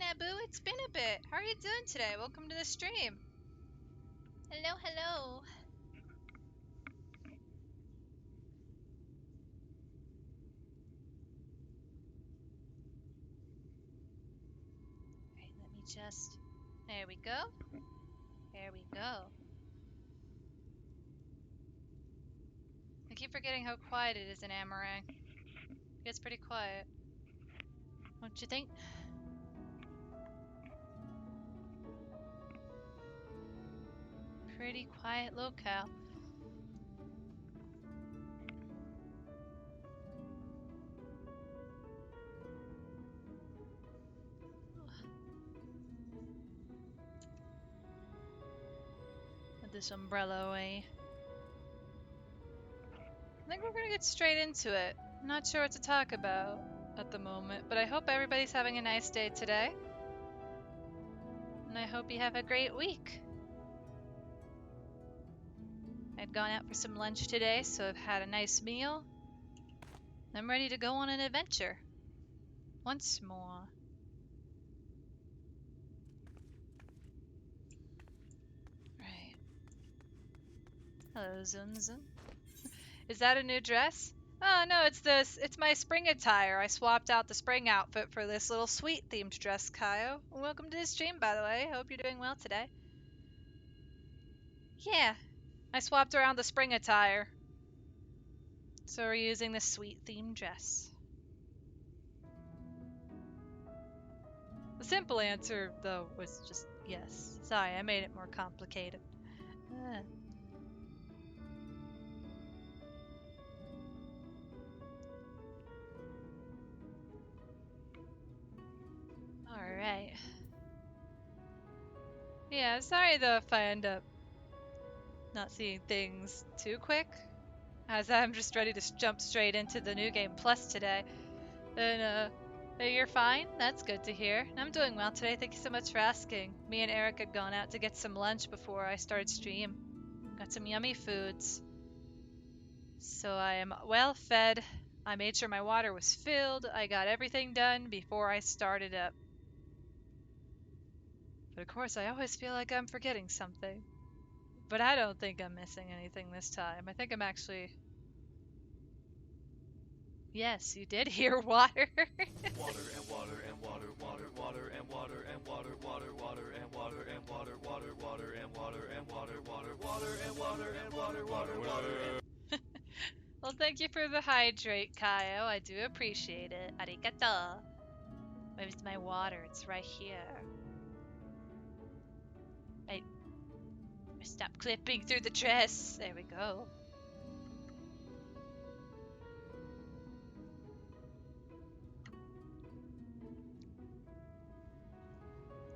Naboo, it's been a bit. How are you doing today? Welcome to the stream. Hello, hello. Alright, let me just... There we go. There we go. I keep forgetting how quiet it is in Amarang. It gets pretty quiet. Don't you think? Pretty quiet locale. Put this umbrella away. I think we're gonna get straight into it. I'm not sure what to talk about at the moment, but I hope everybody's having a nice day today. And I hope you have a great week. I'd gone out for some lunch today, so I've had a nice meal. I'm ready to go on an adventure. Once more. Right. Hello, Zunzun. Is that a new dress? Oh no, it's my spring attire. I swapped out the spring outfit for this little sweet themed dress, Kaio. Welcome to the stream, by the way. Hope you're doing well today. Yeah, I swapped around the spring attire. So we're using the sweet themed dress. The simple answer, though, was just yes. Sorry, I made it more complicated. Alright. Yeah, sorry though if I end up not seeing things too quick, as I'm just ready to jump straight into the New Game Plus today. And, you're fine? That's good to hear. I'm doing well today, thank you so much for asking. Me and Eric had gone out to get some lunch before I started stream. Got some yummy foods. So I am well fed. I made sure my water was filled. I got everything done before I started up. But of course, I always feel like I'm forgetting something. But I don't think I'm missing anything this time. I think I'm actually... Yes, you did hear water. Water and water and water, water, water and water and water, water, water and water and water, water, water and water and water, water, water and water and water, water, water. Well, thank you for the hydrate, Kaio. I do appreciate it. Arigato. Where's my water? It's right here. Stop clipping through the dress. There we go.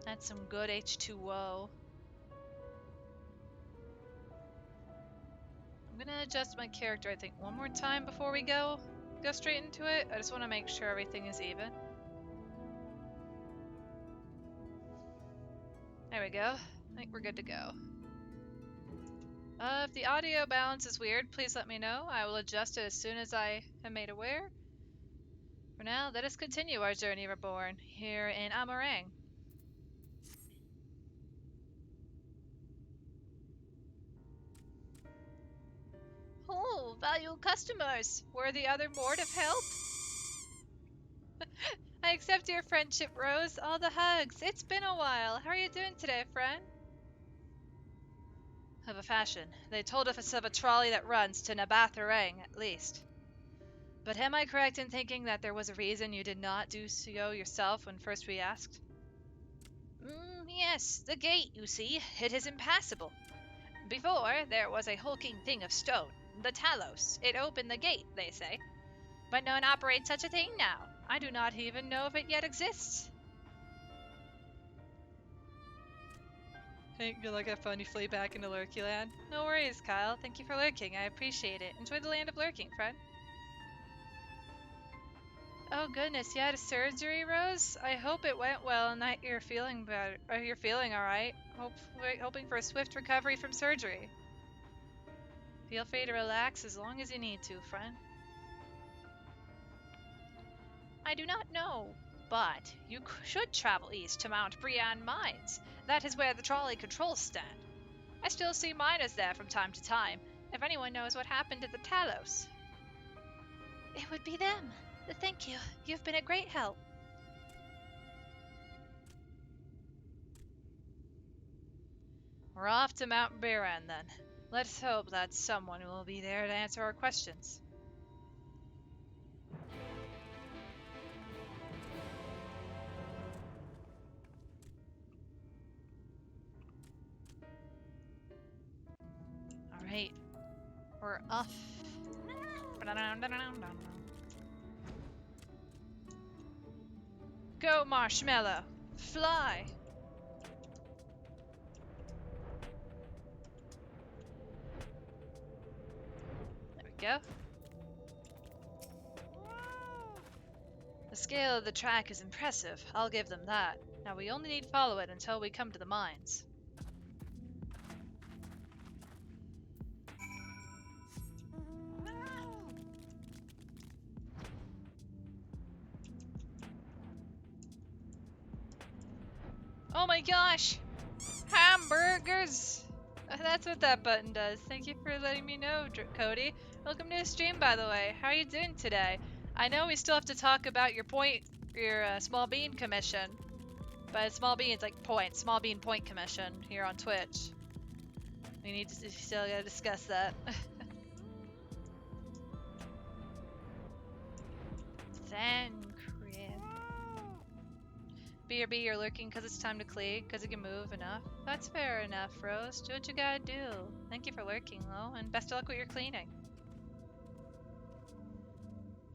That's some good H2O. I'm gonna adjust my character, I think, one more time before we go straight into it. I just want to make sure everything is even. There we go. I think we're good to go. If the audio balance is weird, please let me know. I will adjust it as soon as I am made aware. For now, let us continue our journey Reborn here in Amarang. Oh, valued customers! Were the other board of help? I accept your friendship, Rose. All the hugs. It's been a while. How are you doing today, friend? Of a fashion. They told us of a trolley that runs to Nabatharang, at least. But am I correct in thinking that there was a reason you did not do so yourself when first we asked? Yes, the gate, you see. It is impassable. Before, there was a hulking thing of stone, the Talos. It opened the gate, they say. But no one operates such a thing now. I do not even know if it yet exists. Hey, good luck, have fun. You flee back into Lurky Land. No worries, Kyle. Thank you for lurking. I appreciate it. Enjoy the land of lurking, friend. Oh goodness, you had a surgery, Rose? I hope it went well and that you're feeling better. Or you're feeling alright. Hoping for a swift recovery from surgery. Feel free to relax as long as you need to, friend. I do not know. But you should travel east to Mount Brienne Mines. That is where the trolley controls stand. I still see miners there from time to time, if anyone knows what happened to the Talos. It would be them. Thank you. You've been a great help. We're off to Mount Brienne then. Let's hope that someone will be there to answer our questions. Alright. We're off. Go, Marshmallow! Fly! There we go. The scale of the track is impressive, I'll give them that. Now we only need to follow it until we come to the mines. Oh my gosh! Hamburgers! That's what that button does. Thank you for letting me know, Cody. Welcome to the stream, by the way. How are you doing today? I know we still have to talk about your small bean commission. But small bean's like small bean point commission here on Twitch. We need to still gotta discuss that. Thancred. BRB, you're lurking because it's time to clean, because it can move enough. That's fair enough, Rose. Do what you gotta do. Thank you for lurking, though, and best of luck with your cleaning.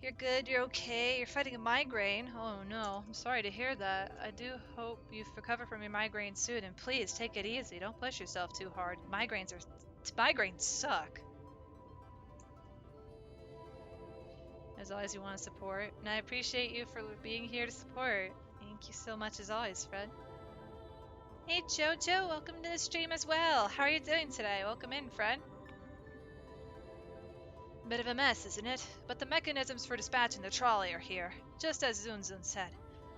You're good, you're okay, you're fighting a migraine. Oh no, I'm sorry to hear that. I do hope you recover from your migraine soon, and please take it easy. Don't push yourself too hard. Migraines suck. As always, you want to support, and I appreciate you for being here to support. Thank you so much as always, Fred. Hey Jojo, welcome to the stream as well. How are you doing today? Welcome in, Fred. Bit of a mess, isn't it? But the mechanisms for dispatching the trolley are here, just as Zunzun said.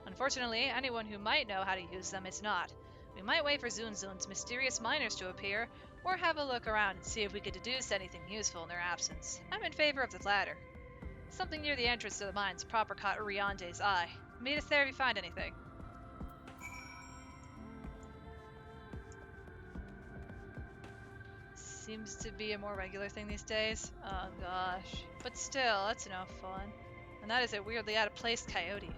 Unfortunately, anyone who might know how to use them is not. We might wait for Zunzun's mysterious miners to appear, or have a look around and see if we could deduce anything useful in their absence. I'm in favor of the latter. Something near the entrance to the mines proper caught Riande's eye. Meet us there if you find anything. Seems to be a more regular thing these days. Oh gosh. But still, that's no fun. And that is a weirdly out of place coyote.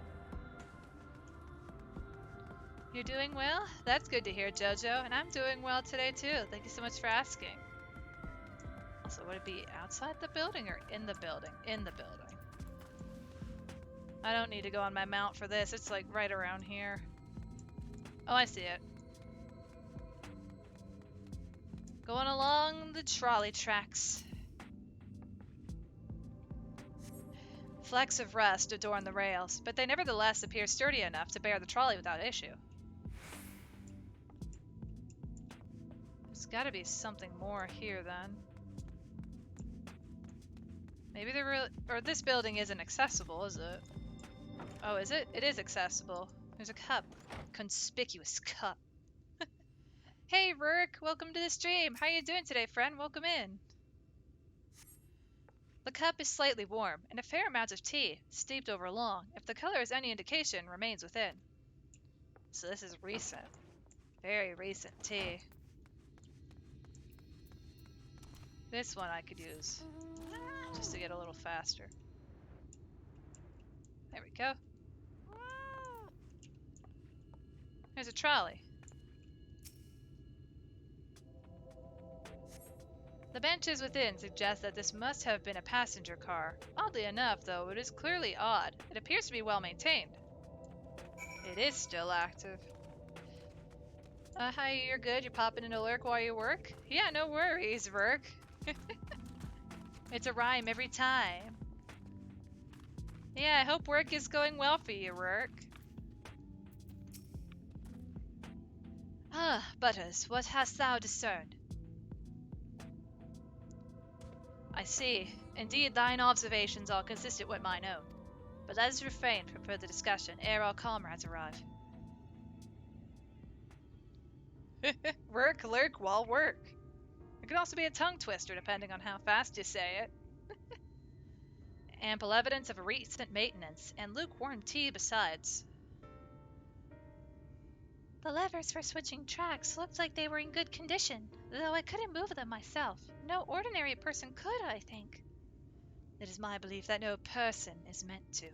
You're doing well? That's good to hear, Jojo. And I'm doing well today too. Thank you so much for asking. Also, would it be outside the building or in the building? In the building. I don't need to go on my mount for this. It's like right around here. Oh, I see it. Going along the trolley tracks. Flecks of rust adorn the rails, but they nevertheless appear sturdy enough to bear the trolley without issue. There's gotta be something more here then. Maybe this building isn't accessible, is it? Oh, is it? It is accessible. There's a cup. Conspicuous cup. Hey, Rourke! Welcome to the stream! How you doing today, friend? Welcome in. The cup is slightly warm, and a fair amount of tea, steeped over long, if the color is any indication, remains within. So this is recent. Very recent tea. This one I could use, just to get a little faster. There we go. There's a trolley. The benches within suggest that this must have been a passenger car. Oddly enough, though, it is clearly odd. It appears to be well maintained. It is still active. Hi, you're good? You're popping in to lurk while you work? Yeah, no worries, Verk. It's a rhyme every time. Yeah, I hope work is going well for you, Rourke. Ah, Butters, what hast thou discerned? I see. Indeed, thine observations are consistent with mine own. but let us refrain from further discussion ere our comrades arrive. Work, lurk, while work. It can also be a tongue twister depending on how fast you say it. Ample evidence of recent maintenance, and lukewarm tea besides. The levers for switching tracks looked like they were in good condition, though I couldn't move them myself. No ordinary person could, I think. It is my belief that no person is meant to.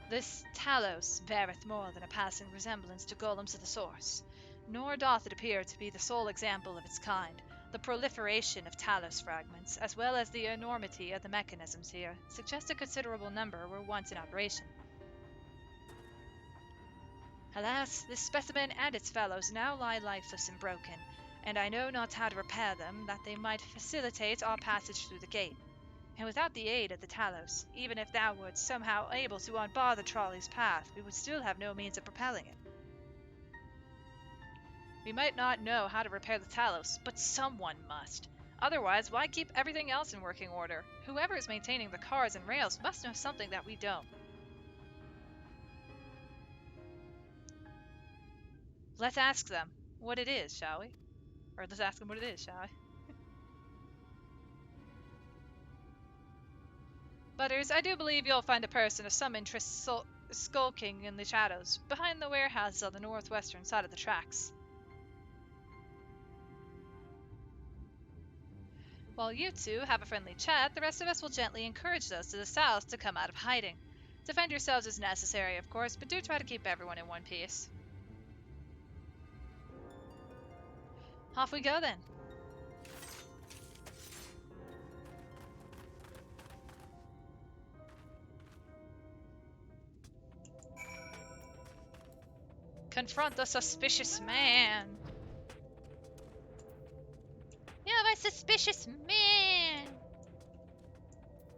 This Talos beareth more than a passing resemblance to golems of the source, nor doth it appear to be the sole example of its kind. The proliferation of Talos fragments, as well as the enormity of the mechanisms here, suggest a considerable number were once in operation. Alas, this specimen and its fellows now lie lifeless and broken, and I know not how to repair them that they might facilitate our passage through the gate. And without the aid of the Talos, even if thou wert somehow able to unbar the trolley's path, we would still have no means of propelling it. We might not know how to repair the Talos, but someone must. Otherwise, why keep everything else in working order? Whoever is maintaining the cars and rails must know something that we don't. Let's ask them what it is, shall we? Or let's ask them what it is, shall we? Butters, I do believe you'll find a person of some interest skulking in the shadows, behind the warehouses on the northwestern side of the tracks. While you two have a friendly chat, the rest of us will gently encourage those to the south to come out of hiding. Defend yourselves as necessary, of course, but do try to keep everyone in one piece. Off we go, then. Confront the suspicious man. Yeah, my suspicious man.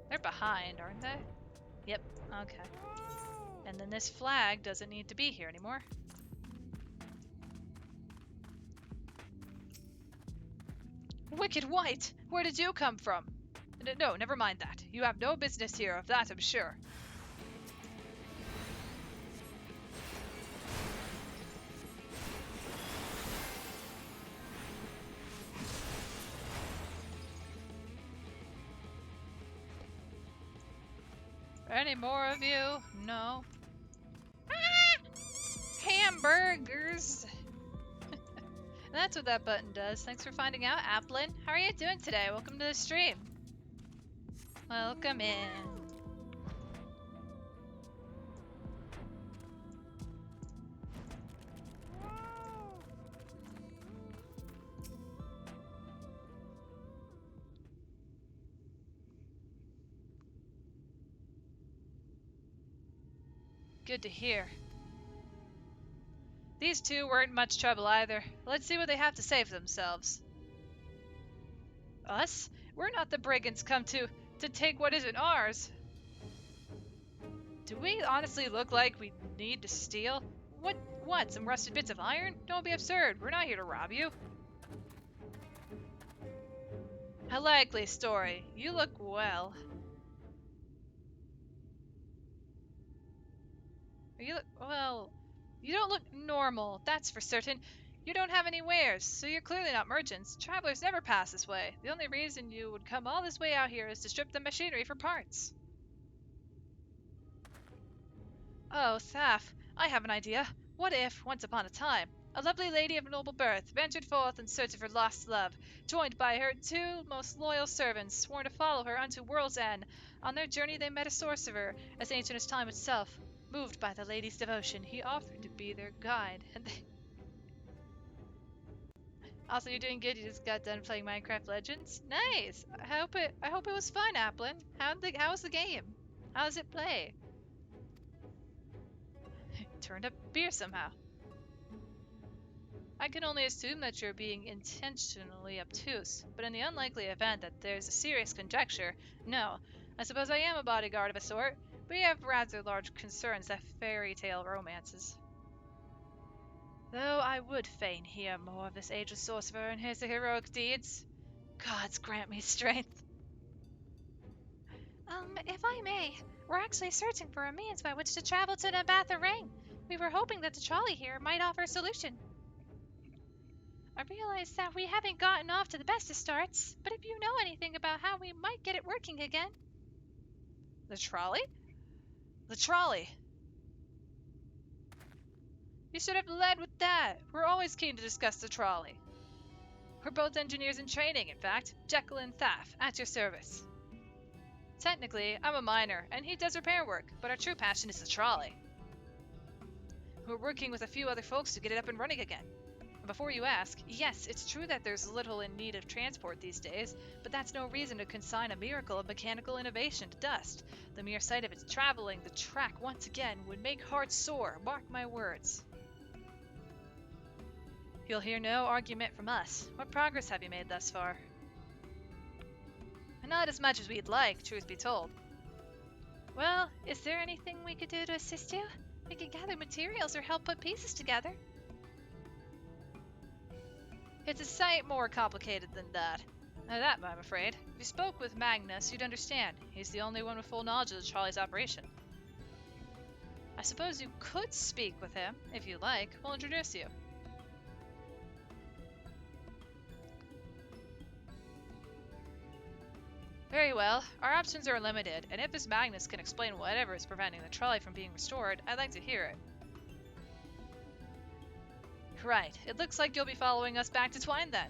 They're behind, aren't they? Yep, okay. And then this flag doesn't need to be here anymore. Wicked White! Where did you come from? No, never mind that. You have no business here, of that I'm sure. Any more of you? No. Ah! Hamburgers! That's what that button does. Thanks for finding out, Applin. How are you doing today? Welcome to the stream. Welcome in. Good to hear. These two weren't much trouble either. Let's see what they have to say for themselves. Us? We're not the brigands come to take what isn't ours. Do we honestly look like we need to steal? What? Some rusted bits of iron? Don't be absurd. We're not here to rob you. A likely story. You look well. Well, you don't look normal, that's for certain. You don't have any wares, so you're clearly not merchants. Travelers never pass this way. The only reason you would come all this way out here is to strip the machinery for parts. Oh, Thaf, I have an idea. What if, once upon a time, a lovely lady of noble birth ventured forth in search of her lost love, joined by her two most loyal servants, sworn to follow her unto world's end. On their journey they met a sorcerer, as ancient as time itself. Moved by the lady's devotion, he offered to be their guide, and they... Also, you're doing good. You just got done playing Minecraft Legends. Nice. I hope it was fun, Applin. How was the game? How does it play? Turned up beer somehow. I can only assume that you're being intentionally obtuse, but in the unlikely event that there's a serious conjecture, no. I suppose I am a bodyguard of a sort. We have rather large concerns at fairy tale romances. Though I would fain hear more of this ageless sorcerer and his heroic deeds. Gods grant me strength. If I may, we're actually searching for a means by which to travel to Nabatha Ring. We were hoping that the trolley here might offer a solution. I realize that we haven't gotten off to the best of starts, but if you know anything about how we might get it working again. The trolley? The trolley! You should have led with that. We're always keen to discuss the trolley. We're both engineers in training, in fact. Jekyll and Thaf, at your service. Technically, I'm a miner, and he does repair work, but our true passion is the trolley. We're working with a few other folks to get it up and running again. And before you ask, yes, it's true that there's little in need of transport these days, but that's no reason to consign a miracle of mechanical innovation to dust. The mere sight of its traveling the track once again would make hearts sore, mark my words. You'll hear no argument from us. What progress have you made thus far? Not as much as we'd like, truth be told. Well, is there anything we could do to assist you? We could gather materials or help put pieces together. It's a sight more complicated than that. That, I'm afraid. If you spoke with Magnus, you'd understand. He's the only one with full knowledge of the trolley's operation. I suppose you could speak with him, if you like. We'll introduce you. Very well. Our options are limited, and if this Magnus can explain whatever is preventing the trolley from being restored, I'd like to hear it. Right. It looks like you'll be following us back to Twine then.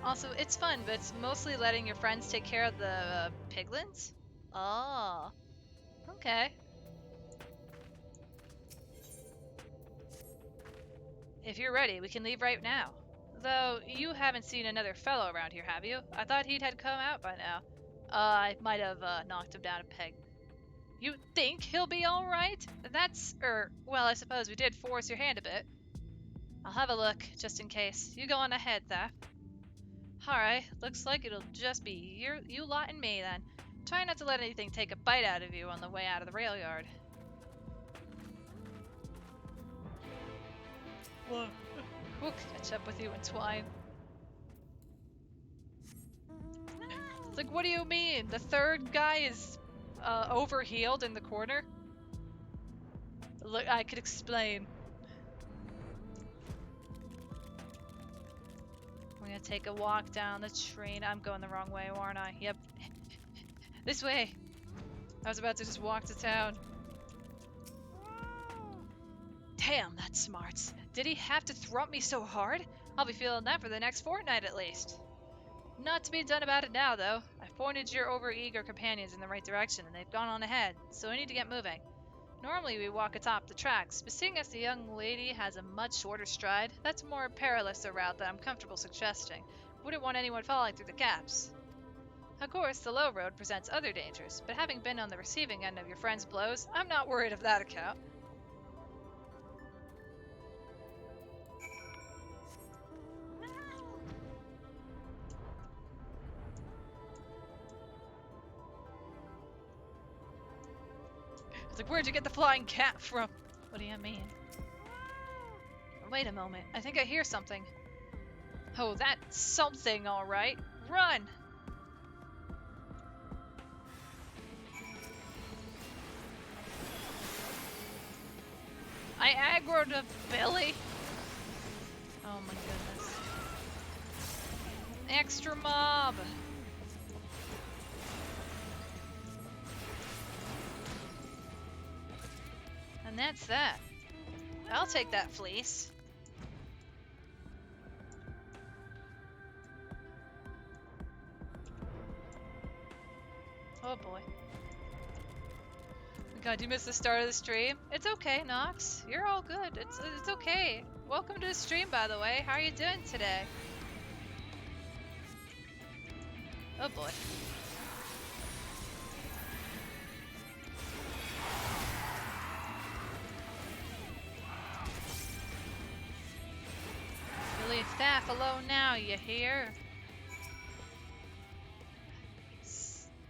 Also, it's fun, but it's mostly letting your friends take care of the piglins? Oh. Okay. If you're ready, we can leave right now. Though, you haven't seen another fellow around here, have you? I thought he'd had come out by now. I might have knocked him down a peg. You think he'll be alright? Well, I suppose we did force your hand a bit. I'll have a look, just in case. You go on ahead, Thaf. Alright, looks like it'll just be you lot and me then. Try not to let anything take a bite out of you on the way out of the rail yard. Whoa. We'll catch up with you in Twine. It's like, what do you mean? The third guy is overhealed in the corner? Look, I could explain. We're gonna take a walk down the train. I'm going the wrong way, aren't I? Yep. This way. I was about to just walk to town. Damn, that's smarts. Did he have to thwomp me so hard? I'll be feeling that for the next fortnight at least. Not to be done about it now, though. I've pointed your over-eager companions in the right direction, and they've gone on ahead, so I need to get moving. Normally we walk atop the tracks, but seeing as the young lady has a much shorter stride, that's a more perilous a route that I'm comfortable suggesting. Wouldn't want anyone falling through the gaps. Of course, the low road presents other dangers, but having been on the receiving end of your friend's blows, I'm not worried of that account. It's like, where'd you get the flying cat from? What do you mean? Wait a moment. I think I hear something. Oh, that's something, all right. Run! I aggroed a Billy. Oh my goodness. Extra mob. And that's that. I'll take that fleece. Oh boy. God, you missed the start of the stream? It's okay, Nox. You're all good. It's okay. Welcome to the stream, by the way. How are you doing today? Oh boy. You leave Thaf alone now, you hear?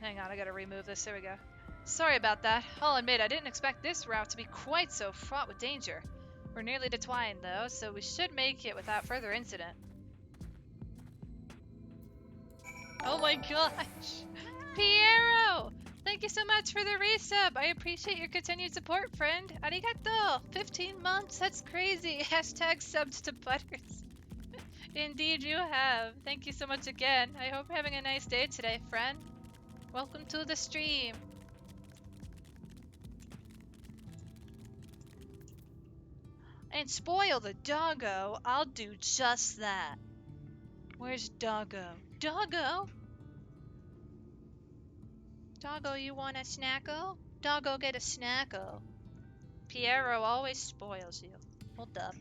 Hang on, I gotta remove this. There we go. Sorry about that. I'll admit I didn't expect this route to be quite so fraught with danger. We're nearly to Twine, though, so we should make it without further incident. Oh my gosh. Piero! Thank you so much for the resub. I appreciate your continued support, friend. Arigato! 15 months, that's crazy. Hashtag subbed to Butters. Indeed you have. Thank you so much again. I hope you're having a nice day today, friend. Welcome to the stream. And spoil the doggo. I'll do just that. Where's Doggo? Doggo? Doggo, you want a snacko? Doggo, get a snacko. Piero always spoils you. Hold up.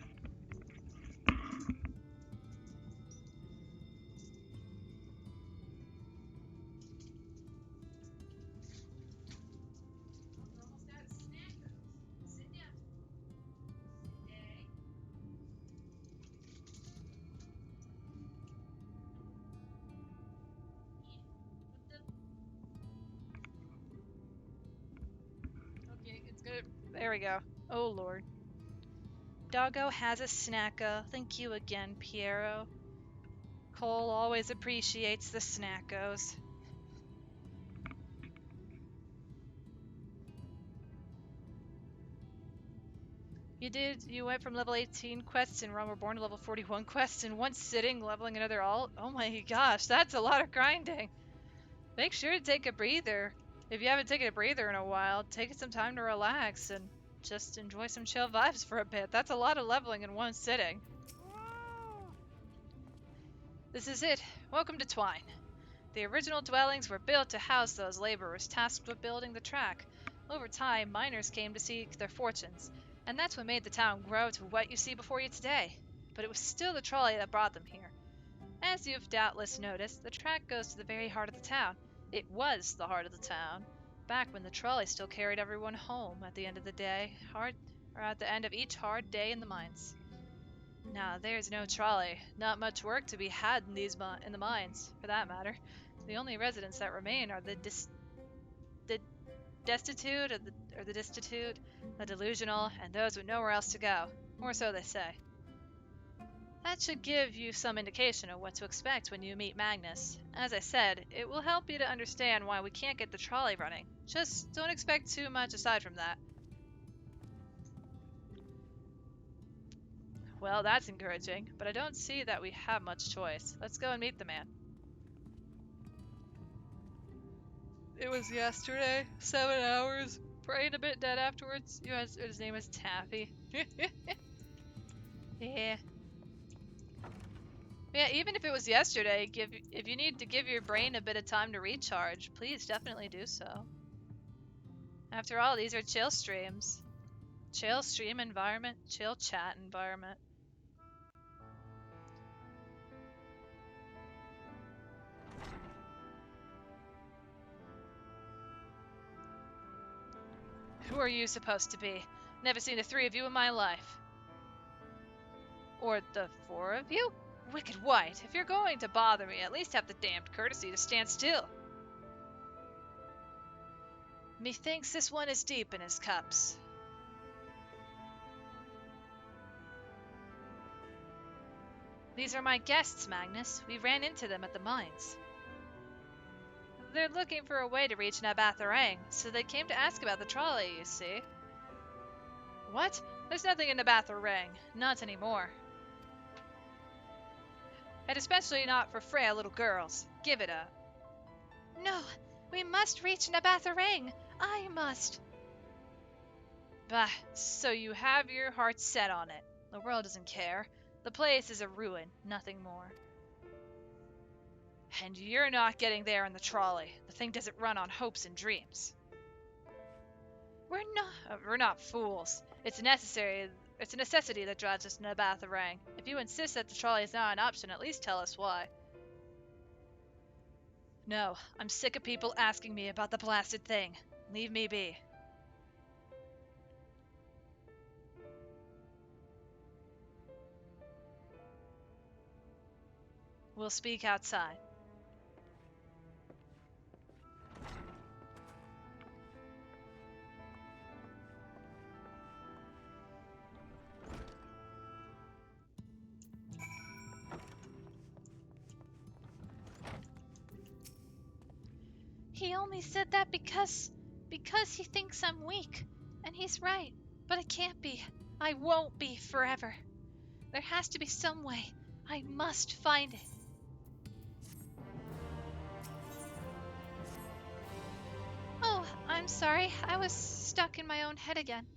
Okay, it's good. There we go. Oh lord. Doggo has a snacko. Thank you again, Piero. Cole always appreciates the snackos. You went from level 18 quests in Reborn to level 41 quests in one sitting, leveling another alt? Oh my gosh, that's a lot of grinding. Make sure to take a breather. If you haven't taken a breather in a while, take some time to relax and just enjoy some chill vibes for a bit. That's a lot of leveling in one sitting. This is it. Welcome to Twine. The original dwellings were built to house those laborers tasked with building the track. Over time, miners came to seek their fortunes, and that's what made the town grow to what you see before you today. But it was still the trolley that brought them here. As you've doubtless noticed, the track goes to the very heart of the town. It was the heart of the town, back when the trolley still carried everyone home at the end of the day, or at the end of each hard day in the mines. Now, there's no trolley, not much work to be had in the mines, for that matter. The only residents that remain are the destitute, or the destitute, the delusional, and those with nowhere else to go, or so they say. That should give you some indication of what to expect when you meet Magnus. As I said, it will help you to understand why we can't get the trolley running. Just don't expect too much aside from that. Well, that's encouraging, but I don't see that we have much choice. Let's go and meet the man. It was yesterday, 7 hours. Prayed a bit dead afterwards. His name is Taffy. Yeah. Yeah, even if it was yesterday, if you need to give your brain a bit of time to recharge, please definitely do so. After all, these are chill streams. Chill stream environment, chill chat environment. Who are you supposed to be? Never seen the three of you in my life. Or the four of you? Wicked White, if you're going to bother me, at least have the damned courtesy to stand still. Methinks this one is deep in his cups. These are my guests, Magnus. We ran into them at the mines. They're looking for a way to reach Nabatharang, so they came to ask about the trolley, you see. What? There's nothing in Nabatharang. Not anymore. And especially not for frail little girls. Give it up. No, we must reach Nabatharang. I must. Bah, so you have your heart set on it. The world doesn't care. The place is a ruin, nothing more. And you're not getting there in the trolley. The thing doesn't run on hopes and dreams. We're not fools. It's a necessity that drives us to Nabatharang. If you insist that the trolley is not an option, at least tell us why. No, I'm sick of people asking me about the blasted thing. Leave me be. We'll speak outside. He only said that because he thinks I'm weak. And he's right. But it can't be. I won't be forever. There has to be some way. I must find it. Oh, I'm sorry. I was stuck in my own head again.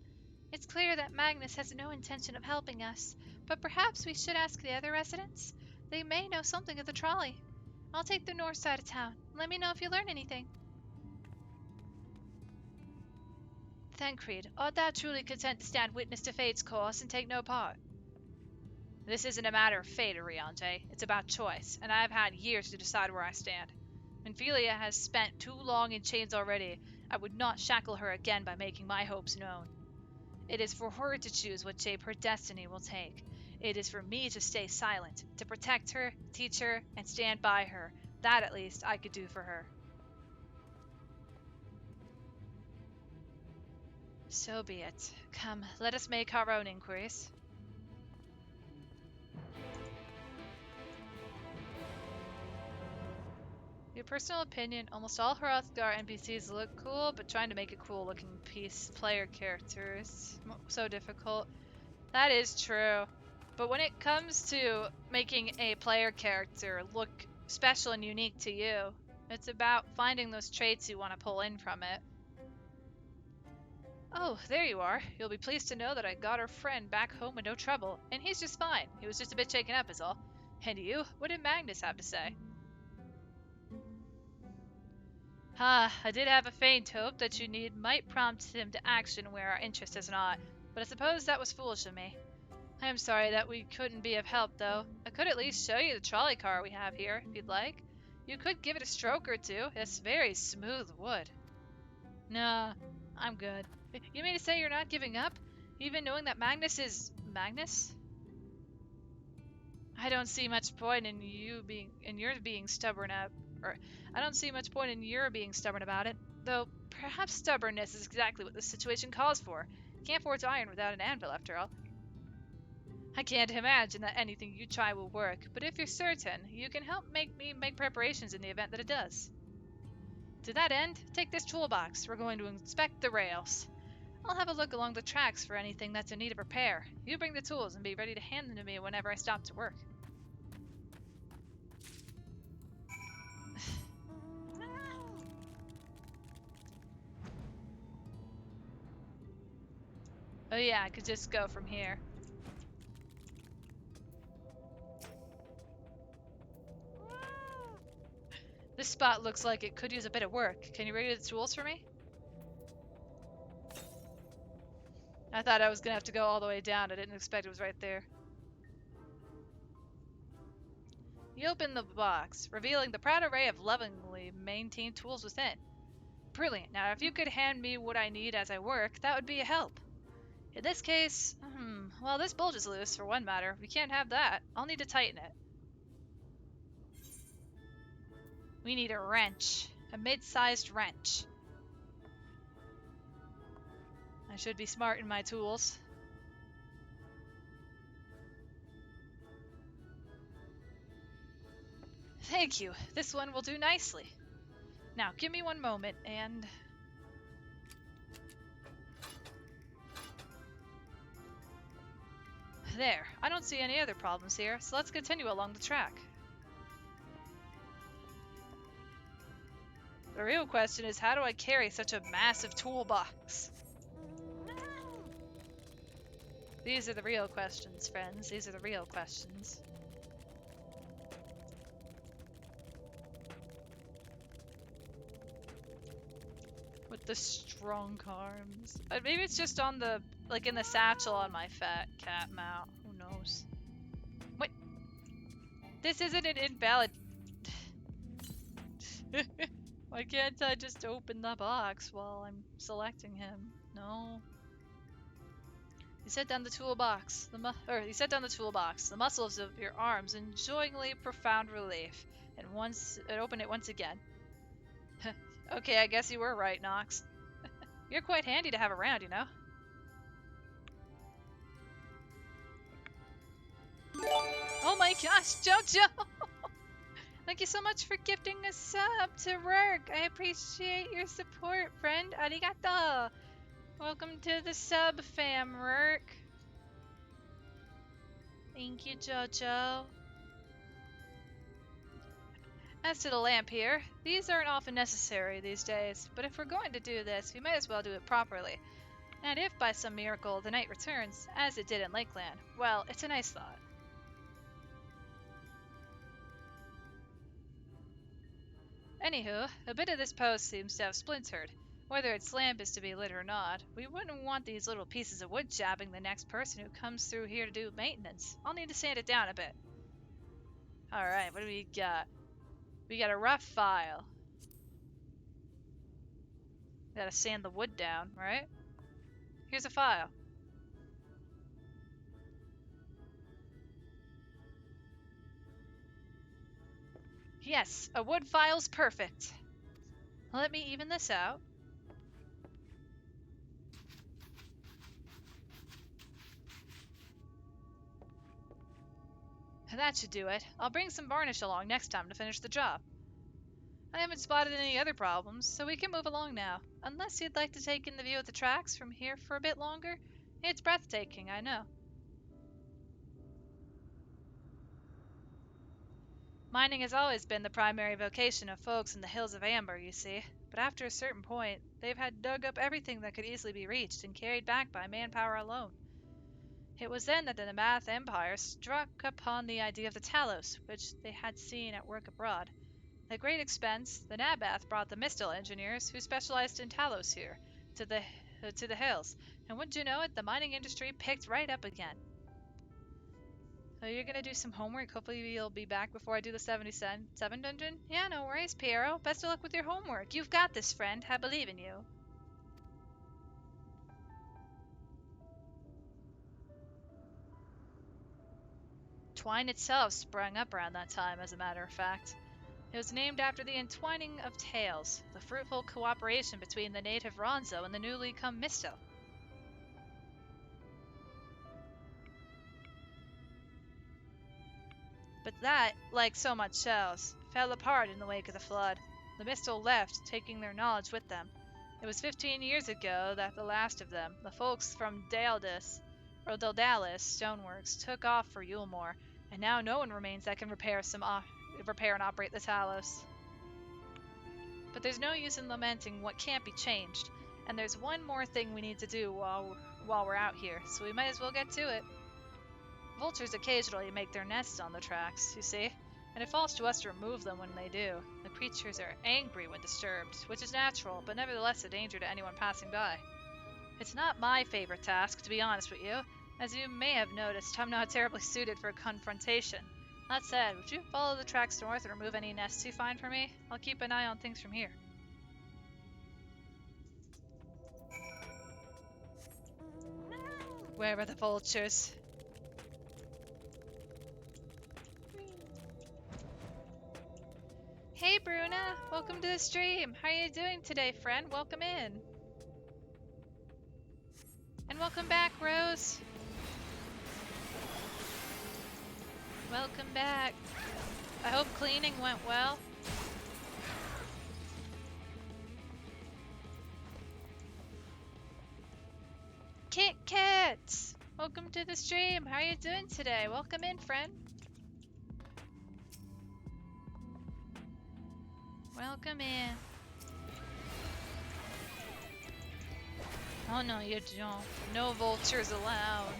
It's clear that Magnus has no intention of helping us, but perhaps we should ask the other residents. They may know something of the trolley. I'll take the north side of town. Let me know if you learn anything. Thancred, art thou truly content to stand witness to fate's course and take no part? This isn't a matter of fate, Ariante. It's about choice, and I've had years to decide where I stand. Ophelia has spent too long in chains already. I would not shackle her again by making my hopes known. It is for her to choose what shape her destiny will take. It is for me to stay silent, to protect her, teach her, and stand by her. That, at least, I could do for her. So be it. Come, let us make our own inquiries. Your personal opinion, almost all Hrothgar NPCs look cool, but trying to make a cool looking player character is so difficult. That is true. But when it comes to making a player character look special and unique to you, it's about finding those traits you want to pull in from it. Oh, there you are. You'll be pleased to know that I got our friend back home with no trouble, and he's just fine. He was just a bit shaken up is all. And you? What did Magnus have to say? I did have a faint hope that you need might prompt him to action where our interest is not, but I suppose that was foolish of me. I am sorry that we couldn't be of help, though. I could at least show you the trolley car we have here, if you'd like. You could give it a stroke or two. It's very smooth wood. Nah, I'm good. You mean to say you're not giving up? Even knowing that Magnus is... Magnus? I don't see much point in your being stubborn I don't see much point in your being stubborn about it. Though, perhaps stubbornness is exactly what the situation calls for. Can't forge iron without an anvil, after all. I can't imagine that anything you try will work, but if you're certain, you can help me make preparations in the event that it does. To that end, take this toolbox. We're going to inspect the rails. I'll have a look along the tracks for anything that's in need of repair. You bring the tools and be ready to hand them to me whenever I stop to work. Oh yeah, I could just go from here. This spot looks like it could use a bit of work. Can you ready the tools for me? I thought I was gonna have to go all the way down. I didn't expect it was right there. You open the box, revealing the proud array of lovingly maintained tools within. Brilliant. Now, if you could hand me what I need as I work, that would be a help. In this case, well, this bulge is loose, for one matter. We can't have that. I'll need to tighten it. We need a wrench. A mid-sized wrench. I should be smart in my tools. Thank you. This one will do nicely. Now, give me one moment, and... There. I don't see any other problems here, so let's continue along the track. The real question is, how do I carry such a massive toolbox? These are the real questions, friends. These are the real questions. With the strong arms. Maybe it's just on the, like in the satchel on my fat cat mount. Who knows? Wait. This isn't an invalid... Why can't I just open the box while I'm selecting him? No. You set down the toolbox. You set down the toolbox. The muscles of your arms enjoyingly profound relief, and open it once again. Okay, I guess you were right, Nox. You're quite handy to have around, you know. Oh my gosh, Jojo! Thank you so much for gifting a sub to Rurk. I appreciate your support, friend. Arigato. Welcome to the sub fam, Rurk. Thank you, Jojo. As to the lamp here, these aren't often necessary these days, but if we're going to do this, we might as well do it properly. And if by some miracle the night returns, as it did in Lakeland, well, it's a nice thought. Anywho, a bit of this post seems to have splintered. Whether its lamp is to be lit or not, we wouldn't want these little pieces of wood jabbing the next person who comes through here to do maintenance. I'll need to sand it down a bit. Alright, what do we got? We got a rough file. Gotta sand the wood down, right? Here's a file. Yes, a wood file's perfect. Let me even this out. That should do it. I'll bring some varnish along next time to finish the job. I haven't spotted any other problems, so we can move along now. Unless you'd like to take in the view of the tracks from here for a bit longer. It's breathtaking, I know. Mining has always been the primary vocation of folks in the Hills of Amber, you see. But after a certain point, they've had dug up everything that could easily be reached and carried back by manpower alone. It was then that the Namath Empire struck upon the idea of the Talos, which they had seen at work abroad. At great expense, the Nabath brought the Mistal engineers, who specialized in Talos here, to the hills, and wouldn't you know it, the mining industry picked right up again. So you're gonna do some homework. Hopefully you'll be back before I do the 77 dungeon. Yeah, no worries, Piero. Best of luck with your homework. You've got this, friend. I believe in you. Twine itself sprang up around that time, as a matter of fact. It was named after the entwining of tales, the fruitful cooperation between the native Ronzo and the newly come Misto. But that, like so much else, fell apart in the wake of the flood. The Mistal left, taking their knowledge with them. It was 15 years ago that the last of them, the folks from Daldalis Stoneworks, took off for Yulemore, and now no one remains that can repair and operate the Talos. But there's no use in lamenting what can't be changed, and there's one more thing we need to do while we're out here, so we might as well get to it. Vultures occasionally make their nests on the tracks, you see, and it falls to us to remove them when they do. The creatures are angry when disturbed, which is natural, but nevertheless a danger to anyone passing by. It's not my favorite task, to be honest with you. As you may have noticed, I'm not terribly suited for confrontation. That said, would you follow the tracks north and remove any nests you find for me? I'll keep an eye on things from here. Where are the vultures? Hey Bruna, welcome to the stream. How are you doing today, friend? Welcome in. And welcome back, Rose. Welcome back. I hope cleaning went well. Kit Kats! Welcome to the stream. How are you doing today? Welcome in, friend. Welcome in. Oh no, you don't. No vultures allowed.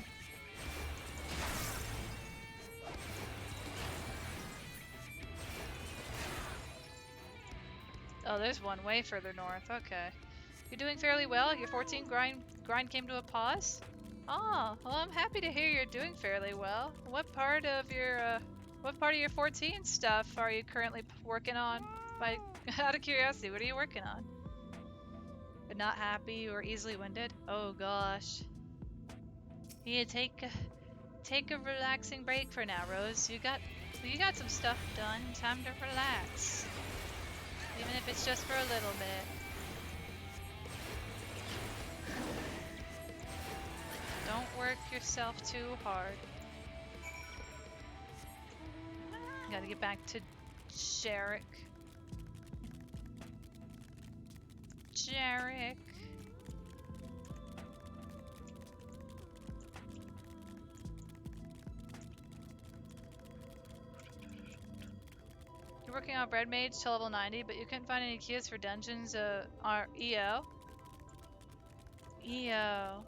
Oh, there's one way further north. Okay. You're doing fairly well. Your 14 grind came to a pause? Oh, well, I'm happy to hear you're doing fairly well. What part of your 14 stuff are you currently working on? Out of curiosity, what are you working on? But not happy or easily winded? Oh gosh. Yeah, take a relaxing break for now, Rose. You got some stuff done. Time to relax. Even if it's just for a little bit. Don't work yourself too hard. Gotta get back to Jarek. Jarek. You're working on Bread Mage to level 90, but you couldn't find any queues for dungeons, EO. EO.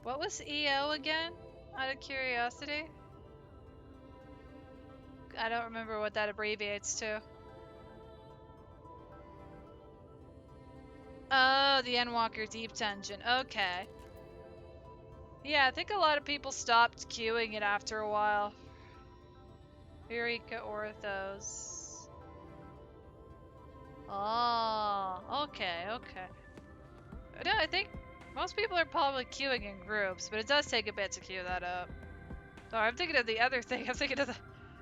What was EO again? Out of curiosity? I don't remember what that abbreviates to. Oh, the Endwalker Deep Dungeon. Okay. Yeah, I think a lot of people stopped queuing it after a while. Eureka Orthos. Oh, okay, okay. No, I think most people are probably queuing in groups, but it does take a bit to queue that up. Oh, I'm thinking of the other thing. I'm thinking of the...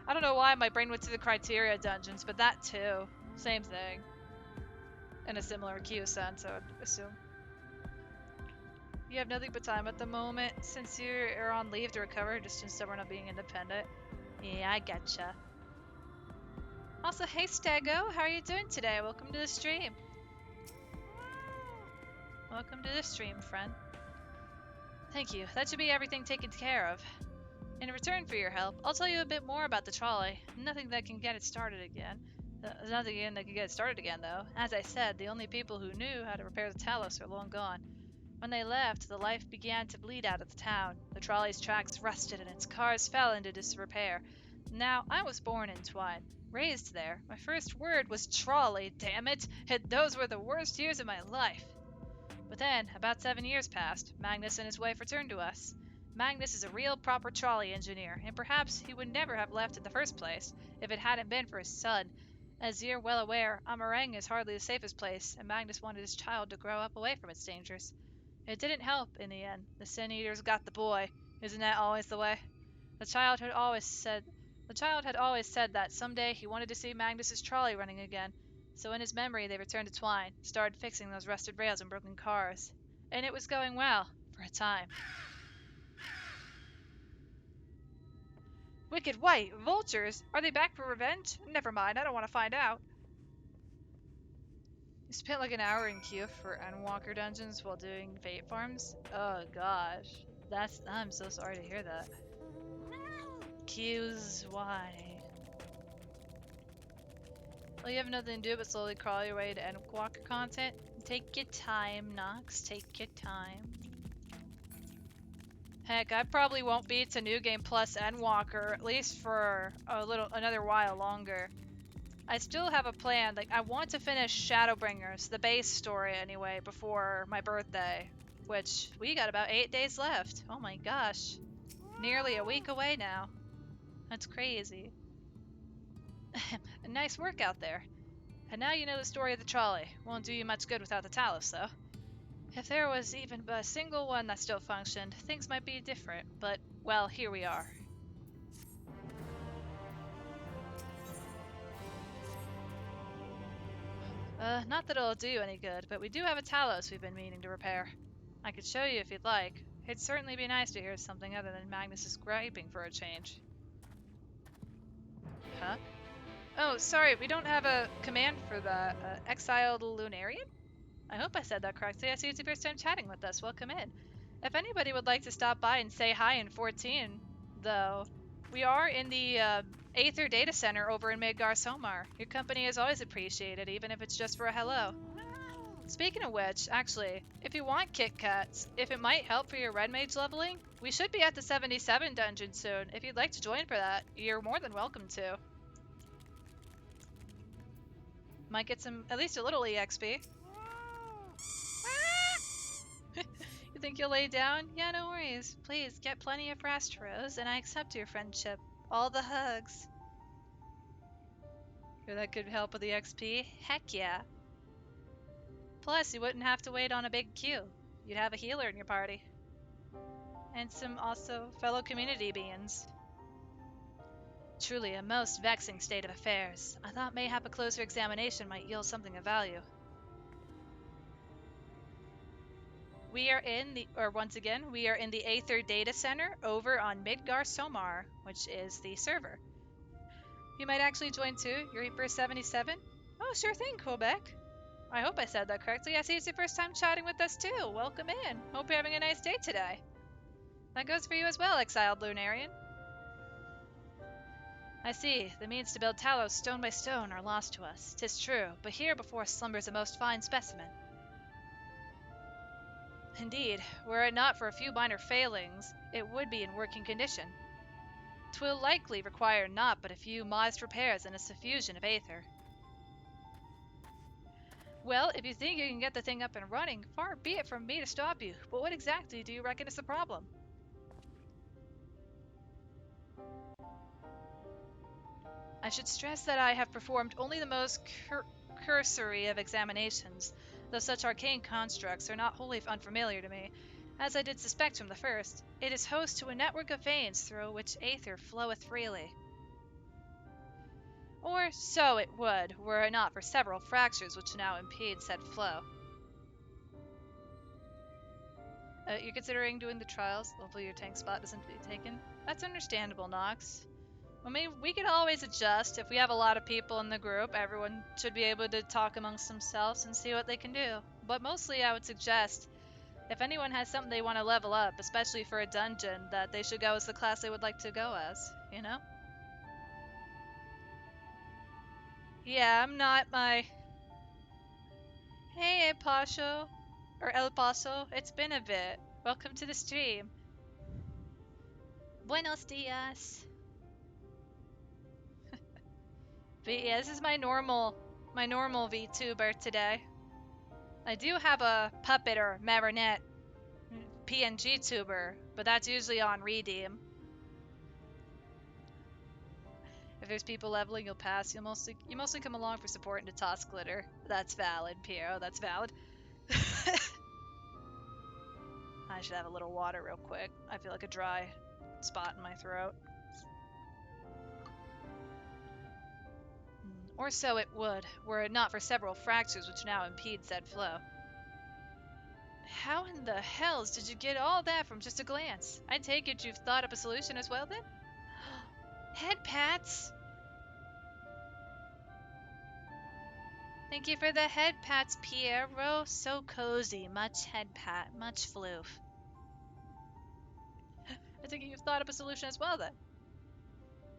I don't know why my brain went to the Criteria dungeons, but that too. Same thing. In a similar queue sense, I would assume. You have nothing but time at the moment, since you're on leave to recover, just in stubborn not being independent. Yeah, I getcha. Also, hey Stego, how are you doing today? Welcome to the stream. Welcome to the stream, friend. Thank you. That should be everything taken care of. In return for your help, I'll tell you a bit more about the trolley. Nothing that can get it started again. Nothing that can get it started again, though. As I said, the only people who knew how to repair the Talos are long gone. When they left, the life began to bleed out of the town. The trolley's tracks rusted and its cars fell into disrepair. Now, I was born in Twine, raised there. My first word was trolley, damn it! And those were the worst years of my life. But then, about 7 years passed. Magnus and his wife returned to us. Magnus is a real proper trolley engineer, and perhaps he would never have left in the first place if it hadn't been for his son. As you're well aware, Amarang is hardly the safest place, and Magnus wanted his child to grow up away from its dangers. It didn't help in the end. The Sin Eaters got the boy. Isn't that always the way? The child had always said that someday he wanted to see Magnus's trolley running again. So in his memory, they returned to Twine, started fixing those rusted rails and broken cars. And it was going well, for a time. Wicked White! Vultures! Are they back for revenge? Never mind, I don't want to find out. You spent like an hour in queue for Endwalker dungeons while doing Fate farms? Oh gosh. I'm so sorry to hear that. Queues, why? Well, you have nothing to do but slowly crawl your way to Endwalker content. Take your time, Nox. Take your time. Heck, I probably won't beat to New Game Plus Endwalker, at least for another while longer. I still have a plan. Like, I want to finish Shadowbringers, the base story anyway, before my birthday, which we got about 8 days left. Oh my gosh. Nearly a week away now. That's crazy. Nice work out there. And now you know the story of the trolley. Won't do you much good without the Talos, though. If there was even but a single one that still functioned, things might be different, but, well, here we are. Not that it'll do you any good, but we do have a Talos we've been meaning to repair. I could show you if you'd like. It'd certainly be nice to hear something other than Magnus's griping for a change. Huh? Oh, sorry, we don't have a command for the exiled Lunarian? I hope I said that correctly. I see it's your first time chatting with us. Welcome in. If anybody would like to stop by and say hi in 14, though, we are in the Aether Data Center over in Midgar Somar. Your company is always appreciated, even if it's just for a hello. Speaking of which, actually, if you want Kit Kats, if it might help for your Red Mage leveling, we should be at the 77 dungeon soon. If you'd like to join for that, you're more than welcome to. Might get at least a little EXP. You think you'll lay down? Yeah, no worries. Please, get plenty of rest, Rose, and I accept your friendship. All the hugs. Hear that could help with the XP? Heck yeah. Plus, you wouldn't have to wait on a big queue. You'd have a healer in your party. And some also fellow community beings. Truly a most vexing state of affairs. I thought mayhap a closer examination might yield something of value. Once again, we are in the Aether Data Center over on Midgar Somar, which is the server. You might actually join too, Reaper 77. Oh, sure thing, Quebec. I hope I said that correctly. I see it's your first time chatting with us too. Welcome in. Hope you're having a nice day today. That goes for you as well, exiled Lunarian. I see. The means to build Talos stone by stone are lost to us. 'Tis true, but here before us slumbers a most fine specimen. Indeed, were it not for a few minor failings, it would be in working condition. 'Twill likely require naught but a few modest repairs and a suffusion of aether. Well, if you think you can get the thing up and running, far be it from me to stop you, but what exactly do you reckon is the problem? I should stress that I have performed only the most cursory of examinations, though such arcane constructs are not wholly unfamiliar to me. As I did suspect from the first, it is host to a network of veins through which aether floweth freely. Or so it would, were it not for several fractures which now impede said flow. You're considering doing the trials? Hopefully your tank spot doesn't be taken. That's understandable, Nox. I mean, we can always adjust. If we have a lot of people in the group, everyone should be able to talk amongst themselves and see what they can do. But mostly I would suggest, if anyone has something they want to level up, especially for a dungeon, that they should go as the class they would like to go as, you know? Yeah, I'm not my... Hey, Pasho. Or El Paso. It's been a bit. Welcome to the stream. Buenos dias. But yeah, this is my normal VTuber today. I do have a puppet or marionette PNG tuber, but that's usually on Redeem. If there's people leveling, you'll pass. You mostly come along for support and to toss glitter. That's valid, Piero. That's valid. I should have a little water real quick. I feel like a dry spot in my throat. Or so it would, were it not for several fractures which now impede said flow. How in the hells did you get all that from just a glance? I take it you've thought up a solution as well then? Head pats! Thank you for the head pats, Piero. So cozy. Much head pat, much floof. I think you've thought up a solution as well then.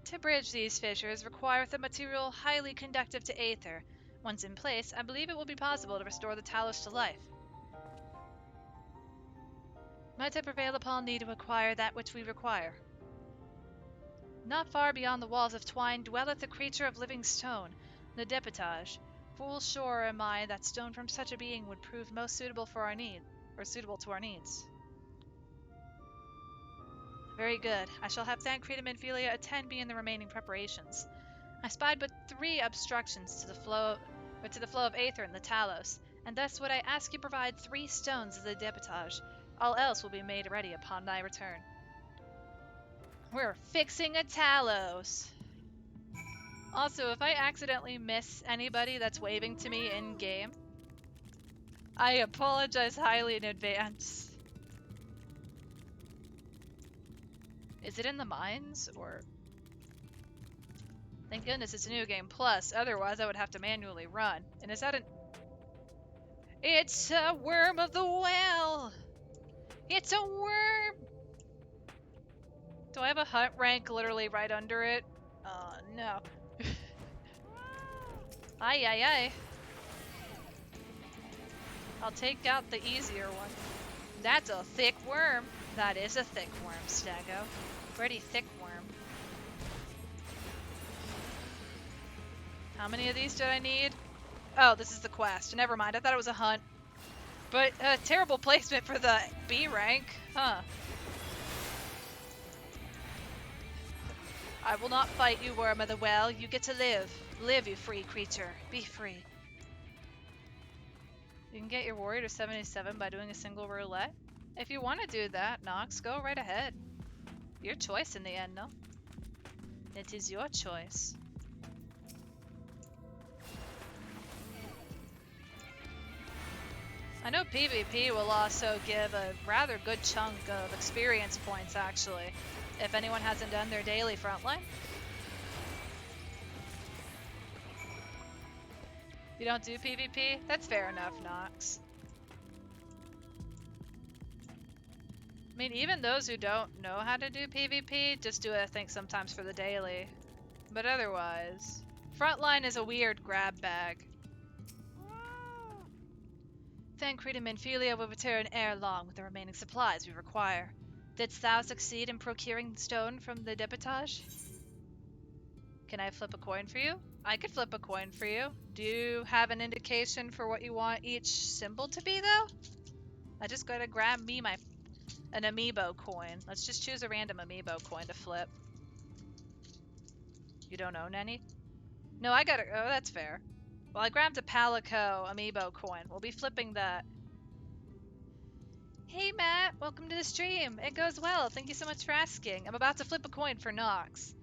To bridge these fissures requireth a material highly conductive to aether. Once in place, I believe it will be possible to restore the Talos to life. Might I prevail upon thee to acquire that which we require? Not far beyond the walls of twine dwelleth a creature of living stone, the Depotage. Full sure am I that stone from such a being would prove most suitable for our need, or suitable to our needs. Very good. I shall have Thancredum and Philia attend me in the remaining preparations. I spied but 3 obstructions to the flow of aether in the Talos, and thus would I ask you provide 3 stones as a Depotage. All else will be made ready upon thy return. We're fixing a Talos. Also, if I accidentally miss anybody that's waving to me in-game, I apologize highly in advance. Is it in the mines, or... Thank goodness it's a new game plus, otherwise I would have to manually run. And is that an... It's a worm of the well! It's a worm! Do I have a hunt rank literally right under it? No. Aye, aye, aye. I'll take out the easier one. That's a thick worm. That is a thick worm, Stago. Pretty thick worm. How many of these did I need? Oh, this is the quest. Never mind, I thought it was a hunt. But terrible placement for the B rank, huh? I will not fight you, worm of the well. You get to live. Live, you free creature. Be free. You can get your warrior to 77 by doing a single roulette. If you want to do that, Nox, go right ahead. Your choice in the end, no? It is your choice. I know PvP will also give a rather good chunk of experience points, actually, if anyone hasn't done their daily frontline. If you don't do PvP, that's fair enough, Nox. I mean, even those who don't know how to do PvP just do it, I think, sometimes for the daily. But otherwise, frontline is a weird grab bag. Thancred and Menphelia will return ere long with the remaining supplies we require. Didst thou succeed in procuring stone from the depotage? Can I flip a coin for you? I could flip a coin for you. Do you have an indication for what you want each symbol to be, though? I just gotta grab me an amiibo coin. Let's just choose a random amiibo coin to flip. You don't own any? No, I got it. Oh, that's fair. Well, I grabbed a Palico amiibo coin. We'll be flipping that. Hey, Matt. Welcome to the stream. It goes well. Thank you so much for asking. I'm about to flip a coin for Nox.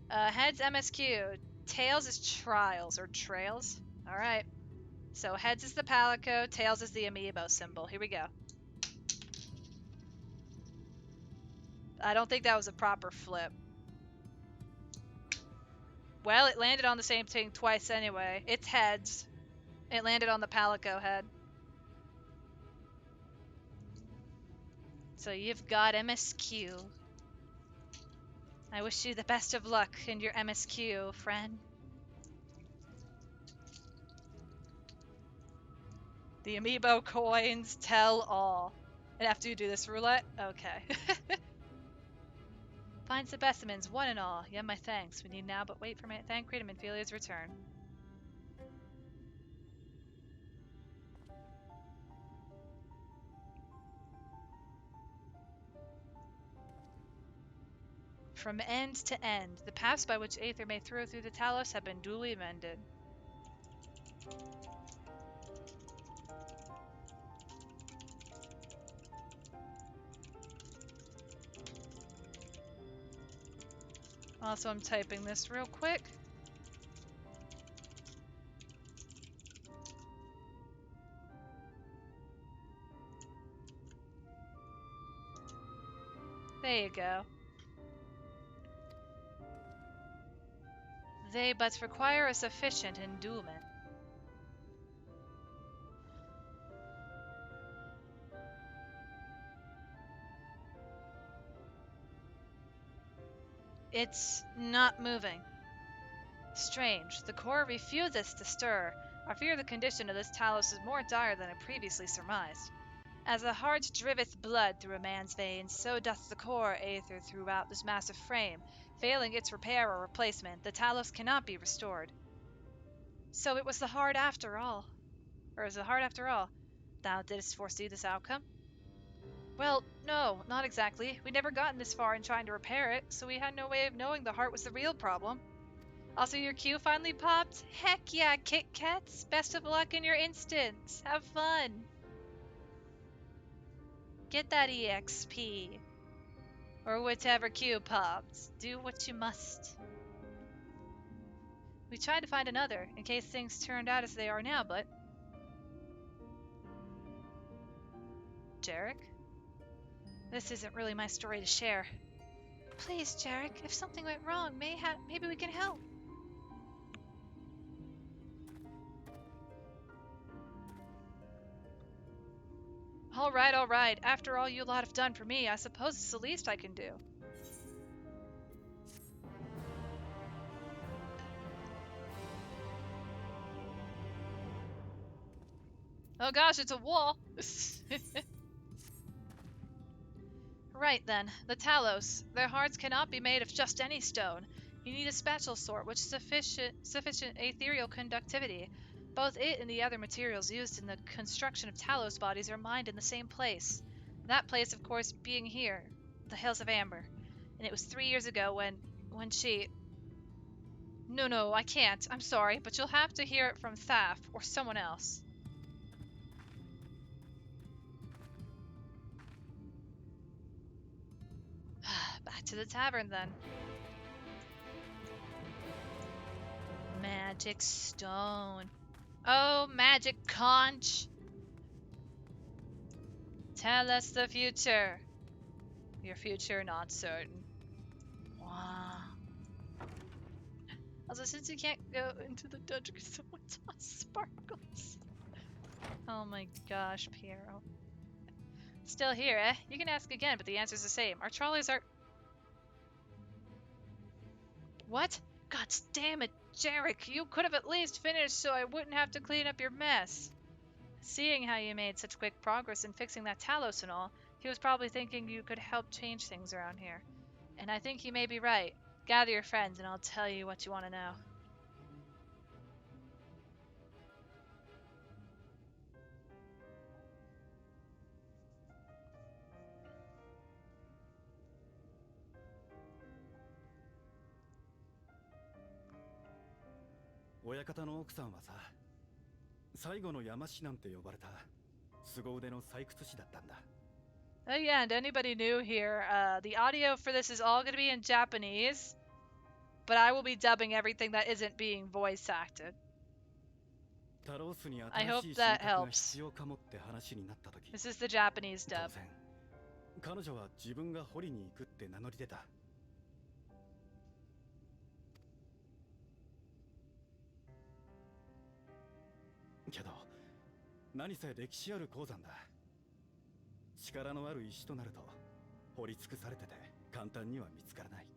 Heads MSQ. Tails is Trials or Trails. All right. So heads is the Palico. Tails is the amiibo symbol. Here we go. I don't think that was a proper flip. Well, it landed on the same thing twice anyway. It's heads. It landed on the Palico head. So you've got MSQ. I wish you the best of luck in your MSQ, friend. The amiibo coins tell all. And after you do this roulette? Okay. Find specimens, one and all. You have my thanks. We need now but wait for my Thancred and Menphelia's return. From end to end, the paths by which Aether may throw through the Talos have been duly mended. Also, I'm typing this real quick. There you go. They but require a sufficient endowment. It's not moving. Strange. The core refuses to stir. I fear the condition of this Talos is more dire than I previously surmised. As a heart driveth blood through a man's veins, so doth the core aether throughout this massive frame. Failing its repair or replacement, the Talos cannot be restored. So it was the heart after all. Or is it the heart after all? Thou didst foresee this outcome? Well, no, not exactly. We'd never gotten this far in trying to repair it, so we had no way of knowing the heart was the real problem. Also, your queue finally popped? Heck yeah, Kit Kats! Best of luck in your instance! Have fun! Get that EXP. Or whatever queue popped. Do what you must. We tried to find another, in case things turned out as they are now, but... Jarek? This isn't really my story to share. Please, Jarek, if something went wrong, maybe we can help. All right. After all you lot have done for me, I suppose it's the least I can do. Oh gosh, it's a wall! Right then, the Talos. Their hearts cannot be made of just any stone. You need a special sort with sufficient ethereal conductivity. Both it and the other materials used in the construction of Talos bodies are mined in the same place. That place, of course, being here, the Hills of Amber. And it was 3 years ago when she... No, I can't. I'm sorry, but you'll have to hear it from Thaf or someone else. Back to the tavern, then. Magic stone. Oh, magic conch. Tell us the future. Your future not certain. Wow. Also, since you can't go into the dungeon because someone tossed sparkles. Oh my gosh, Piero. Still here, eh? You can ask again, but the answer's the same. Our trolleys are... What? God damn it, Jarek! You could have at least finished so I wouldn't have to clean up your mess. Seeing how you made such quick progress in fixing that Talos and all, he was probably thinking you could help change things around here. And I think he may be right. Gather your friends and I'll tell you what you want to know.親方の奥さんはさ、最後の山師なんて呼ばれた凄腕の採掘師だったんだ。Oh yeah, and anybody new here, the audio for this is all going to be in Japanese, but I will be dubbing everything that isn't being voice acted. タロースに I 新 hope しい that 収穫が helps. 必要かもって話になった時、 This is the Japanese 当 dub. 然彼女は自分が掘りに行くって名乗り出た。けど何せ歴史ある鉱山だ。力のある石となると掘り尽くされてて簡単には見つからない。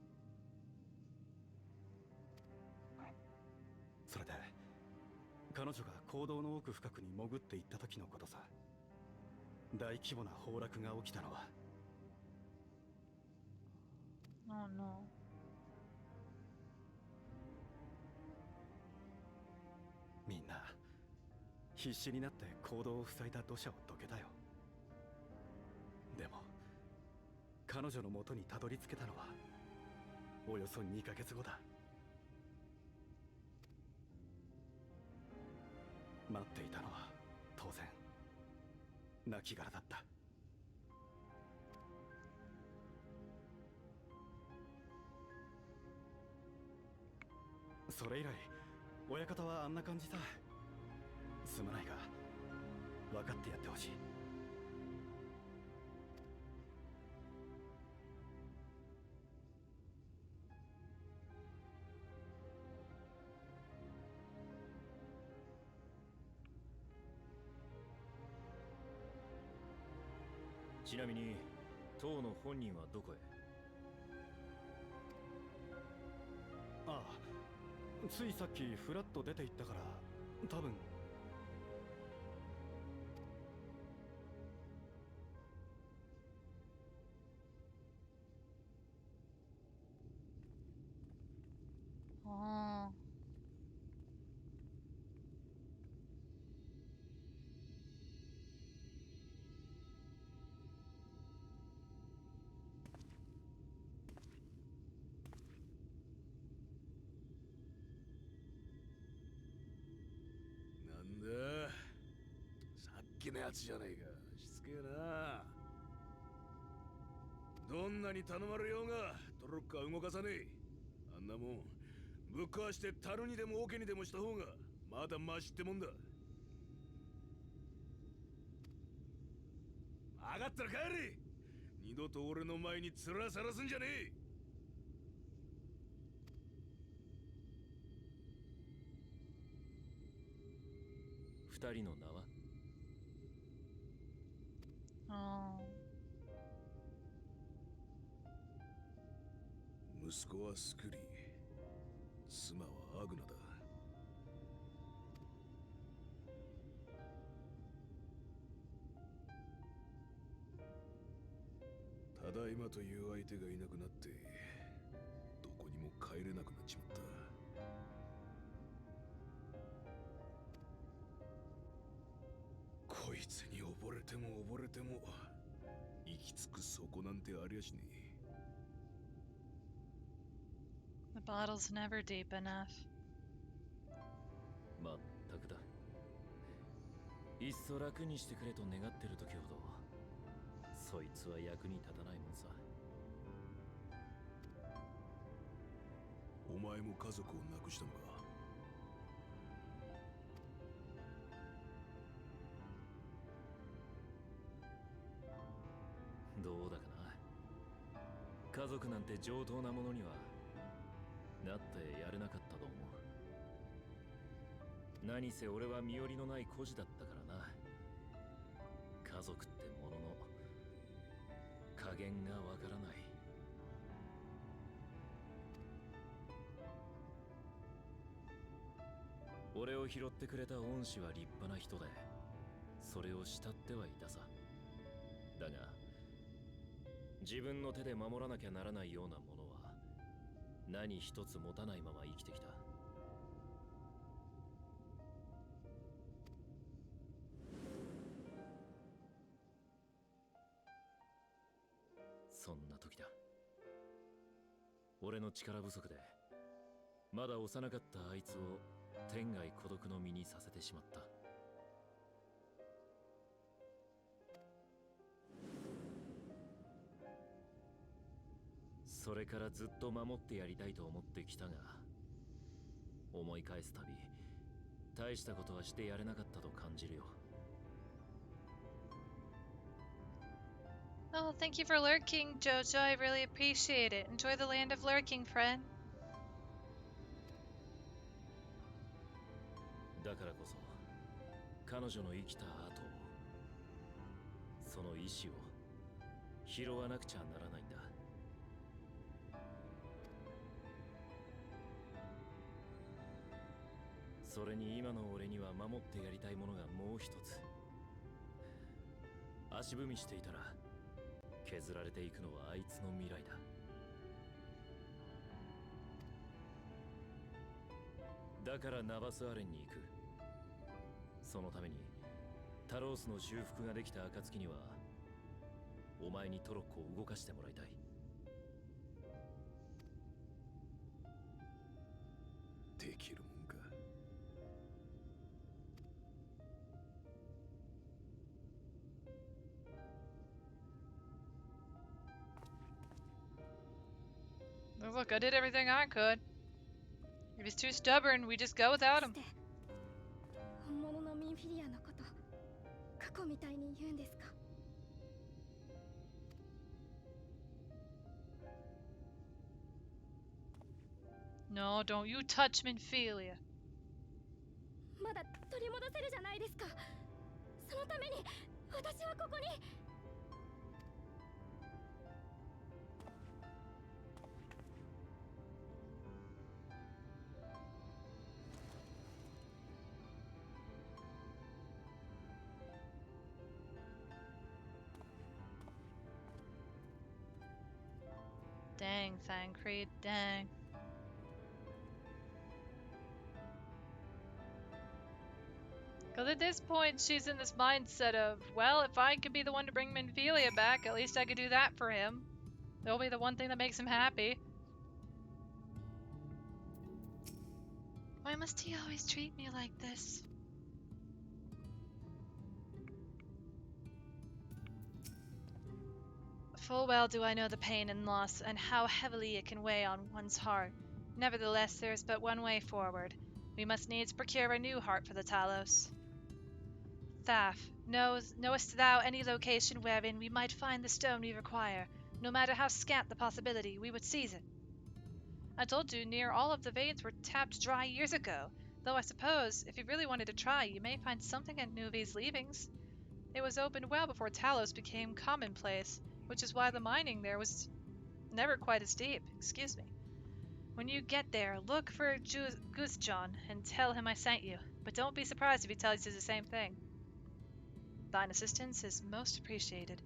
それで彼女が坑道の奥深くに潜っていった時のことさ。大規模な崩落が起きたのは。Oh no. みんな必死になって坑道を塞いだ土砂をどけたよ。でも彼女の元にたどり着けたのはおよそ2ヶ月後だ。待っていたのは当然亡骸だった。それ以来親方はあんな感じさ。すまないが分かってやってほしい。ちなみに当の本人はどこへ？ああ、ついさっきフラッと出て行ったから多分。Oh. なんださっきのやつじゃねえか。しつけえな。どんなに頼まれようがトロッカー動かさねえ。あんなもんぶっ壊して樽にでも桶にでもした方がまだマシってもんだ。分かったら帰れ。二度と俺の前に面さらすんじゃねえ。二人の名は？ Oh. 息子はスクリー、妻はアグナだ。ただいまという相手がいなくなってどこにも帰れなくなっちまった。こいつに溺れても溺れても行き着く底なんてありゃしねえ。The bottle's never deep enough. まったくだ。いっそ楽にしてくれと願ってる時ほどそいつは役に立たないもんさ。お前も家族を亡くしたのか。族なんて上等なものにはなってやれなかったと思う。何せ俺は身寄りのない孤児だったからな。家族ってものの加減がわからない。俺を拾ってくれた恩師は立派な人で、それを慕ってはいたさ。だが自分の手で守らなきゃならないようなものは何一つ持たないまま生きてきた。そんな時だ。俺の力不足でまだ幼かったあいつを天涯孤独の身にさせてしまった。それからずっと守ってやりたいと思ってきたが、思い返すたび大したことはしてやれなかったと感じるよ。Oh, thank you for lurking, Jojo. I really appreciate it. Enjoy the land of lurking, friend. だからこそ彼女の生きた後、その意志を拾わなくちゃならないんだ。それに今の俺には守ってやりたいものがもう一つ。足踏みしていたら削られていくのはあいつの未来だ。だからナバスアレンに行く。そのためにタロースの修復ができた暁にはお前にトロッコを動かしてもらいたい。できるもんか。Oh, look, I did everything I could. If he's too stubborn, we just go without him. 本物のミンフィリアのこと過去みたいに言うんですか？ No, don't you touch Minphilia. まだ取り戻せるじゃないですか。そのために私はここに。Dang, Thancred, dang. Because at this point, she's in this mindset of, well, if I could be the one to bring Minphilia back, at least I could do that for him. It'll be the one thing that makes him happy. Why must he always treat me like this? Full well do I know the pain and loss, and how heavily it can weigh on one's heart. Nevertheless, there is but one way forward. We must needs procure a new heart for the Talos. Thaf, knowest thou any location wherein we might find the stone we require? No matter how scant the possibility, we would seize it. I told you near all of the veins were tapped dry years ago, though I suppose, if you really wanted to try, you may find something at Nuvi's leavings. It was opened well before Talos became commonplace, which is why the mining there was never quite as deep. Excuse me. When you get there, look for Guzjon and tell him I sent you, but don't be surprised if he tells you the same thing. Thine assistance is most appreciated.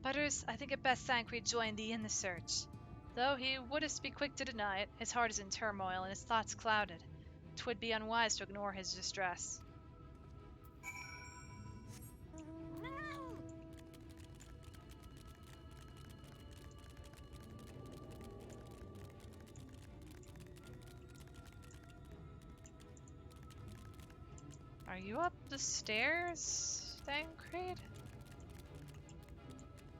Butters, I think it best Thancred join thee in the search. Though he wouldst be quick to deny it, his heart is in turmoil and his thoughts clouded. 'Twould be unwise to ignore his distress. Are you up the stairs, Thancred?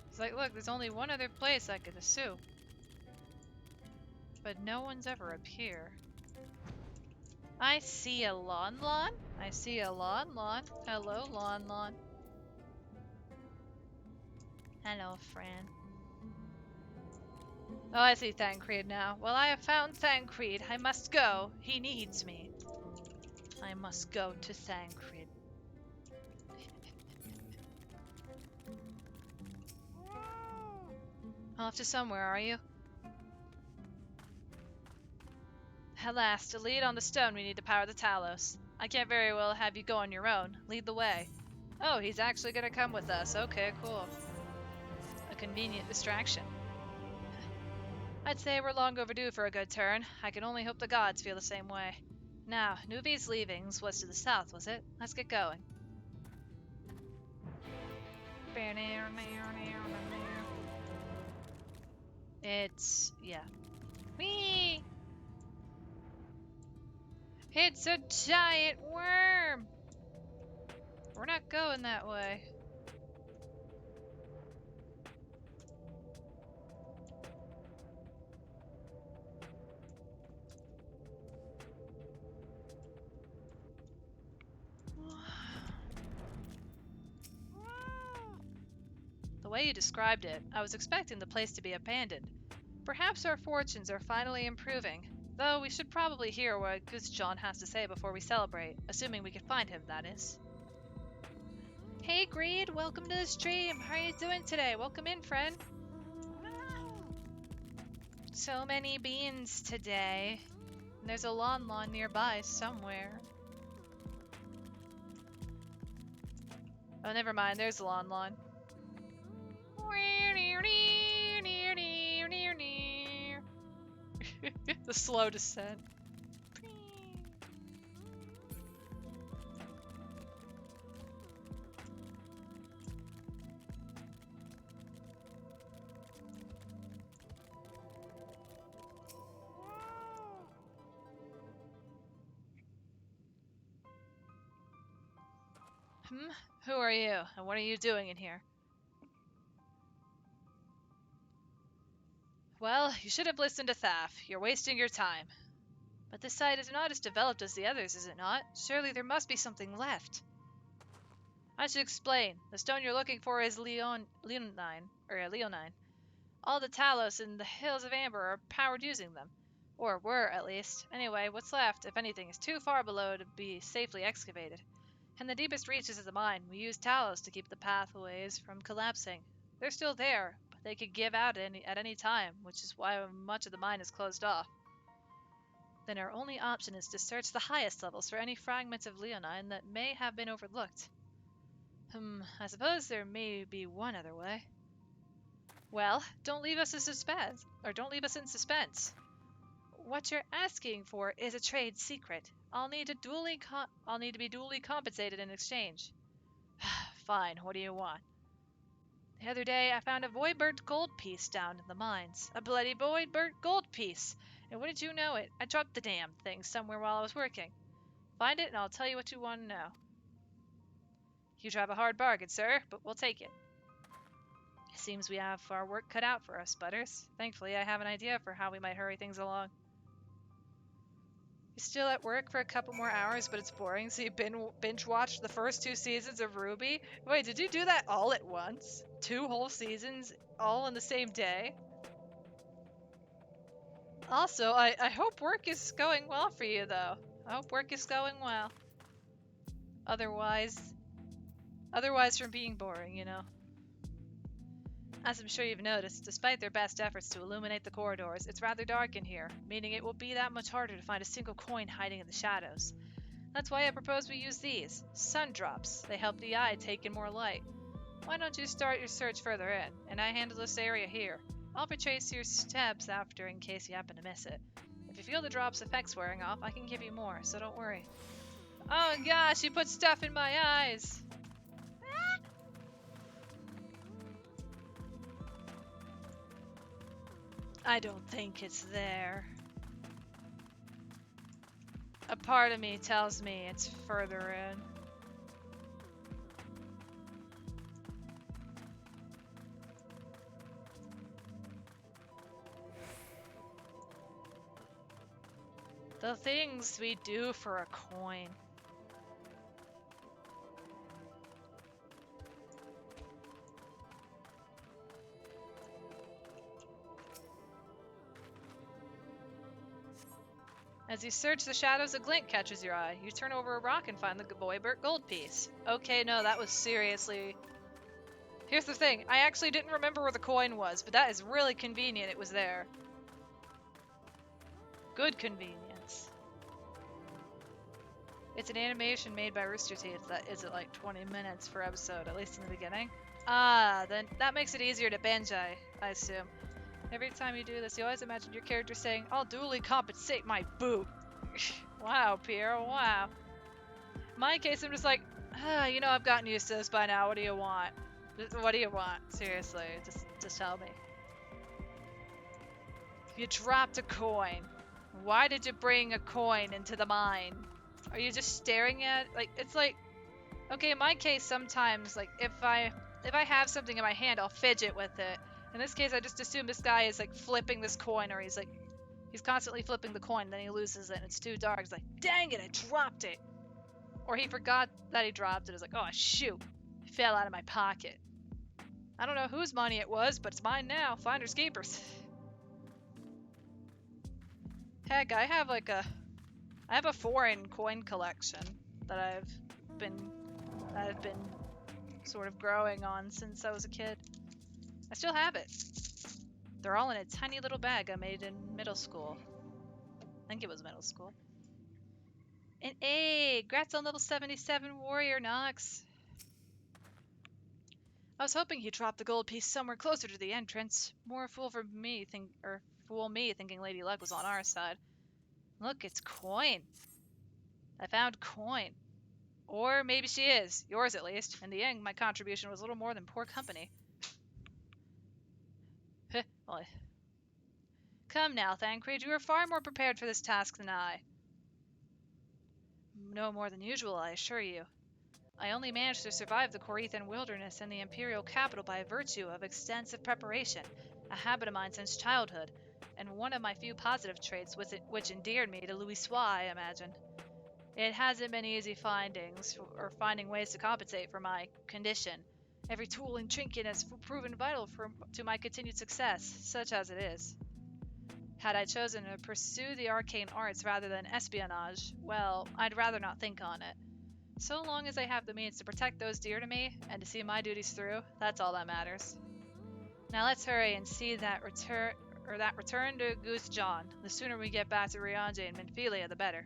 It's like, look, there's only one other place I could assume. But no one's ever up here. I see a Lon Lon. I see a Lon Lon. Hello, Lon Lon. Hello, friend. Oh, I see Thancred now. Well, I have found Thancred. I must go. He needs me. I must go to Thancred. Off to somewhere, are you? At last, to lead on the stone we need to power the Talos. I can't very well have you go on your own. Lead the way. Oh, he's actually gonna come with us. Okay, cool. A convenient distraction. I'd say we're long overdue for a good turn. I can only hope the gods feel the same way. Now, Nuvi's leavings was to the south, was it? Let's get going. It's... yeah. Whee! It's a giant worm! We're not going that way. The way you described it, I was expecting the place to be abandoned. Perhaps our fortunes are finally improving, though we should probably hear what Goose John has to say before we celebrate, assuming we can find him, that is. Hey Greed, welcome to the stream. How are you doing today? Welcome in, friend. So many beans today. And there's a lawn nearby somewhere. Oh, never mind. There's a lawn. The slow descent. Who are you, and what are you doing in here? Well, you should have listened to Thaf. You're wasting your time. But this site is not as developed as the others, is it not? Surely there must be something left. I should explain. The stone you're looking for is Leonine. All the Talos in the Hills of Amber are powered using them. Or were, at least. Anyway, what's left, if anything, is too far below to be safely excavated. In the deepest reaches of the mine, we use Talos to keep the pathways from collapsing. They're still there, but they could give out at any time, which is why much of the mine is closed off. Then our only option is to search the highest levels for any fragments of Leonine that may have been overlooked. I suppose there may be one other way. Well, don't leave us in suspense. What you're asking for is a trade secret. I'll need to be duly compensated in exchange. Fine, what do you want? The other day, I found a void-burnt gold piece down in the mines. A bloody void-burnt gold piece! And wouldn't you know it, I dropped the damn thing somewhere while I was working. Find it and I'll tell you what you want to know. You drive a hard bargain, sir, but we'll take it. It seems we have our work cut out for us, Butters. Thankfully, I have an idea for how we might hurry things along. You're still at work for a couple more hours, but it's boring, so you binge-watched the first 2 seasons of Ruby? Wait, did you do that all at once? 2 whole seasons, all in the same day? Also, I hope work is going well for you, though. I hope work is going well. Otherwise from being boring, you know. As I'm sure you've noticed, despite their best efforts to illuminate the corridors, it's rather dark in here, meaning it will be that much harder to find a single coin hiding in the shadows. That's why I propose we use these, sun drops. They help the eye take in more light. Why don't you start your search further in, and I handle this area here. I'll retrace your steps after in case you happen to miss it. If you feel the drop's effects wearing off, I can give you more, so don't worry. Oh gosh, you put stuff in my eyes! I don't think it's there. A part of me tells me it's further in. The things we do for a coin. As you search the shadows, a glint catches your eye. You turn over a rock and find the Voibert gold piece. Okay, no, that was seriously... Here's the thing, I actually didn't remember where the coin was, but that is really convenient it was there. Good convenience. It's an animation made by Rooster Teeth that is at like 20 minutes per episode, at least in the beginning. Ah, then that makes it easier to binge, I assume. Every time you do this, you always imagine your character saying, "I'll duly compensate my boot." Wow, Pierre, wow. In my case, I'm just like, you know, I've gotten used to this by now. What do you want? What do you want? Seriously, just tell me. You dropped a coin. Why did you bring a coin into the mine? Are you just staring at, like, it's like, okay, in my case, sometimes, like, if I have something in my hand, I'll fidget with it. In this case, I just assume this guy is, like, flipping this coin, or he's constantly flipping the coin, then he loses it, and it's too dark. He's like, dang it, I dropped it. Or he forgot that he dropped it. It's like, oh, shoot, it fell out of my pocket. I don't know whose money it was, but it's mine now. Finders keepers. Heck, I have a foreign coin collection that I've been sort of growing on since I was a kid. I still have it. They're all in a tiny little bag I made in middle school. I think it was middle school. And hey, congrats on level 77 warrior, Nox. I was hoping he'd drop the gold piece somewhere closer to the entrance. More fool me thinking Lady Luck was on our side. Look, it's coin. I found coin. Or maybe she is. Yours, at least. In the end, my contribution was little more than poor company. Well, come now, Thancred. You are far more prepared for this task than I. No more than usual, I assure you. I only managed to survive the Corethan wilderness and the Imperial capital by virtue of extensive preparation, a habit of mine since childhood, and one of my few positive traits which endeared me to Louis Sois, I imagine. It hasn't been easy finding ways to compensate for my condition. Every tool and trinket has proven vital to my continued success, such as it is. Had I chosen to pursue the arcane arts rather than espionage, well, I'd rather not think on it. So long as I have the means to protect those dear to me and to see my duties through, that's all that matters. Now let's hurry and see that return to Goose John. The sooner we get back to Rianje and Minfilia, the better.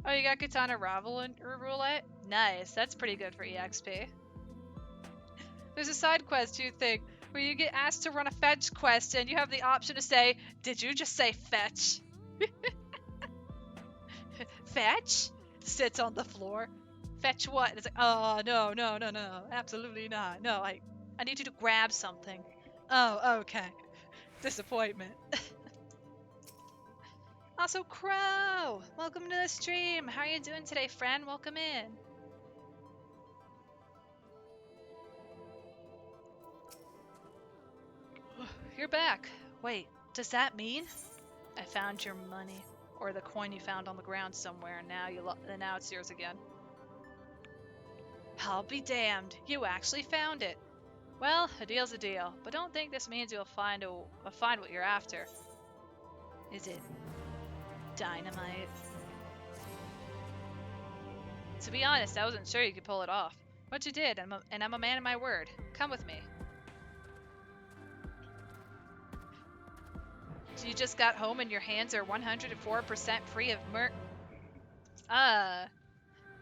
Oh, you got Katana Ravel and Roulette? Nice, that's pretty good for EXP. There's a side quest you think where you get asked to run a fetch quest and you have the option to say, did you just say fetch? Fetch? Sits on the floor. Fetch what? And it's like, oh, no, absolutely not. No, I need you to grab something. Oh, okay. Disappointment. Also, Crow! Welcome to the stream. How are you doing today, friend? Welcome in. You're back. Wait, does that mean? I found your money, or the coin you found on the ground somewhere, and now it's yours again. I'll be damned. You actually found it. Well, a deal's a deal, but don't think this means you'll find what you're after. Is it dynamite? To be honest, I wasn't sure you could pull it off. But you did, and I'm a man of my word. Come with me. So you just got home and your hands are 104% free of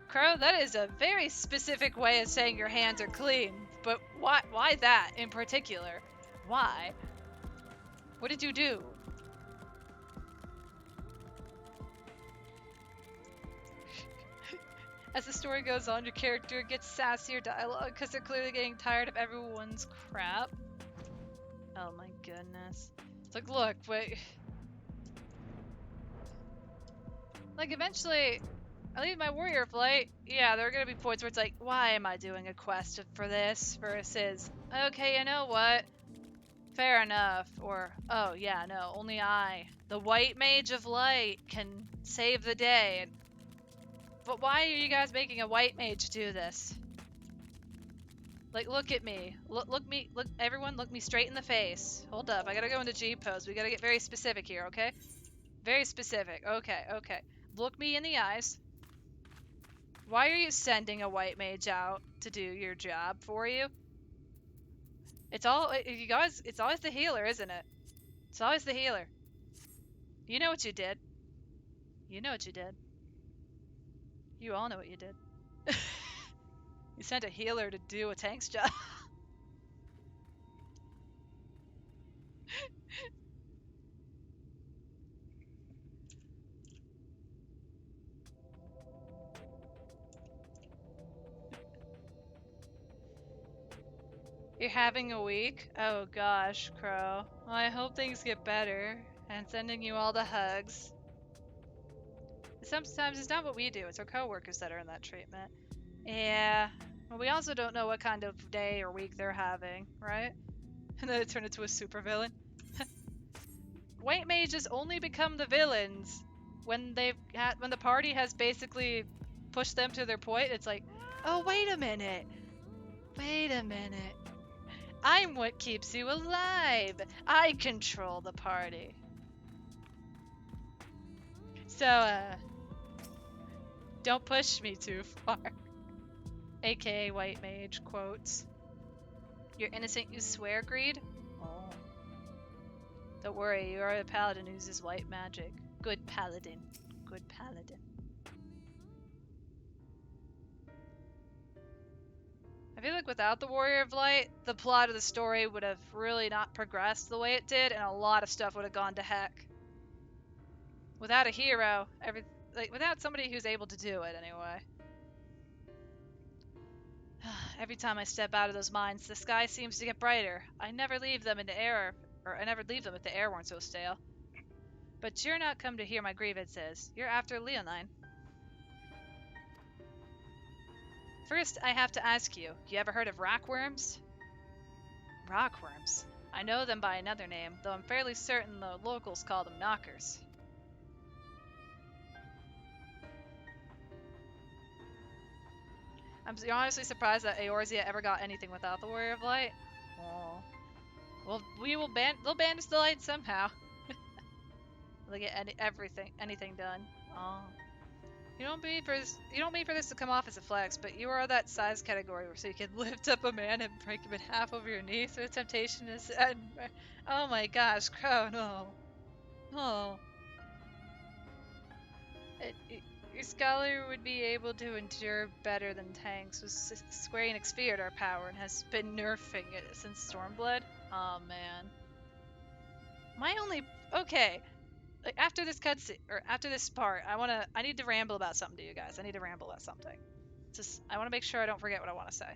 Crow, that is a very specific way of saying your hands are clean. But why that in particular? Why? What did you do? As the story goes on, your character gets sassier dialogue because they're clearly getting tired of everyone's crap. Oh my goodness. It's like, look, wait. Like, eventually, I leave my warrior flight. Yeah, there are gonna be points where it's like, why am I doing a quest for this? Versus, okay, you know what? Fair enough. Or, oh yeah, no, only I, the white mage of light, can save the day. But why are you guys making a white mage do this? Like, look at me. Look, everyone, look me straight in the face. Hold up, I gotta go into G pose. We gotta get very specific here, okay? Very specific. Okay, okay. Look me in the eyes. Why are you sending a white mage out to do your job for you? It's all, you guys, it's always the healer, isn't it? It's always the healer. You know what you did. You know what you did. You all know what you did. You sent a healer to do a tank's job. You're having a week? Oh gosh, Crow. Well, I hope things get better. And sending you all the hugs. Sometimes it's not what we do, it's our coworkers that are in that treatment. Yeah. Well, we also don't know what kind of day or week they're having, right? And then it turned into a supervillain. White mages only become the villains when when the party has basically pushed them to their point. It's like, oh, wait a minute. Wait a minute. I'm what keeps you alive. I control the party. So, don't push me too far. AKA white mage quotes. You're innocent, you swear, Greed? Oh. Don't worry, you are a paladin who uses white magic. Good paladin. Good paladin. I feel like without the Warrior of Light, the plot of the story would have really not progressed the way it did, and a lot of stuff would have gone to heck. Without a hero, without somebody who's able to do it anyway. Every time I step out of those mines, the sky seems to get brighter. I never leave them in the air, or I never leave them if the air weren't so stale. But you're not come to hear my grievances. You're after Leonine. First, I have to ask you, you ever heard of rockworms? Rockworms? I know them by another name, though I'm fairly certain the locals call them knockers. I'm honestly surprised that Eorzea ever got anything without the Warrior of Light. Oh. Well, they'll banish the light somehow. They'll get anything done. Oh. You don't mean for this to come off as a flex, but you are that size category so you can lift up a man and break him in half over your knee. So the temptation is, oh my gosh, Crow, no, oh, your scholar would be able to endure better than tanks. Was Square Enix feared our power and has been nerfing it since Stormblood. Oh man, my only okay. Like after this cutscene or after this part, I need to ramble about something to you guys. I need to ramble about something. I want to make sure I don't forget what I want to say.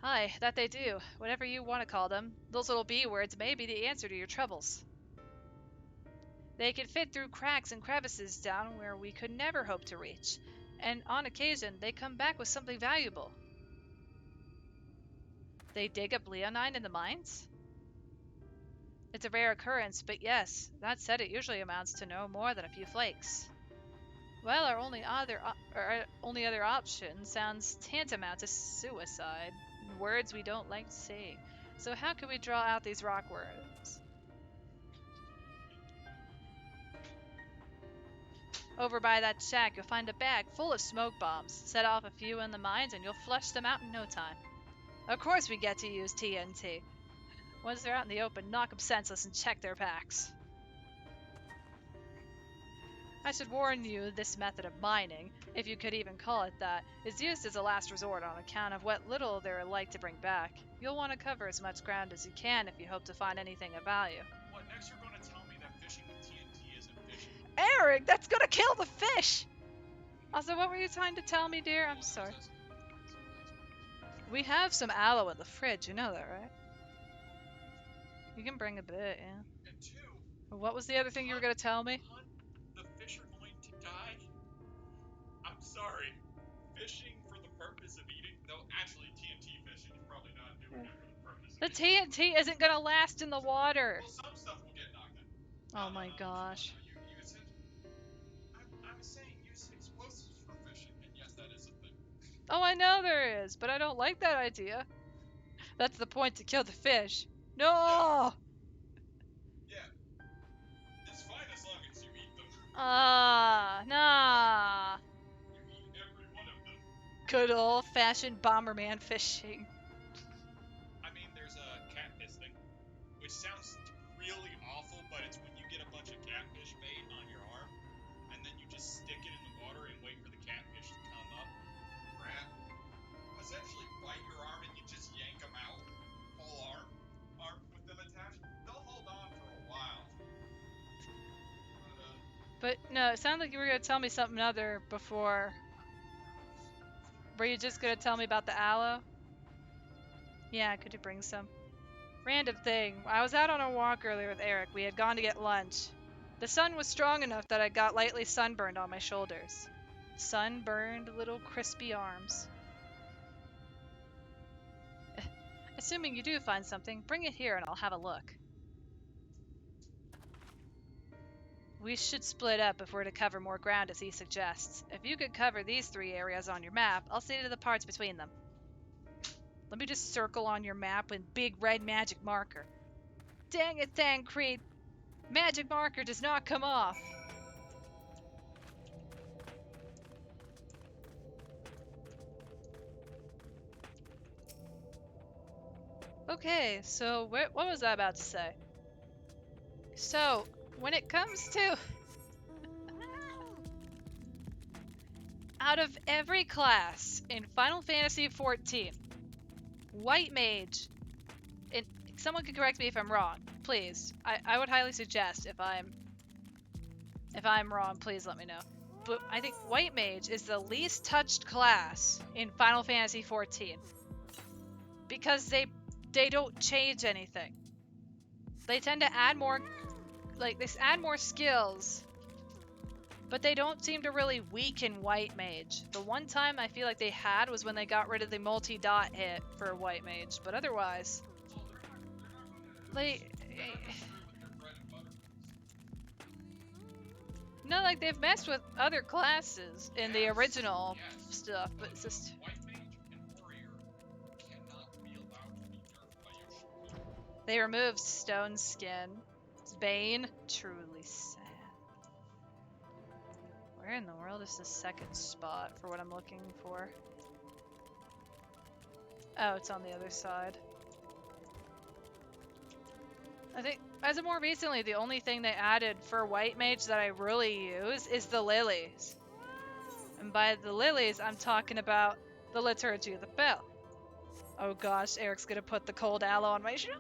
Aye, that they do. Whatever you want to call them. Those little B words may be the answer to your troubles. They can fit through cracks and crevices down where we could never hope to reach. And on occasion, they come back with something valuable. They dig up leonine in the mines? It's a rare occurrence, but yes, that said, it usually amounts to no more than a few flakes. Well, our only other option sounds tantamount to suicide. Words we don't like to say. So how can we draw out these rock words? Over by that shack, you'll find a bag full of smoke bombs. Set off a few in the mines and you'll flush them out in no time. Of course we get to use TNT. Once they're out in the open, knock them senseless and check their packs. I should warn you, this method of mining, if you could even call it that, is used as a last resort on account of what little they're like to bring back. You'll want to cover as much ground as you can if you hope to find anything of value. What, next you're going to tell me that fishing with TNT isn't fishing? Eric, that's gonna kill the fish! Also, what were you trying to tell me, dear? I'm sorry. We have some aloe in the fridge, you know that, right? You can bring a bit, yeah. And two, What was the other thing you were gonna tell me? Hunt, the fish are going to die. I'm sorry. Fishing for the purpose of eating, though actually TNT fishing is probably not doing it for the purpose of The eating. TNT isn't gonna last in the water. Well, some stuff will get knocked Oh out. my gosh. I was saying use explosives for fishing, and yes, that is a thing. Oh, I know there is, but I don't like that idea. That's the point, to kill the fish. No! Yeah, it's fine as long as you eat them. Nah. You eat every one of them. Good old-fashioned Bomberman fishing. I mean, there's a catfish thing, which sounds really awful, but it's when you get a bunch of catfish bait on your arm, and then you just stick it in the water and wait for the catfish to come up, grab, essentially bite your arm, and you just yank them out, whole arm with them attached. They'll hold on for a while. But no, it sounded like you were gonna tell me something other before. Were you just gonna tell me about the aloe? Yeah, could you bring some? Random thing. I was out on a walk earlier with Eric. We had gone to get lunch. The sun was strong enough that I got lightly sunburned on my shoulders. Sunburned little crispy arms. Assuming you do find something, bring it here and I'll have a look. We should split up if we're to cover more ground as he suggests. If you could cover these 3 areas on your map, I'll see to the parts between them. Let me just circle on your map with big red magic marker. Dang it, Thancred! Magic marker does not come off! Okay, so what was I about to say? So, when it comes to... out of every class in Final Fantasy XIV, White Mage, and someone can correct me if I'm wrong, please. I would highly suggest if I'm wrong, please let me know. But I think White Mage is the least touched class in Final Fantasy XIV because they don't change anything. They tend to add more, like, they add more skills, but they don't seem to really weaken White Mage. The one time I feel like they had was when they got rid of the multi-dot hit for White Mage, but otherwise, like, no, like, they've messed with other classes in the original stuff, but it's just... White mage and warrior cannot be allowed to be nerfed by Yoshi. They removed Stone Skin. Bane, truly sad. Where in the world is the second spot for what I'm looking for? Oh, it's on the other side. I think, as of more recently, the only thing they added for White Mage that I really use is the lilies. And by the lilies, I'm talking about the Liturgy of the Bell. Oh gosh, Eric's gonna put the cold aloe on my shoulders!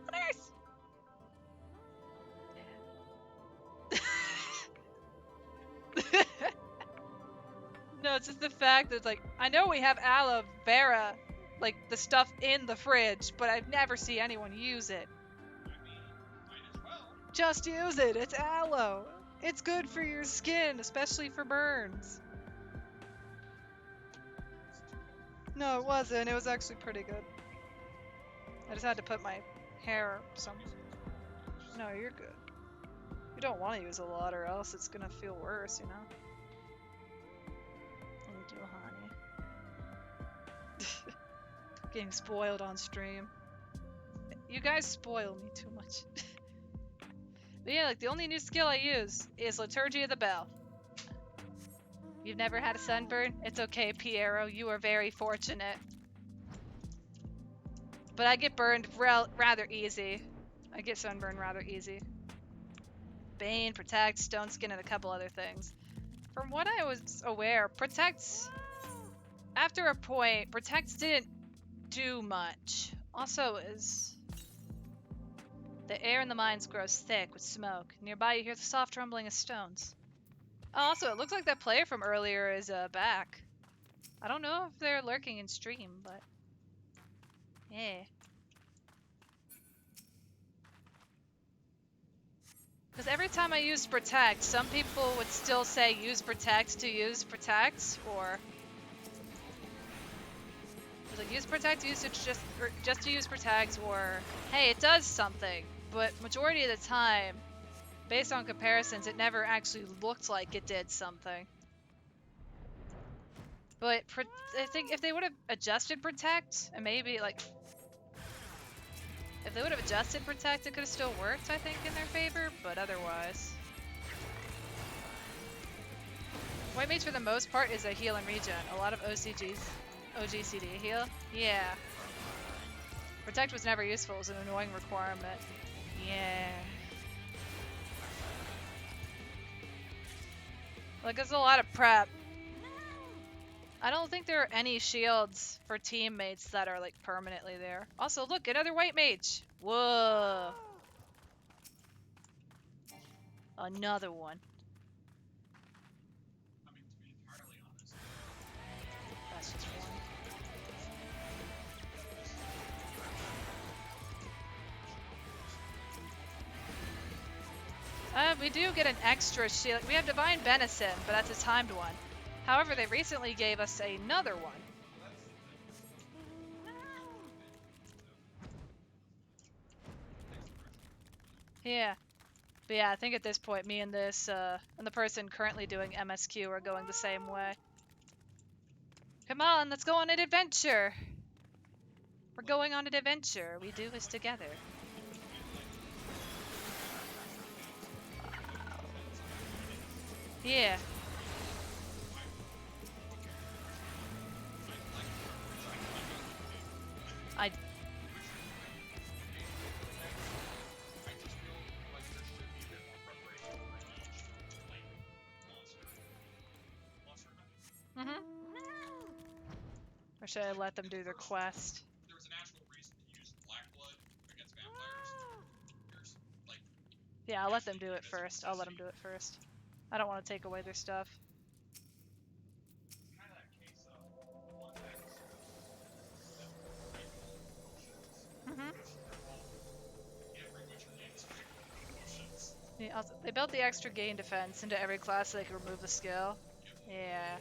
No, it's just the fact that, like, I know we have aloe vera, like, the stuff in the fridge, but I've never seen anyone use it. I mean, might as well. Just use it, it's aloe. It's good for your skin, especially for burns. No, it wasn't. It was actually pretty good. I just had to put my hair some. No, you're good. You don't want to use a lot or else it's gonna feel worse, you know? Thank you, honey. Getting spoiled on stream. You guys spoil me too much. But yeah, like, the only new skill I use is Liturgy of the Bell. You've never had a sunburn? It's okay, Piero. You are very fortunate. But I get burned rather easy. I get sunburned rather easy. Bane, Protect, Stone Skin, and a couple other things. From what I was aware, Protects... After a point, Protects didn't do much. Also, is... The air in the mines grows thick with smoke. Nearby, you hear the soft rumbling of stones. Also, it looks like that player from earlier is back. I don't know if they're lurking in stream, but... Yeah. Because every time I used Protect, some people would still say use Protect to use Protect, or... It was like, use Protect, use it just to use Protect, or... Hey, it does something. But majority of the time, based on comparisons, it never actually looked like it did something. But I think if they would have adjusted Protect, and maybe, like, if they would have adjusted Protect, it could have still worked, I think, in their favor, but otherwise. White Mage, for the most part, is a heal and regen. A lot of OGCD heal. Yeah. Protect was never useful as an annoying requirement. Yeah. Like, it's a lot of prep. I don't think there are any shields for teammates that are, like, permanently there. Also, look, another white mage. Whoa. Another one. I mean, to be entirely honest, That's just one. We do get an extra shield. We have Divine Benison, but that's a timed one. However, they recently gave us another one. Yeah. But yeah, I think at this point, me and this, and the person currently doing MSQ are going the same way. Come on, let's go on an adventure! We're going on an adventure. We do this together. Yeah. I I just feel like there should be a bit more preparation for each, like, monster hunting. Or should I let them do their quest? There was an actual reason to use black blood against vampires. There's, like, Yeah, I'll let them do it first. I'll let them do it first. I don't want to take away their stuff. kind of that case of one that every Witcher game is potions. Yeah, also, they built the extra gain defense into every class so they could remove the skill. Yeah.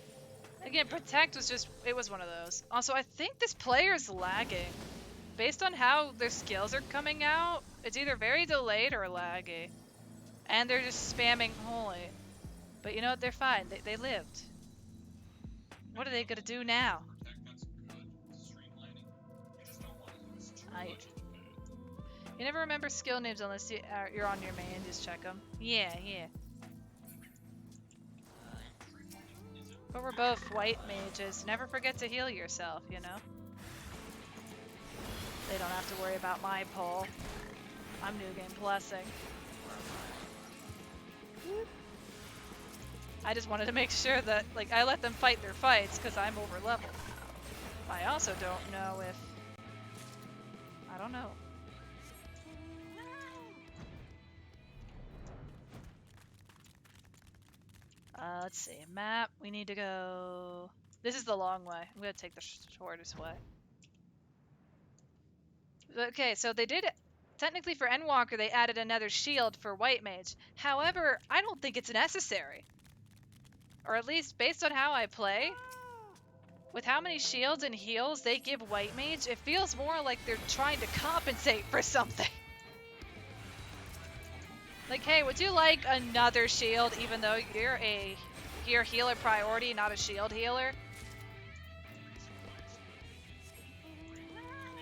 Again, Protect was just, it was one of those. Also, I think this player is lagging. Based on how their skills are coming out, it's either very delayed or laggy. And they're just spamming Holy. But you know what? They're fine. They lived. What are they gonna do now? Protect, that's good streamlining. You just don't want to lose too I- much of the You never remember skill names unless you're on your main. Just check them. Yeah, yeah. But we're both white mages. Never forget to heal yourself, you know? They don't have to worry about my pull. I'm new game blessing. I just wanted to make sure that, like, I let them fight their fights because I'm over leveled. I also don't know if... I don't know. Let's see. Map. We need to go... This is the long way. I'm going to take the shortest way. Okay, so they did... Technically for Endwalker, they added another shield for White Mage. However, I don't think it's necessary. Or at least based on how I play, with how many shields and heals they give White Mage, it feels more like they're trying to compensate for something. Like, hey, would you like another shield even though you're healer priority, not a shield healer?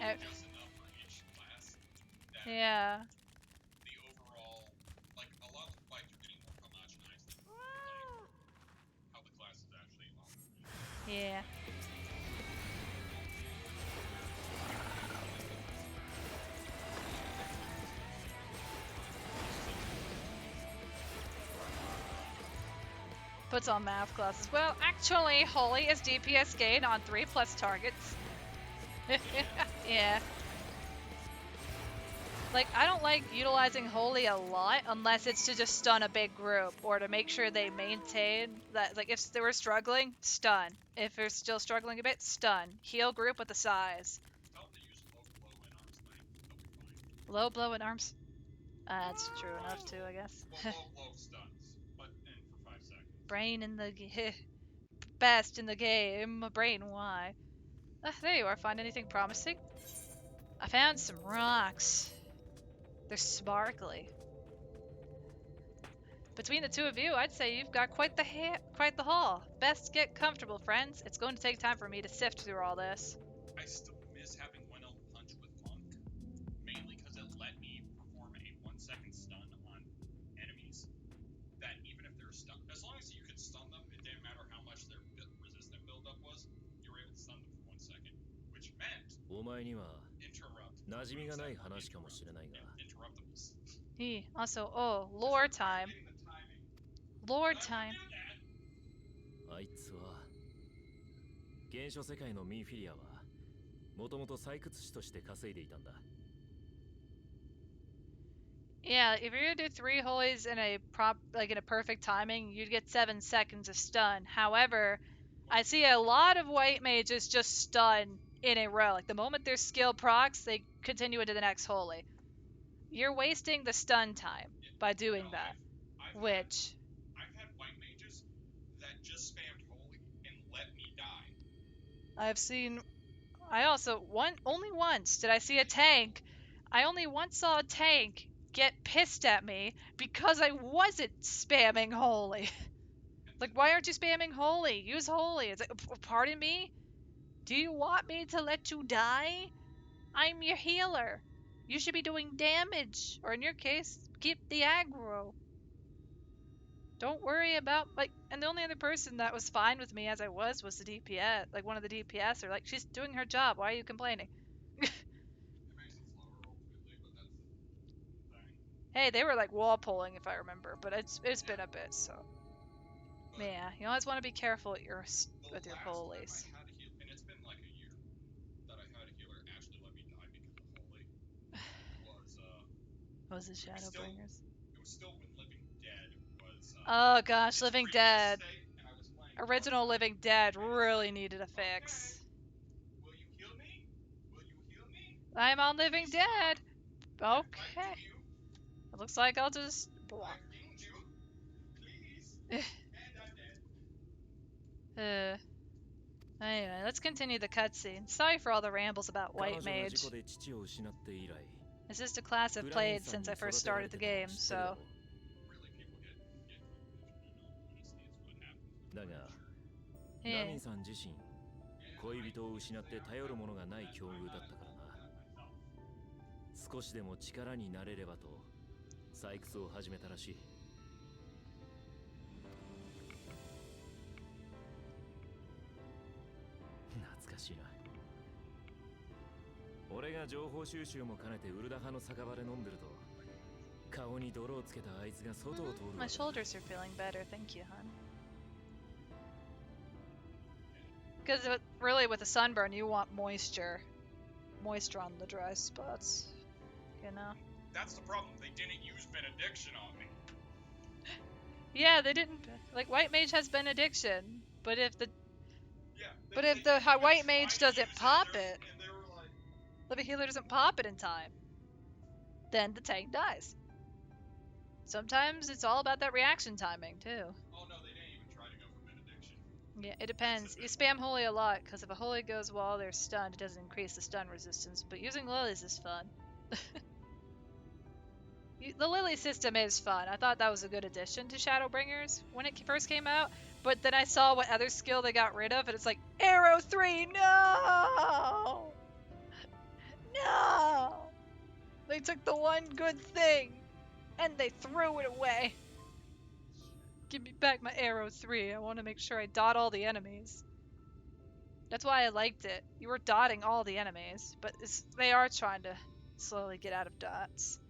just enough for each class that Yeah. the overall, like, a lot of the fights are getting more homogenized than, like, how the class is actually evolving. Yeah. Puts on math classes. Well, actually, Holy is DPS gain on 3+ targets. Yeah. Like, I don't like utilizing Holy a lot unless it's to just stun a big group or to make sure they maintain that, like, if they were struggling, stun. If they're still struggling a bit, stun. Heal group with the size. Tell them to use low blow and arms length. They'll be fine. Low blow and arms. That's true enough too, I guess. Well, low blow stuns, but in for 5 seconds. Brain in the best in the game. Brain, why? There you are. Find anything promising? I found some rocks. They're sparkly. Between the two of you, I'd say you've got quite the haul. Best get comfortable, friends. It's going to take time for me to sift through all this. I still miss having Winnow punch with Monk, mainly because it let me perform a 1-second stun on enemies. That even if they're stunned, as long as you could stun them, it didn't matter how much their resistant buildup was, you were able to stun them for 1 second, which meant お前には interrupt. 馴染みがない話かもしれないが Interruptables. Also, oh, lore time. Getting the timing. Lore But I time. would do that. あいつは原初世界のミーフィリアはもともと採掘士として稼いでいたんだ Yeah, if you're gonna do 3 holies in a perfect timing, you'd get 7 seconds of stun. However, I see a lot of white mages just stun in a row. Like the moment their skill procs, they continue into the next holy. You're wasting the stun time by doing No, that. I've Which had white mages that just spammed holy and let me die. I've seen. I also only once did I see a tank. I only once saw a tank get pissed at me because I wasn't spamming holy. Like, why aren't you spamming holy? Use holy. It's like, pardon me? Do you want me to let you die? I'm your healer. You should be doing damage, or in your case, keep the aggro. Don't worry about, like, and the only other person that was fine with me as I was the DPS, like one of the DPS, or like, she's doing her job. Why are you complaining? It makes it slower ultimately, but that's the thing. Hey, they were like wall pulling if I remember, but it's been a bit, so But yeah, you always want to be careful with your the last time holies. I had a heal, and it's been like a year that I had a healer actually let me die because of holy, What was the Shadowbringers? it was still when Living Dead was Oh gosh, its Living previous Dead. state, and I was playing Original Dark Living Dead really needed a fix. Okay, will you heal me? Will you heal me? I'm on Living Please Dead. stop. Okay. I do you. It looks like I'll just I pinged you. Please. Eh. And I'm dead. Anyway, let's continue the cutscene. Sorry for all the rambles about 彼 White 女が Mage. 事故で父を失って以来 It's just a class I've フラミン played さん since に I 育 first てられ started the てたの game, 知ってるだ so ろ Really, people get honestly, it's what happens. だが yeah. ラミンさん自身恋人を失って頼るものがない境遇だったからな少しでも力になれればと採掘を始めたらしい懐かしいな俺が情報収集も兼ねてウルダ派の酒場で飲んでると顔に泥をつけたあいつが外を通る My shoulders are feeling better, thank you, hon. Because really, with a sunburn, you want moisture on the dry spots, you know. That's the problem. They didn't use benediction on me. Yeah, they didn't. Like White Mage has benediction, but if the Yeah. White Mage doesn't pop it, and they were like, if the healer doesn't pop it in time, then the tank dies. Sometimes it's all about that reaction timing too. oh no, they didn't even try to go for benediction. Yeah, it depends. You spam holy a lot, because if a holy goes while they're stunned, it doesn't increase the stun resistance, but using lilies is fun. The lily system is fun. I thought that was a good addition to Shadowbringers when it first came out, but then I saw what other skill they got rid of, and it's like, Arrow 3, no! No! They took the one good thing, and they threw it away. Give me back my Arrow 3. I want to make sure I dot all the enemies. That's why I liked it. You were dotting all the enemies, but they are trying to slowly get out of dots.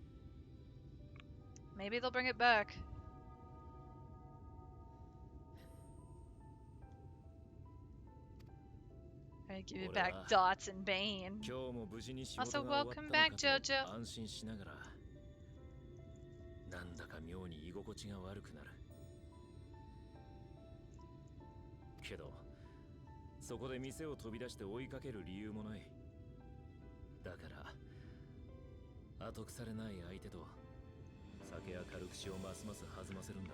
Maybe they'll bring it back. I give it back dots and Bane. 今日も無事に仕 Also, 事が終わ welcome ったの back, か JoJo. と安心しながらなんだか妙に居心地が悪くなるけどそこで店を飛び出して追いかける理由もないだから後腐れない相手と酒や軽口をますます弾ませるんだ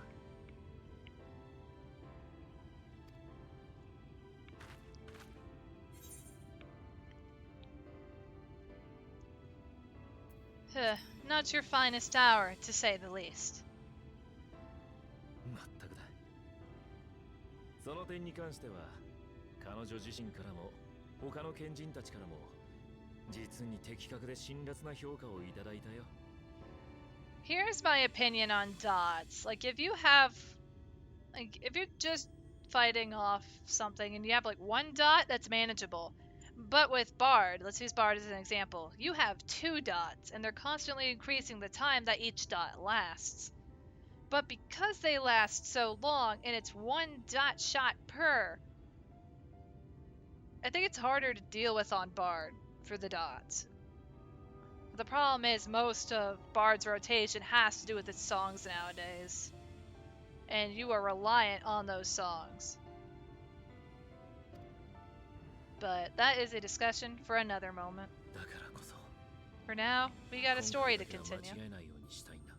Not your finest hour, to say the least. その点に関しては彼女自身からも他の賢人たちからも実に的確で辛辣な評価をいただいたよ。 Here's my opinion on dots. Like, if you have, like, if you're just fighting off something and you have like one dot, that's manageable. But with Bard, let's use Bard as an example, you have 2 dots and they're constantly increasing the time that each dot lasts. But because they last so long and it's 1 dot shot per, I think it's harder to deal with on Bard for the dots. The problem is most of Bard's rotation has to do with its songs nowadays. And you are reliant on those songs. But that is a discussion for another moment. だからこそ For now, we got a 今 story 回 to だけは continue. 間違えないようにしたいんだ。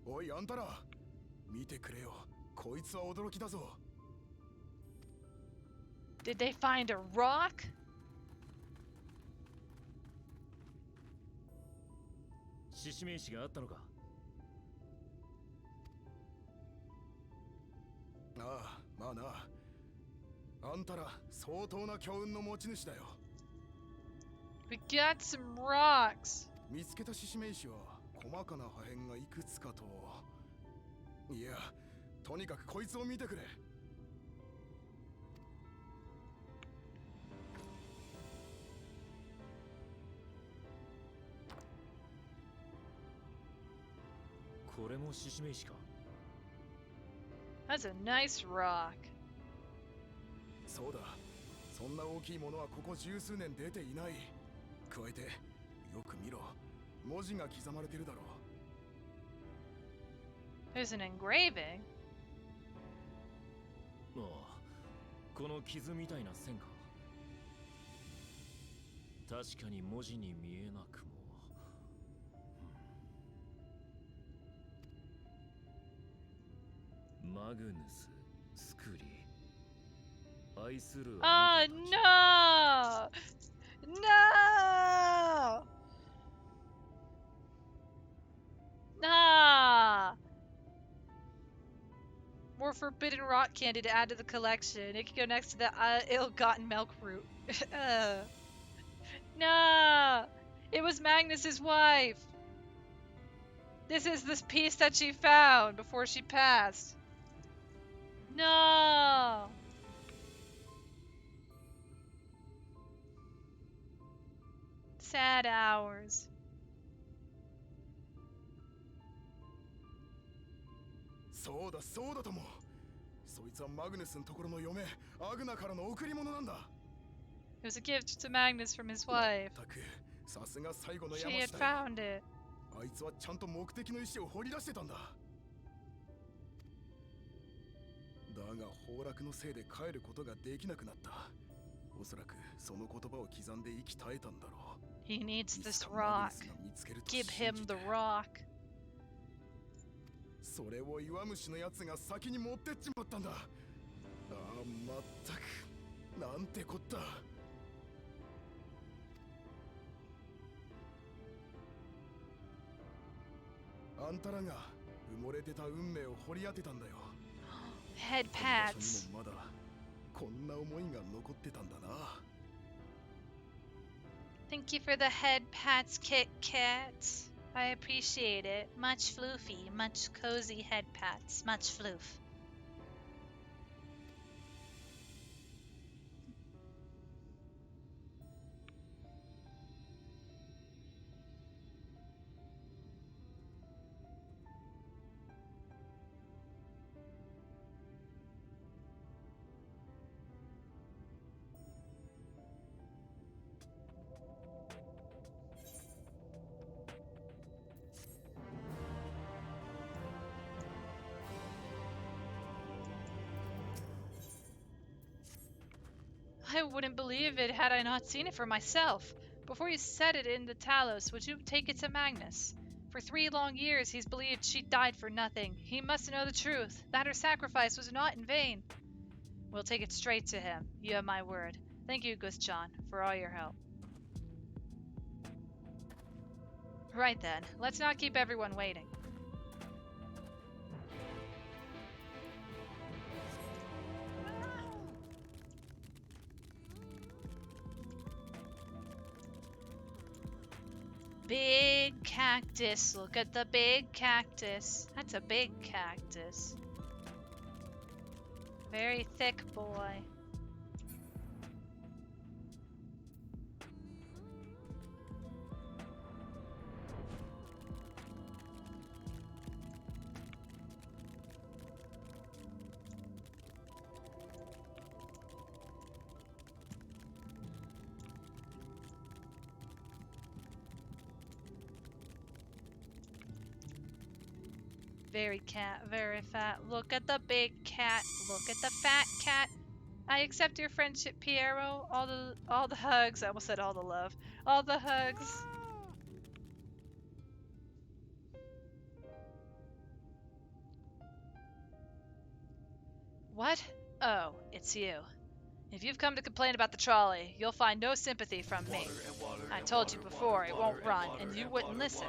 おいあんたら、見てくれよ。こいつは驚きだぞ。 Did they find a rock? 獅子名詞があったのか。ああ、まあな。あんたら相当な強運の持ち主だよ。 We got some rocks. 見つけた獅子名詞は細かな破片がいくつかと。いや、とにかくこいつを見てくれ。 これも獅子名詞か。 That's a nice rock. そうだ。そんな大きいものはここ十数年出ていない。加えて、よく見ろ。文字が刻まれてるだろう。 There's an engraving. ああ、この傷みたいな線か。確かに文字に見えなくも。マグヌス、スクリ、愛する Oh あなたたち。 no! No! Nah! More forbidden rock candy to add to the collection. It can go next to the ill-gotten milk root. No! It was Magnus's wife. This is this piece that she found before she passed. No! Sad hours. そうだそうだとも。そいつはマグヌスのところの嫁、アグナからの贈り物なんだ。 It was a gift to Magnus from his wife. たく、さすが最後の She 山 had 下だよ。 found it. あいつはちゃんと目的の石を掘り出してたんだ。だが崩落のせいで帰ることができなくなった。おそらくその言葉を刻んで息絶えたんだろう。 He needs いつ this かマグ rock. ヌスが見つけると Give 信 him じ the て。 rock. それを岩虫のやつが先に持ってっちまったんだ。ああ、まったく。なんてこった。あんたらが埋もれてた運命を掘り当てたんだよ。 Head この場 pats. 所にもまだこんな思いが残ってたんだな。 Thank you for the head pats, Kit Kat. I appreciate it. Much floofy, much cozy head pats, much floof. I wouldn't believe it had I not seen it for myself. Before you set it in the Talos, would you take it to Magnus? For 3 long years he's believed she died for nothing. He must know the truth, that her sacrifice was not in vain. We'll take it straight to him. You have my word. Thank you, Guschan, for all your help. Right then, let's not keep everyone waiting. Big cactus. Look at the big cactus. That's a big cactus. Very thick boy. Very fat. Look at the big cat. Look at the fat cat. I accept your friendship, Piero. All the hugs. I almost said all the love. All the hugs. What? Oh, it's you. If you've come to complain about the trolley, you'll find no sympathy from me. I told you before, it won't run, and you wouldn't listen.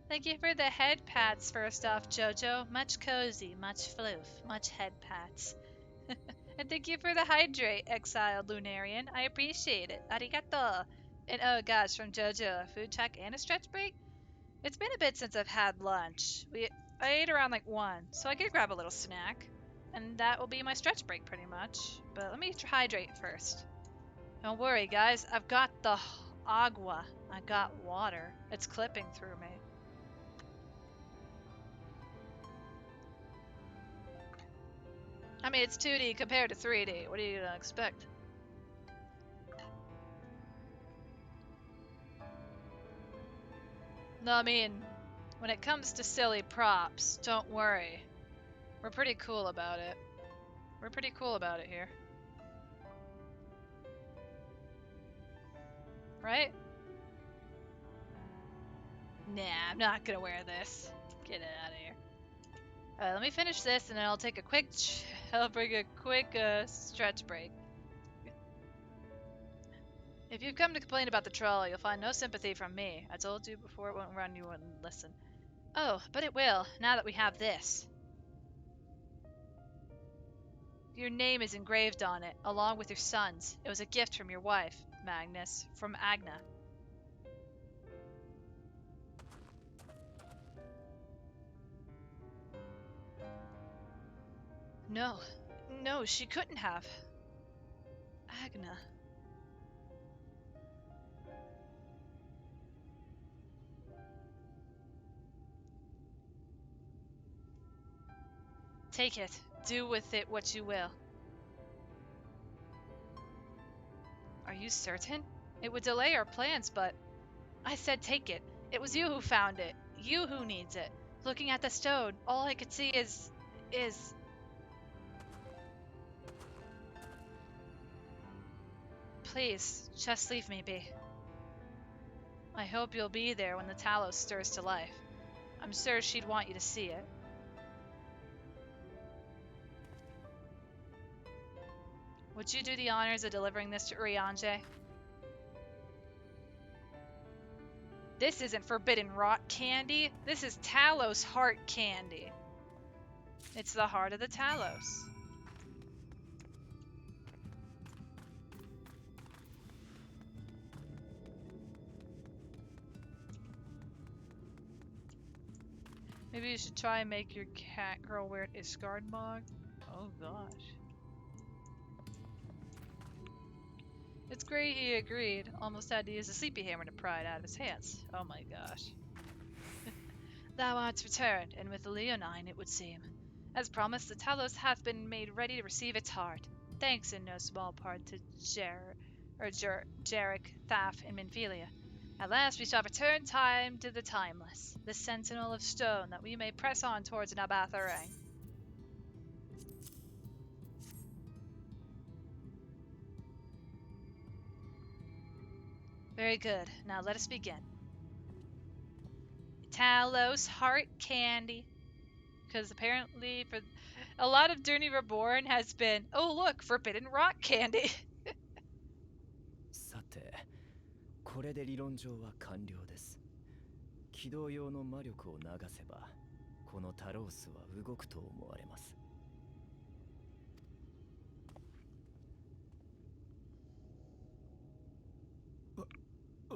Thank you for the head pats first off, Jojo. Much cozy, much floof, much head pats. And thank you for the hydrate, exiled Lunarian. I appreciate it. Arigato. And oh gosh, from Jojo, a food check and a stretch break? It's been a bit since I've had lunch. I ate around like 1, so I could grab a little snack. And that will be my stretch break pretty much. But let me hydrate first. Don't worry, guys. I've got the agua. I got water. It's clipping through me. I mean, it's 2D compared to 3D. What are you gonna expect? No, I mean, when it comes to silly props, don't worry. We're pretty cool about it. We're pretty cool about it here. Right? Nah, I'm not gonna wear this. Get it out of here. Let me finish this and then I'll take a quick I'll bring a quick stretch break. If you've come to complain about the troll, you'll find no sympathy from me. I told you before it won't run, you wouldn't listen. Oh, but it will, now that we have this. Your name is engraved on it, along with your son's. It was a gift from your wife, Magnus, from Agna. No, no, she couldn't have. Agna. Take it. Do with it what you will. Are you certain? It would delay our plans, but... I said take it. It was you who found it. You who needs it. Looking at the stone, all I could see is... Please, just leave me be. I hope you'll be there when the Talos stirs to life. I'm sure she'd want you to see it. Would you do the honors of delivering this to Urianger? This isn't forbidden rot candy. This is Talos heart candy. It's the heart of the Talos. Maybe you should try and make your cat girl wear an Isgard mug. Oh gosh. It's great he agreed. Almost had to use a sleepy hammer to pry it out of his hands. Oh my gosh. Thou art returned, and with the Leonine, it would seem. As promised, the Talos hath been made ready to receive its heart. Thanks in no small part to Jarek, Thaf, and Minfilia. At last we shall return time to the timeless, the sentinel of stone, that we may press on towards Nabatharang. Very good. Now let us begin. Talos heart candy. Because apparently for a lot of Journey Reborn has been, oh look, forbidden rock candy. さて、これで理論上は完了です。起動用の魔力を流せば、このタロースは動くと思われます。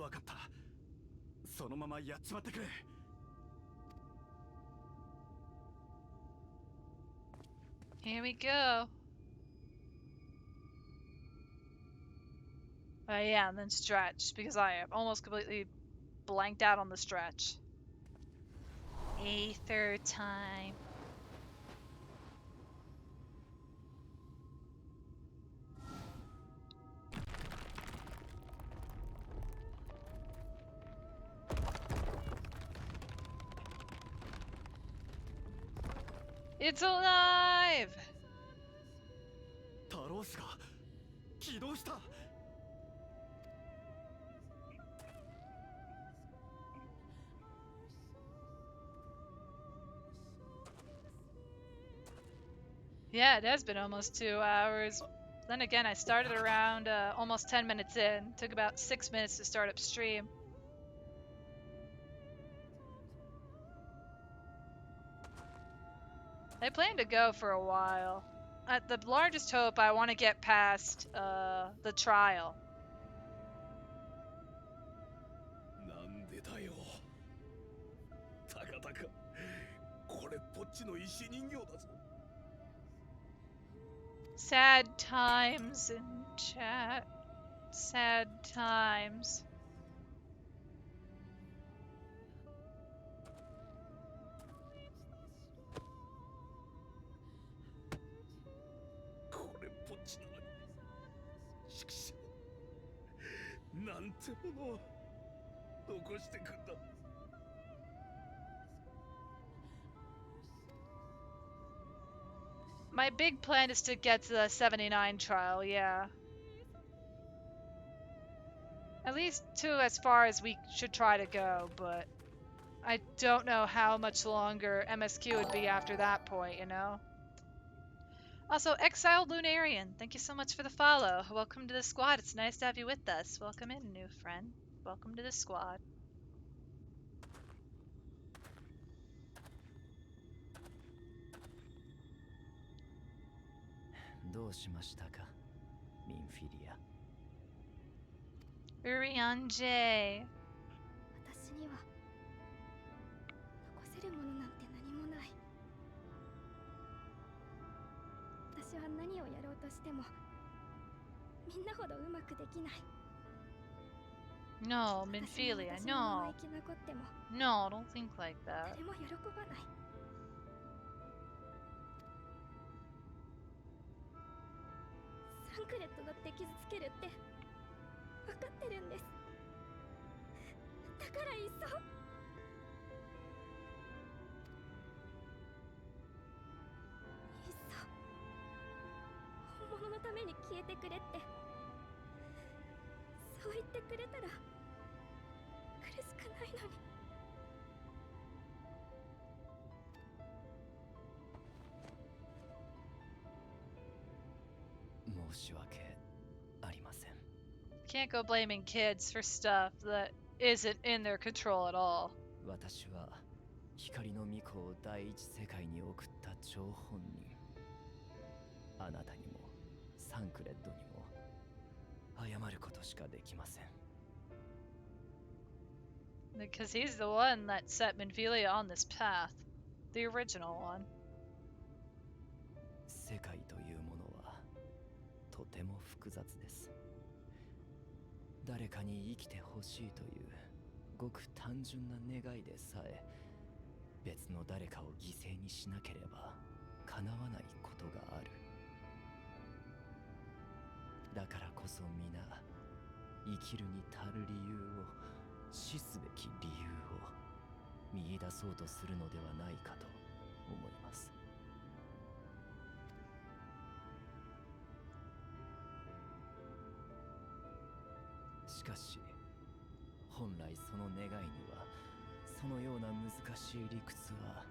わかった。そのままやっちまってくれ。Here we go. Yeah, and then stretch, because I am almost completely blanked out on the stretch. Aether time. It's alive! タロースが起動した。Yeah, it has been almost 2 hours. Then again, I started around almost 10 minutes in. Took about 6 minutes to start up stream. I plan to go for a while. At the largest hope, I want to get past the trial. なんでだよ。たかたかこれっぽっちの石人形だぞ。Sad times in chat. Sad times. これっぽっちなのに。しくしょう。なんてものを残してくんだ。My big plan is to get to the 79 trial, yeah. At least to as far as we should try to go, but I don't know how much longer MSQ would be after that point, you know? Also, Exiled Lunarian, thank you so much for the follow. Welcome to the squad. It's nice to have you with us. Welcome in, new friend. Welcome to the squad. どうしましたか、ミンフィリア。Urian J. 私には残せるものなんて何もない。私は何をやろうとしてもみんなほどうまくできない。 No, 私が Minfilia, 私のまま no. 生き残っても No, don't think like that. 誰も喜ばない。サンクレットだって傷つけるって分かってるんです。だからいっそ本物のために消えてくれって、そう言ってくれたら苦しくないのに。申し訳ありません。 Can't go blaming kids for stuff that isn't in their control at all. 私は光の巫女を第一世界に送った張本人。あなたにもサンクレッドにも謝ることしかできません。 Because he's the one that set Minfilia on this path. The original one. 世界というものはとても複雑です。誰かに生きてほしいというごく単純な願いでさえ、別の誰かを犠牲にしなければ叶わないことがある。だからこそ皆、生きるに足る理由を、死すべき理由を見出そうとするのではないかと思います。しかし、本来その願いにはそのような難しい理屈は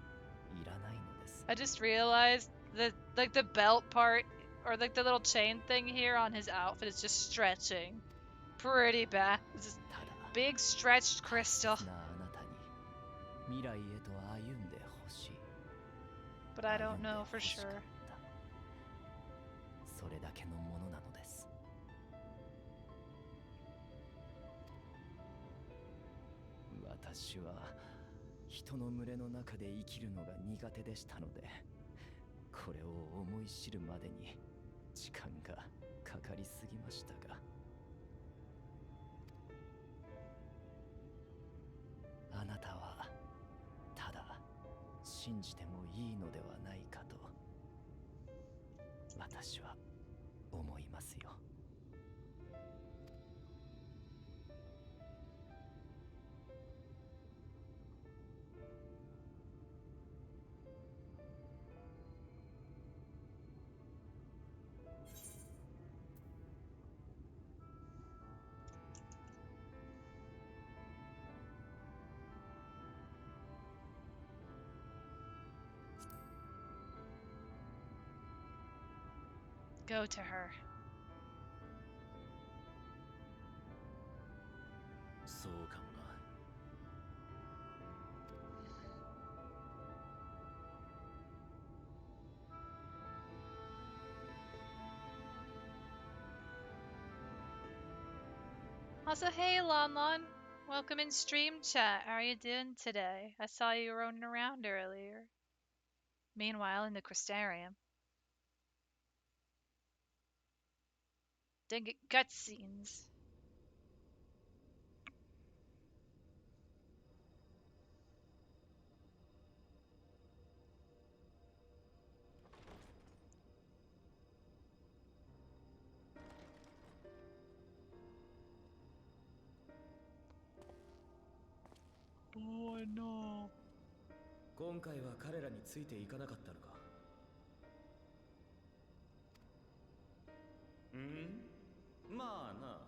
いらないのです。 I just realized that like the belt part or like the little chain thing here on his outfit is just stretching pretty bad. It's just ただ big stretched crystal. なあなたに未来へと歩んでほしい。 But I don't know for sure. それだけのものなのです。私は人の群れの中で生きるのが苦手でしたので、これを思い知るまでに時間がかかりすぎましたが、あなたはただ信じてもいいのではないかと私は思いますよ。Go to her. そうかもな。Also, hey Lon Lon, welcome in stream chat. How are you doing today? I saw you roaming around earlier. Meanwhile, in the Crystarium. Didn't get cutscenes. Oh no. 今回は彼らについていかなかったのか。まあな、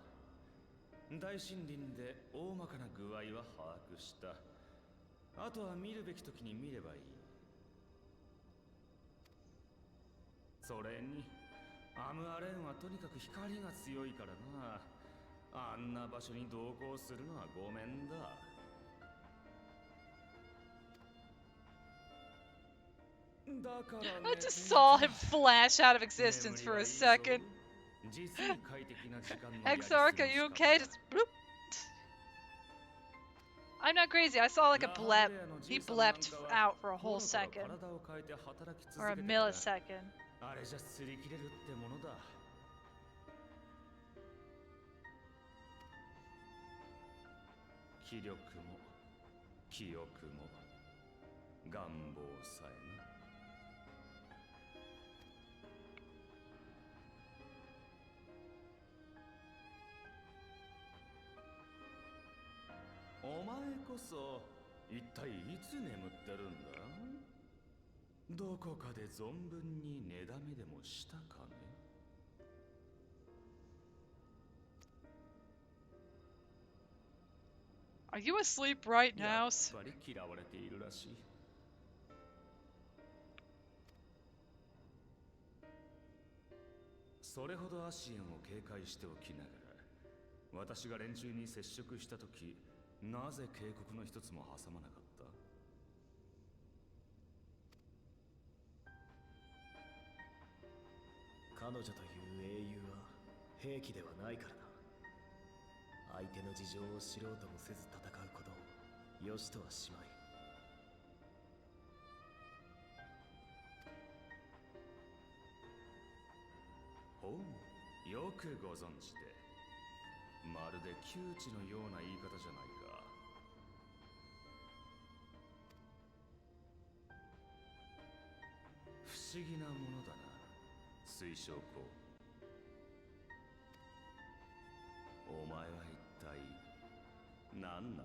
大森林で大まかな具合は把握した。あとは見るべき時に見ればいい。それにアムアレンはとにかく光が強いからな。あんな場所に同行するのはごめんだ。I just saw him flash out of existence for a second. Exarch, are you okay? Just bloop. I'm not crazy. I saw like a blep. He blepped out for a whole second. Or a millisecond.「お前こそ一体いつ眠ってるんだ？どこかで存分に寝だめでもしたかね？」Are you asleep right now? やっぱり嫌われているらしい。それほどアシエンを警戒しておきながら、私が連中に接触したとき、なぜ警告の一つも挟まなかった？彼女という英雄は兵器ではないからな。相手の事情を知ろうともせず戦うことをよしとはしまい。ほう、よくご存知で。まるで窮地のような言い方じゃないか。不思議なものだな、水晶校。お前は一体何なんだ？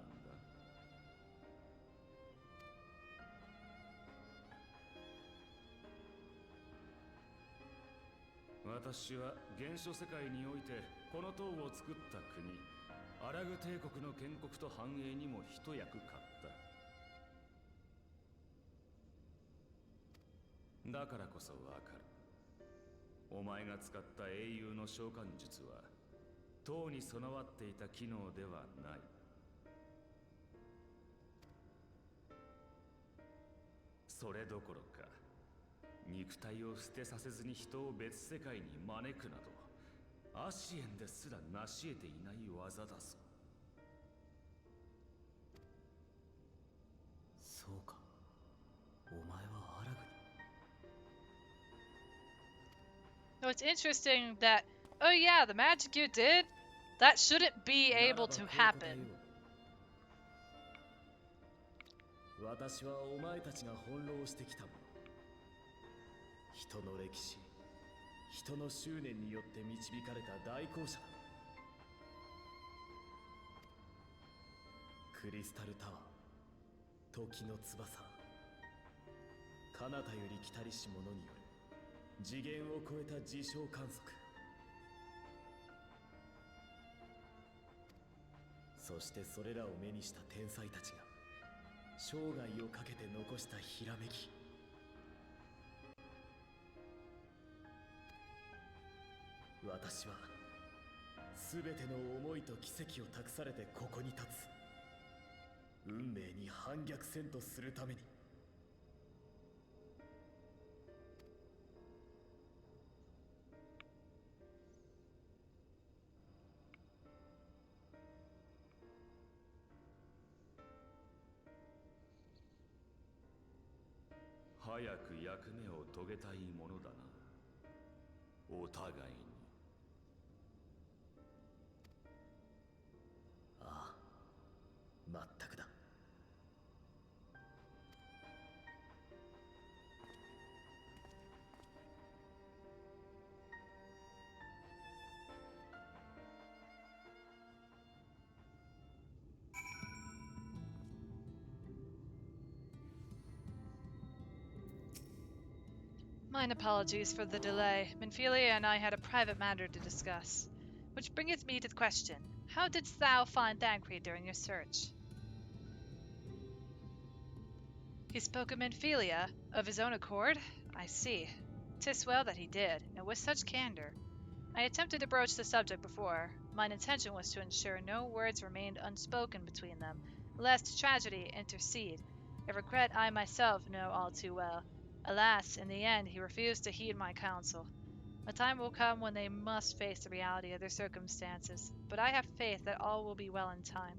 私は原初世界においてこの塔を作った国、アラグ帝国の建国と繁栄にも一役買った。だからこそわかる。お前が使った英雄の召喚術は塔に備わっていた機能ではない。それどころか、肉体を捨てさせずに人を別世界に招くなど、アシエンですら成し得ていない技だぞ。そうか。お前はアラグに。 No, it's interesting that, oh yeah, the magic you did, that shouldn't be able to happen. 私はお前たちが翻弄してきたもの。人の歴史、人の執念によって導かれた代行者だ。クリスタルタワー、時の翼、彼方より来たりし者による次元を超えた事象観測。そしてそれらを目にした天才たちが生涯をかけて残したひらめき。私は全ての思いと奇跡を託されてここに立つ。運命に反逆せんとするために。早く役目を遂げたいものだな。お互いに。ああ、まったくだ。Mine apologies for the delay. Minfilia and I had a private matter to discuss. Which bringeth me to the question, how didst thou find Thancred during your search? He spoke of Minfilia, of his own accord? I see. 'Tis well that he did, and with such candor. I attempted to broach the subject before. Mine intention was to ensure no words remained unspoken between them, lest tragedy intercede, a regret I myself know all too well. Alas, in the end he refused to heed my counsel. A time will come when they must face the reality of their circumstances, but I have faith that all will be well in time.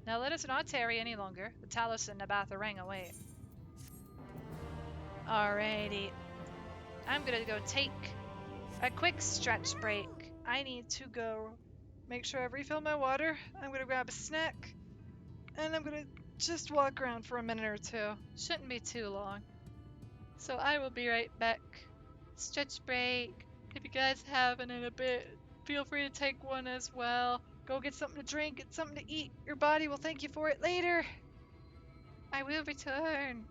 Now let us not tarry any longer. The Talos and Nabatharang await. Alrighty. I'm gonna go take a quick stretch break. I need to go make sure I refill my water. I'm gonna grab a snack. And I'm gonna just walk around for a minute or two. Shouldn't be too long. So I will be right back. Stretch break. If you guys haven't in a bit, feel free to take one as well. Go get something to drink, get something to eat. Your body will thank you for it later. I will return.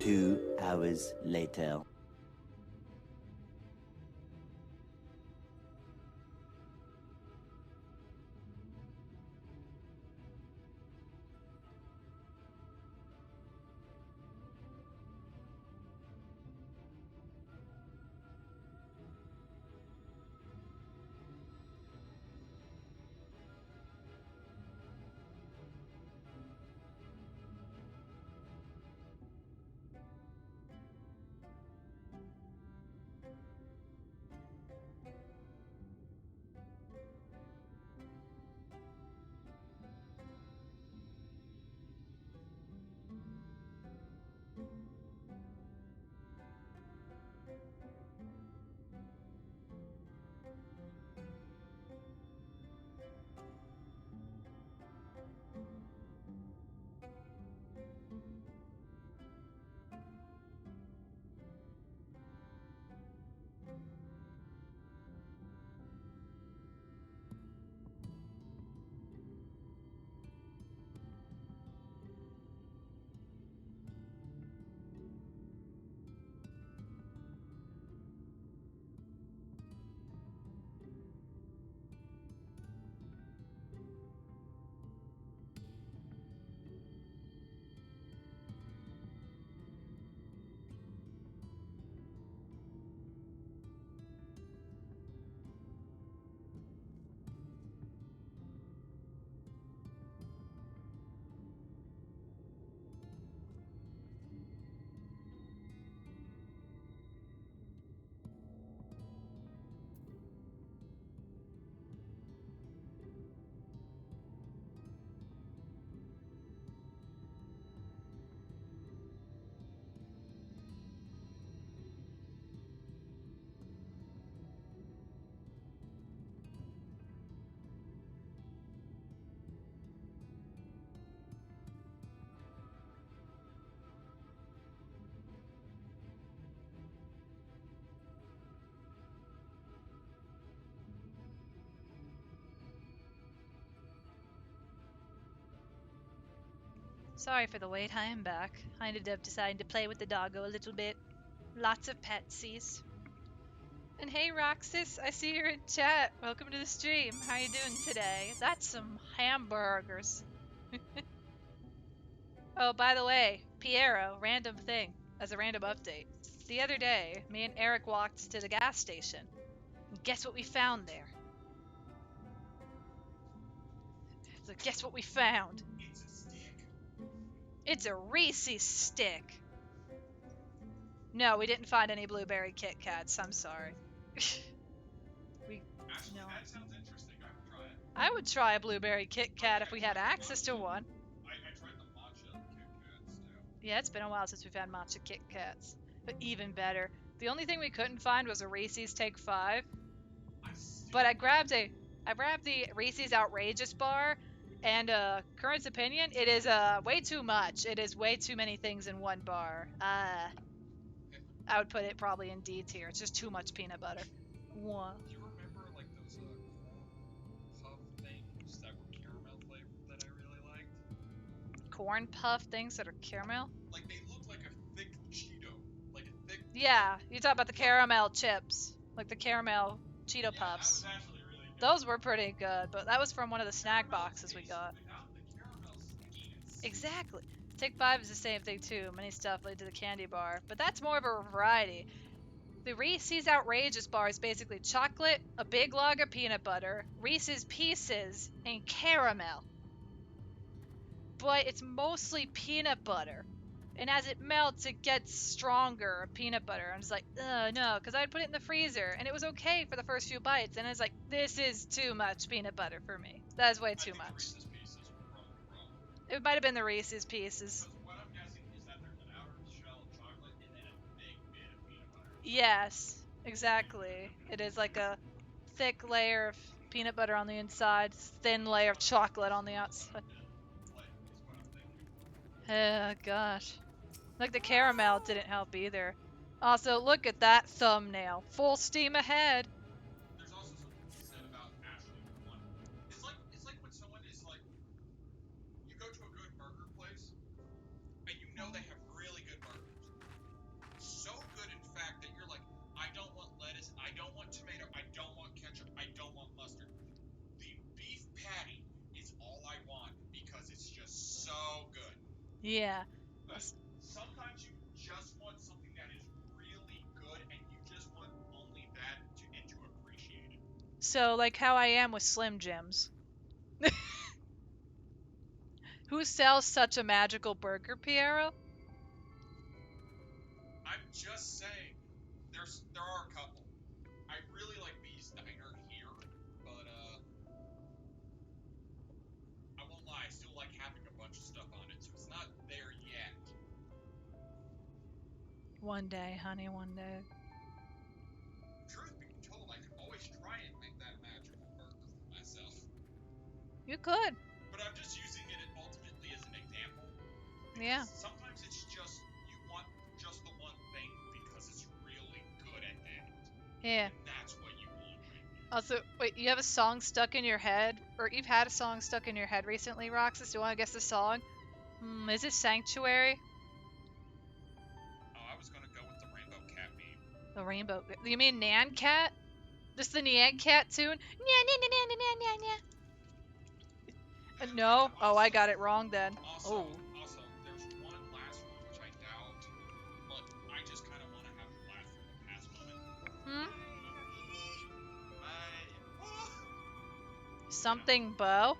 2 hours later. Sorry for the wait, I am back. I ended up deciding to play with the doggo a little bit. Lots of petsies. And hey Roxas, I see you're in chat. Welcome to the stream. How you doing today? That's some hamburgers. Oh, by the way, Piero, random thing, as a random update. The other day, me and Eric walked to the gas station. And guess what we found there? So guess what we found? It's a stick. It's a Reese's stick. No, we didn't find any blueberry Kit Kats. I'm sorry. we Actually, no. that sounds interesting. I would try it. I would try a blueberry Kit Kat if we had access to one. I tried the matcha Kit Kats too. Yeah, it's been a while since we've had matcha Kit Kats. But even better, the only thing we couldn't find was a Reese's Take 5. But I grabbed the Reese's Outrageous bar, and Current's opinion, it is way too much. It is way too many things in one bar. I would put it probably in D tier. It's just too much peanut butter. One. Do you remember like those corn puff things that were caramel flavored that I really liked? Corn puff things that are caramel? Like they look like a thick Cheeto, like a thick. Yeah, you talk about the caramel chips, like the caramel Cheeto Yeah, puffs. that was actually really good. Those were pretty good, but that was from one of the snack boxes we got. Without the caramel stickiness. Exactly. Take 5 is the same thing too. Many stuff lead to the candy bar, but that's more of a variety. The Reese's Outrageous bar is basically chocolate, a big log of peanut butter, Reese's Pieces, and caramel. But it's mostly peanut butter. And as it melts, it gets stronger peanut butter. I'm just like, no, because I'd put it in the freezer, and it was okay for the first few bites. And I was like, this is too much peanut butter for me. That is way too much. Reese's Pieces were probably wrong. It might have been the Reese's Pieces. Because what I'm guessing is that there's an outer shell of chocolate and then a big bit of peanut butter. Yes, exactly. It is like a thick layer of peanut butter on the inside, thin layer of chocolate on the outside. Oh gosh. Like the caramel didn't help either. Also, look at that thumbnail. Full steam ahead. There's also something to be said about actually wanting. It's like when someone is like, you go to a good burger place, and you know they have really good burgers, Yeah. But sometimes you just want something that is really good, and you just want only that to appreciate it. So, like how I am with Slim Jims. Who sells such a magical burger, Piero? I'm just saying, there are a couple. I really like Bee's Diner here, but I won't lie, I still like having a bunch of stuff on it, so it's not there yet. One day, honey, one day. Truth be told, I could always try and make that magical burger for myself. You could. But I'm just using it ultimately as an example. Because Yeah. sometimes it's just, you want just the one thing because it's really good at that. Yeah. And that's what you want right now. Also, wait, you have a song stuck in your head? Or you've had a song stuck in your head recently, Roxas? Do you want to guess the song? Is it Sanctuary? Oh, I was gonna go with the Rainbow Cat meme. The Rainbow. You mean Nan Cat? Just the Nyan Cat tune? No? Oh, I got it wrong then. Also, Oh. there's one last one which I doubt, but I just kind of want to have a laugh from the past moment. Hmm? Oh. Something bow?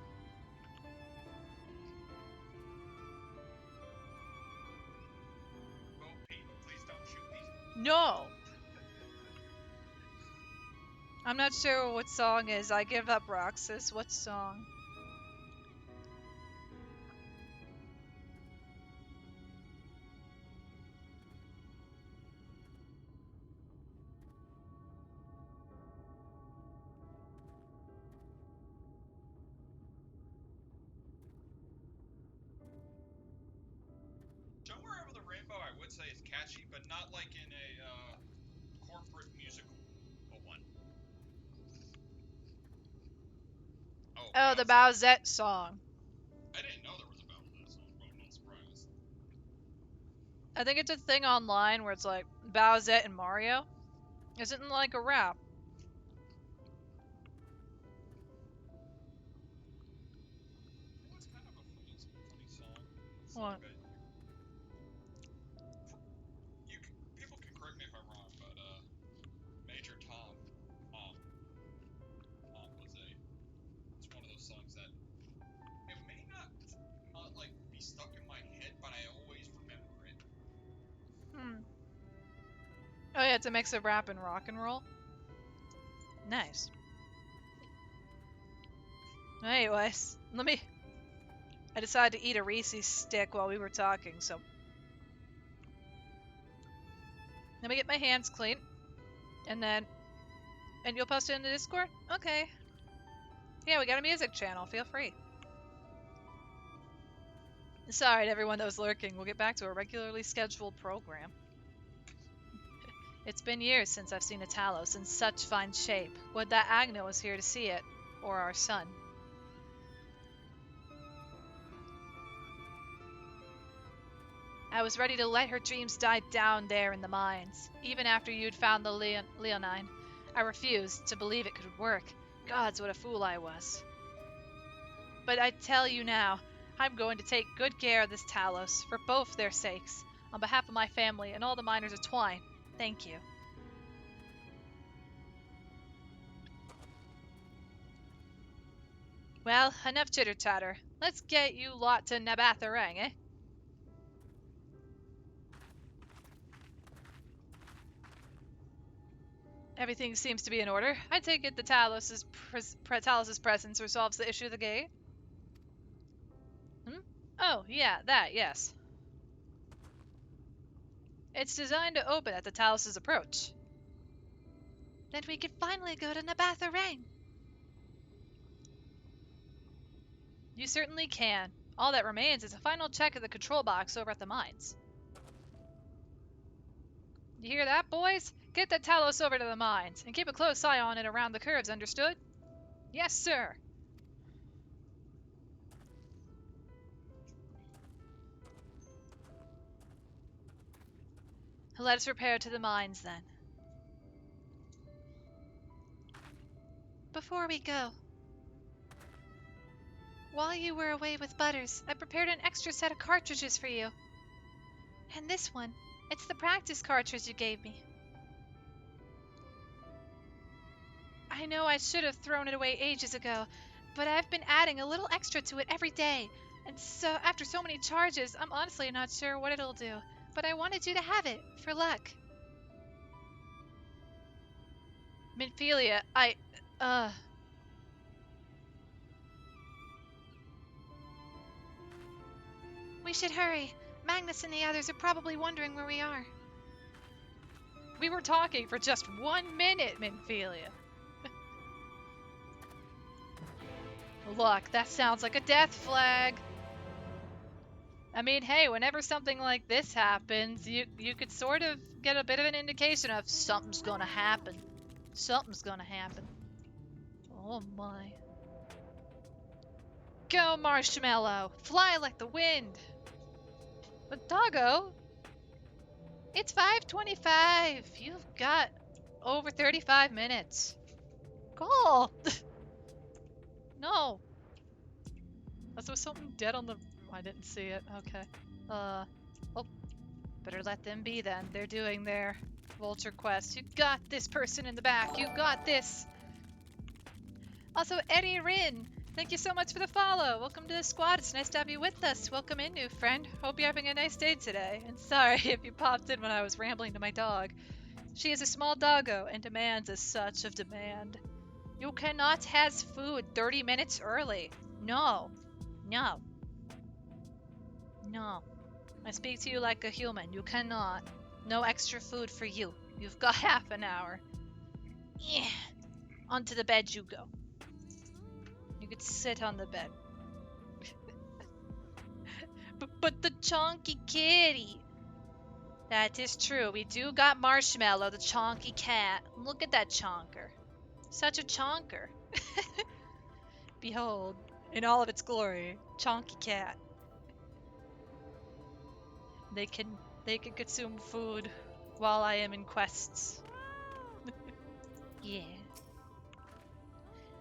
Bo Peep, please don't shoot me. No! I'm not sure what song is. I give up, Roxas. What song? Somewhere Over the Rainbow, I would say is catchy, but not like in a corporate musical one. Oh, the Bowsette song. I didn't know there was a Bowsette song, but I'm not surprised. I think it's a thing online where it's like Bowsette and Mario. Isn't like a rap. You know, it's kind of a funny song. What? People can correct me if I'm wrong, but Major Tom, um, it's one of those songs that it may not like be stuck in my head, but I always remember it. Oh yeah, it's a mix of rap and rock and roll. Nice. Anyways, I decided to eat a Reese's stick while we were talking, so let me get my hands clean, and you'll post it in the Discord? Okay. Yeah, we got a music channel. Feel free. Sorry to everyone that was lurking. We'll get back to a regularly scheduled program. It's been years since I've seen a Talos in such fine shape. Would that Agna was here to see it, or our son. I was ready to let her dreams die down there in the mines, even after you'd found the Leonine. I refused to believe it could work. Gods, what a fool I was. But I tell you now, I'm going to take good care of this Talos, for both their sakes. On behalf of my family and all the miners of Twine, thank you. Well, enough chitter-chatter. Let's get you lot to Nabatharang, eh? Everything seems to be in order. I take it the Talos's presence resolves the issue of the gate? Oh, yeah, yes. It's designed to open at the Talos's approach. Then we can finally go to Nabatharang. You certainly can. All that remains is a final check of the control box over at the mines. You hear that, boys? Get the Talos over to the mines, and keep a close eye on it around the curves, understood? Yes, sir. Let us repair to the mines, then. Before we go, While you were away with Butters, I prepared an extra set of cartridges for you. And this one, it's the practice cartridge you gave me. I know I should have thrown it away ages ago, but I've been adding a little extra to it every day. And so, after so many charges, I'm honestly not sure what it'll do. But I wanted you to have it, for luck. Minphilia, We should hurry. Magnus and the others are probably wondering where we are. We were talking for just 1 minute, Minphilia. Look, that sounds like a death flag. I mean, hey, whenever something like this happens, you could sort of get a bit of an indication of something's gonna happen. Something's gonna happen. Oh my. Go, Marshmallow! Fly like the wind! But Doggo, it's 5:25. You've got over 35 minutes. Call! No. There was something dead on the... I didn't see it. Okay. Oh. Better let them be then. They're doing their vulture quest. You got this, person in the back. You got this. Also, Eddie Rin, thank you so much for the follow. Welcome to the squad. It's nice to have you with us. Welcome in, new friend. Hope you're having a nice day today. And sorry if you popped in when I was rambling to my dog. She is a small doggo and demands as such of demand. You cannot has food 30 minutes early. No. No. No. I speak to you like a human. You cannot. No extra food for you. You've got half an hour. Yeah. Onto the bed you go. You could sit on the bed. but the chonky kitty. That is true. We do got Marshmallow, the chonky cat. Look at that chonker. Such a chonker. Behold, in all of its glory, chonky cat. They can consume food while I am in quests. Yeah.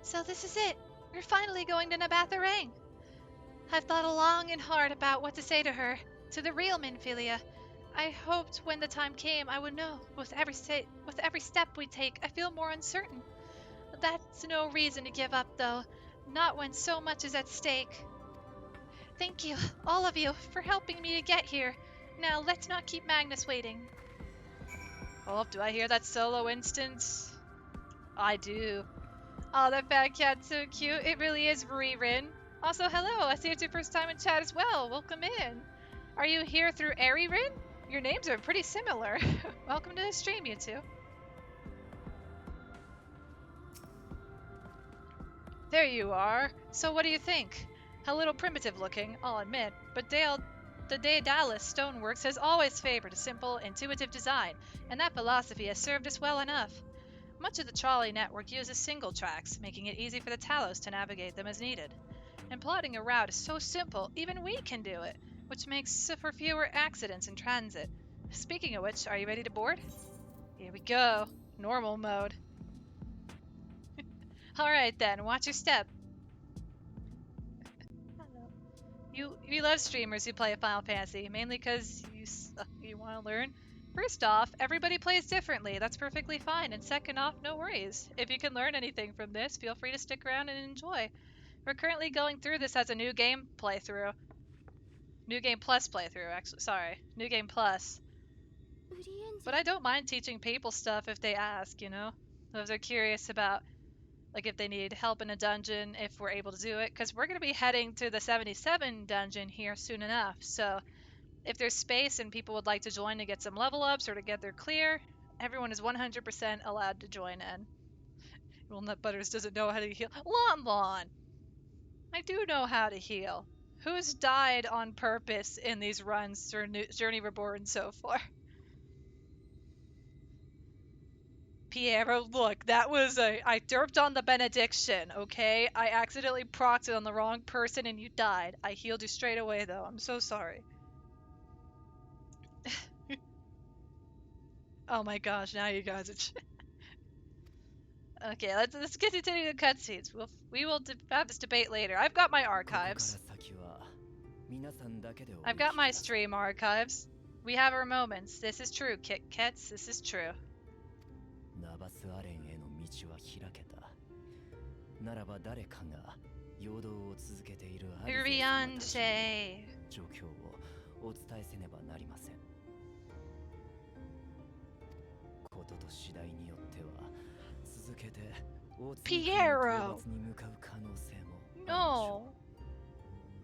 So this is it. We're finally going to Nabatharang. I've thought long and hard about what to say to her, to the real Minphilia. I hoped when the time came I would know. With every step we take, I feel more uncertain. But that's no reason to give up, though. Not when so much is at stake. Thank you, all of you, for helping me to get here. Now, let's not keep Magnus waiting. Oh, do I hear that solo instance? I do. Oh, that fat cat's so cute. It really is Ririn. Also, hello. I see it's your first time in chat as well. Welcome in. Are you here through Aririn? Your names are pretty similar. Welcome to the stream, you two. There you are. So what do you think? A little primitive looking, I'll admit, but the Daedalus Stoneworks has always favored a simple, intuitive design, and that philosophy has served us well enough. Much of the trolley network uses single tracks, making it easy for the Talos to navigate them as needed. And plotting a route is so simple, even we can do it, which makes for fewer accidents in transit. Speaking of which, are you ready to board? Here we go. Normal mode. Alright then, watch your step. You love streamers who play Final Fantasy, mainly because you want to learn. First off, everybody plays differently. That's perfectly fine. And second off, no worries. If you can learn anything from this, feel free to stick around and enjoy. We're currently going through this as a new game playthrough. New game plus playthrough, actually. Sorry. New game plus. But I don't mind teaching people stuff if they ask, you know? If they're curious about, like, if they need help in a dungeon, if we're able to do it. Because we're going to be heading to the 77 dungeon here soon enough. So if there's space and people would like to join to get some level ups or to get their clear, everyone is 100% allowed to join in. Well, Nut Butters doesn't know how to heal. Lon! I do know how to heal. Who's died on purpose in these runs through Journey Reborn so far? Piero, look, that was I derped on the benediction, okay? I accidentally procced it on the wrong person and you died. I healed you straight away, though. I'm so sorry. Oh my gosh, now you guys are... Okay, let's continue the cutscenes. We will have this debate later. I've got my ここから archives. 先は皆さんだけでお I've 行 got き my ください stream archives. We have our moments. This is true, Kit Kats. This is true. ナバスアレンへの道は開けた。ならば誰かが陽動を続けているアリゼ様たちに Rianche. 状況をお伝えせねばなりません。ことと次第によっては続けて大津に Piero 討伐に向かう可能性もあるでし No. ょ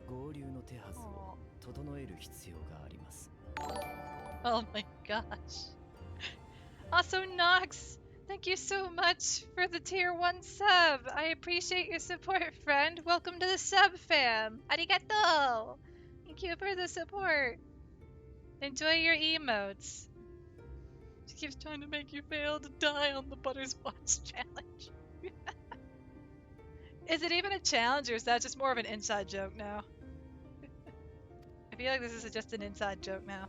う。合流の手はず Oh. を整える必要があります。 Oh my gosh. Also, Nox, thank you so much for the tier 1 sub. I appreciate your support, friend. Welcome to the sub fam. Arigato. Thank you for the support. Enjoy your emotes. She keeps trying to make you fail to die on the Butters Watch challenge. Is it even a challenge or is that just more of an inside joke now? I feel like this is just an inside joke now.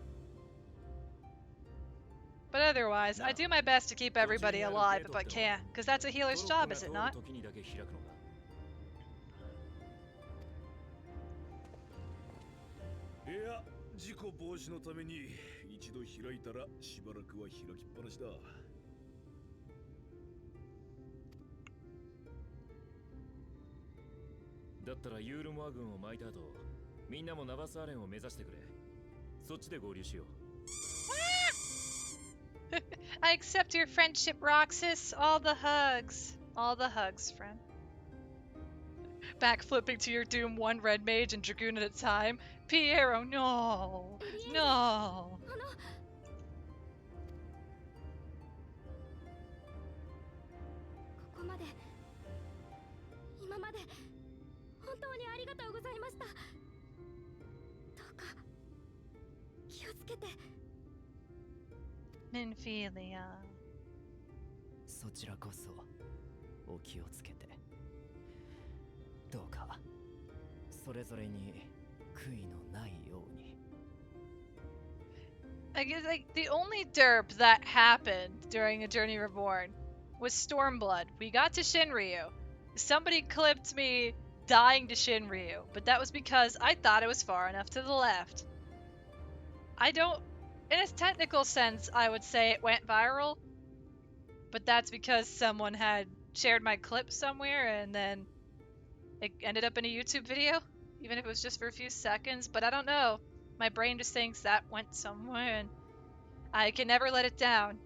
But otherwise, I do my best to keep everybody alive if I can, because that's a healer's job, is it not? 時にだけ開くのか。いや、事故防止のために一度開いたらしばらくは開きっぱなしだ。だったらユールモア軍を巻いた後、みんなもナバスアレンを目指してくれ。そっちで合流しよう。I accept your friendship, Roxas. All the hugs. All the hugs, friend. Backflipping to your Doom 1 Red Mage and Dragoon at a time. Piero, no. No. ここまで今まで本当にありがとうございました。どうか気をつけて。 Minfilia. そちらこそお気をつけて。どうかそれぞれに悔いのないように。 I guess like the only derp that happened during A Journey Reborn was Stormblood. We got to Shinryu. Somebody clipped me dying to Shinryu, but that was because I thought it was far enough to the left. I don't, in a technical sense, I would say it went viral, but that's because someone had shared my clip somewhere and then it ended up in a YouTube video, even if it was just for a few seconds, but I don't know. My brain just thinks that went somewhere and I can never let it down.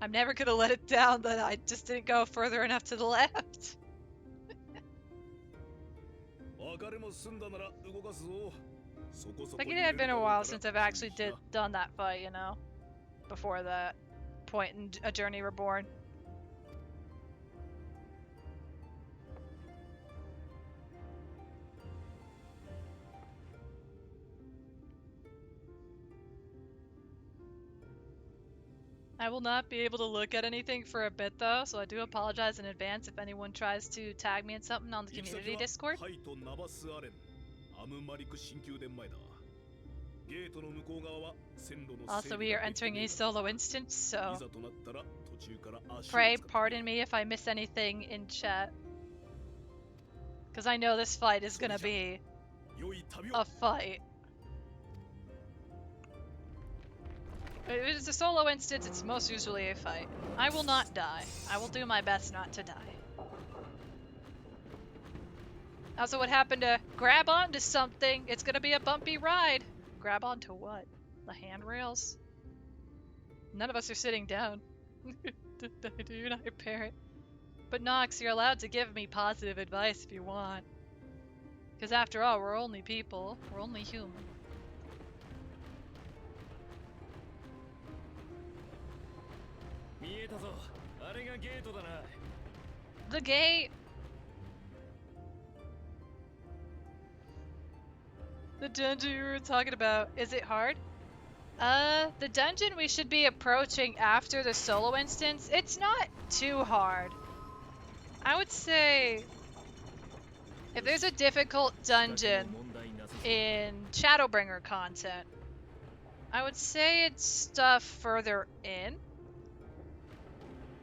I'm never gonna let it down that I just didn't go further enough to the left. 別れも済んだなら動かすぞ。そこそこ Like it had been a while since I've actually done that fight, you know? Before that point in A Journey Reborn. I will not be able to look at anything for a bit though, so I do apologize in advance if anyone tries to tag me in something on the community Discord. ハイとナバスアレン、アムマリク新宮殿前だ。ゲートの向こう側は線路の Also, we are entering a solo instance, い so ざとなったら途中から足を pray 使って pardon me if I miss anything in chat. Because I know this fight is gonna be 良い旅を a fight. If it's a solo instance, it's most usually a fight. I will not die. I will do my best not to die. Also, what happened to grab onto something? It's gonna be a bumpy ride. Grab onto what? The handrails? None of us are sitting down. You're not your parent. But Nox, you're allowed to give me positive advice if you want. Because after all, we're only people. We're only human. 見えたぞ。あれがゲートだな。 The gate! The dungeon you were talking about, is it hard? The dungeon we should be approaching after the solo instance, it's not too hard. I would say if there's a difficult dungeon in Shadowbringer content, I would say it's stuff further in.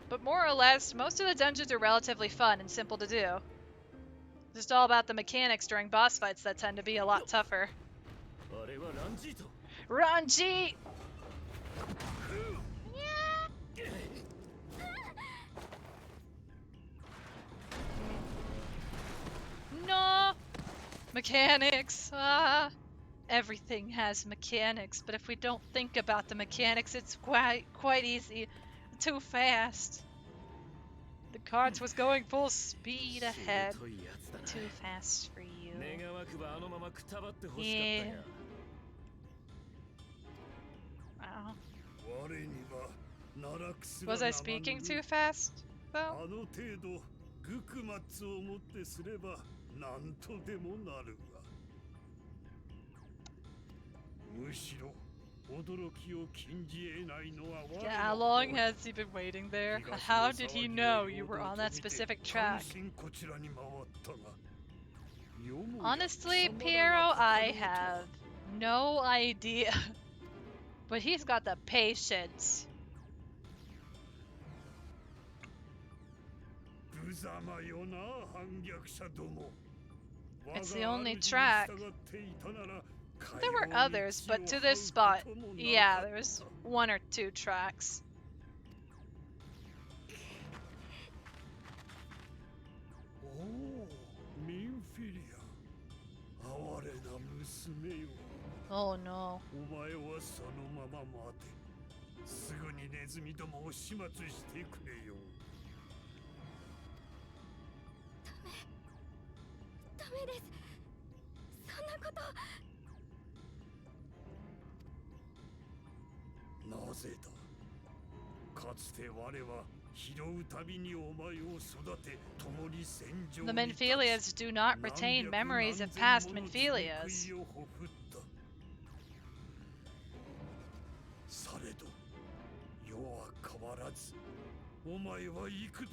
But more or less, most of the dungeons are relatively fun and simple to do. Just all about the mechanics during boss fights that tend to be a lot tougher. あれはランジート Ranji! No! Mechanics! Ah! Everything has mechanics, but if we don't think about the mechanics, it's quite easy. Too fast. The cart was going full speed ahead. しぶといやつだな Too fast for you. 願わくばあのままくたばってほしかったが Wow. 我には奈落すら Was I 生ぬる speaking too fast, though? あの程度グクマッツをもってすれば何とでもなるわ。むしろ驚きを禁じ得ないのは我 Yeah, how long has he been waiting there? How did he know you were on that specific track? 関心こちらに回ったが Honestly, Piero, I have no idea. But he's got the patience. 無様よな反逆者ども It's the only track. 我が主に従っていたなら There were others, but to this spot, yeah, there was one or two tracks. おおミンフィリア哀れな娘よ Oh no. お前はそのまま待てすぐにネズミどもを始末してくれよダメですそんなことなぜだかつて我は拾うたびにお前を育て共に戦場 The に立ち Minphilias do not retain memories of past Minphilias. されど世は変わらずお前は幾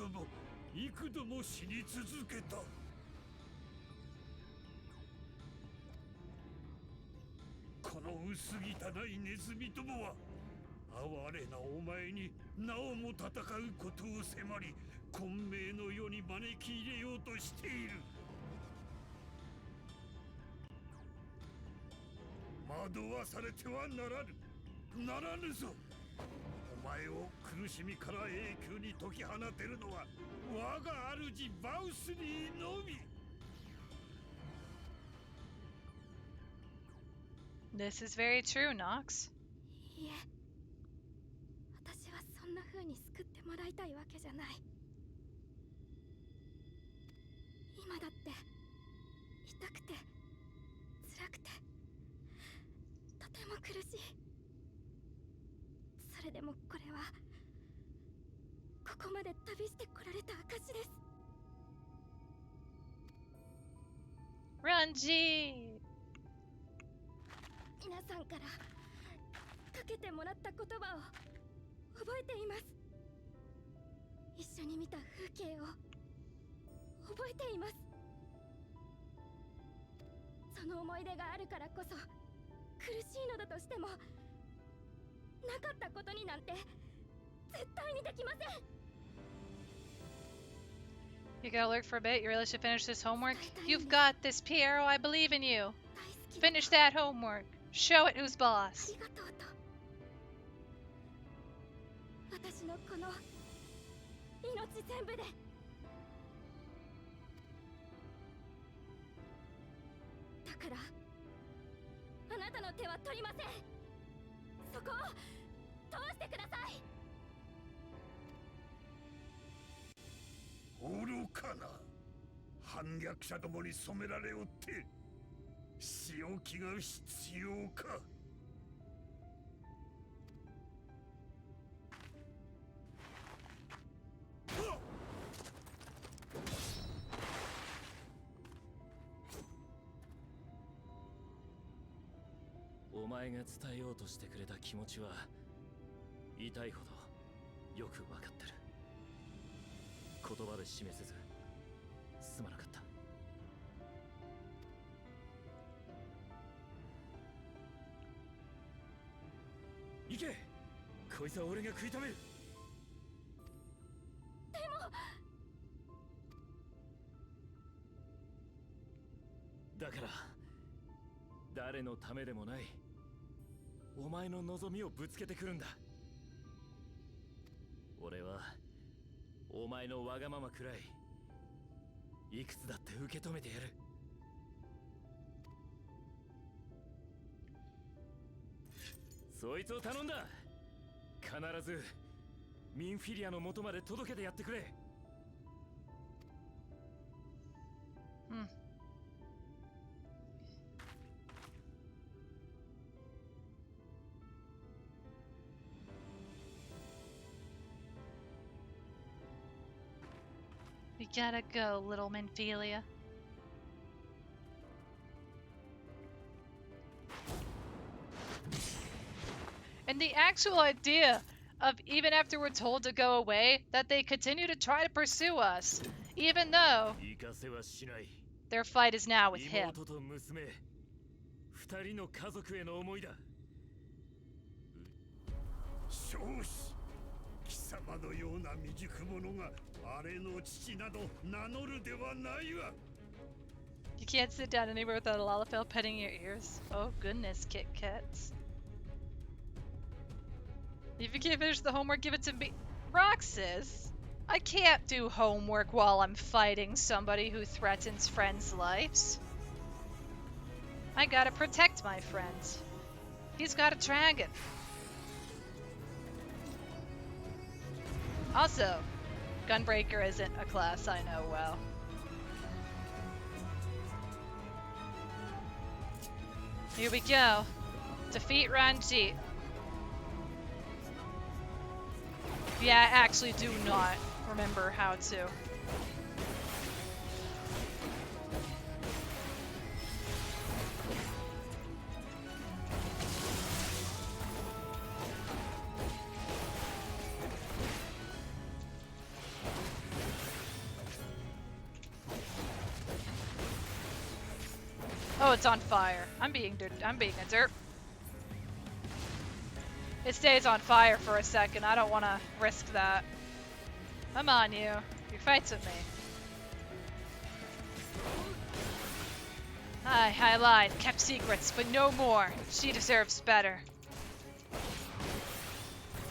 度も死に続けたこの薄汚いネズミどもは哀れなお前になおも戦うことを迫り混迷の世に招き入れようとしている惑わされてはならぬぞお前を苦しみから永久に解き放てるのは我が主バウスリーのみ This is very true, Nox. いえ私はそんな風に救ってもらいたいわけじゃない今だって痛くて辛くてとても苦しいそれでもこれはここまで旅してこられた証です Ranji! 皆さんからかけてもらった言葉を覚えています一緒に見た風景を覚えていますその思い出があるからこそ苦しいのだとしてもなかったことになんて絶対にできません You gotta lurk for a bit. You really should finish this homework. You've got this, Piero. I believe in you. 大好き Finish that homework. Show it who's あ boss. りがとうと私のこの命全部でだからあなたの手は取りませんそこを通してください愚かな反逆者どもに染められおって仕置きが必要かお前が伝えようとしてくれた気持ちは痛いほどよくわかってる言葉で示せずすまなかった行けこいつは俺が食い止めるのためでもない。お前の望みをぶつけてくるんだ。俺はお前のわがままくらいいくつだって受け止めてやる。そいつを頼んだ。必ずミンフィリアの元まで届けてやってくれ。Hmm. We gotta go, little Minfilia. And the actual idea of, even after we're told to go away, that they continue to try to pursue us, even though 行かせはしない。 their fight is now with him. 妹と娘、二人の家族への思いだ。少子、貴様のような未熟者があれの父など名乗るではないわ。 You can't sit down anywhere without a Lalafell petting your ears. Oh goodness, Kit Kats. If you can't finish the homework, give it to me. Roxas, I can't do homework while I'm fighting somebody who threatens friends' lives. I gotta protect my friend. He's got a dragon. Also, Gunbreaker isn't a class I know well. Here we go. Defeat Ranjit. Yeah, I actually do not remember how to. Oh, it's on fire. I'm being a derp. It stays on fire for a second. I don't want to risk that. I'm on you. Your fight's with me. I lied. Kept secrets, but no more. She deserves better.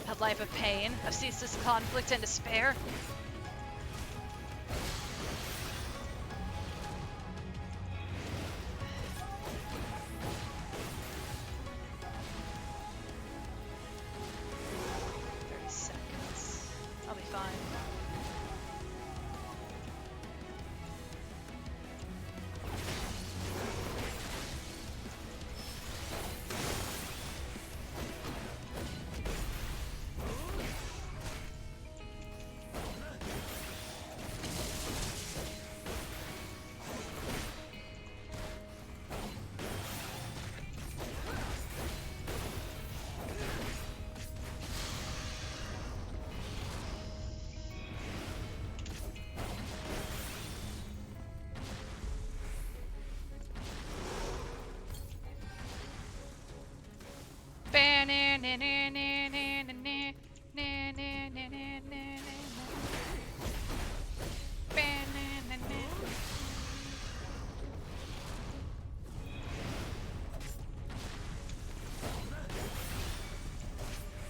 A life of pain, of ceaseless conflict and despair.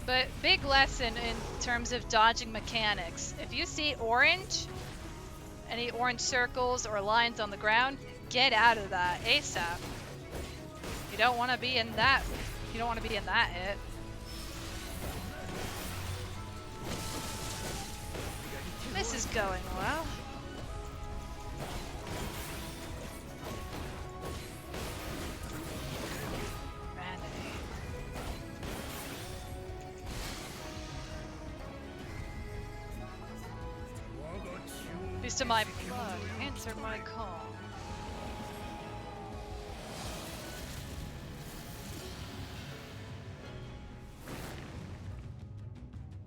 But big lesson in terms of dodging mechanics. If you see orange, any orange circles or lines on the ground, get out of that ASAP. You don't want to be in that. You don't want to be in that hit. This is going well. Beast of my blood, answer my call.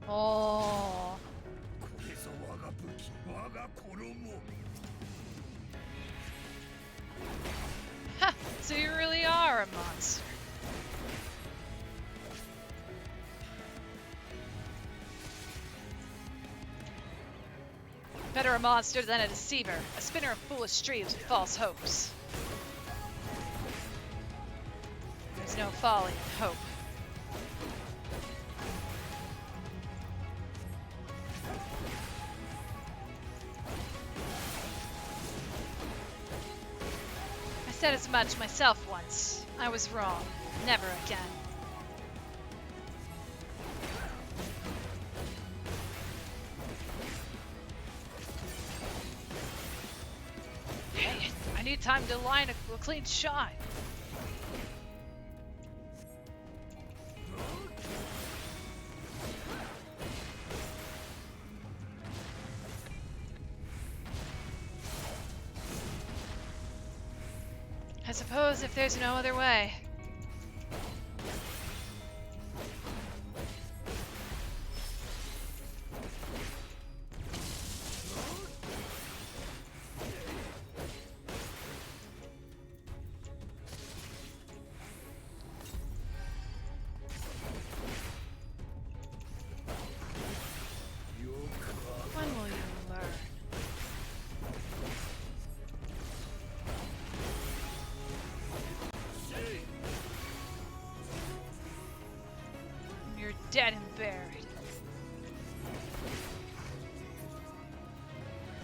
Oh. Ha! So you really are a monster. Better a monster than a deceiver, a spinner of foolish dreams with false hopes. There's no folly in hope. I said as much myself once. I was wrong. Never again. Hey, I need time to line a clean shot. I suppose if there's no other way. When will you learn? You're dead and buried.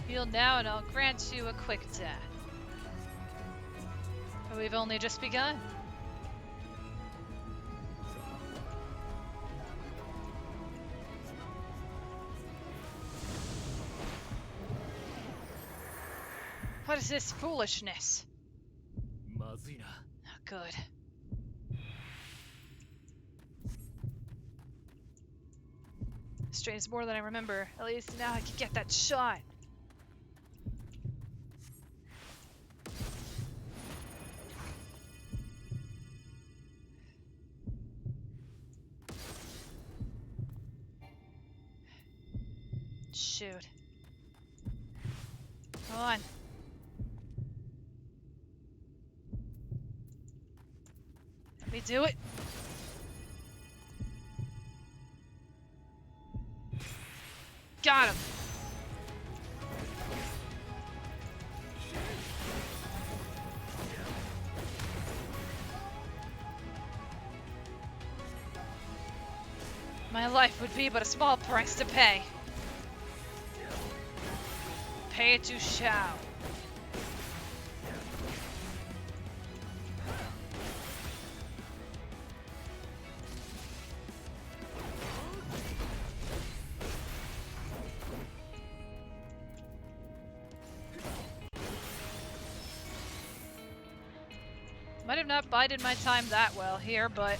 Heal now and I'll grant you a quick death. But we've only just begun. What is this foolishness? まずいな。 Good. Strains more than I remember. At least now I can get that shot. Shoot. Come on. Let me do it. Got him. My life would be but a small price to pay. Pay it you shall. Might have not bided my time that well here, but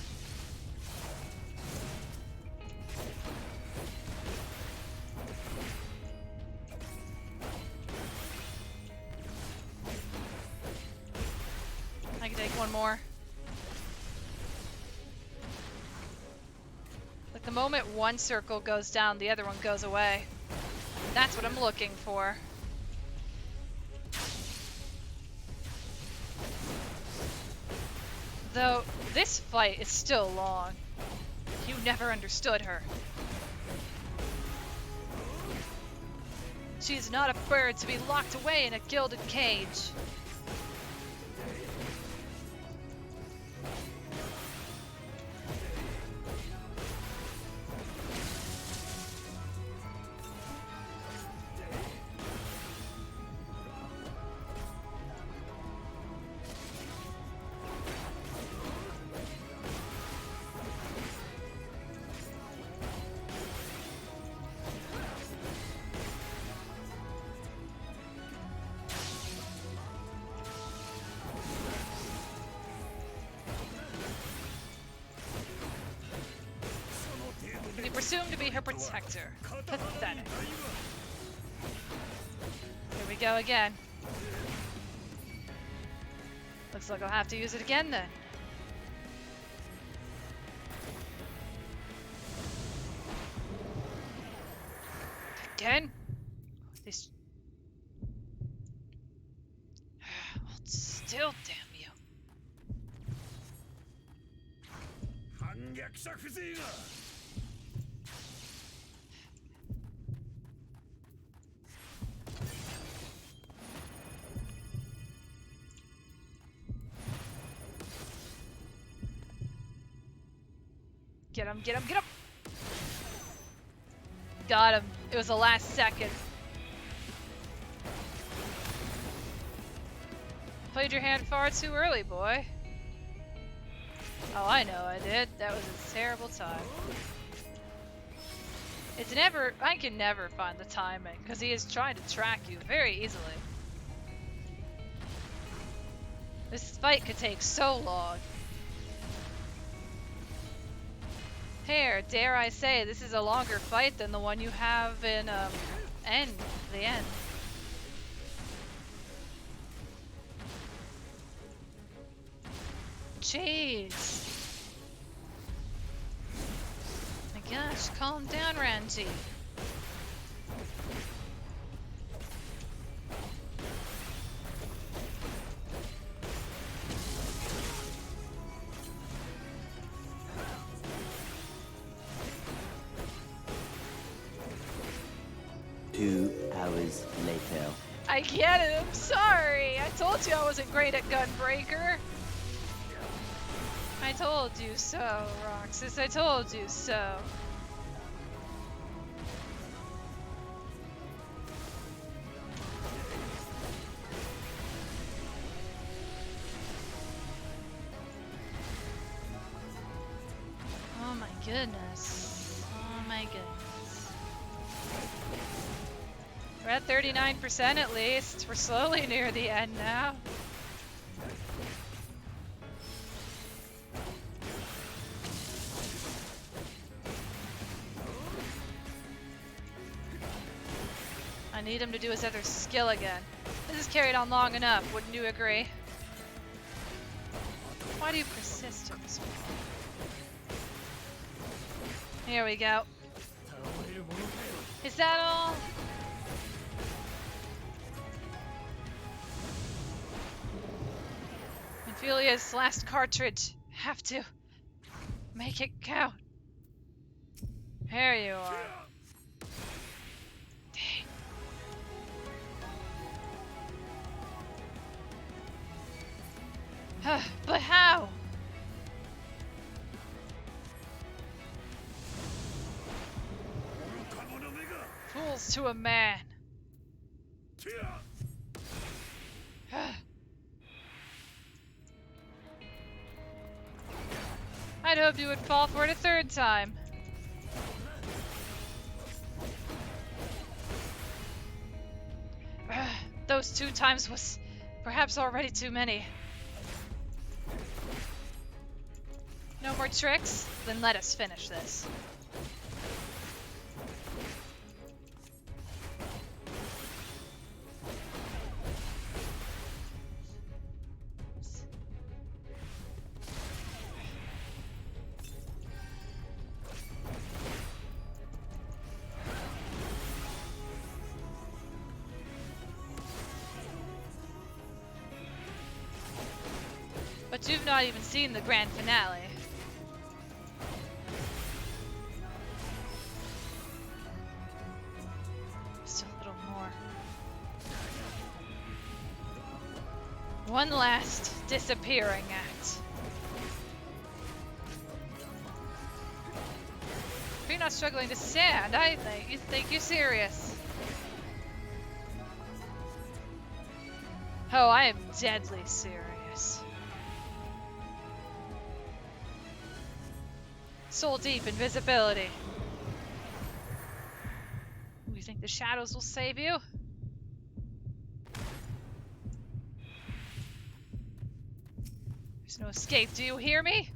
I can take one more. Like the moment one circle goes down, the other one goes away. That's what I'm looking for. Though, this fight is still long. You never understood her. She is not a bird to be locked away in a gilded cage. And you presume to be her protector. Pathetic. Here we go again. Looks like I'll have to use it again then. Again? This... Hold still, damn you. 反逆者風情が Ugh. him, get him, get him! Got him. It was the last second. Played your hand far too early, boy. Oh, I know I did. That was a terrible time. It's never... I can never find the timing, because he is trying to track you very easily. This fight could take so long. Here, dare I say, this is a longer fight than the one you have in, the end. Jeez. My gosh, calm down, Ranji. Hours later. I get it, I'm sorry. I told you I wasn't great at Gunbreaker. I told you so, Roxas. I told you so. Oh my goodness. Oh my goodness. We're at 39% at least. We're slowly near the end now. I need him to do his other skill again. This is carried on long enough, wouldn't you agree? Why do you persist in this one? Here we go. Is that all? Ophelia's last cartridge. Have to make it count. There you are. Dang. But how? Fools to a man. I'd hoped you would fall for it a third time. Those 2 times was perhaps already too many. No more tricks? Then let us finish this. But you've not even seen the grand finale. Just a little more. One last disappearing act. If you're not struggling to stand, I think you're serious. Oh, I am deadly serious. Soul deep invisibility. You think the shadows will save you? There's no escape, do you hear me?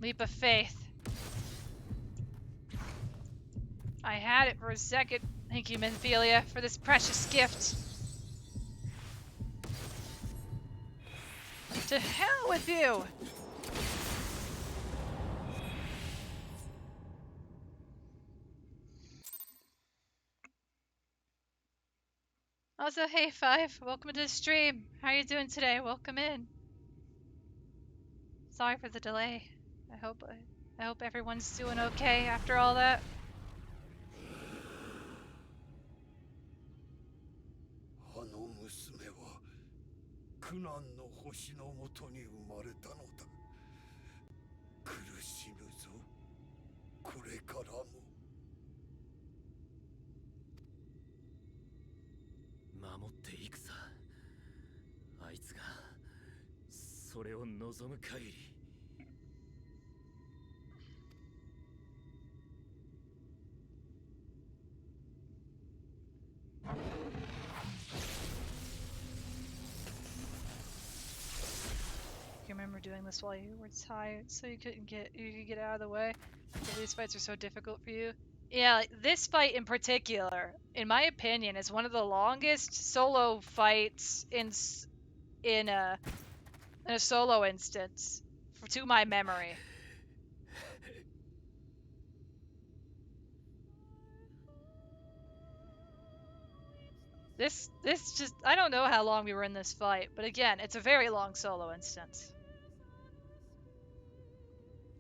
Leap of faith. I had it for a second. Thank you, Minphelia, for this precious gift. To hell with you! Also, hey Five, welcome to the stream. How are you doing today? Welcome in. Sorry for the delay. I hope everyone's doing okay after all that. あの娘は苦難の星のもとに生まれたのだ。苦しむぞ、これからも。守っていくさ。あいつがそれを望む限り。You remember doing this while you were tired, so you could get out of the way. So these fights are so difficult for you. Yeah, like, this fight in particular, in my opinion, is one of the longest solo fights in a solo instance, to my memory. This just, I don't know how long we were in this fight, but again, it's a very long solo instance.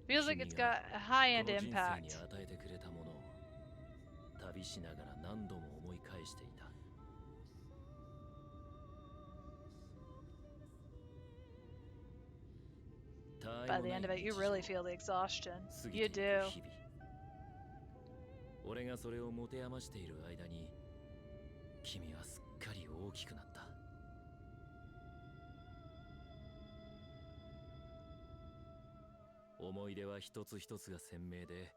Feels like it's got a high-end この人生に impact. 与えてくれたものを旅しながら何度も思い返していた。By the end of it, you really feel the exhaustion. 過ぎ You てい do. く日々。俺がそれを持て余している間に、君はすっかり大きくなった。思い出は一つ一つが鮮明で、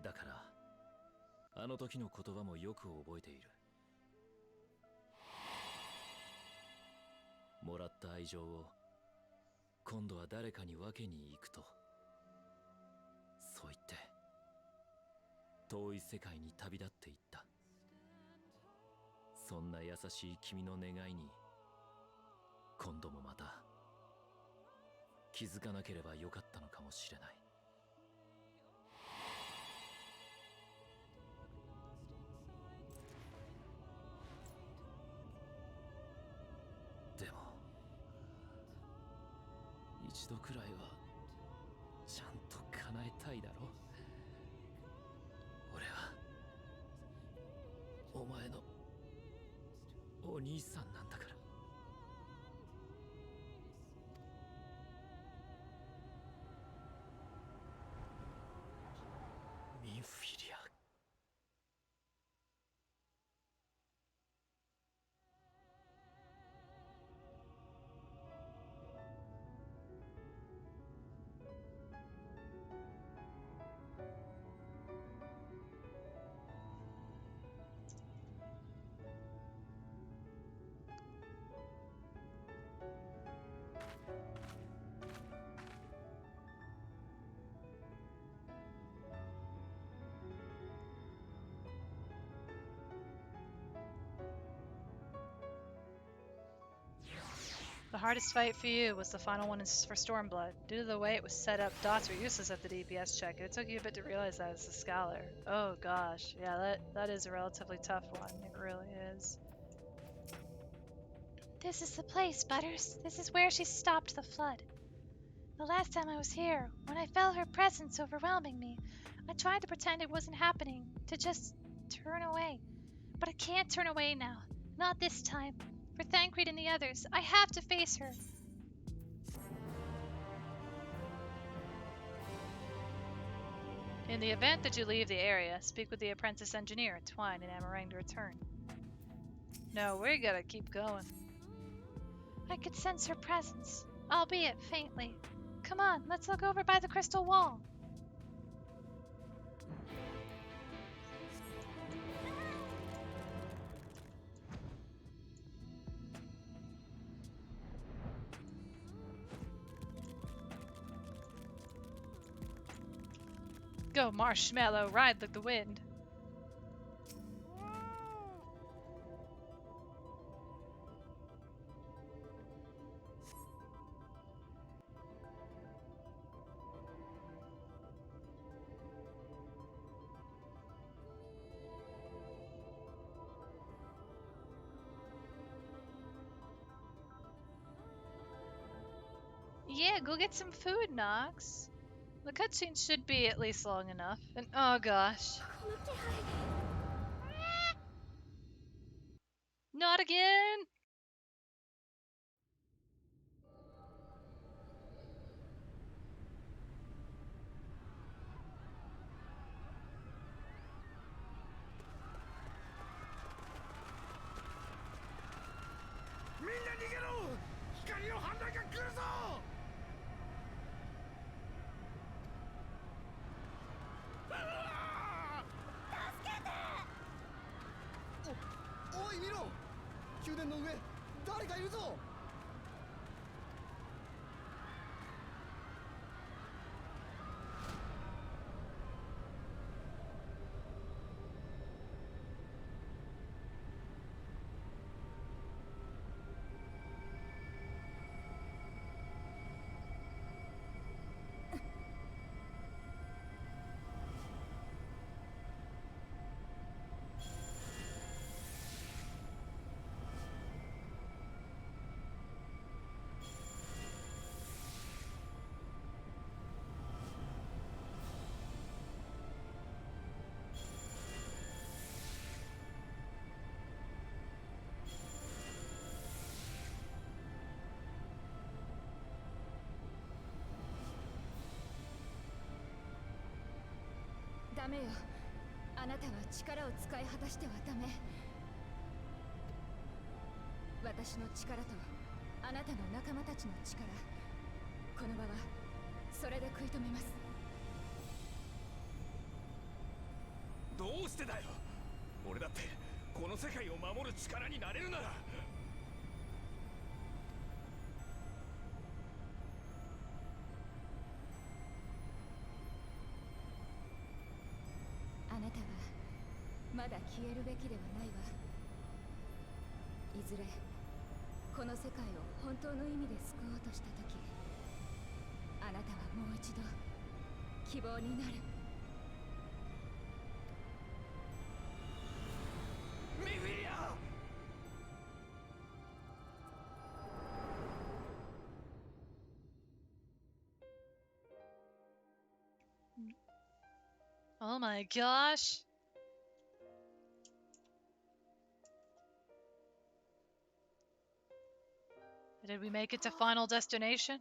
だからあの時の言葉もよく覚えている。もらった愛情を今度は誰かに分けに行くと、そう言って遠い世界に旅立っていった。そんな優しい君の願いに今度もまた気づかなければよかったのかもしれない。でも一度くらいはちゃんと叶えたいだろ。俺はお前のお兄さんなんだから。ミンフィリア。The hardest fight for you was the final one for Stormblood. Due to the way it was set up, dots were useless at the DPS check. It took you a bit to realize that as a scholar. Oh gosh, yeah, that is a relatively tough one. It really is. This is the place, Butters. This is where she stopped the flood. The last time I was here, when I felt her presence overwhelming me, I tried to pretend it wasn't happening, to just turn away. But I can't turn away now. Not this time. For Thancred and the others, I have to face her. In the event that you leave the area, speak with the apprentice engineer, Twine, and Amarang to return. No, we gotta keep going. I could sense her presence, albeit faintly. Come on, let's look over by the crystal wall. Go, Marshmallow, ride like the wind. Yeah, go get some food, Nox. The cutscene should be at least long enough. And oh gosh. Not again! な逃げろ。光の反乱が来るぞ。おい見ろ、宮殿の上誰かいるぞ。ダメよ。あなたは力を使い果たしてはダメ。私の力とあなたの仲間たちの力、この場はそれで食い止めます。どうしてだよ。俺だってこの世界を守る力になれるなら。あなたはまだ消えるべきではないわ。いずれこの世界を本当の意味で救おうとした時、あなたはもう一度希望になる。ミフィリア。Oh my gosh. Did we make it to final destination?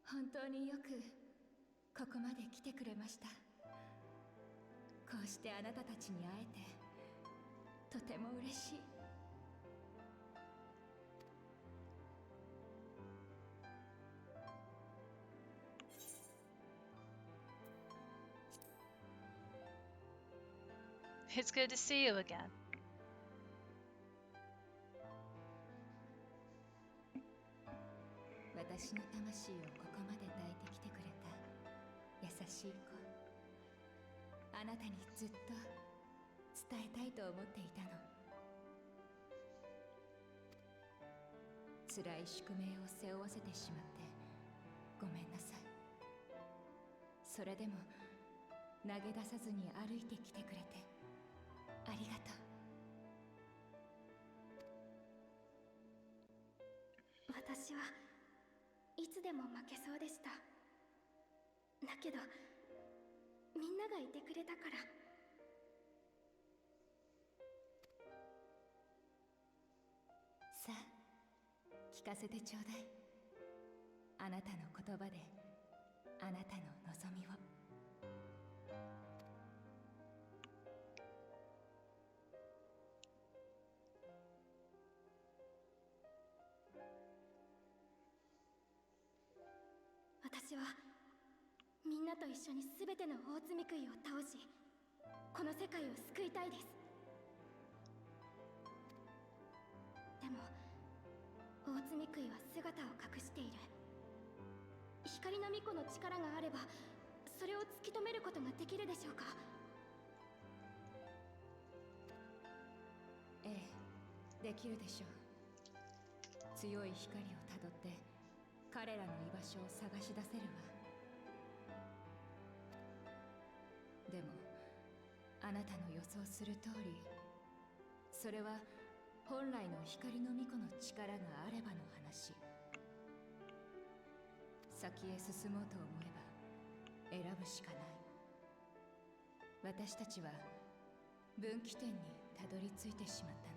本当によくここまで来てくれました。こうしてあなたたちに会えてとても嬉しい。It's good to see you again. 私の魂をここまで抱いてきてくれた優しい子、あなたにずっと伝えたいと思っていたの。辛い宿命を背負わせてしまってごめんなさい。それでも投げ出さずに歩いてきてくれてありがとう。私はいつでも負けそうでした。だけどみんながいてくれたから。さあ聞かせてちょうだい。あなたの言葉であなたの望みを。私はみんなと一緒に全ての大罪食いを倒し、この世界を救いたいです。でも大罪食いは姿を隠している。光の巫女の力があればそれを突き止めることができるでしょうか。ええ、できるでしょう。強い光をたどって彼らの居場所を探し出せるわ。でもあなたの予想する通り、それは本来の光の巫女の力があればの話。先へ進もうと思えば選ぶしかない。私たちは分岐点にたどり着いてしまったの。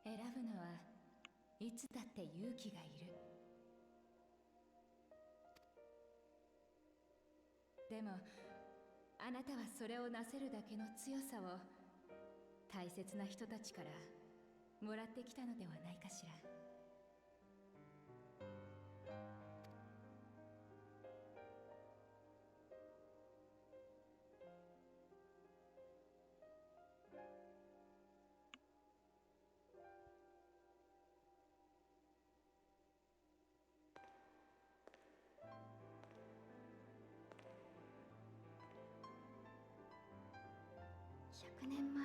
選ぶのはいつだって勇気がいる。でもあなたはそれをなせるだけの強さを大切な人たちからもらってきたのではないかしら。100年前、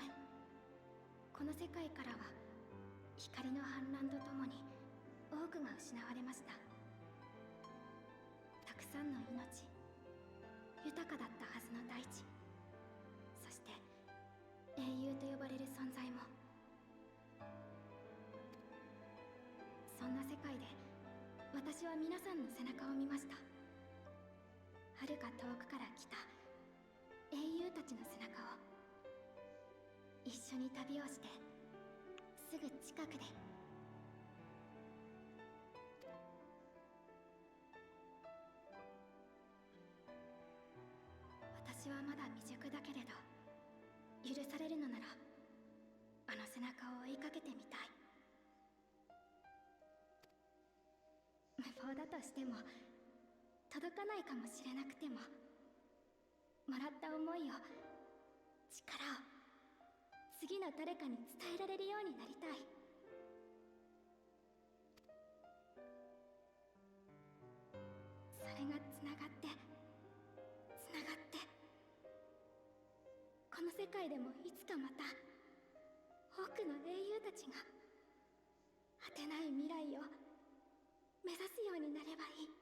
この世界からは光の反乱とともに多くが失われました。たくさんの命、豊かだったはずの大地、そして英雄と呼ばれる存在も。そんな世界で私は皆さんの背中を見ました。はるか遠くから来た英雄たちの背中を。一緒に旅をしてすぐ近くで。私はまだ未熟だけれど、許されるのならあの背中を追いかけてみたい。無謀だとしても、届かないかもしれなくても、もらった思いを、力を次の誰かに伝えられるようになりたい。それがつながってつながって、この世界でもいつかまた多くの英雄たちが果てない未来を目指すようになればいい。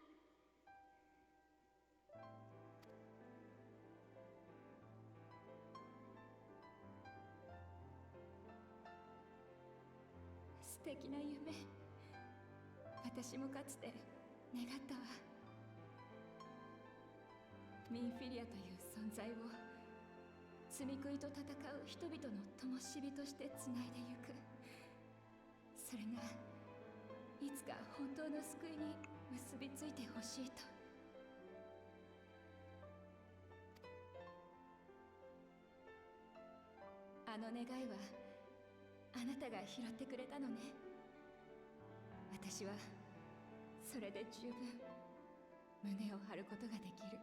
素敵な夢、私もかつて願ったわ。ミンフィリアという存在を罪食いと戦う人々の灯火としてつないでゆく。それがいつか本当の救いに結びついてほしいと。あの願いはあなたが拾ってくれたのね。私はそれで十分胸を張ることができる。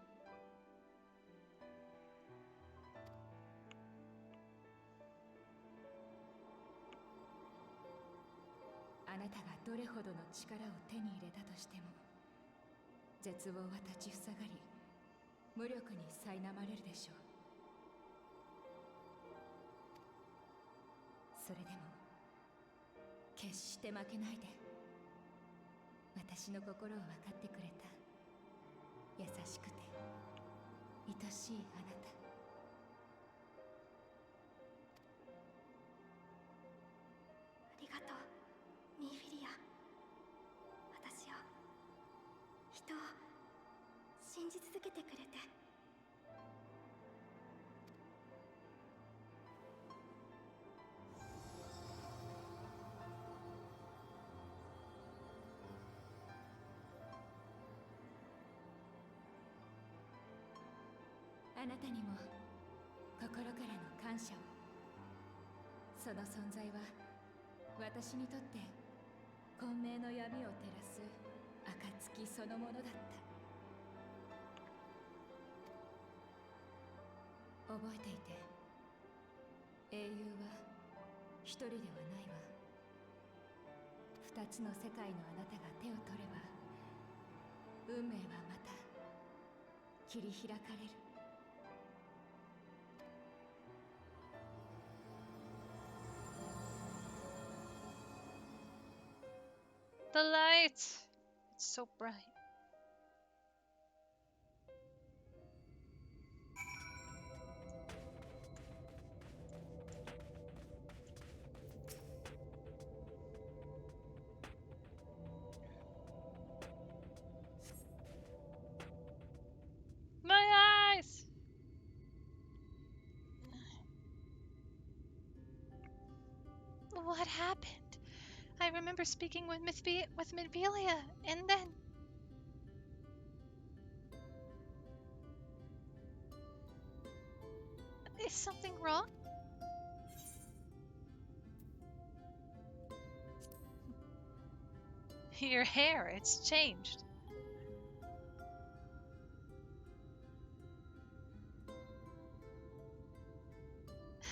あなたがどれほどの力を手に入れたとしても、絶望は立ちふさがり、無力に苛まれるでしょう。それでも決して負けないで。私の心を分かってくれた優しくて愛しいあなた。ありがとうミンフィリア。私を、人を信じ続けてくれて。あなたにも心からの感謝を。その存在は私にとって混迷の闇を照らす暁そのものだった。覚えていて、英雄は一人ではないわ。二つの世界のあなたが手を取れば、運命はまた切り開かれる。The light! It's so bright. What happened? I remember speaking with with Midvelia, and then... Is something wrong? Your hair, it's changed.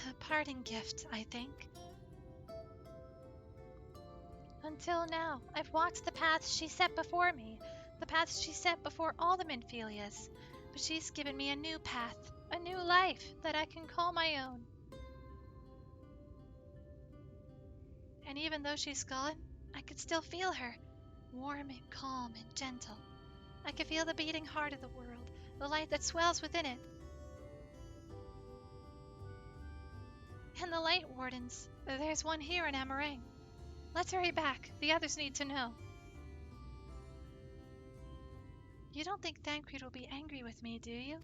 A parting gift, I think. Until now, I've walked the path she set before me, the path she set before all the Minfilias. But she's given me a new path, a new life that I can call my own. And even though she's gone, I could still feel her, warm and calm and gentle. I can feel the beating heart of the world, the light that swells within it. And the Light Wardens, there's one here in Amarang. Let's hurry back, the others need to know. You don't think Thancred will be angry with me, do you?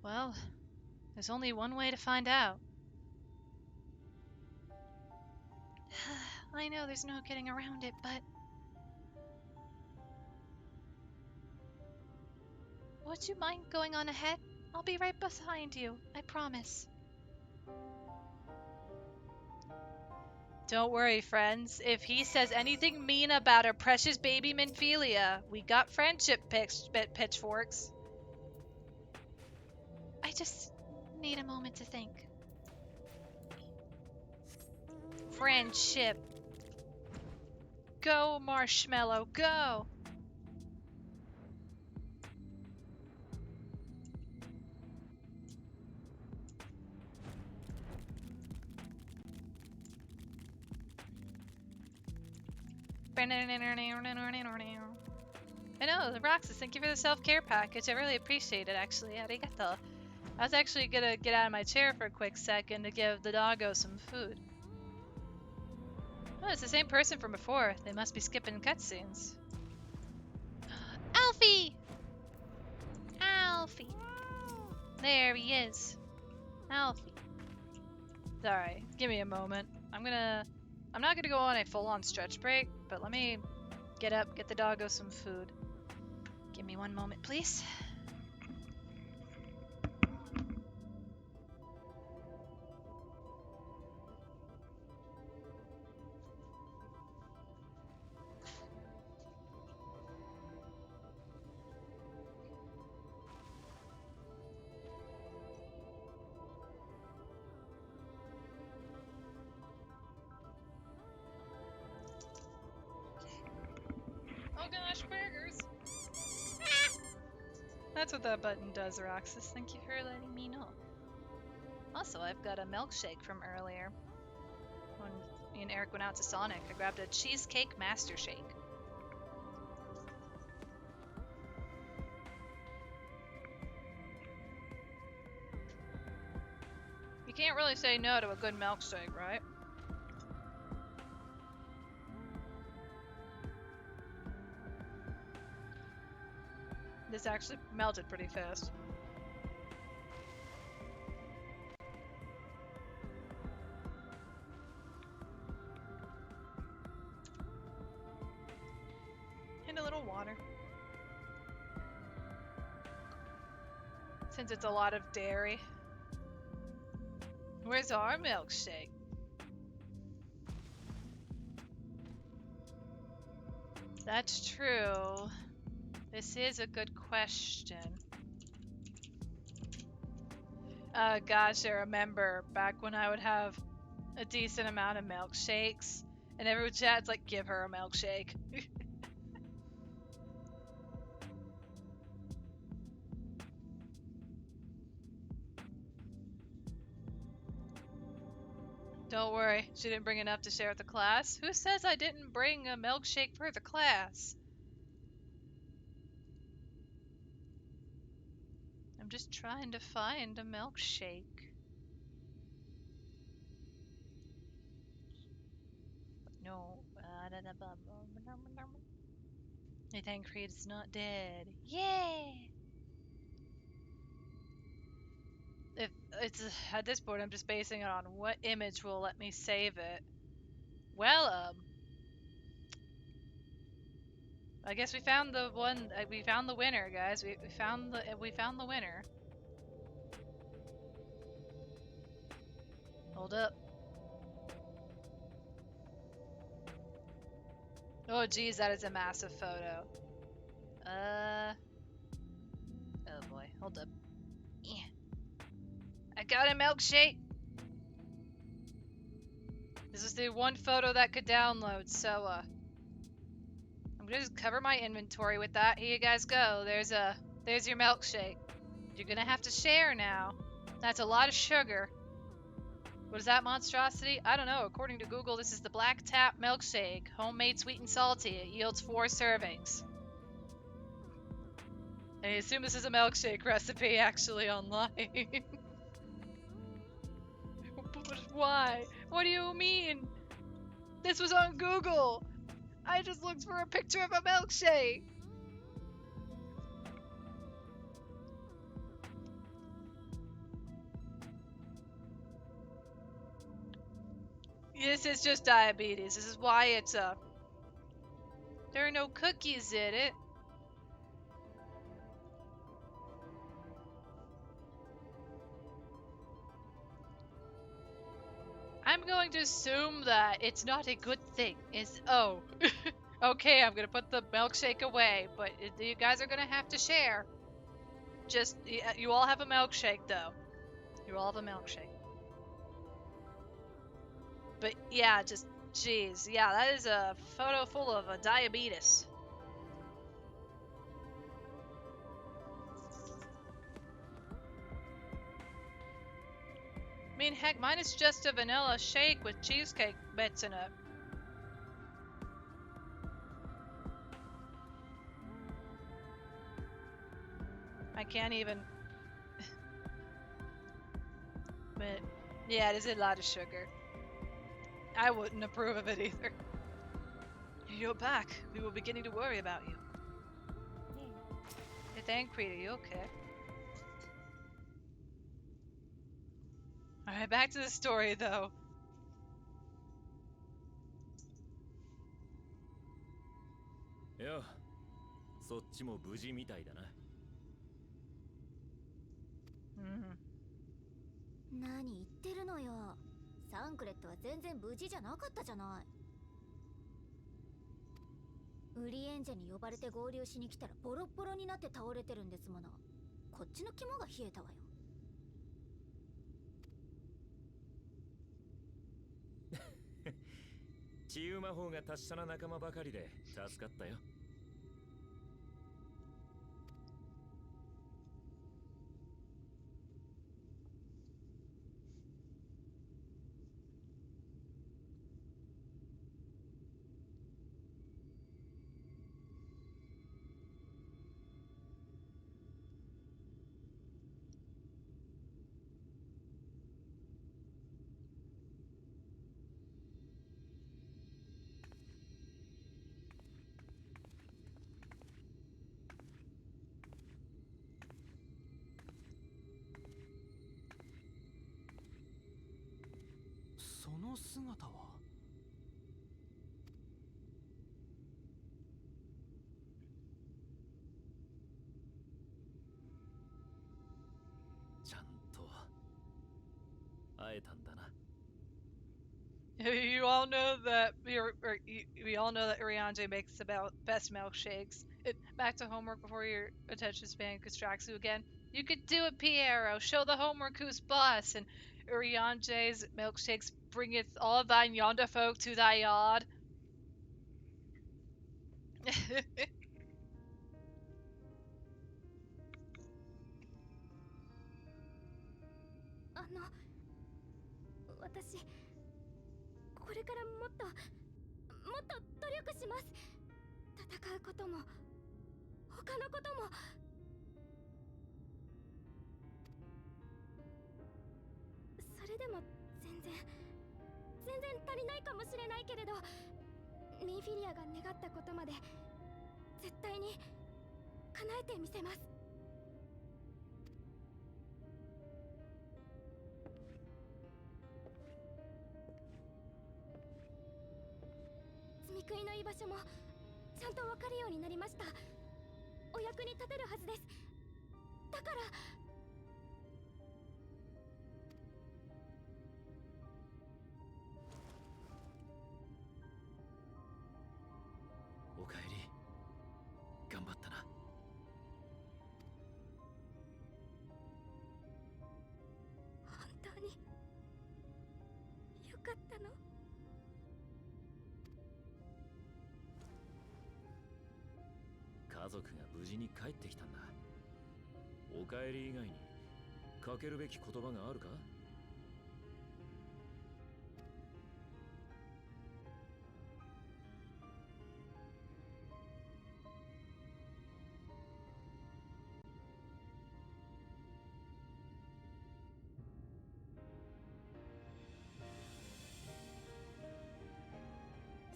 Well, there's only one way to find out. I know there's no getting around it, but... Would you mind going on ahead? I'll be right behind you, I promise. Don't worry, friends. If he says anything mean about our precious baby Minfilia, we got friendship pitchforks. I just need a moment to think. Friendship. Go, Marshmallow, go! I know, the Roxas, thank you for the self-care package. I really appreciate it, actually. Arigato. I was actually gonna get out of my chair for a quick second to give the doggo some food. Oh, it's the same person from before. They must be skipping cutscenes. Alfie! Alfie! There he is. Alfie. Sorry, give me a moment. I'm not gonna go on a full-on stretch break, but let me get up, get the doggo some food. Give me one moment, please. Oh gosh, burgers! That's what that button does, Roxas. Thank you for letting me know. Also, I've got a milkshake from earlier. When me and Eric went out to Sonic, I grabbed a cheesecake master shake. You can't really say no to a good milkshake, right? This actually melted pretty fast. And a little water. Since it's a lot of dairy. Where's our milkshake? That's true. This is a good question. Gosh, I remember back when I would have a decent amount of milkshakes, and everyone chat's like, give her a milkshake. Don't worry, she didn't bring enough to share with the class. Who says I didn't bring a milkshake for the class? I'm just trying to find a milkshake. No. Nathan Creed is not dead. Yay! If it's at this point, I'm just basing it on what image will let me save it. Well, I guess we found the one. We found the winner, guys. We found the winner. Hold up. Oh, geez, that is a massive photo. Oh boy, hold up. Yeah. I got a milkshake. This is the one photo that could download, so I'm gonna just cover my inventory with that. Here you guys go. There's your milkshake. You're gonna have to share now. That's a lot of sugar. What is that monstrosity? I don't know. According to Google, this is the Black Tap Milkshake. Homemade, sweet, and salty. It yields 4 servings. I assume this is a milkshake recipe actually online. Why? What do you mean? This was on Google. I just looked for a picture of a milkshake. This is just diabetes. This is why it's there are no cookies in it. I'm going to assume that it's not a good thing. Okay, I'm gonna put the milkshake away, but you guys are gonna have to share. Just, you all have a milkshake, though. You all have a milkshake. But yeah, just, jeez. Yeah, that is a photo full of diabetes. I mean, heck, mine is just a vanilla shake with cheesecake bits in it. I can't even. But yeah, it is a lot of sugar. I wouldn't approve of it either. You're back. We were beginning to worry about you. Hey, thank Creed, are you okay? Alright, back to the story though. Yeah, そっちも無事みたいだな。何言ってるのよ。サンクレットは全然無事じゃなかったじゃない。ウリエンジェに呼ばれて合流しに来たらボロッボロになって倒れてるんですもの。こっちの肝が冷えたわよ。治癒魔法が達者な仲間ばかりで助かったよ。その姿は。ちゃんと会えたんだな。You all know that we all know that Urianger makes the best milkshakes. Back to homework before your attention span distracts you again. You could do it, Piero. Show the homework who's boss. And Urianger's milkshakes bringeth all thine yonder folk to thy yard. 私これからもっと努力します。戦うことも他のことも。それでも全然足りないかもしれないけれど、ミンフィリアが願ったことまで絶対に叶えてみせます。積み食いの居場所もちゃんとわかるようになりました。お役に立てるはずです。だからおかえり。頑張ったな。本当によかったの？家族が無事に帰ってきたんだ。おかえり以外にかけるべき言葉があるか？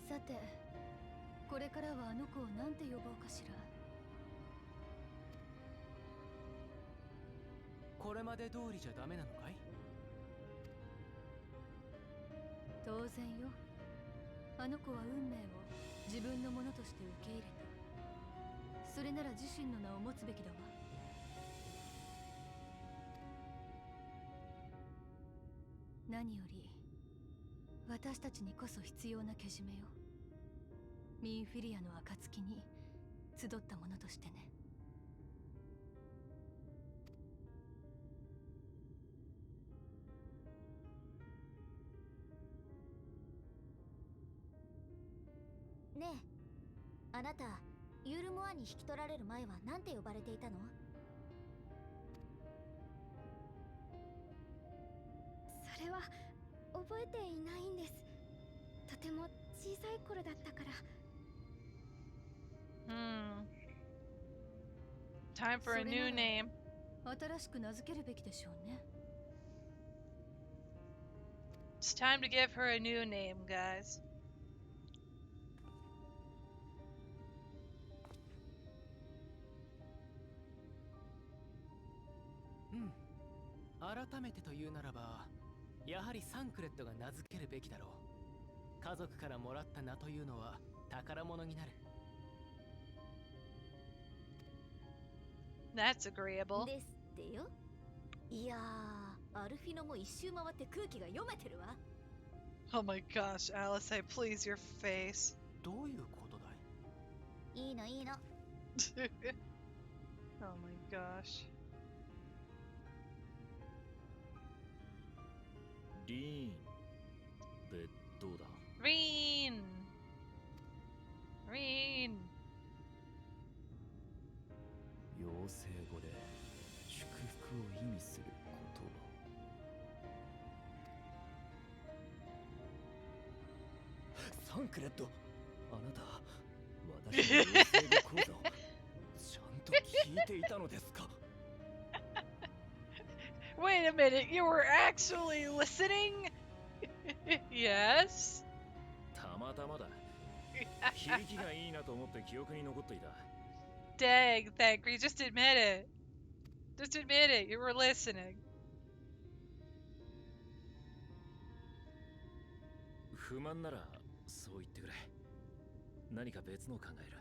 さて、これからはあの子を何て呼ぼうかしら。これまで通りじゃダメなのかい？当然よ。あの子は運命を自分のものとして受け入れた。それなら自身の名を持つべきだわ。何より私たちにこそ必要なけじめよ。ミンフィリアの暁に集ったものとしてね。ねえ、あなたユールモアに引き取られる前は何て呼ばれていたの？それは覚えていないんです。とても小さい頃だったから。Time for a new name. 新しく名付けるべきでしょうね。It's time to give her a new name, guys. 改めてというならば、やはりサンクレットが名付けるべきだろう。家族からもらった名というのは宝物になる。That's agreeable. ですってよ。いやー、アルフィノも一周回って空気が読めてるわ。Oh my gosh, Alice, I please your face. どういうことだい？いいのいいの。Oh my gosh. リーンでどうだ？ Reen! Reen! 妖精語で祝福を意味する言葉。サンクレット、あなた、私の妖精語講座をちゃんと聞いていたのですか？ Wait a minute, you were actually listening? Yes? たまたまだ。響きがいいなと思って記憶に残っていた。Dang, Thankry, just admit it. Just admit it, you were listening. 不満ならそう言ってくれ。何か別の考える。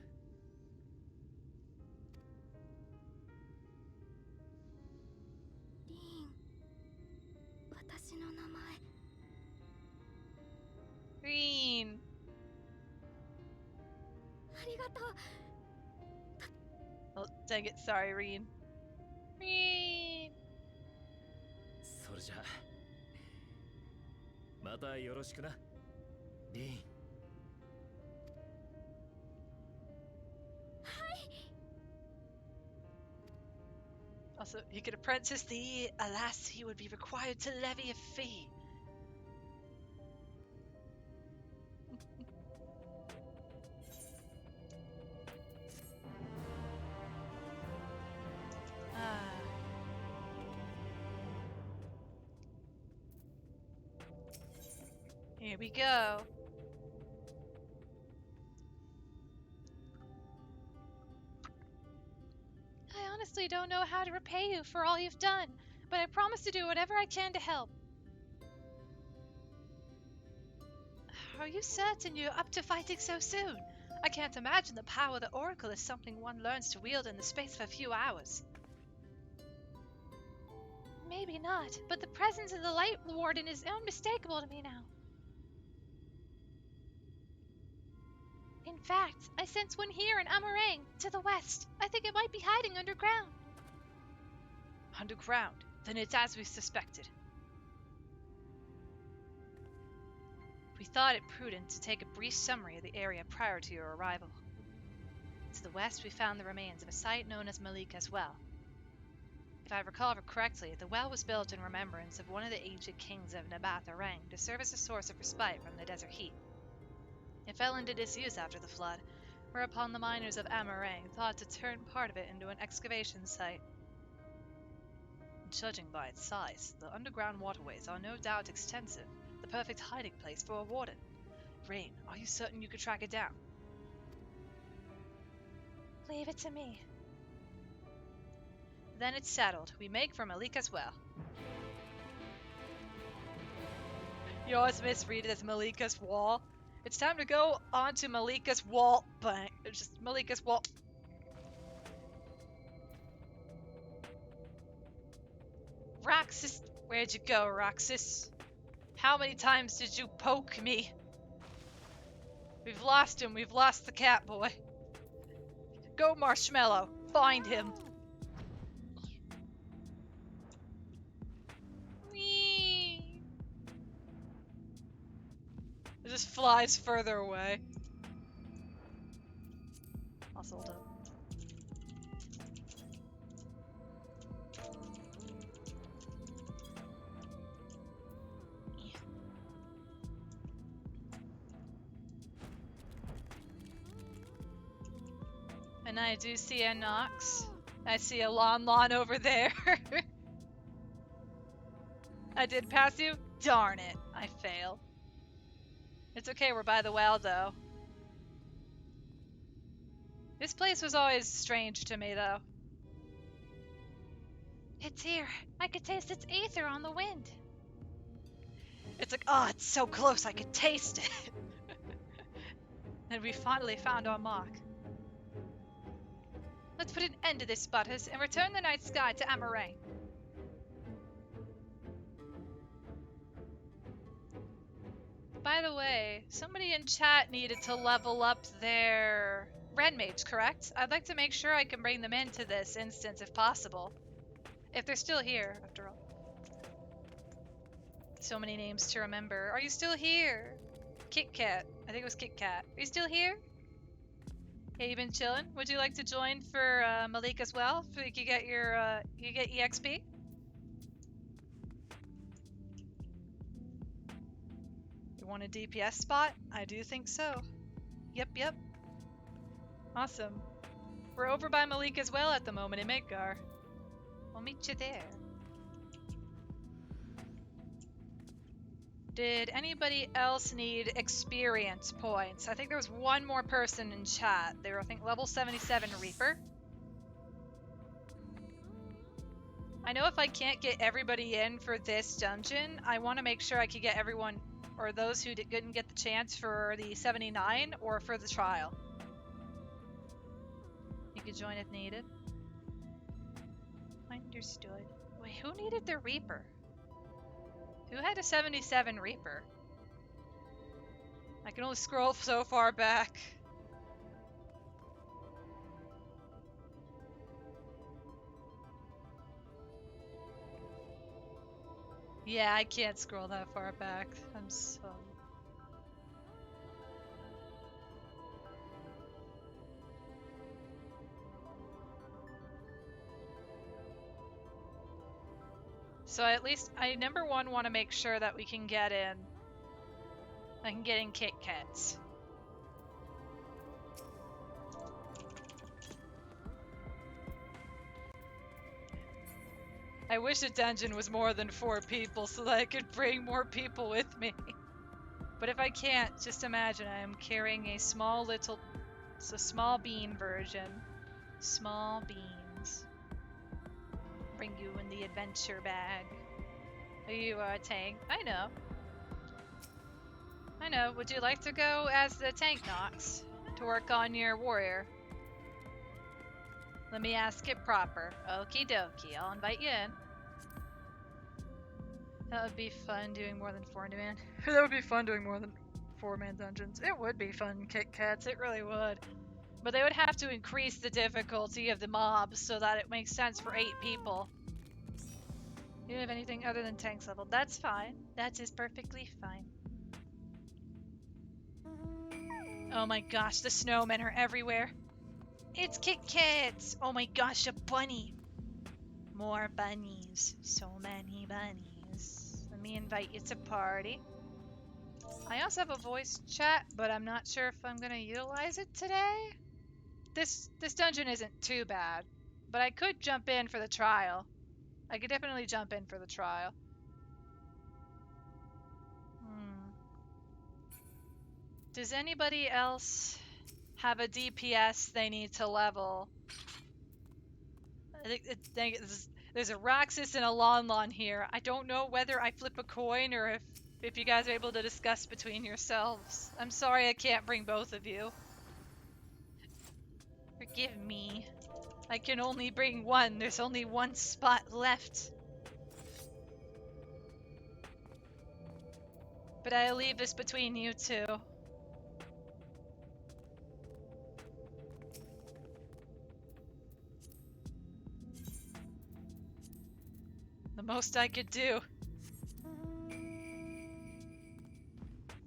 リーン、私の名前。Reen! ありがとう。Oh, dang it, sorry, Reen. Reen! それじゃあまたよろしくな、リーン。Also, he could apprentice thee. Alas, he would be required to levy a fee. Ah. Here we go. I honestly don't know how to repay you for all you've done, but I promise to do whatever I can to help. Are you certain you're up to fighting so soon? I can't imagine the power of the Oracle is something one learns to wield in the space of a few hours. Maybe not, but the presence of the Light Warden is unmistakable to me now. In fact, I sense one here in Amarang, to the west. I think it might be hiding underground. Underground? Then it's as we suspected. We thought it prudent to take a brief summary of the area prior to your arrival. To the west, we found the remains of a site known as Malika's Well. If I recall correctly, the well was built in remembrance of one of the ancient kings of Nabath Arang to serve as a source of respite from the desert heat. It fell into disuse after the flood, whereupon the miners of Amarang thought to turn part of it into an excavation site. Judging by its size, the underground waterways are no doubt extensive, the perfect hiding place for a warden. Rain, are you certain you could track it down? Leave it to me. Then it's settled. We make for Malika's Well. You always misread it as Malika's Wall. It's time to go on to Malika's Wall. Bang. It's just Malika's Wall. Roxas, where'd you go, Roxas? How many times did you poke me? We've lost him. We've lost the cat boy. Go, Marshmallow. Find him. Whee! It just flies further away. Muscled up. And I do see a Nox. I see a Lon over there. I did pass you? Darn it. I fail. It's okay, we're by the well, though. This place was always strange to me, though. It's here. I could taste its aether on the wind. It's like, oh, it's so close, I could taste it. And we finally found our mark. Let's put an end to this, Butters, and return the night sky to Amarang. By the way, somebody in chat needed to level up their Red Mage, correct? I'd like to make sure I can bring them into this instance if possible. If they're still here, after all. So many names to remember. Are you still here? Kit Kat. I think it was Kit Kat. Are you still here? Hey, you been chilling? Would you like to join for Malik as well? So you could get your you get EXP? You want a DPS spot? I do think so. Yep. Awesome. We're over by Malik as well at the moment in Midgar. I'll meet you there. Did anybody else need experience points? I think there was one more person in chat. They were, I think, level 77 Reaper. I know if I can't get everybody in for this dungeon, I want to make sure I can get everyone, or those who didn't get the chance for the 79 or for the trial. You could join if needed. Understood. Wait, who needed the Reaper? Who had a 77 Reaper? I can only scroll so far back. Yeah, I can't scroll that far back. I'm sorry. So at least I number one want to make sure that we can get in. I can get in Kit Kats. I wish a dungeon was more than 4 people so that I could bring more people with me. But if I can't, just imagine I am carrying a small bean version. Small beans. bring you in the adventure bag. You are a tank. I know. I know. Would you like to go as the tank Nox to work on your warrior? Let me ask it proper. Okie dokie. I'll invite you in. That would be fun doing more than 4-man. That would be fun doing more than 4-man dungeons. It would be fun, Kit Kats. It really would. But they would have to increase the difficulty of the mobs so that it makes sense for 8 people. You don't have anything other than tanks level. That's fine. That is perfectly fine. Oh my gosh, the snowmen are everywhere. It's Kit Kats! Oh my gosh, a bunny. More bunnies. So many bunnies. Let me invite you to party. I also have a voice chat, but I'm not sure if I'm gonna utilize it today. This dungeon isn't too bad, but I could jump in for the trial. I could definitely jump in for the trial. Does anybody else have a DPS they need to level? There's a Roxas and a Lon Lon here. I don't know whether I flip a coin or if you guys are able to discuss between yourselves. I'm sorry I can't bring both of you. Forgive me. I can only bring one. There's only one spot left. But I'll leave this between you two. The most I could do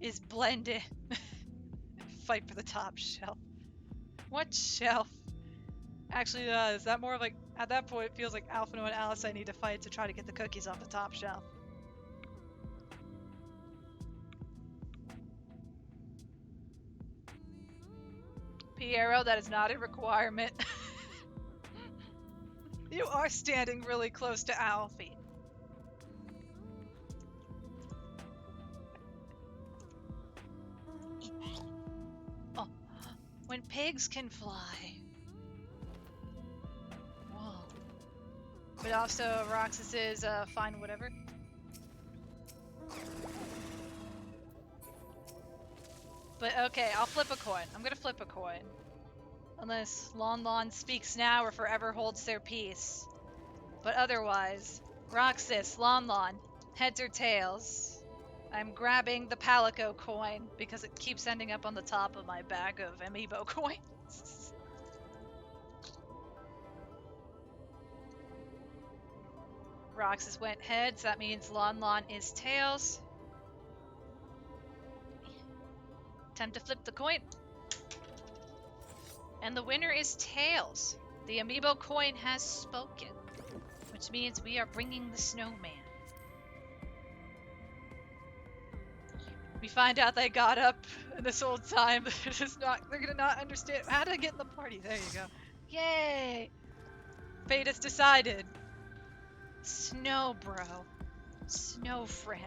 is blend in. Fight for the top shelf. What shelf? Actually, is that more like, at that point, it feels like Alphino and Alice I need to fight to try to get the cookies off the top shelf. Piero, that is not a requirement. You are standing really close to Alfie. Oh, when pigs can fly. Whoa. But also, Roxas is fine, whatever. But okay, I'll flip a coin. I'm gonna flip a coin. Unless Lon Lon speaks now or forever holds their peace. But otherwise, Roxas, Lon Lon, heads or tails? I'm grabbing the Palico coin because it keeps ending up on the top of my bag of amiibo coins. Roxas went heads, that means Lon Lon is tails. Time to flip the coin. And the winner is tails. The amiibo coin has spoken, which means we are bringing the snowman. We find out they got up this whole time. They're gonna not understand. How did I get in the party? There you go. Yay! Fate has decided. Snow bro. Snow friend.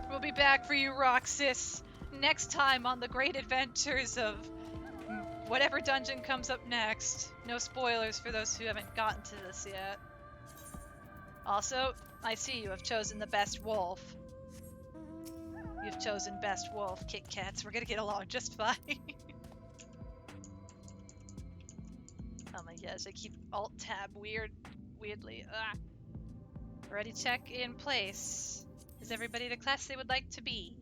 We'll be back for you, Roxas, next time on the great adventures of whatever dungeon comes up next. No spoilers for those who haven't gotten to this yet. Also, I see you have chosen the best wolf. You've chosen best wolf, Kit Kats. We're gonna get along just fine. Oh my gosh, I keep Alt-Tab weirdly. Ready check in place. Is everybody the class they would like to be?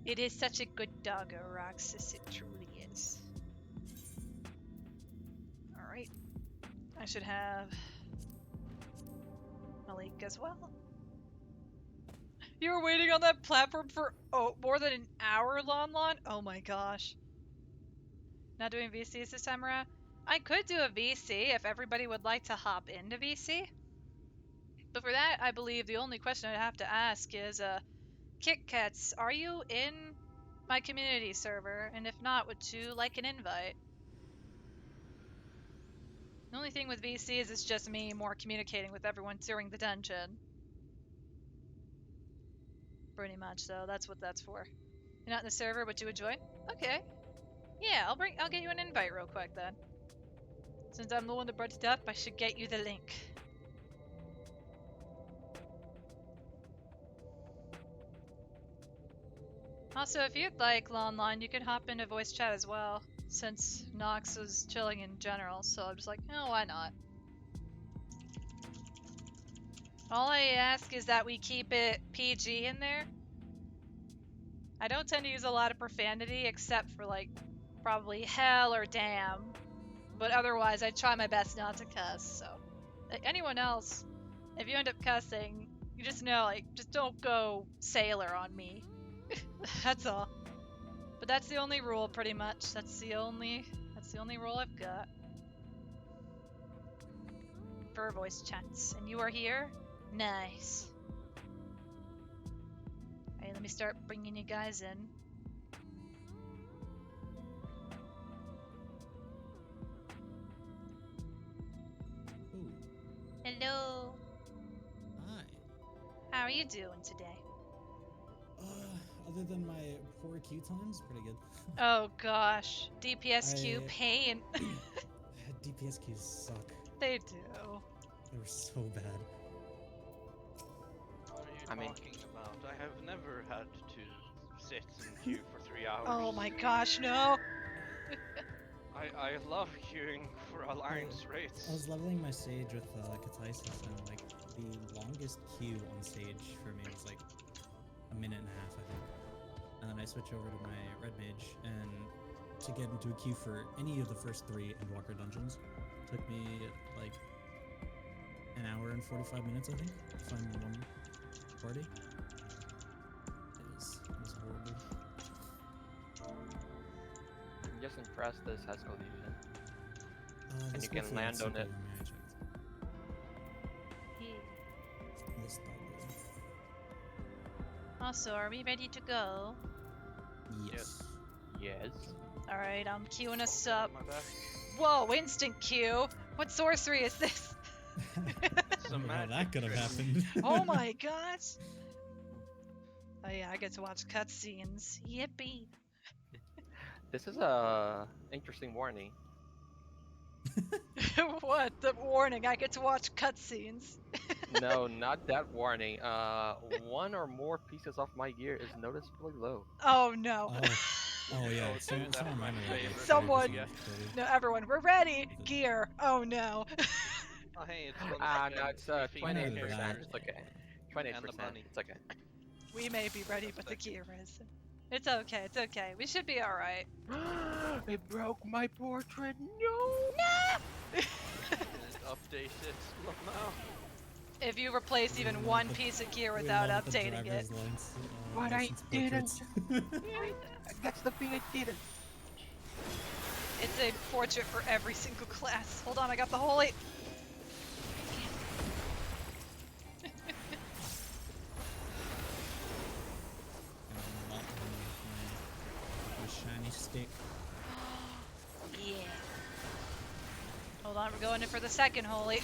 It is such a good doggo, Roxas. It truly is. Alright. I should have Malik as well. You were waiting on that platform for more than an hour, Lon Lon? Oh my gosh. Not doing VCs this time around? I could do a VC if everybody would like to hop into VC. But for that, I believe the only question I'd have to ask is, Kit Kats, are you in my community server? And if not, would you like an invite? The only thing with VC is it's just me more communicating with everyone during the dungeon. Pretty much, though. That's what that's for. You're not in the server, but you would join? Okay. Yeah, I'll get you an invite real quick then. Since I'm the one that brought it up, I should get you the link. Also, if you'd like, Lonline, you can hop into voice chat as well, since Nox is chilling in general, so I'm just like, oh, why not? All I ask is that we keep it PG in there. I don't tend to use a lot of profanity, except for, like, probably hell or damn. But otherwise, I try my best not to cuss, so. Like, anyone else, if you end up cussing, you just know, like, just don't go sailor on me. That's all. But that's the only rule, pretty much. That's the only rule I've got for voice chats. And you are here? Nice. Alright, let me start bringing you guys in. Ooh, Hello. hi. How are you doing today? Other than my poor queue times, pretty good. Oh gosh, DPSQ pain. DPS queues suck. They do. They were so bad. What are you talking about? I have never had to sit in queue for 3 hours. Oh my gosh, no. I love queuing for alliance raids. I was leveling my Sage with Kataisys, and like the longest queue on Sage for me was like a minute and a half, I think. And then I switch over to my Red Mage, and to get into a queue for any of the first 3 Endwalker dungeons took me like an hour and 45 minutes, I think, to find one party. It was horrible. I'm just impressed this has collision. And This you can hopefully land has on super it. magic. This double. Also, are we ready to go? Yes. Yes. Alright, I'm queuing us up. Whoa, instant queue! What sorcery is this? I don't know how that could have happened. Oh my gosh! Oh yeah, I get to watch cutscenes. Yippee! This is a interesting warning. What? The warning, I get to watch cutscenes. No, not that warning. One or more pieces of my gear is noticeably low. Oh no. Oh yeah, someone remind me of that. Someone. Yeah. No, everyone, we're ready! Gear! Oh no. Oh, hey, it's No, it's 28%. It's okay. 28%. It's okay. We may be ready, but the gear is. It's okay, it's okay. We should be alright. It broke my portrait. No! Update it somehow. If you replace even one piece of gear without updating it. But I didn't. That's the thing I didn't. It's a portrait for every single class. Hold on, I got the holy. Shiny stick. Yeah. Hold on, we're going in for the second holy.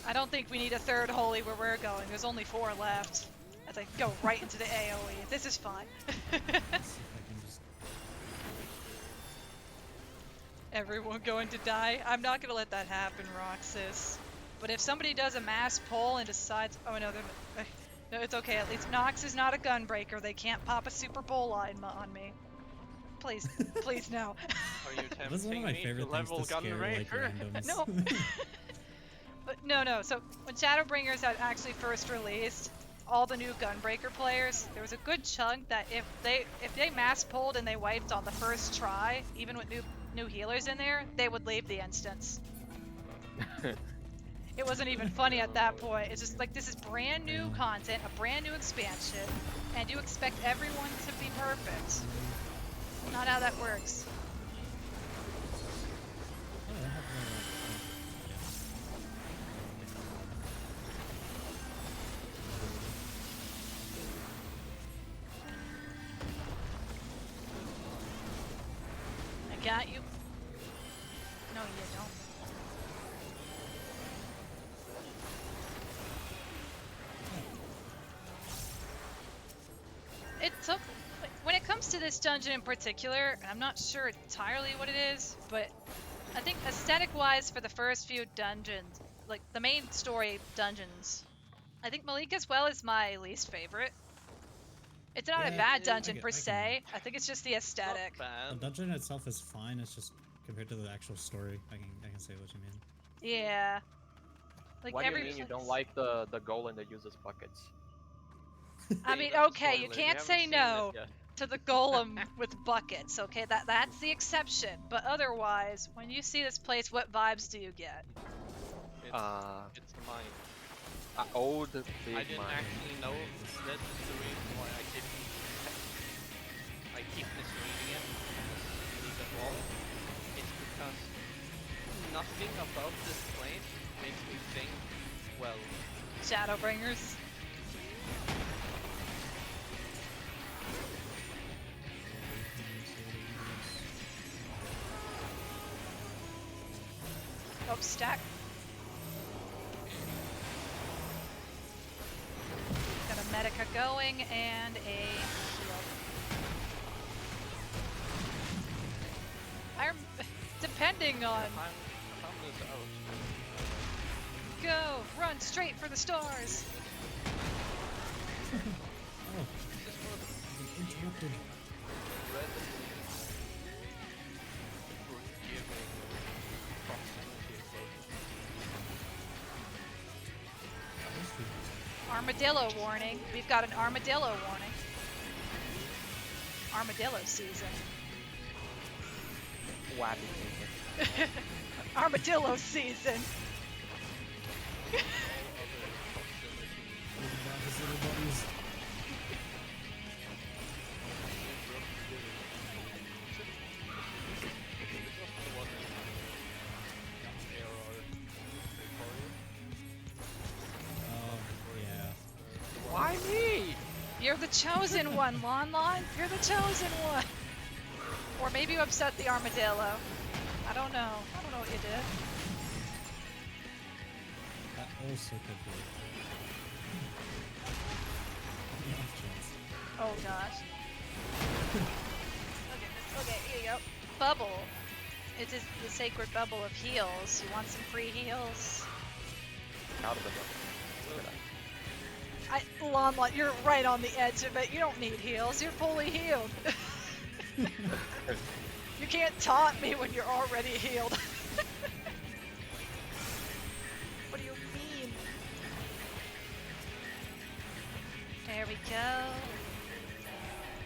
I don't think we need a third holy where we're going. There's only 4 left. As I go right into the AoE. This is fine. Everyone going to die? I'm not going to let that happen, Roxas. But if somebody does a mass pull and decides... Oh, no, no, it's okay. At least Nox is not a gunbreaker. They can't pop a Super Bowl line on me. Please, please, no. Are you That's one of my favorite things to scare, like, randoms. No. But no. So when Shadowbringers had actually first released, all the new Gunbreaker players, there was a good chunk that if they mass pulled and they wiped on the first try, even with new healers in there, they would leave the instance. It wasn't even funny at that point. It's just like, this is brand new content, a brand new expansion, and you expect everyone to be perfect. Not how that works. I got you. No, you don't. So, when it comes to this dungeon in particular, I'm not sure entirely what it is, but I think aesthetic-wise for the first few dungeons, like the main story dungeons, I think Malik as well is my least favorite. It's not a Yeah, bad I dungeon get- per I can- se. I think it's just the aesthetic. The dungeon itself is fine. It's just compared to the actual story. I can say what you mean. Yeah. Like What do you every mean you don't place. like the golem that uses buckets? I mean, that's a okay, you spoiler, we can't haven't say seen it no yet. to the golem with buckets. Okay, that's the exception. But otherwise, when you see this place, what vibes do you get? It's mine. Old big I didn't mine. actually know. That is the reason why I didn't. I keep misreading it as League of Wall. It's because nothing about this place makes me think, well, Shadowbringers. Oh, stack. Got a Medica going and a shield. I'm depending on I found this out. go, run straight for the stars. Oh, I've been interrupted. Red would give me proximity close. Armadillo warning. We've got an armadillo warning. Armadillo season. Wappy season. Armadillo season. His little buddies. Oh, yeah. Why me? You're the chosen one, Lon Lon. You're the chosen one. Or maybe you upset the armadillo. I don't know. I don't know what you did. That also could be. Off chance. Oh gosh. Okay, here you go. Bubble. It is the sacred bubble of heals. You want some free heals? Out of the book. Look at that. Lon Lon, you're right on the edge of it. You don't need heals. You're fully healed. You can't taunt me when you're already healed. What do you mean? There we go.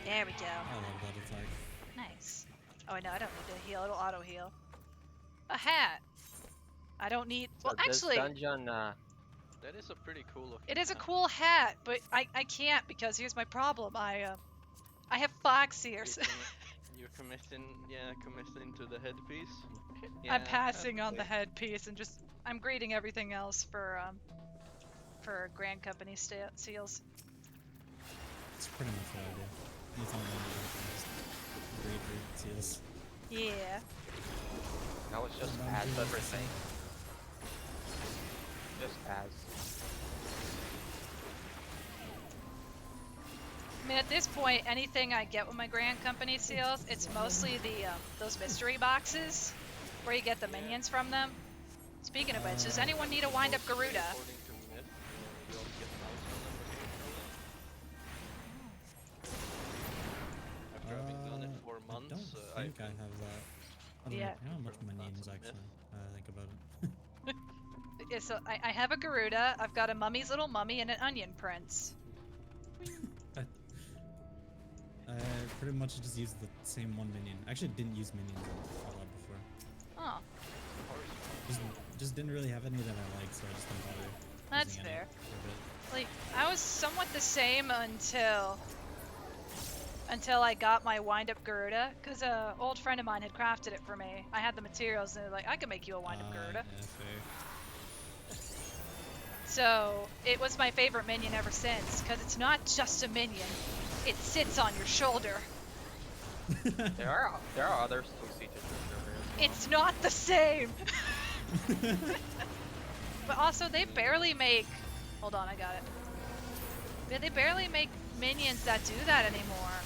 There we go. I love that attack. Nice. Oh no, I don't need to heal. It'll auto heal. A hat. I don't need. Well, So this actually, dungeon, That is a pretty cool looking it is a hat. cool hat, but I can't because here's my problem. I have fox ears. You're committing to the headpiece. I'm passing on the okay. headpiece and just I'm grading everything else for Grand Company seals. It's pretty much what I do. Anytime I'm grade seals. Yeah. now it's just Dungeon as is the everything. same. Just as. I mean, at this point, anything I get with my Grand Company seals, it's mostly the those mystery boxes where you get the minions from them. Speaking of which, does anyone need a wind-up Garuda? According to myth, you also get mouse from them. After having done it for I months, don't think I have that. I don't Yeah. know how much my That's names a actually. myth. Think about it. Yeah, so I have a Garuda, I've got a Mummy's Little Mummy, and an Onion Prince. I pretty much just used the same one minion. I actually didn't use minions a lot before. Oh, Just didn't really have any that I liked, so I just didn't bother. that's using any fair. for a bit. Like, I was somewhat the same until I got my wind-up Garuda, because a old friend of mine had crafted it for me. I had the materials, and they're like, I can make you a wind-up Garuda. Yeah, fair. So, it was my favorite minion ever since, because it's not just a minion. It sits on your shoulder. There are others who see to It's not the same! But also, they barely make... Hold on, I got it. Yeah, they barely make minions that do that anymore,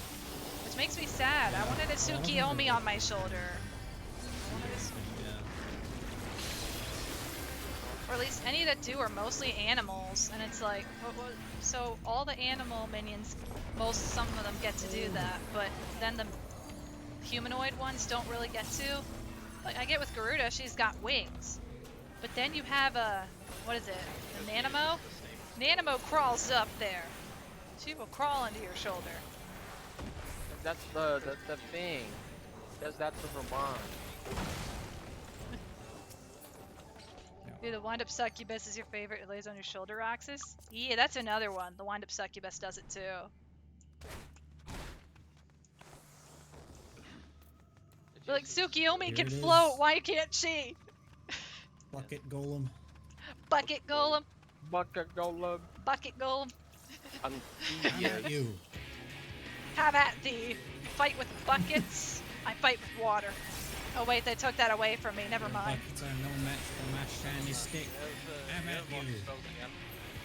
which makes me sad. I wanted a Tsukiyomi on my shoulder. Or at least any that do are mostly animals, and it's like, so all the animal minions, some of them get to do that, but then the humanoid ones don't really get to. Like, I get with Garuda, she's got wings, but then you have what is it, the Nanamo? Nanamo crawls up there. She will crawl into your shoulder. That's the thing. That's the Vermont. Dude, the wind-up succubus is your favorite. It lays on your shoulder, Roxas. Yeah, that's another one. The wind-up succubus does it too. But like, Tsukiyomi can float. Why can't she? Bucket golem. Bucket golem. Bucket golem. Bucket golem. You. Have at thee. Fight with buckets. I fight with water. Oh wait, they took that away from me. Never mind. Buckets are no match for my shiny stick. Have at you.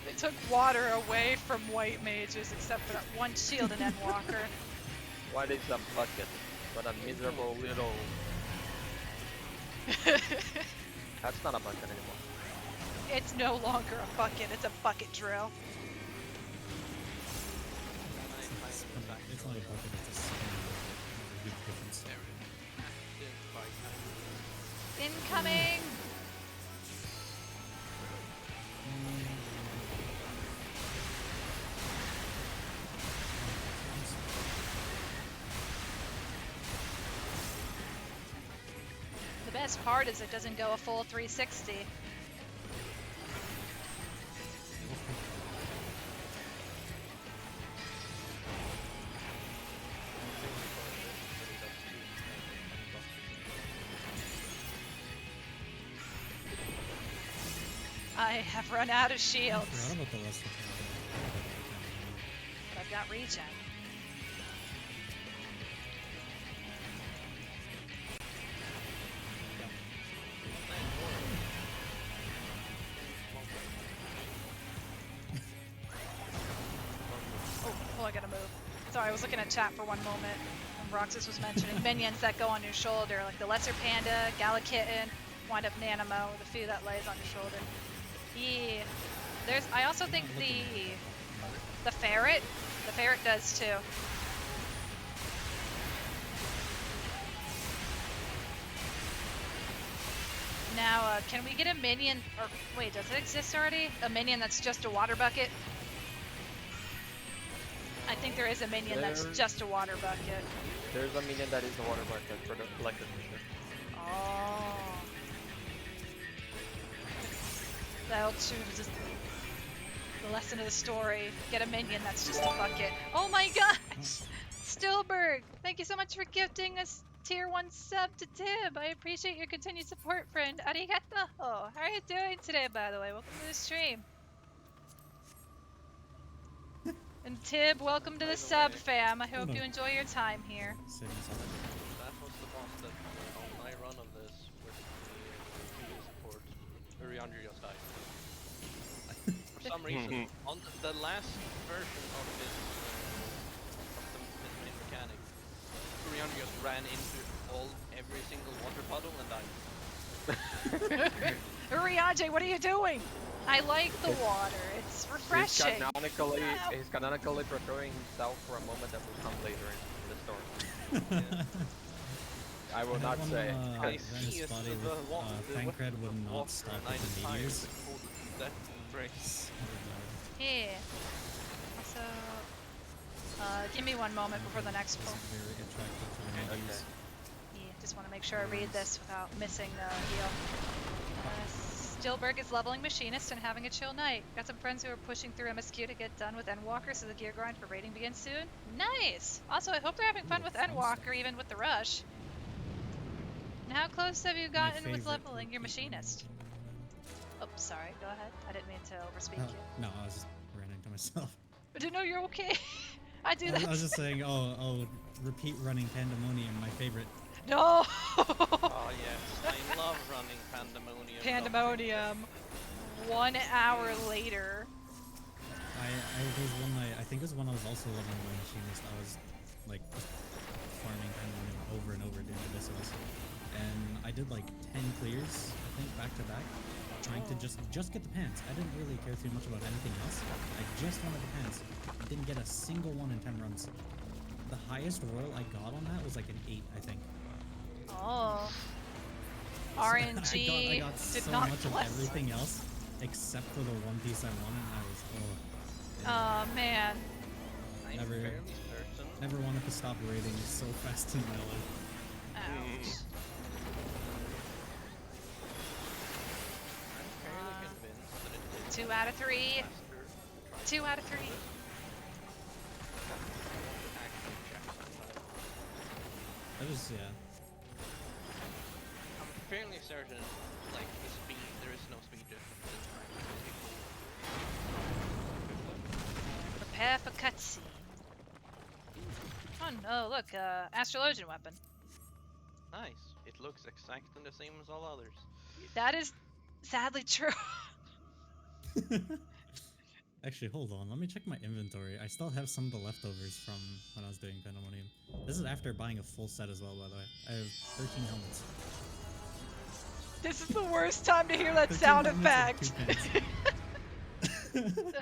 They took water away from white mages, except for that one shield and Endwalker. What is a bucket? But a miserable little. That's not a bucket anymore. It's no longer a bucket. It's a bucket drill. It's not a bucket. It's a spoon. There's a huge difference. Incoming! The best part is it doesn't go a full 360. I have run out of shields. I forgot about the rest of But I've got regen. Oh, I gotta move. Sorry, I was looking at chat for one moment. And Roxas was mentioning minions that go on your shoulder, like the Lesser Panda, Galakitten, Wind Up Nanamo, the few that lays on your shoulder. Yeah. I also think the ferret does too. Now, can we get a minion, or wait, does it exist already? A minion that's just a water bucket? I think there is a minion that's just a water bucket. There's a minion that is the water bucket for the collector mission. Oh. That'll choose the lesson of the story. Get a minion that's just a bucket. Oh my gosh! Stillberg, thank you so much for gifting us tier 1 sub to Tib. I appreciate your continued support, friend. Arigato. How are you doing today, by the way? Welcome to the stream. And Tib, welcome to the sub fam. I hope you enjoy your time here. That was the boss that on my run of this with the support. Uriandri just died. For some reason, on the last version of this main mechanic, Uriandri just ran into every single water puddle and died. Uriaje, what are you doing? I like the water. It's refreshing. He's canonically preparing himself for a moment that will come later in the story. I will not say. Venice body with Thancred would not stop with the meteors. Yeah. So, give me one moment before the next pull. Very attractive to the Yeah, just want to make sure I read this without missing the heal. Stillberg is leveling Machinist and having a chill night. Got some friends who are pushing through MSQ to get done with Endwalker so the gear grind for raiding begins soon. Nice! Also, I hope they're having fun with Endwalker even with the rush. And how close have you gotten with leveling your Machinist? Oh, sorry, go ahead. I didn't mean to overspeak you. No, I was just ranting to myself. I didn't know you're okay. I do that. I was just saying, repeat running Pandemonium, my favorite. No! Oh yes, I love running Pandemonium. Pandemonium. 1 hour later. There's one night, I think it was when I was also leveling my machinist. I was like just farming Pandemonium over and over doing Abyssos. And I did like 10 clears, I think, back to back, trying to just get the pants. I didn't really care too much about anything else. I just wanted the pants. I didn't get a single one in 10 runs. The highest roll I got on that was like an 8, I think. Oh. So RNG I got did so not much of bless. everything else except for the one piece I wanted, and I was Oh man. I'm Never- fairly certain. never wanted to stop raiding so fast in my life. Ouch. I'm fairly convinced that it did 2 out of 3. faster. 2 out of 3. Actually check sometime. That was, yeah. I'm fairly certain, like, the speed, there is no speed difference in Prepare for cutscene. Oh no, look, Astrologian weapon. Nice. It looks exactly the same as all others. That is sadly true. Actually, hold on. Let me check my inventory. I still have some of the leftovers from when I was doing Pandemonium. This is after buying a full set as well, by the way. I have 13 helmets. This is the worst time to hear that 13 sound helmets effect. and 2 pants.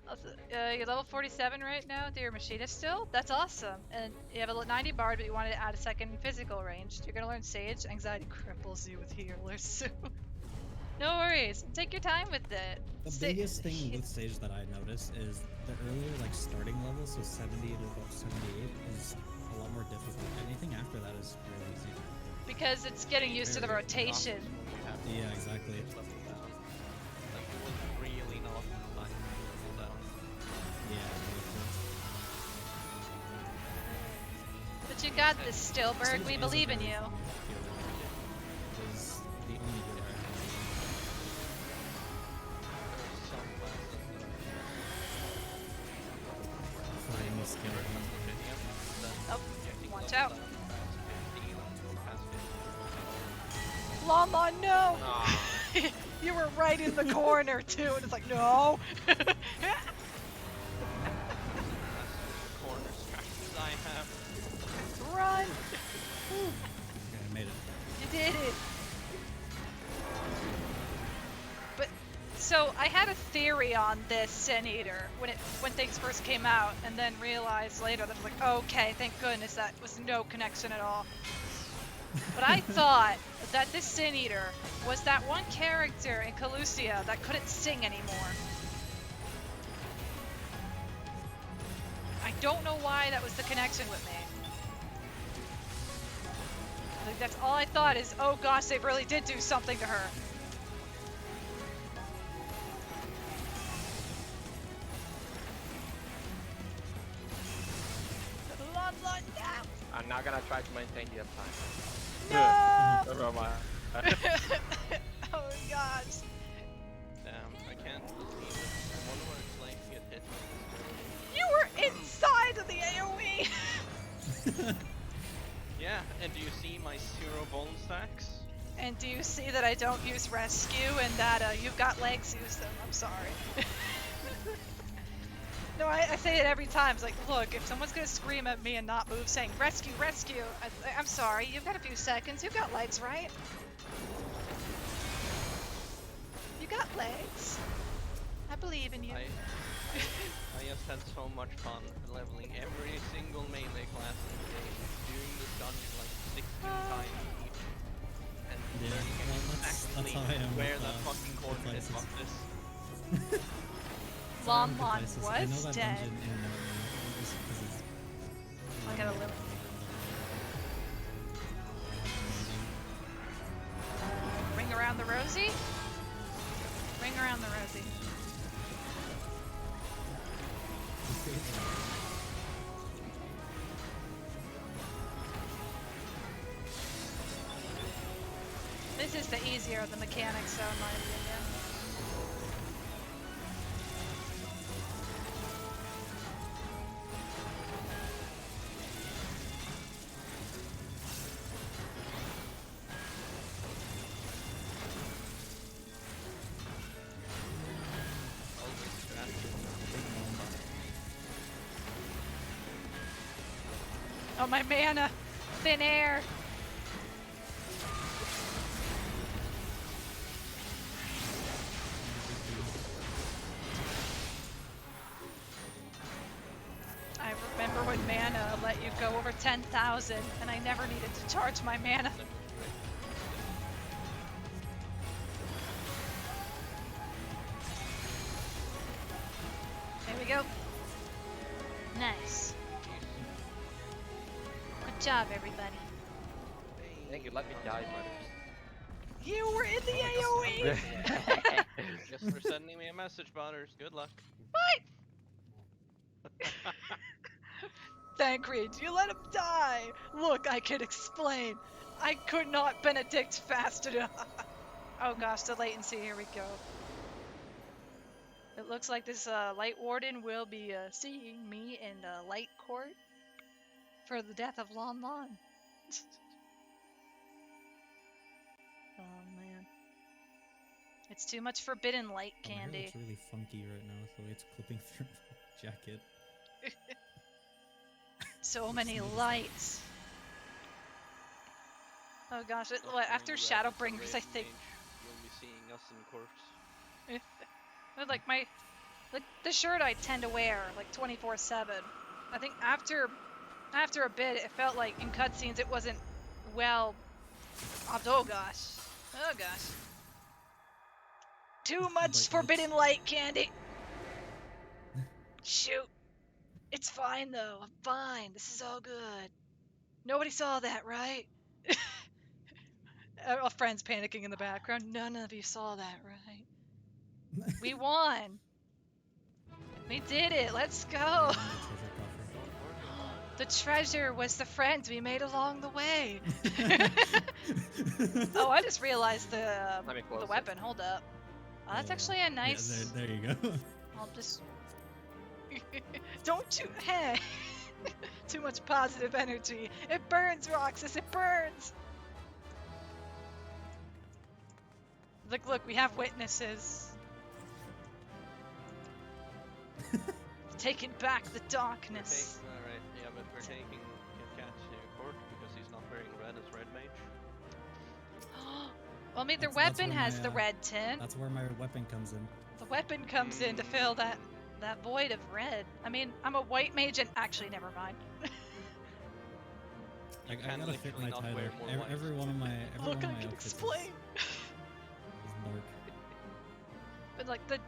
Also, you're level 47 right now, dear machinist still? That's awesome. And you have a 90 bard, but you wanted to add a second physical range. You're gonna learn Sage. Anxiety cripples you with healers soon. No worries. Take your time with it. The biggest thing with Sage that I noticed is the earlier, like, starting level, so 70 to about 78, is a lot more difficult. Anything after that is really easy. Because it's getting used to the Very rotation. Yeah, exactly. Level down. Like, it was really not like level down. Yeah, But you got this, Stillberg. We believe in you. is the only good I have. There's some classes that For any skill. Oh, watch out. Lama, no! You were right in the corner, too, and it's like, no! corner strategies I have. Run! Okay, I made it. You did it! But, so, I had a theory on this Sin Eater when things first came out, and then realized later that I was like, okay, thank goodness that was no connection at all. But I thought that this Sin Eater was that one character in Calusia that couldn't sing anymore. I don't know why that was the connection with me. Like, that's all I thought is, oh gosh, they really did do something to her. I'm not gonna try to maintain the uptime. No! Never mind. Oh my gosh. Damn, I can't believe it. I wonder what it's like to get hit with this. You were inside of the AoE! Yeah, and do you see my 0 bone stacks? And do you see that I don't use rescue and that you've got legs, use them? I'm sorry. No, I say it every time. It's like, look, if someone's gonna scream at me and not move saying, rescue, rescue, I'm sorry, you've got a few seconds. You've got legs, right? You got legs. I believe in you. I just had so much fun leveling every single melee class in the game, doing this dungeon like 16 times each, and Yeah, learning well, that's exactly how I am where with, that fucking coordinate places. box is. Lomlon I know was that dead. dungeon in and out now, just 'cause it's I got a little. Ring around the rosy? Ring around the rosy. This is the easier of the mechanics, so in my opinion. Oh, my mana! Thin air! I remember when mana let you go over 10,000 and I never needed to charge my mana. There we go. Nice. Good job, everybody. Thank you, let me die, butters. You were in the AoE! Guess they're sending me a message, Butters. Good luck. What? Thancred, you let him die! Look, I can explain. I could not Benedict fast enough. Oh gosh, the latency, here we go. It looks like this Light Warden will be seeing me in the Light Court for the death of Lon Lon. Oh man. It's too much forbidden light My hair candy. looks really funky right now, the way it's clipping through my jacket. So many lights. Oh gosh, after Shadowbringers, I think. You'll be seeing us in courts. Like the shirt I tend to wear like 24/7. I think after a bit, it felt like in cutscenes it wasn't well. Oh gosh. Too much forbidden light candy. Shoot. It's fine though. I'm fine. This is all good. Nobody saw that, right? Our friends panicking in the background. None of you saw that, right? We won. We did it. Let's go. The treasure was the friends we made along the way. Oh, I just realized the weapon. Hold up. Oh, that's actually a nice. Yeah, there you go. I'll just. Don't you? Hey. Too much positive energy. It burns, Roxas. It burns. Look, we have witnesses. Taking back the darkness. Alright, yeah, but we're taking Cat to court because he's not wearing red as Red Mage. Well, I mean, their weapon has the red tint. That's where my weapon comes in. The weapon comes in to fill that void of red. I mean, I'm a white mage and actually, never mind. I gotta fit my title. Every one of my Look, I can outfits explain. is dark. But like the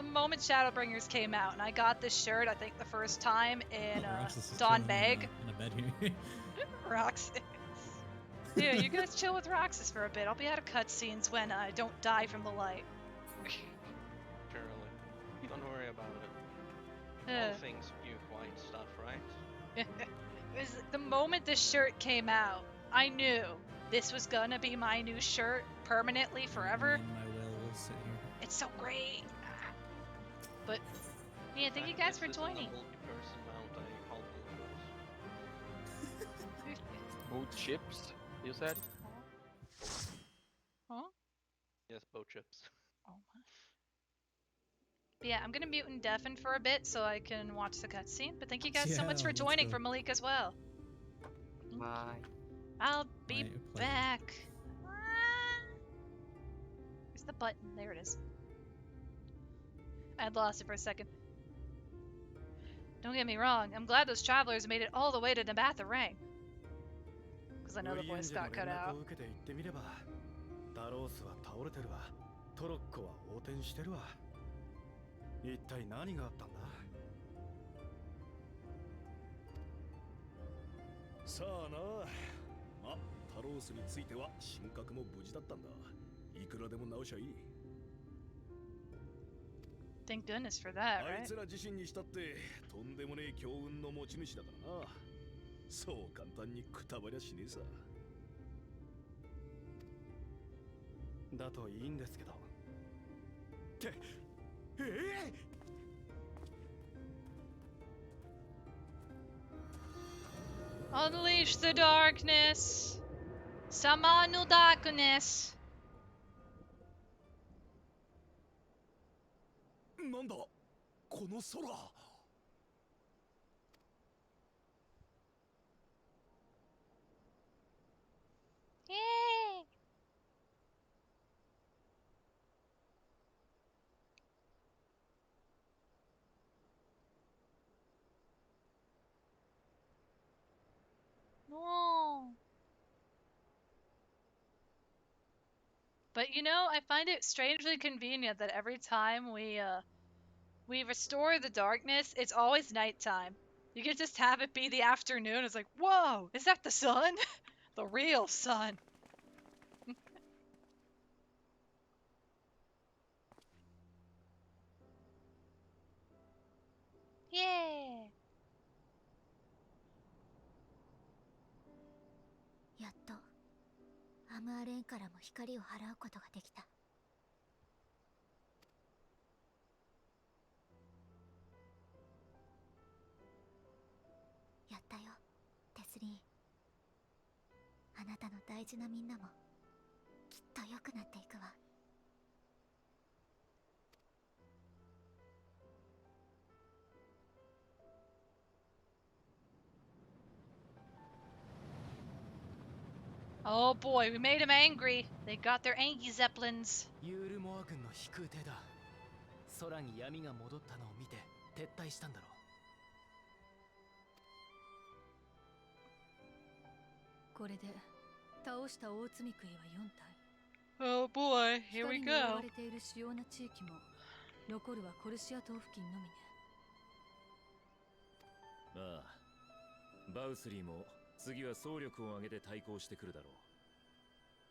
moment Shadowbringers came out and I got this shirt, I think the first time in Dawn Meg. In a bed here. Roxas. Yeah, you guys chill with Roxas for a bit. I'll be out of cutscenes when I don't die from the light. Surely. Don't worry about it. All things puke white stuff, right? The moment this shirt came out, I knew this was gonna be my new shirt permanently forever. My will sit here. It's so great. But yeah, thank you guys for joining. Boat chips, you said? Huh? Yes, boat chips. Oh my. But yeah, I'm gonna mute and deafen for a bit so I can watch the cutscene. But thank you guys so much for joining for Malik as well. Bye. I'll be back. Where's the button? There it is. I had lost it for a second. Don't get me wrong, I'm glad those travelers made it all the way to Nabatha Rang. Because I know the voice got cut out. ダロースは倒れてるわ。トロッコは横転してるわ。一体何があったんだ？さあな。ま、タロースについては神格も無事だったんだ。いくらでも直しゃいい。Thank goodness for that, あ right? いつら自身にしたってとんでもねえ強運の持ち主だからな。そう簡単にくたばりゃしねえさ。だといいんですけど。って、Unleash the darkness! Summon the darkness! なんだこの空。But you know, I find it strangely convenient that every time we restore the darkness, it's always nighttime. You can just have it be the afternoon. It's like, whoa, is that the sun? The real sun. Yeah. やっとアムアレンからも光を払うことができた。やったよ、テスリー。あなたの大事なみんなもきっと良くなっていくわ。Oh boy, we made him angry. They got their Angie Zeppelins. ユールモア軍の飛空艇だ。空に闇が戻ったのを見て撤退したんだろう。これで倒した大積み食いは4体。 Oh boy, here we 光に覆わ go. れている主要な地域も残るはコルシア島付近のみね。ああ、バウスリーも次は総力を挙げて対抗してくるだろ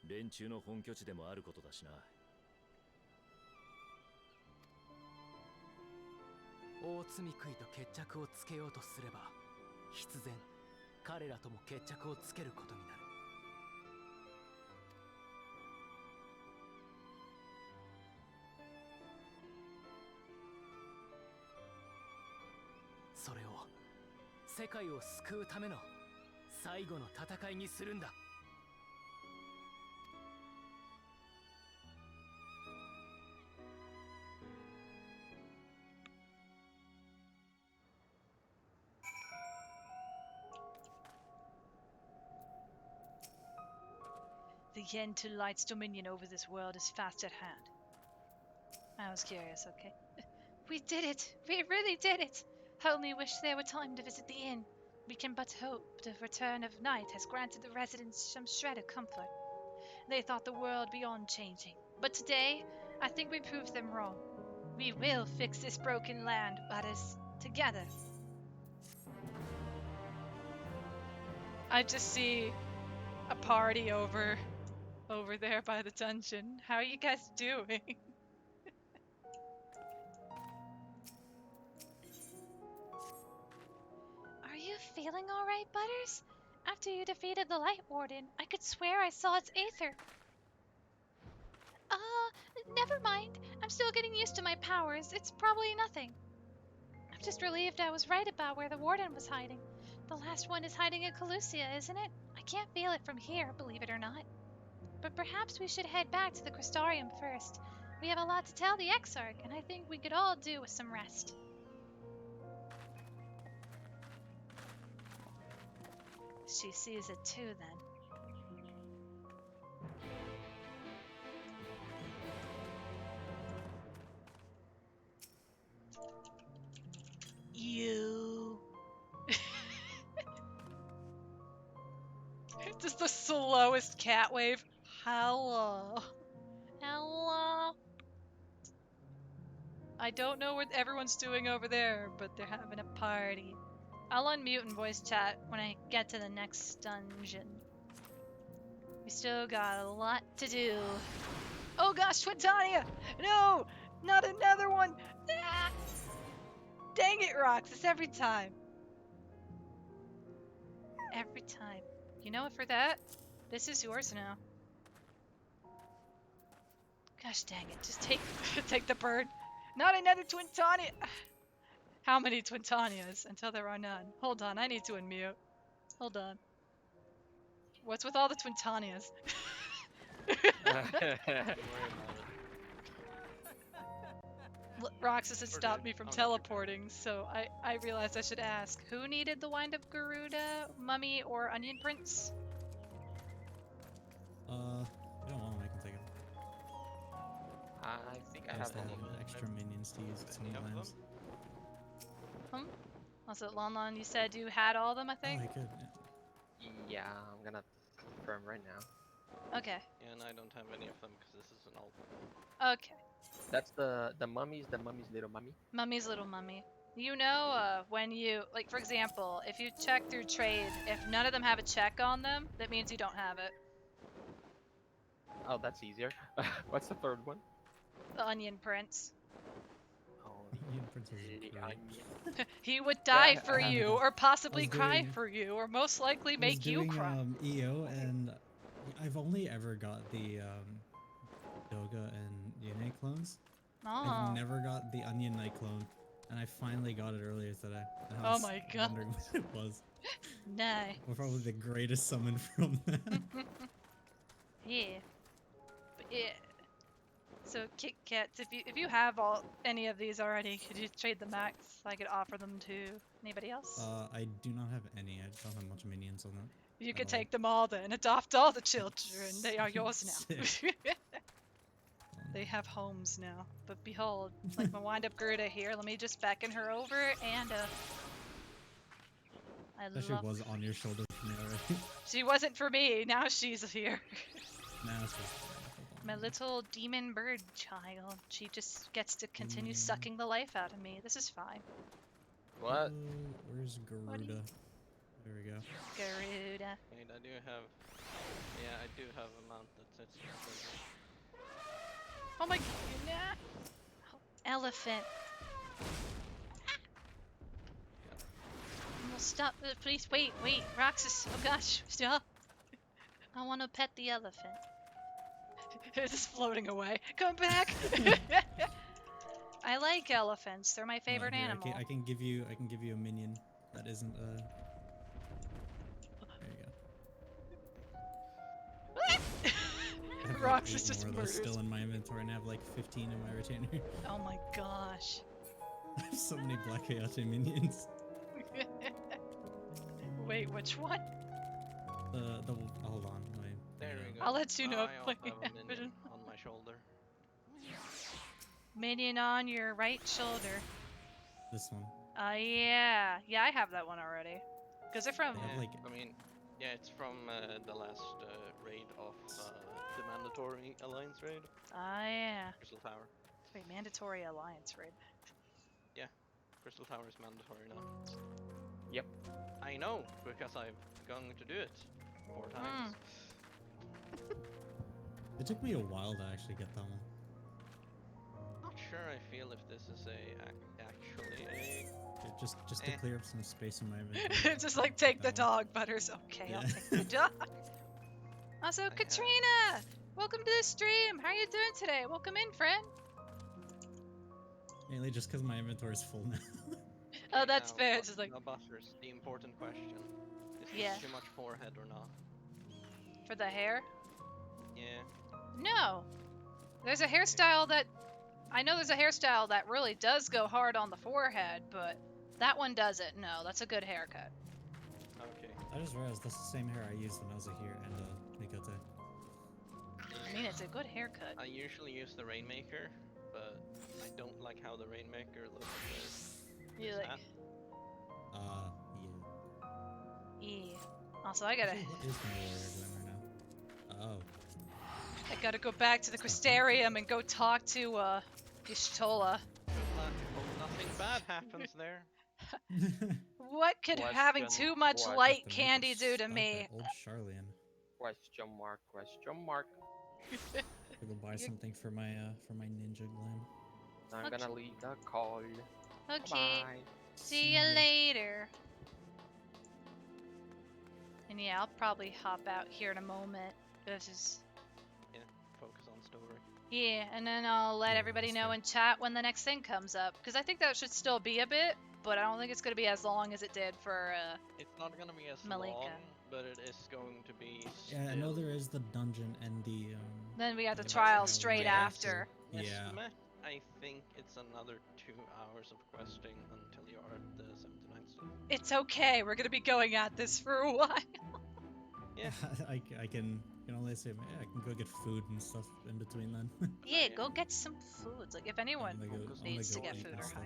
う。連中の本拠地でもあることだしな。大積み食いと決着をつけようとすれば必然彼らとも決着をつけることになる。それを世界を救うための最後の戦いにするんだ。The end to Light's dominion over this world is fast at hand. I was curious, okay? We did it! We really did it! I only wish there were time to visit the inn. We can but hope the return of night has granted the residents some shred of comfort. They thought the world beyond changing, but today, I think we proved them wrong. We will fix this broken land, Butters, together. I just see a party over there by the dungeon. How are you guys doing? Are you feeling alright, Butters? After you defeated the Light Warden, I could swear I saw its aether. Never mind. I'm still getting used to my powers. It's probably nothing. I'm just relieved I was right about where the Warden was hiding. The last one is hiding in Calusia, isn't it? I can't feel it from here, believe it or not. But perhaps we should head back to the Crystarium first. We have a lot to tell the Exarch, and I think we could all do with some rest. She sees it too, then. You. Just the slowest cat wave. Hello. Hello. I don't know what everyone's doing over there, but they're having a party. I'll unmute and voice chat when I get to the next dungeon. We still got a lot to do. Oh gosh, Twintania! No! Not another one! Ah! Dang it, Rox, it's every time. Every time. You know what, for that, this is yours now. Gosh dang it, just take take the bird. Not another Twintania! How many Twintanias until there are none? Hold on, I need to unmute. Hold on. What's with all the Twintanias? Roxas had stopped me from teleporting, so I realized I should ask. Who needed the Wind of Garuda, Mummy, or Onion Prince? I don't want them, I can take it. I think I Just have have all of them. extra minions to use sometimes. Also, Lon, you said you had all of them, I think? Oh, I could, Yeah, I'm gonna confirm right now. Okay. And I don't have any of them because this is an old. Okay. That's the mummy's little mummy. Mummy's little mummy. You know, when you, like, for example, if you check through trade, if none of them have a check on them, that means you don't have it. Oh, that's easier. What's the third one? The Onion Prince. Oh, Onion Prince is the great. onion. He would die Yeah, for I have you, it. or possibly cry doing- for you, or most likely I was make you doing cry. EO, and I've only ever got the Doga and Yune clones. Oh. I've never got the Onion Knight clone, and I finally got it earlier today. And I Oh was my god. wondering what it was. Nice. We're probably the greatest summon from that. Yeah. But yeah. So Kit Kats, if you have any of these already, could you trade the max? I could offer them to anybody else. I do not have any. I don't have much minions on that. You at could all. take them all then. Adopt all the children. They are yours now. They have homes now. But behold, like my wind-up Gerda here. Let me just beckon her over, and I That shit love. was on your shoulder for me already. She wasn't for me. Now she's here. Now it's just My little demon bird child. She just gets to continue sucking the life out of me. This is fine. What? Where's What do you- Garuda? There we go. Garuda. Wait, I do have. Yeah, I do have a mount that sits. Oh my god. Elephant. Well, stop. Please wait. Roxas. Oh gosh. Stop. I want to pet the elephant. It's just floating away. Come back. I like elephants. They're my favorite Here, animal. I can give you a minion that isn't There you go. I have Roxas like 8 just more of those murders. still in my inventory, and I have like 15 in my retainer. Oh my gosh. I have so many Black Hayate minions. Wait, which one? Hold on. There we go. I'll let you know I if also I have a minion on my shoulder. Minion on your right shoulder. This one. Yeah. Yeah, I have that one already. Because they're from. Yeah, I mean, yeah, it's from the last raid of the mandatory alliance raid. Yeah. Crystal Tower. Wait, mandatory alliance raid. Yeah, Crystal Tower is mandatory now. Yep. I know, because I've gone to do it 4 times. It took me a while to actually get that one. Not sure I feel if this is actually a... Just to clear up some space in my inventory. Just like take the dog, Butters. Okay, I'll Yeah. take the dog. Also, Katrina! Welcome to the stream! How are you doing today? Welcome in, friend. Mainly just because my inventory is full now. Oh, that's Now, fair. It's just like, now, Butters, the important question. Is Yeah. this too much forehead or not? for the hair? Yeah. No. There's a hairstyle that... I know there's a hairstyle that really does go hard on the forehead, but that one doesn't. No, that's a good haircut. Okay. I just realized that's the same hair I used when I was here and Nicote. I mean, it's a good haircut. I usually use the Rainmaker, but I don't like how the Rainmaker looks with You his like... hat. Yeah. Yeah. Also, I gotta... Actually, what is my warrior glamour now? Oh. I gotta go back to the Crystarium and go talk to, Ishtola. Nothing bad happens there. What could having too much What? light candy do to me? Old Charlian. Question mark, question mark. I'm gonna buy something for my ninja glam. I'm gonna leave the call. Okay. Bye. See you later. And yeah, I'll probably hop out here in a moment. This is... Yeah, focus on story. Yeah, and then I'll let everybody know in chat when the next thing comes up. Because I think that should still be a bit, but I don't think it's going to be as long as it did for, It's not gonna be as Malika. long, but it is going to be. Yeah, I know there is the dungeon and the Then we got the Yeah, trial yeah, straight yeah. after. Yeah. I think it's another 2 hours of questing until you are at the 79th stage. It's okay, we're going to be going at this for a while. Yeah. I can only say yeah, I can go get food and stuff in between then. Yeah, go get some foods. Like, if anyone I'm gonna go needs to get eat food and or stuff.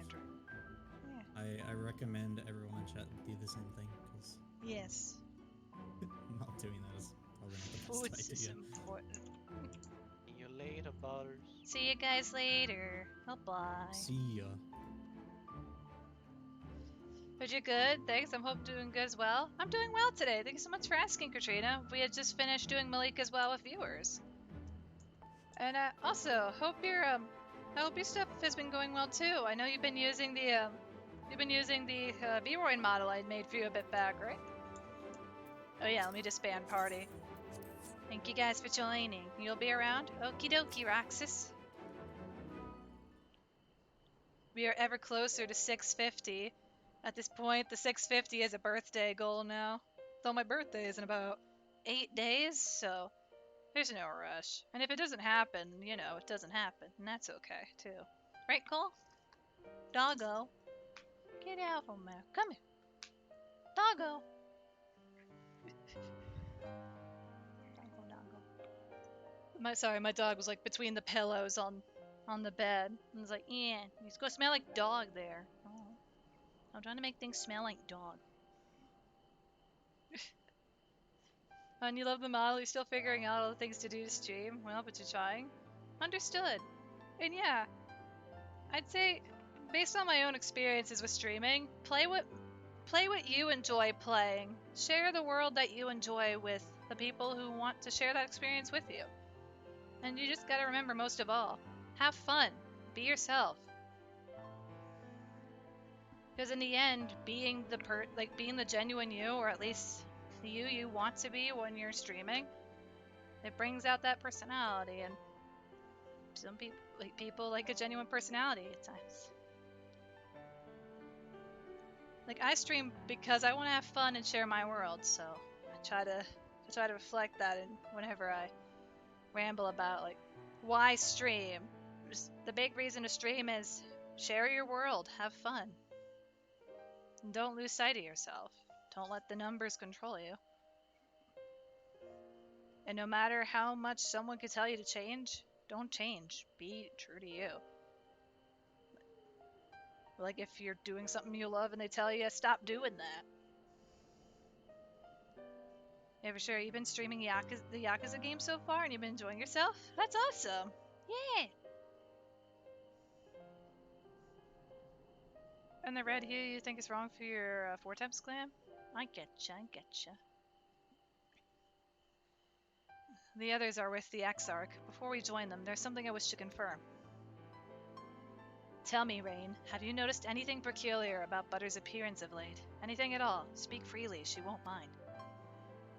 hydrate. I recommend everyone in chat do the same thing because Yes. not doing that is probably not the Food best is idea. important. See you later, Butters. See you guys later. Bye-bye. See ya. But you're good? Thanks. I'm hope doing good as well. I'm doing well today. Thank you so much for asking, Katrina. We had just finished doing Malik as well with viewers. And also, hope your I hope your stuff has been going well too. I know you've been using the Reborn model I made for you a bit back, right? Oh yeah, let me disband party. Thank you guys for joining. You'll be around? Okie dokie, Roxas. We are ever closer to 650. At this point, the 650 is a birthday goal now. Though my birthday is in about 8 days, so there's no rush. And if it doesn't happen, you know, it doesn't happen. And that's okay, too. Right, Cole? Doggo. Get out from there. Come here. Doggo. Doggo. My dog was like between the pillows on the bed. And was like, yeah, he's gonna smell like dog there. Oh. I'm trying to make things smell like dog. And you love the model, you're still figuring out all the things to do to stream. Well, but you're trying. Understood. And yeah, I'd say, based on my own experiences with streaming, play what you enjoy playing. Share the world that you enjoy with the people who want to share that experience with you. And you just gotta remember, most of all, have fun. Be yourself. Because in the end, being the genuine you, or at least the you want to be when you're streaming, it brings out that personality. And some people like a genuine personality at times. Like, I stream because I want to have fun and share my world, so I try to reflect that in whenever I ramble about like why stream. Just the big reason to stream is share your world, have fun. And don't lose sight of yourself. Don't let the numbers control you. And no matter how much someone could tell you to change, don't change. Be true to you. Like if you're doing something you love and they tell you stop doing that. Yeah, for sure. You've been streaming the Yakuza game so far and you've been enjoying yourself? That's awesome. Yeah. And the red hue you think is wrong for your 4 times clan? I getcha. The others are with the Exarch. Before we join them, there's something I wish to confirm. Tell me, Rain, have you noticed anything peculiar about Butter's appearance of late? Anything at all? Speak freely, she won't mind.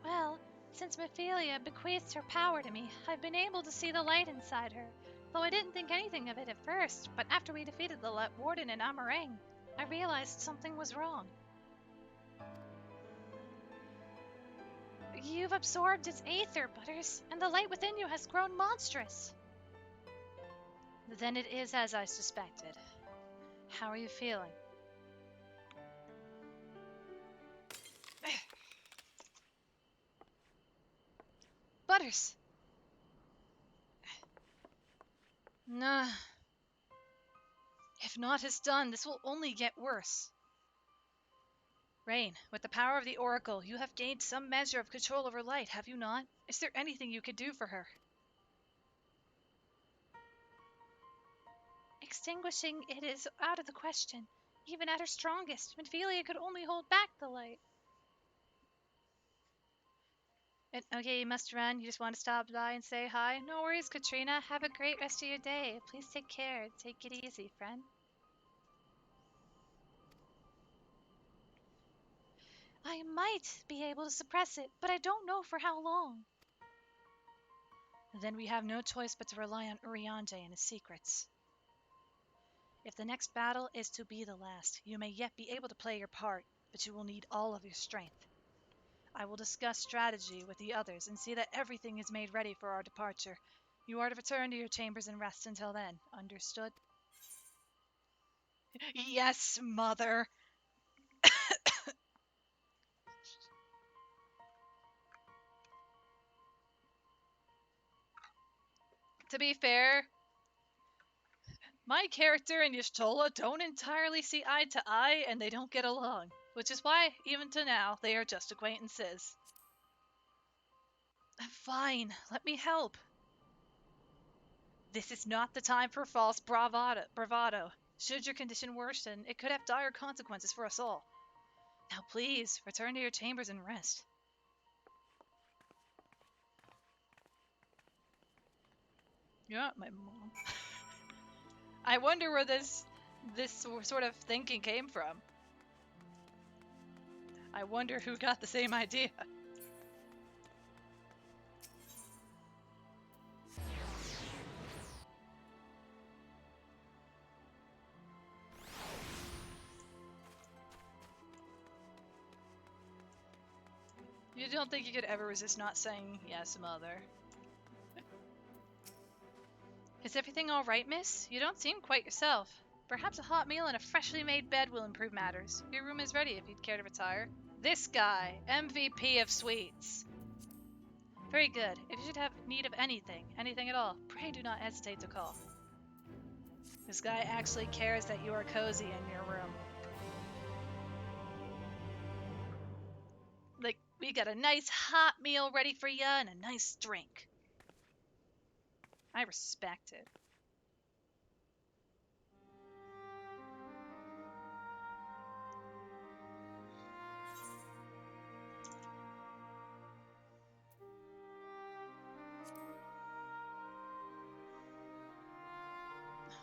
Well, since Mephilia bequeathed her power to me, I've been able to see the light inside her, though I didn't think anything of it at first, but after we defeated the Warden in Amarang, I realized something was wrong. You've absorbed its aether, Butters, and the light within you has grown monstrous. Then it is as I suspected. How are you feeling? Butters! Nah. If naught is done, this will only get worse. Rain, with the power of the Oracle, you have gained some measure of control over light, have you not? Is there anything you could do for her? Extinguishing it is out of the question. Even at her strongest, Minfilia could only hold back the light. Okay, you must run. You just want to stop by and say hi? No worries, Katrina. Have a great rest of your day. Please take care. Take it easy, friend. I might be able to suppress it, but I don't know for how long. Then we have no choice but to rely on Urianger and his secrets. If the next battle is to be the last, you may yet be able to play your part, but you will need all of your strength. I will discuss strategy with the others and see that everything is made ready for our departure. You are to return to your chambers and rest until then. Understood? Yes, Mother. To be fair, my character and Y'shtola don't entirely see eye to eye, and they don't get along, which is why, even to now, they are just acquaintances. Fine, let me help. This is not the time for false bravado. Should your condition worsen, it could have dire consequences for us all. Now please, return to your chambers and rest. You're not my mom. I wonder where this sort of thinking came from. I wonder who got the same idea. You don't think you could ever resist not saying yes, mother? Is everything all right, miss? You don't seem quite yourself. Perhaps a hot meal and a freshly made bed will improve matters. Your room is ready if you'd care to retire. This guy, MVP of sweets. Very good. If you should have need of anything at all, pray do not hesitate to call. This guy actually cares that you are cozy in your room. Like, we got a nice hot meal ready for you and a nice drink. I respect it.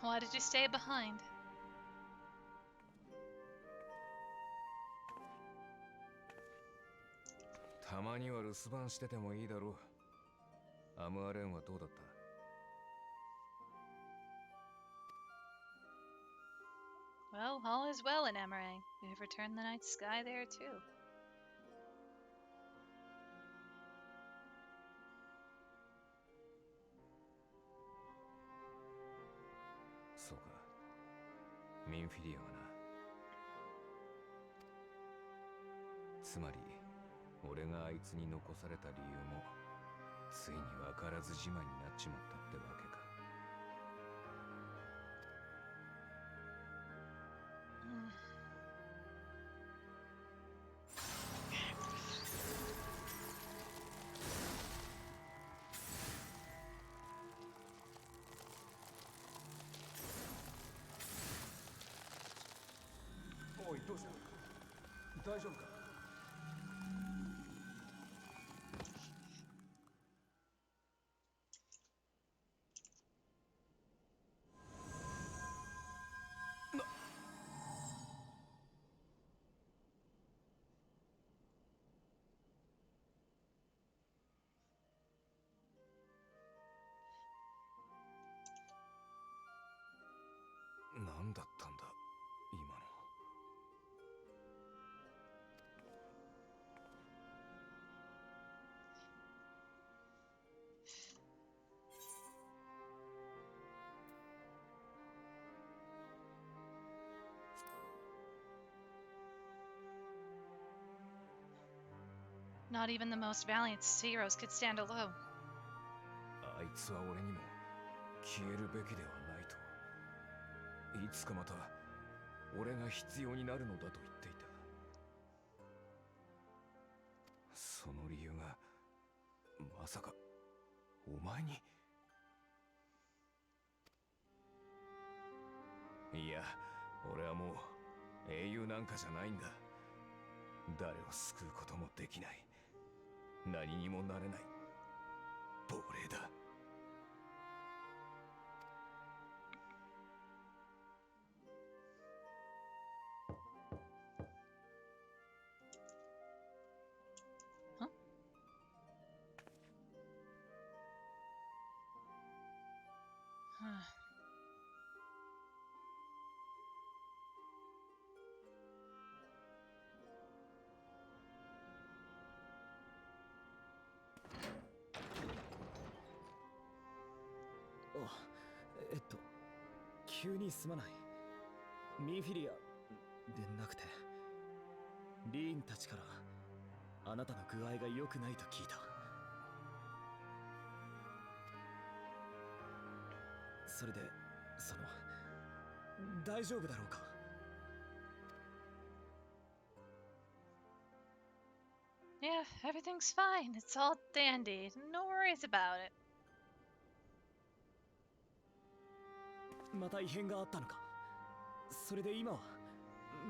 Why did you stay behind? Well, all is well in Emerang. We have returned the night sky there too.そうか。ミンフィリアがな。つまり、俺があいつに残された理由も、ついに分からずじまいになっちまったってわけか。おい、どうした？大丈夫か？何だったんだ、今の。Not even the most valiant heroes could stand alone. あいつは俺にも消えるべきではないと。いつかまた俺が必要になるのだと言っていた。その理由がまさかお前に。いや、俺はもう英雄なんかじゃないんだ。誰を救うこともできない。何にもなれない亡霊だ。急にすまない。ミンフィリアでなくてリーンたちからあなたの具合が良くないと聞いた。それで大丈夫だろうか。 Yeah, Yeah, everything's fine. It's all dandy. No worries about it. また異変があったのか。それで今は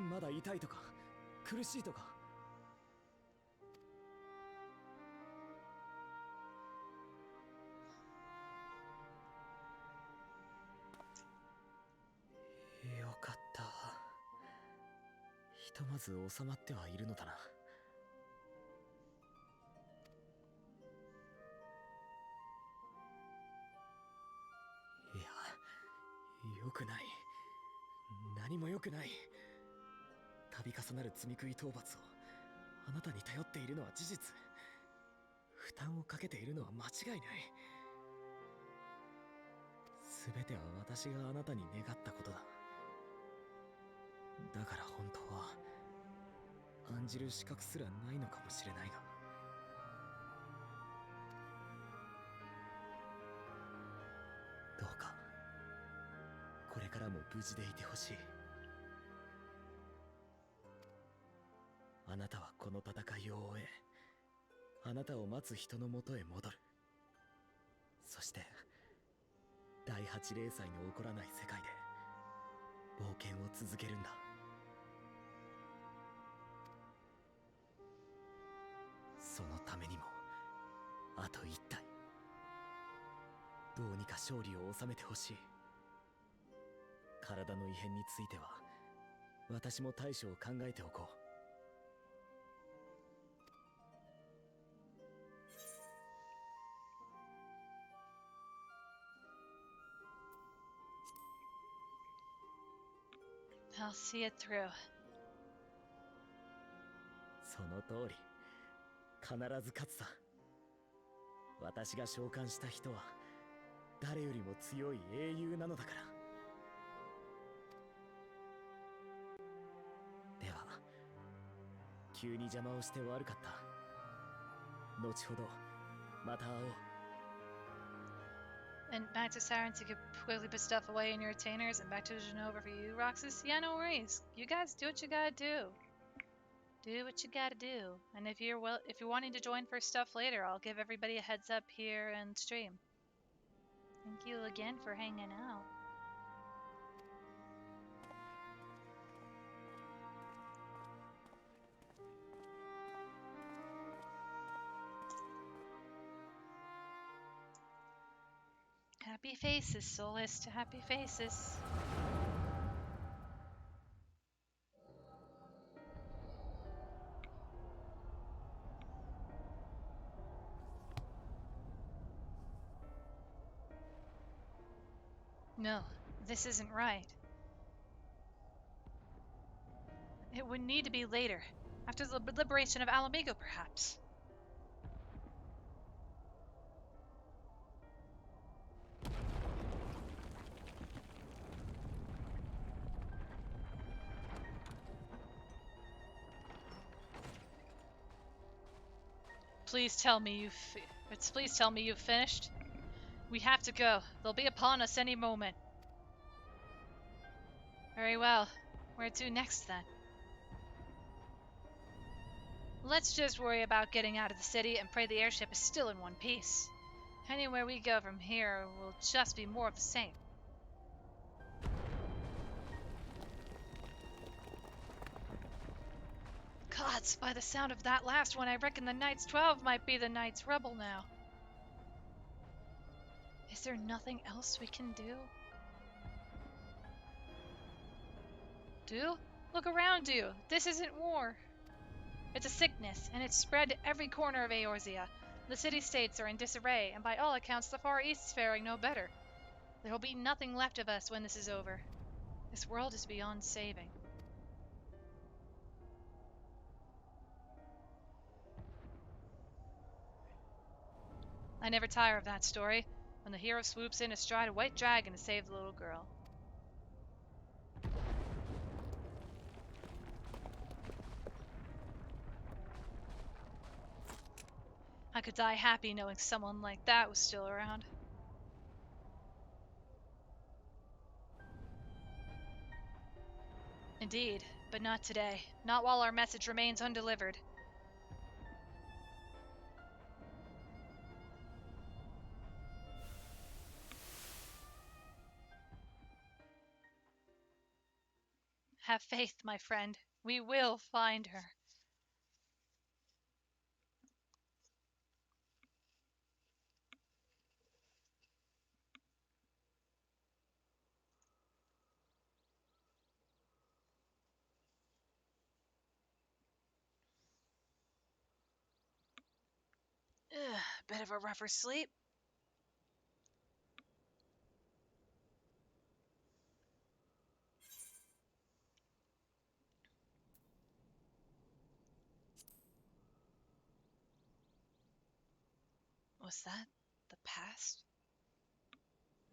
まだ痛いとか苦しいとか。よかった。ひとまず収まってはいるのだな。いや、よくない。何もよくない。度重なる積み食い討伐をあなたに頼っているのは事実。負担をかけているのは間違いない。全ては私があなたに願ったことだ。だから本当は案じる資格すらないのかもしれないが、どうかこれからも無事でいてほしい。あなたはこの戦いを終え、あなたを待つ人のもとへ戻る。そして第8零祭の起こらない世界で冒険を続けるんだ。そのためにもあと1体、どうにか勝利を収めてほしい。体の異変については私も対処を考えておこう。I'll see it through. その通り、必ず勝つさ。私が召喚した人は誰よりも強い英雄なのだから。では、急に邪魔をして悪かった。後ほどまた会おう。And back to Sirens, you could quickly put stuff away in your retainers, and back to Genova for you, Roxas. Yeah, no worries. You guys do what you gotta do. Do what you gotta do. And if you're wanting to join for stuff later, I'll give everybody a heads up here and stream. Thank you again for hanging out. Happy faces, Solus, to happy faces. No, this isn't right. It would need to be later, after the liberation of Alamigo, perhaps. Please tell me you've finished. We have to go. They'll be upon us any moment. Very well. Where to next, then? Let's just worry about getting out of the city and pray the airship is still in one piece. Anywhere we go from here will just be more of the same. Gods, by the sound of that last one, I reckon the Knight's 12 might be the Knight's Rebel now. Is there nothing else we can do? Look around you. This isn't war. It's a sickness, and it's spread to every corner of Eorzea. The city-states are in disarray, and by all accounts the Far East's faring no better. There will be nothing left of us when this is over. This world is beyond saving. I never tire of that story, when the hero swoops in astride a white dragon to save the little girl. I could die happy knowing someone like that was still around. Indeed, but not today. Not while our message remains undelivered. Have faith, my friend. We will find her. Ugh, bit of a rougher sleep. Was that the past?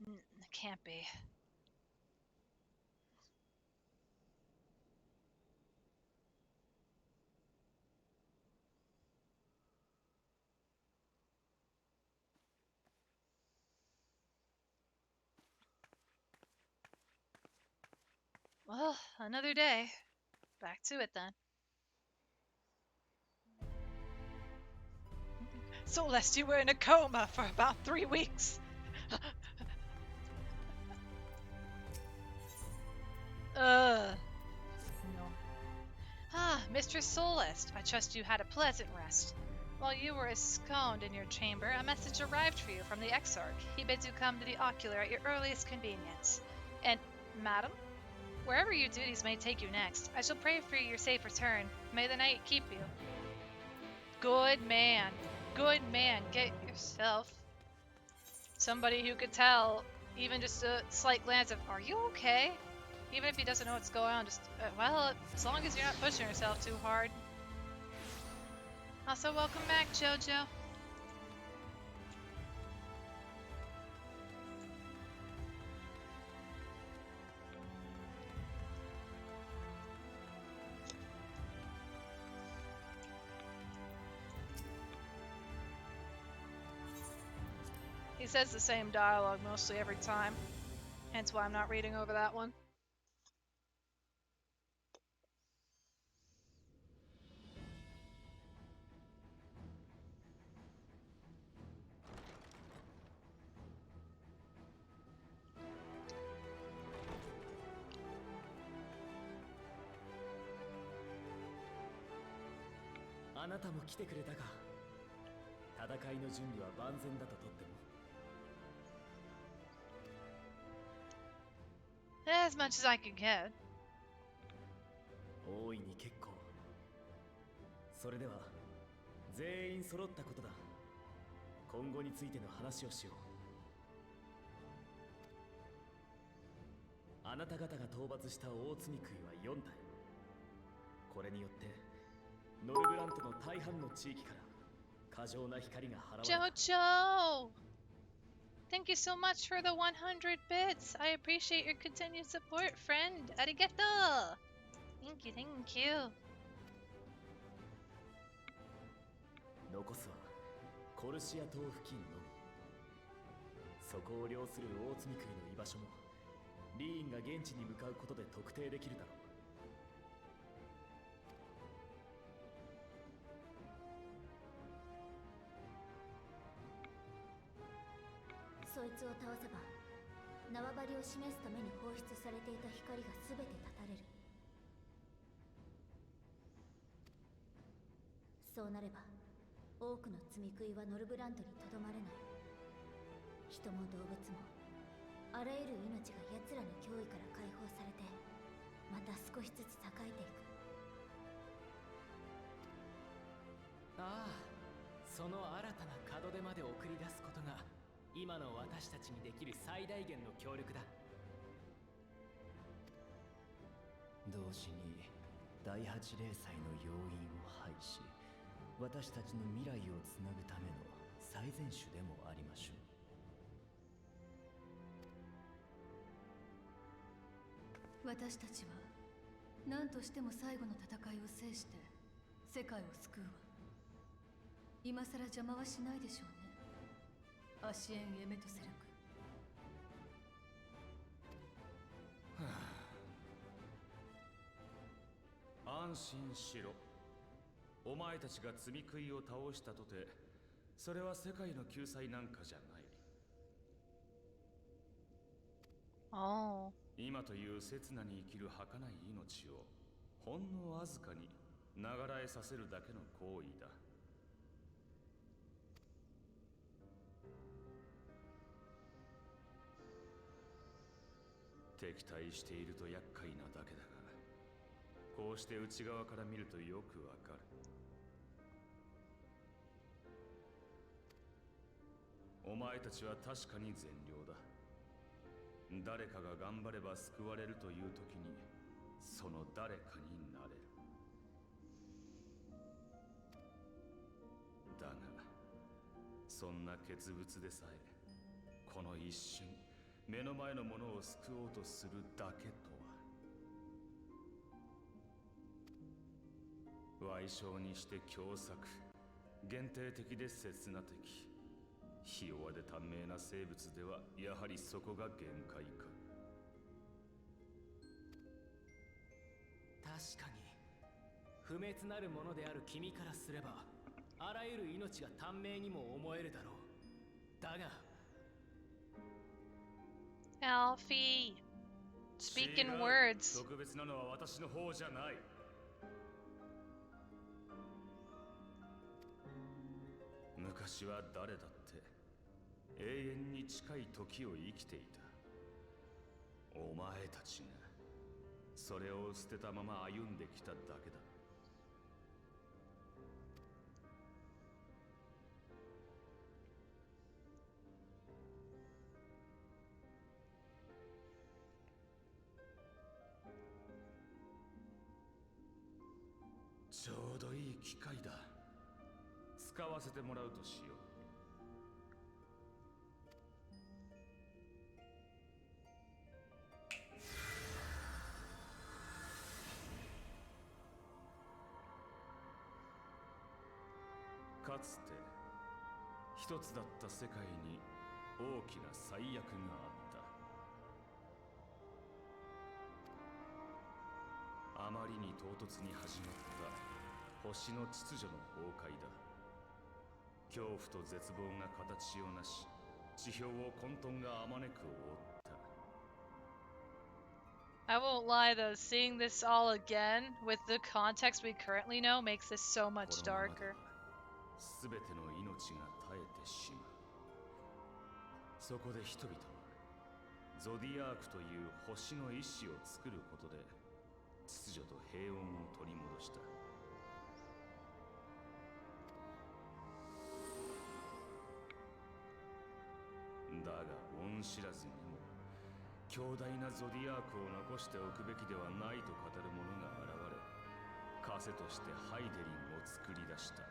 It can't be. Well, another day. Back to it then. Celeste, you were in a coma for about 3 weeks. No. Ah, Mistress Celeste, I trust you had a pleasant rest. While you were ensconced in your chamber, a message arrived for you from the Exarch. He bids you come to the ocular at your earliest convenience. And, madam, wherever your duties may take you next, I shall pray for your safe return. May the night keep you. Good man. Good man. Get yourself somebody who could tell, even just a slight glance of, are you okay? Even if he doesn't know what's going on, just, well, as long as you're not pushing yourself too hard. Also, welcome back, Jojo. He says the same dialogue mostly every time, hence why I'm not reading over that one. As much as I could get. 大いに結構。それでは全員揃ったことだ。今後についての話をしよう。あなた方が討伐した大積杭は4体。これによってノルブラントの大半の地域から過剰な光が払われた。 Jojo! Thank you so much for the 100 bits. I appreciate your continued support, friend. Arigato! Thank you, thank you. 残すはコルシア島付近のみ。そこを領する大積杭の居場所もリーンが現地に向かうことで特定できるだろう。そいつを倒せば縄張りを示すために放出されていた光が全て断たれる。そうなれば多くの積み食いはノルブラントにとどまれない。人も動物もあらゆる命が奴らの脅威から解放されてまた少しずつ栄えていく。ああ、その新たな門出まで送り出すことが今の私たちにできる最大限の協力だ。同時に第8零祭の要因を廃し、私たちの未来をつなぐための最善手でもありましょう。私たちは何としても最後の戦いを制して世界を救うわ。今さら邪魔はしないでしょうね、アシエン・エメトセラク。安心しろ。お前たちが積み食いを倒したとて、それは世界の救済なんかじゃない。Oh. 今という刹那に生きる儚い命をほんのわずかに流らえさせるだけの行為だ。敵対していると厄介なだけだが、こうして内側から見るとよくわかる。お前たちは確かに善良だ。誰かが頑張れば救われるという時にその誰かになれる。だがそんな傑物でさえこの一瞬目の前のものを救おうとするだけとは、矮小にして凶作、限定的で刹那的、ひ弱で短命な生物ではやはりそこが限界か。確かに不滅なるものである君からすればあらゆる命が短命にも思えるだろう。だがAlfie, speak in words. 特別なのは私の方じゃない。昔は誰だって永遠に近い時を生きていた。お前たちがそれを捨てたまま歩んできただけだ。ちょうどいい機会だ。使わせてもらうとしよう。かつて一つだった世界に大きな災厄があった。あまりに唐突に始まった星の秩序の崩壊だ。恐怖と絶望が形をなし、地表を混沌があまねく覆った。 I won't lie though, seeing this all again with the context we currently know makes this so much darker. すべての命が絶えてしまう。そこで人々はゾディアークという星の意志を作ることで秩序と平穏を取り戻した。だが恩知らずにも強大なゾディアークを残しておくべきではないと語る者が現れ、枷としてハイデリンを作り出した。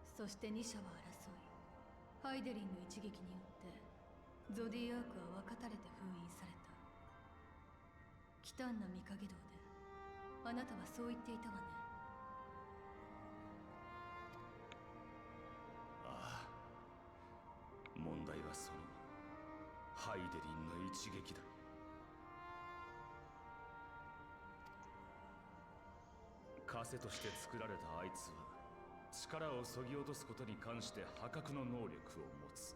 そして二者は争い、ハイデリンの一撃によってゾディアークは分かたれて封印された。忌憚な御影堂であなたはそう言っていたわね。ああ、問題はそのハイデリンの一撃だ。枷として作られたあいつは力を削ぎ落とすことに関して破格の能力を持つ。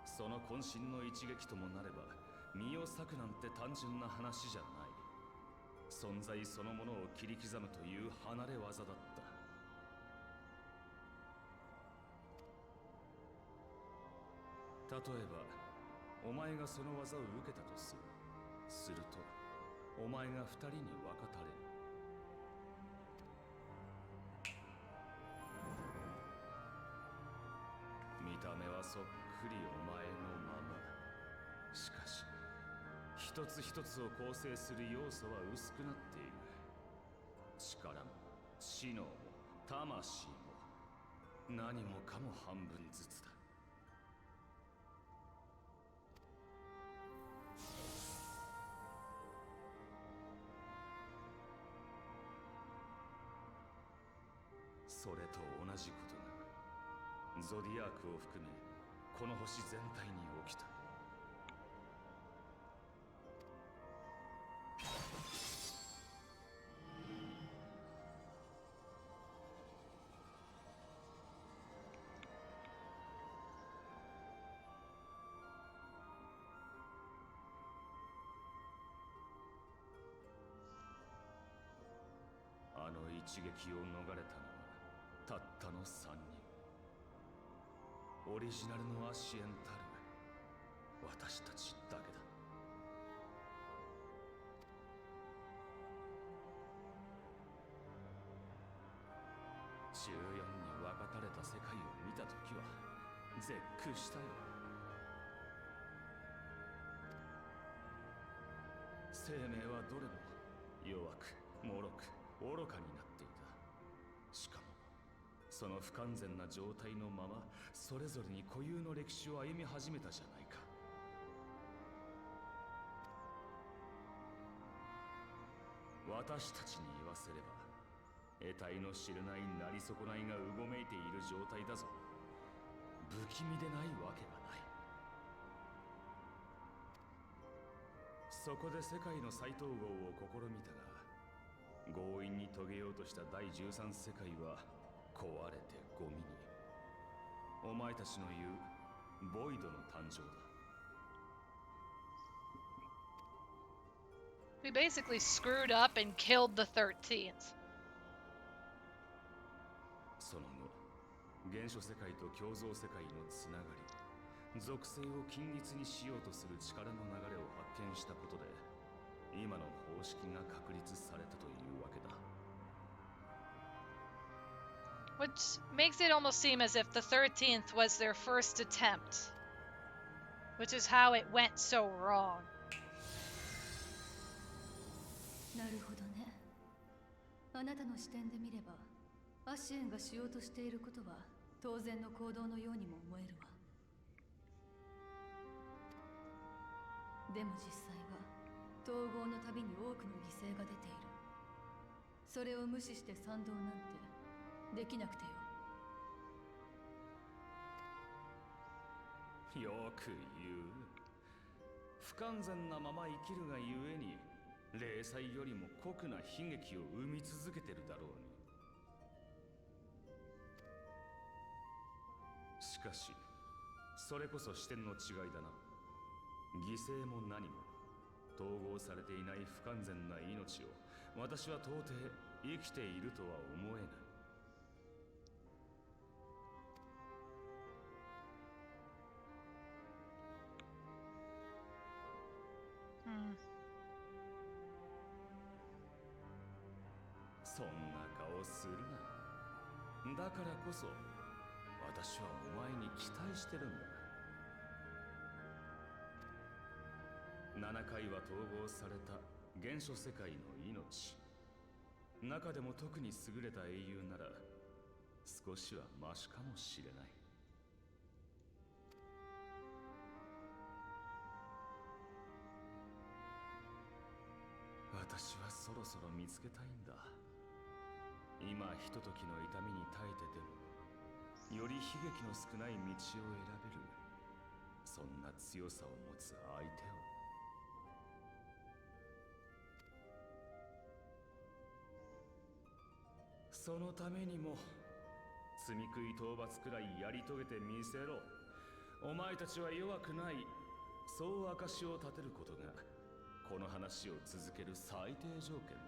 その渾身の一撃ともなれば身を裂くなんて単純な話じゃない。存在そのものを切り刻むという離れ技だった。例えばお前がその技を受けたとする。するとお前が二人に分かたれる。見た目はそっくりお前のまま。しかし一つ一つを構成する要素は薄くなっている。力も知能も魂も何もかも半分ずつだ。それと同じことがゾディアークを含めこの星全体に起きた。一撃を逃れたのはたったの3人。オリジナルのアシエンたる私たちだけだ。14に分かたれた世界を見たときは絶句したよ。生命はどれも弱く脆く愚かになっていた。しかもその不完全な状態のままそれぞれに固有の歴史を歩み始めたじゃないか。私たちに言わせれば得体の知れないなり損ないがうごめいている状態だぞ。不気味でないわけがない。そこで世界の再統合を試みたが、強引に遂げようとした第13世界は壊れてゴミに。お前たちの言うボイドの誕生だ。We basically screwed up and killed the 13th. その後、原初世界と共造世界のつながり、属性を均一にしようとする力の流れを発見したことで、今の方式が確立されたというわけだ。Which makes it almost seem as if the 13th was their first attempt. Which is how it went so wrong. なるほどね。あなたの視点で見ればアシエンがしようとしていることは当然の行動のようにも思えるわ。でも実際は統合のたびに多くの犠牲が出ている。それを無視して賛同なんてできなくてよ。よく言う。不完全なまま生きるがゆえに零細よりも酷な悲劇を生み続けてるだろうに。しかしそれこそ視点の違いだな。犠牲も何も統合されていない不完全な命を私は到底生きているとは思えない。そんな顔するな。だからこそ私はお前に期待してるんだ。7回は統合された原初世界の命、中でも特に優れた英雄なら少しはマシかもしれない。私はそろそろ見つけたいんだ。今ひとときの痛みに耐えてでもより悲劇の少ない道を選べる、そんな強さを持つ相手を。そのためにも罪食い討伐くらいやり遂げてみせろ。お前たちは弱くない、そう証を立てることがこの話を続ける最低条件だ。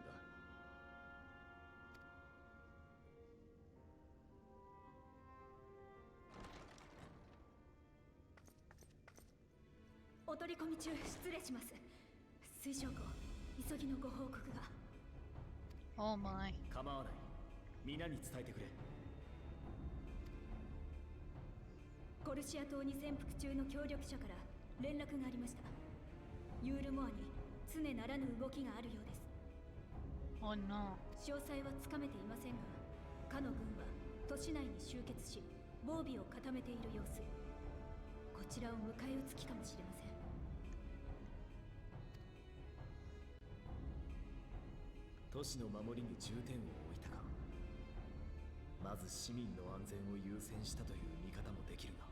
お取り込み中失礼します。水晶湖、急ぎのご報告が。Oh my。構わない。皆に伝えてくれ。コルシア島に潜伏中の協力者から連絡がありました。ユールモアに常ならぬ動きがあるようです。Oh no。詳細はつかめていませんが、かの軍は都市内に集結し防備を固めている様子。こちらを迎え撃つ気かもしれません。都市の守りに重点を置いたか。まず市民の安全を優先したという見方もできるが。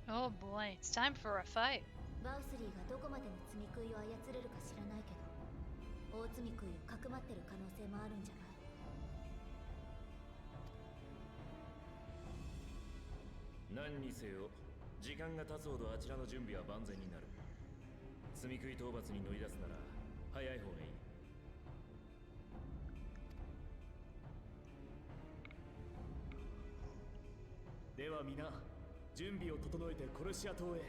Oh boy, it's time for a fight. バウスリーがどこまでの罪食いを操れるか知らないけど、大罪食いをかくまってる可能性もあるんじゃない？何にせよ時間が経つほどあちらの準備は万全になる。罪食い討伐に乗り出すなら早い方がいい。では皆準備を整えてコルシア島へ。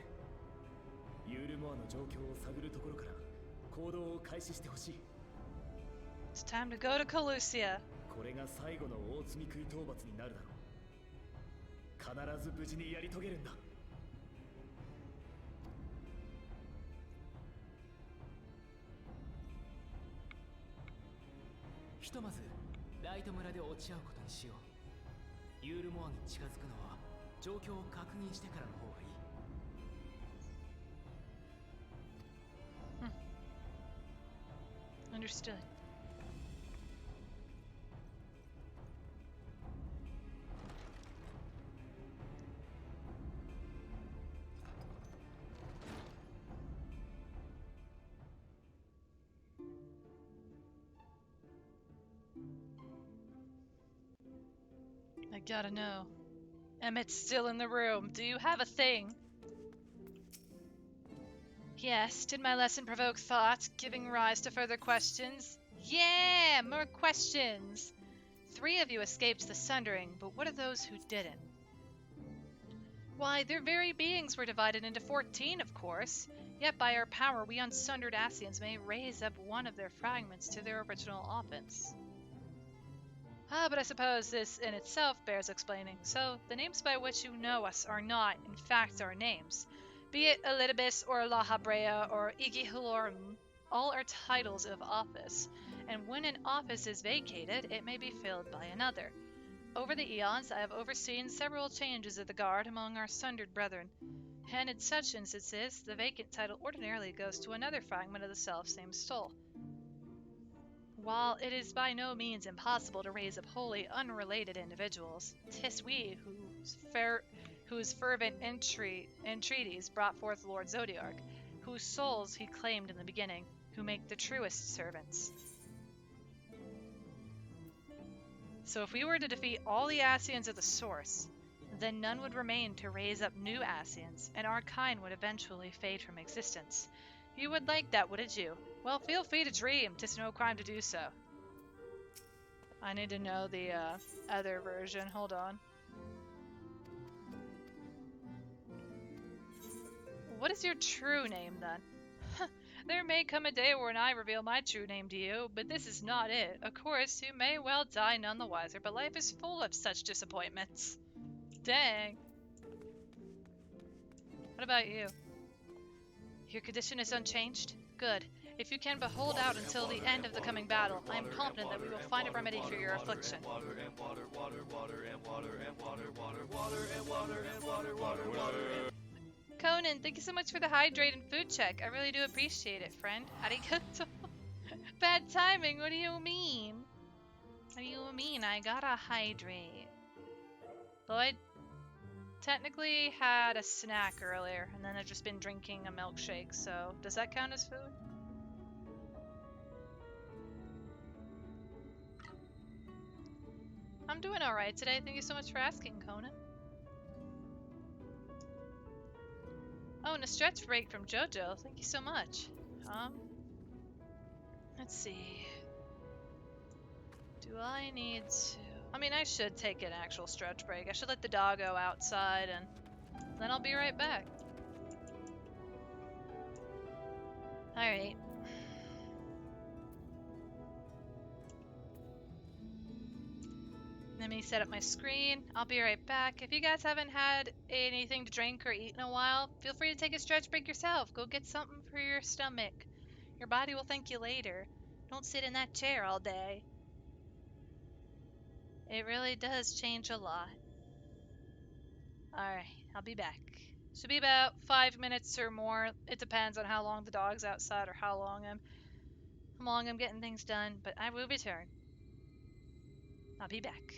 ユールモアの状況を探るところから行動を開始してほしい。 It's time to go to Calusia. これが最後の大積み食い討伐になるだろう。必ず無事にやり遂げるんだ。ひとまずライト村で落ち合うことにしよう。ユールモアに近づくのは状況を確認してからの方がいい。Understood. I gotta know. Emmett's still in the room. Do you have a thing? Yes. Did my lesson provoke thought, giving rise to further questions? Yeah! More questions! 3 of you escaped the sundering, but what of those who didn't? Why, their very beings were divided into 14, of course. Yet by our power, we unsundered Asians may raise up one of their fragments to their original offense. But I suppose this in itself bears explaining. So, the names by which you know us are not, in fact, our names. Be it Elidibus or La Habrea or Igihulorum, all are titles of office, and when an office is vacated, it may be filled by another. Over the eons, I have overseen several changes of the guard among our sundered brethren, and in such instances, the vacant title ordinarily goes to another fragment of the self-same soul. While it is by no means impossible to raise up wholly unrelated individuals, 'tis we whose fervent entreaties brought forth Lord Zodiark, whose souls he claimed in the beginning, who make the truest servants. So if we were to defeat all the Asians at the source, then none would remain to raise up new Asians, and our kind would eventually fade from existence. You would like that, wouldn't you? Well, feel free to dream. 'Tis no crime to do so. I need to know the other version. Hold on. What is your true name, then? There may come a day when I reveal my true name to you, but this is not it. Of course, you may well die none the wiser, but life is full of such disappointments. Dang. What about you? Your condition is unchanged? Good. If you can but hold out until the end of the coming battle, I am confident that we will find a remedy for your affliction. Conan, thank you so much for the hydrate and food check. I really do appreciate it, friend. Arigato. Bad timing, what do you mean? What do you mean I gotta hydrate? Though I technically had a snack earlier, and then I've just been drinking a milkshake, so does that count as food? I'm doing alright today. Thank you so much for asking, Conan. Oh, and a stretch break from JoJo. Thank you so much. Let's see. Do I need to... I mean, I should take an actual stretch break. I should let the dog go outside, and then I'll be right back. Alright. Let me set up my screen. I'll be right back. If you guys haven't had anything to drink or eat in a while, feel free to take a stretch break yourself. Go get something for your stomach. Your body will thank you later. Don't sit in that chair all day. It really does change a lot. Alright, I'll be back. Should be about 5 minutes or more. It depends on how long the dog's outside or how long I'm getting things done, but I will return. I'll be back.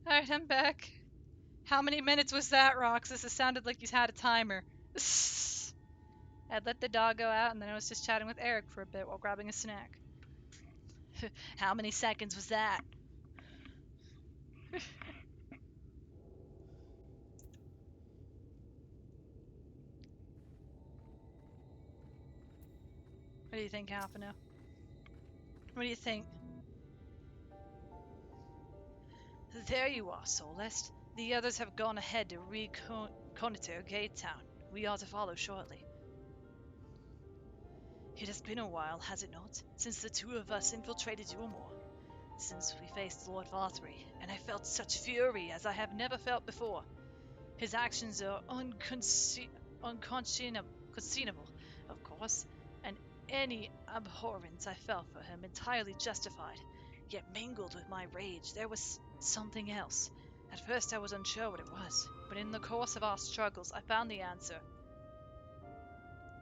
Alright, I'm back. How many minutes was that, Roxas? It sounded like you had a timer. I'd let the dog go out, and then I was just chatting with Eric for a bit while grabbing a snack. How many seconds was that? What do you think, Alphino? What do you think? There you are, Solest. The others have gone ahead to reconnoiter Gate Town. We are to follow shortly. It has been a while, has it not, since the two of us infiltrated Duamore? Since we faced Lord Valtteri, and I felt such fury as I have never felt before. His actions are unconscionable, of course, and any abhorrence I felt for him entirely justified. Yet mingled with my rage, there was something else. At first I was unsure what it was, but in the course of our struggles I found the answer.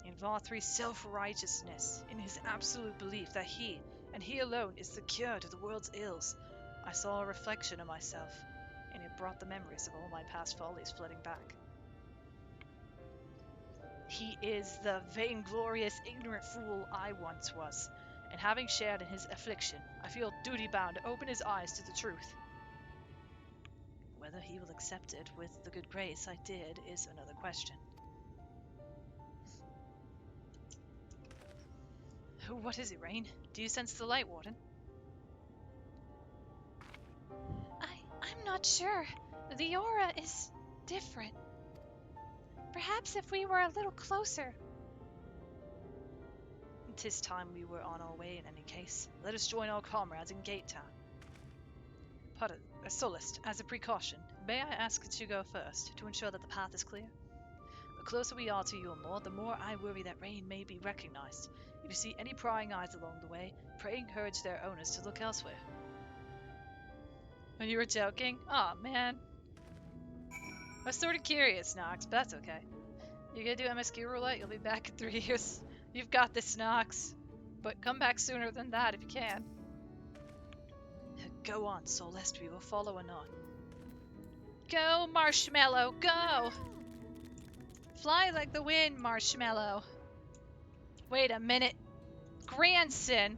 In Valtteri's self-righteousness, in his absolute belief that he, and he alone, is the cure to the world's ills, I saw a reflection of myself, and it brought the memories of all my past follies flooding back. He is the vainglorious, ignorant fool I once was, and having shared in his affliction, I feel duty-bound to open his eyes to the truth. Whether he will accept it with the good grace I did is another question. What is it, Rain? Do you sense the light, Warden? I'm not sure. The aura is different. Perhaps if we were a little closer. 'Tis time we were on our way in any case. Let us join our comrades in Gate Town. Solist, as a precaution, may I ask that you go first, to ensure that the path is clear? The closer we are to Duamore, the more I worry that Rain may be recognized. If you see any prying eyes along the way, pray encourage their owners to look elsewhere. When you were joking? Aw, man. I was sort of curious, Nox, but that's okay. You gonna do MSQ roulette? You'll be back in 3 years. You've got this, Nox. But come back sooner than that if you can. Go on, Solest, we will follow anon. Go, Marshmallow, go! Fly like the wind, Marshmallow. Wait a minute. Grandson.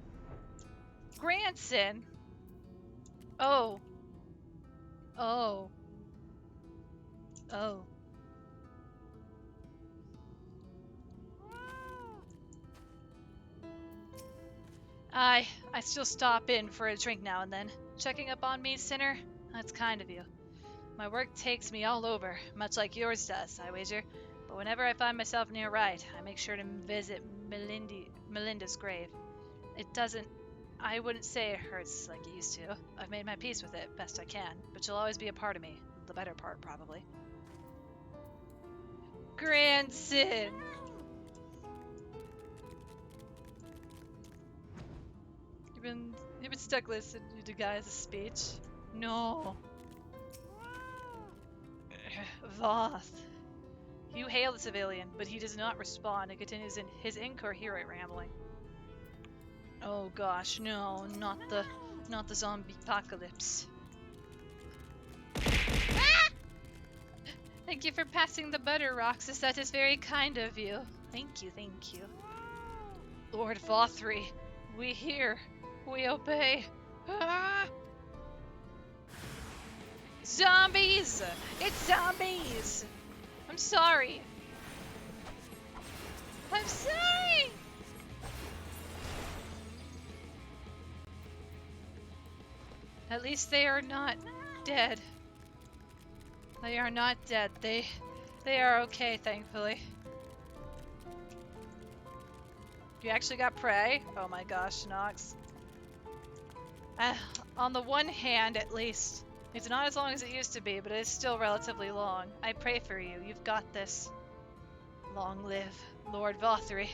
Grandson. Oh. Oh. Oh. I still stop in for a drink now and then. Checking up on me, Sinner? That's kind of you. My work takes me all over, much like yours does, I wager. But whenever I find myself near right, I make sure to visit Melinda's grave. It doesn't... I wouldn't say it hurts like it used to. I've made my peace with it, best I can. But she'll always be a part of me. The better part, probably. Grandson! You've been stuck listening to the guy's speech. No. Voth. You hail the civilian, but he does not respond and continues in his incoherent rambling. Oh gosh, no, not the zombie apocalypse. Ah! Thank you for passing the butter, Roxas. That is very kind of you. Thank you, thank you. Lord Valtteri, we hear. We obey. Ah! Zombies! It's zombies! I'm sorry. I'm sorry! At least they are not dead. They are not dead. They are okay, thankfully. You actually got prey? Oh my gosh, Nox. On the one hand, at least, it's not as long as it used to be, but it is still relatively long. I pray for you. You've got this. Long live Lord Valtteri.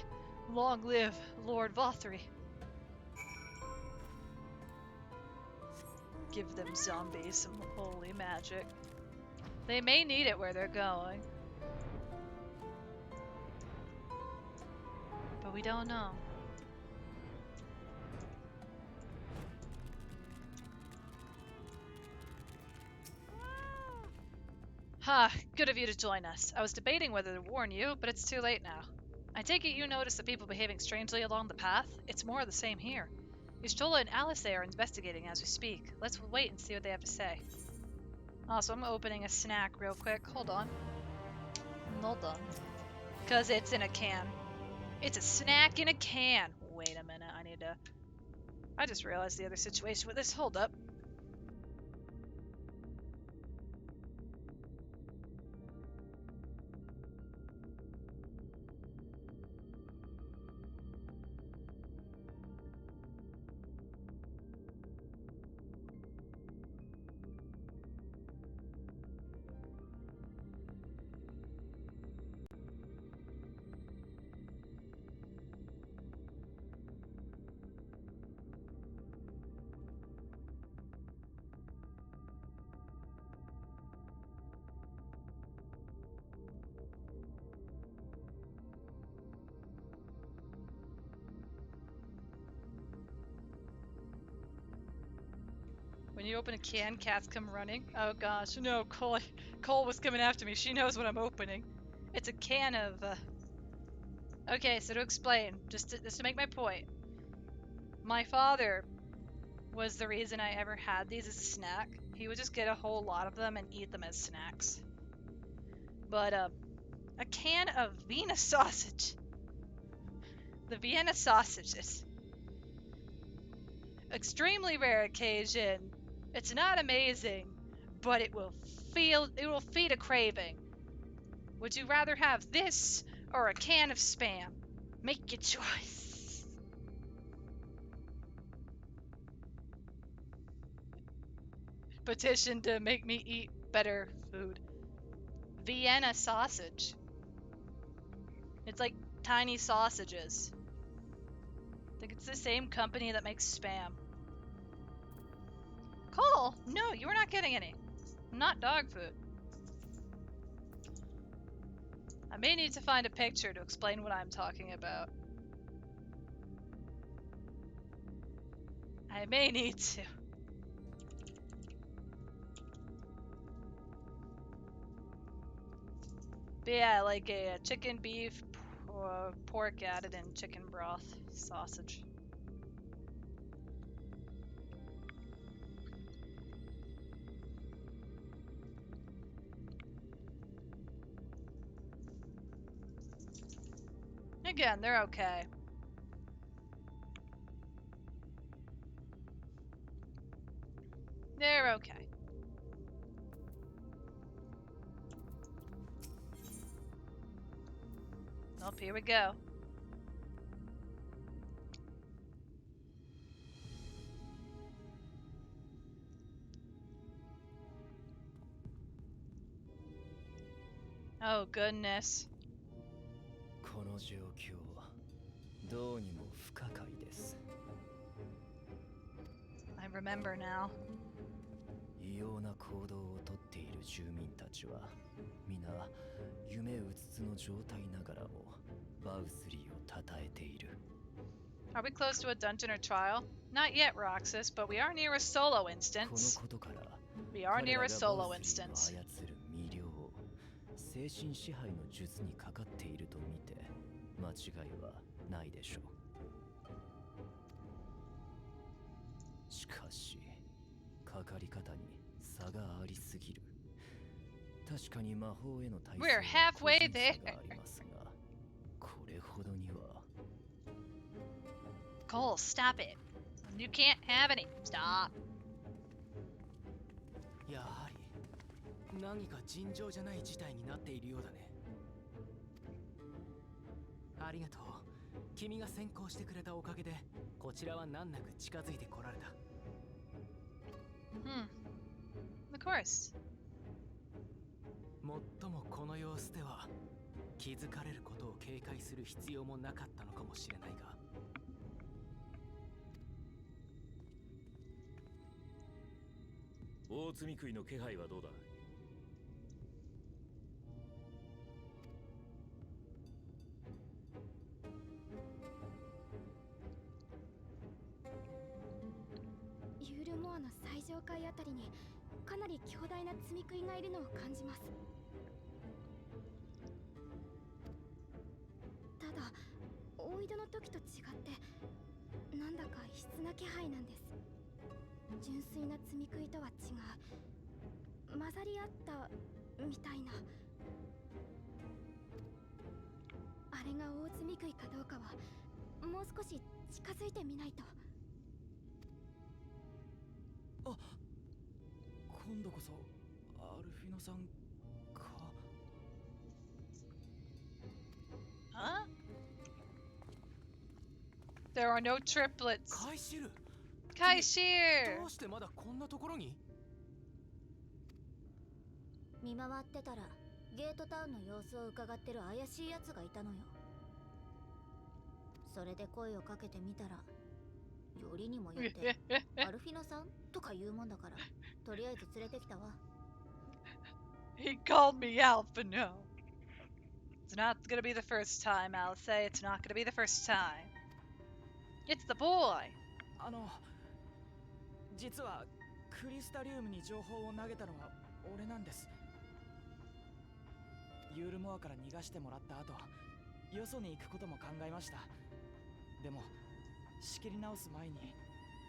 Long live Lord Valtteri. Give them zombies some holy magic. They may need it where they're going. But we don't know. Ha, good of you to join us. I was debating whether to warn you, but it's too late now. I take it you noticed the people behaving strangely along the path? It's more of the same here. Ishtola and Alice are investigating as we speak. Let's wait and see what they have to say. Also, I'm opening a snack real quick. Hold on. Hold on. Because it's in a can. It's a snack in a can. Wait a minute, I just realized the other situation with this. Hold up. When you open a can, cats come running. Oh gosh, no, Cole was coming after me. She knows what I'm opening. It's a can of, Okay, so to explain, just to make my point. My father was the reason I ever had these as a snack. He would just get a whole lot of them and eat them as snacks. But, a can of Vienna sausage. The Vienna sausages. Extremely rare occasion. It's not amazing, but it will feed a craving. Would you rather have this or a can of Spam? Make your choice. Petition to make me eat better food. Vienna sausage. It's like tiny sausages. I think it's the same company that makes Spam. Cole, no, you are not getting any. Not dog food. I may need to find a picture to explain what I'm talking about. I may need to. But yeah, like a chicken, beef, pork added in chicken broth, sausage. Again, they're okay. They're okay. Well, here we go. Oh, goodness. この状況はどうにも不可解です。 I remember now. 異様な行動をとっている住民たちは皆夢うつつの状態ながらもバウスリーを称えている。 Are we close to a dungeon or trial? Not yet, Roxas, but we are near a solo instance. このことから We are near a 彼らが solo バウスリーを instance. 操る魅了を精神支配の術にかかっていると見て間違いはないでしょう。しかしかかり方に差がありすぎる。確かに魔法への耐性 We're は halfway 個人差 there. がありますが、これほどには。 Cole, stop it. You can't have any. Stop. やはり何か尋常じゃない事態になっているようだね。ありがとう。君が先行してくれたおかげでこちらは難なく近づいてこられた。Of course. もっともこの様子では気づかれることを警戒する必要もなかったのかもしれないが。大積み食いの気配はどうだ。ユールモアの最上階あたりにかなり強大な積み食いがいるのを感じます。だ大井戸の時と違ってなんだか異質な気配なんです。純粋な積み食いとは違う、混ざり合ったみたいな。あれが大積み食いかどうかはもう少し近づいてみないと。あ、今度こそアルフィノさんか。Huh? There are no triplets. カイシル。カイシル。どうしてまだこんなところに？見回ってたらゲートタウンの様子を伺ってる怪しい奴がいたのよ。それで声をかけてみたら、よりにもよってアルフィノさんとか言うもんだから、とりあえず連れてきたわ。He called me out, but no. It's not gonna be the first time, I'll say. It's not gonna be the first time. It's the boy. 実はクリスタリウムに情報を投げたのは俺なんです。ユールモアから逃がしてもらった後、よそに行くことも考えました。でも仕切り直す前に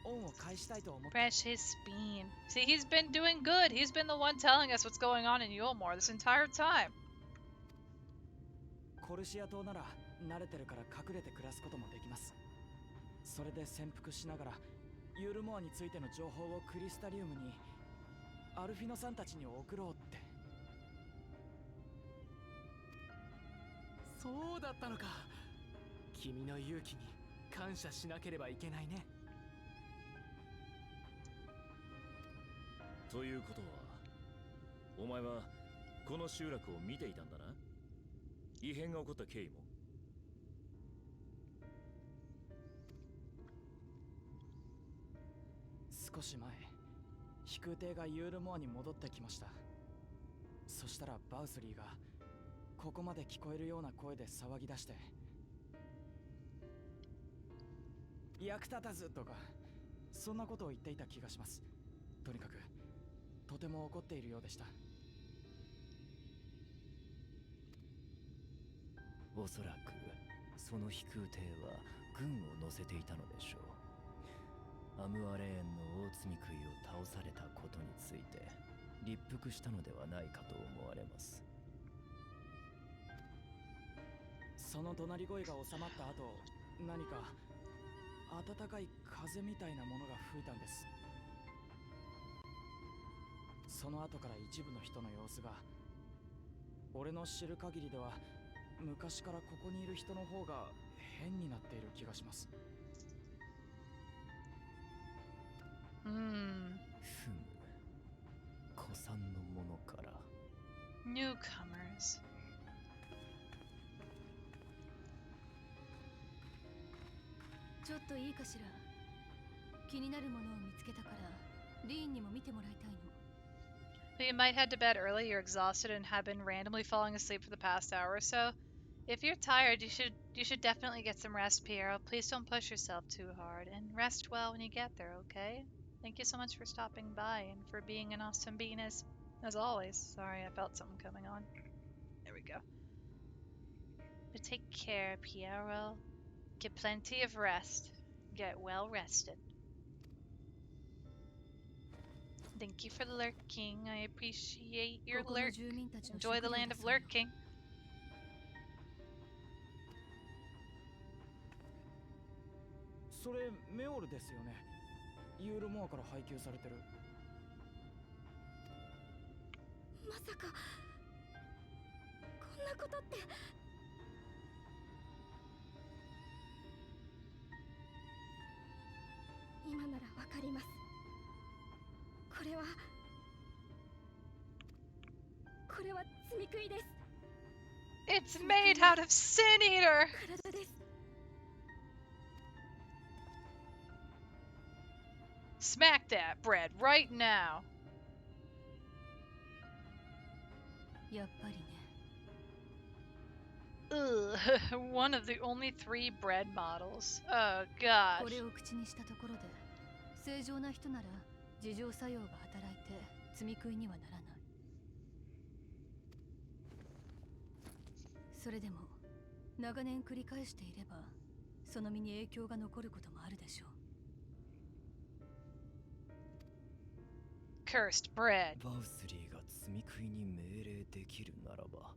恩を返したいと思って。 Precious Bean. See, he's been doing good. He's been the one telling us what's going on in Yulmore this entire time. コルシア島なら慣れてるから隠れて暮らすこともできます。それで潜伏しながらユールモアについての情報をクリスタリウムに、アルフィノさんたちに送ろうって。そうだったのか。君の勇気に感謝しなければいけないね。ということは、お前はこの集落を見ていたんだな。異変が起こった経緯も。少し前、飛空艇がユールモアに戻ってきました。そしたらバウスリーがここまで聞こえるような声で騒ぎ出して、役立たずとかそんなことを言っていた気がします。とにかくとても怒っているようでした。おそらくその飛空艇は軍を乗せていたのでしょう。アムアレーンの大積み食いを倒されたことについて立腹したのではないかと思われます。その怒鳴り声が収まった後、何か暖かい風みたいなものが吹いたんです。その後から一部の人の様子が、俺の知る限りでは昔からここにいる人の方が変になっている気がします。ふむ、古参のものから。 Newcomers. ちょっといいかしら。気になるものを見つけたからリーンにも見てもらいたいの。But you might head to bed early. You're exhausted and have been randomly falling asleep for the past hour or so. If you're tired, you should definitely get some rest, Piero. Please don't push yourself too hard, and rest well when you get there, okay? Thank you so much for stopping by and for being an awesome bean as always. Sorry, I felt something coming on. There we go. But take care, Piero. Get plenty of rest. Get well rested. Thank you for lurking. I appreciate your lurk. Enjoy the land of lurking. それメオルですよね。ユールモアから配給されてる。まさかこんなことって。今ならわかります。これは積み食いです。 It's made out of Sin Eater! 体です。 Smack that bread right now. やっぱりね。 Ugh, one of the only 3 bread models. Oh gosh. これを口にしたところで正常な人なら自浄作用が働いて積み食いにはならない。それでも長年繰り返していればその身に影響が残ることもあるでしょう。 Cursed bread. バウスリーが積み食いに命令できるならば、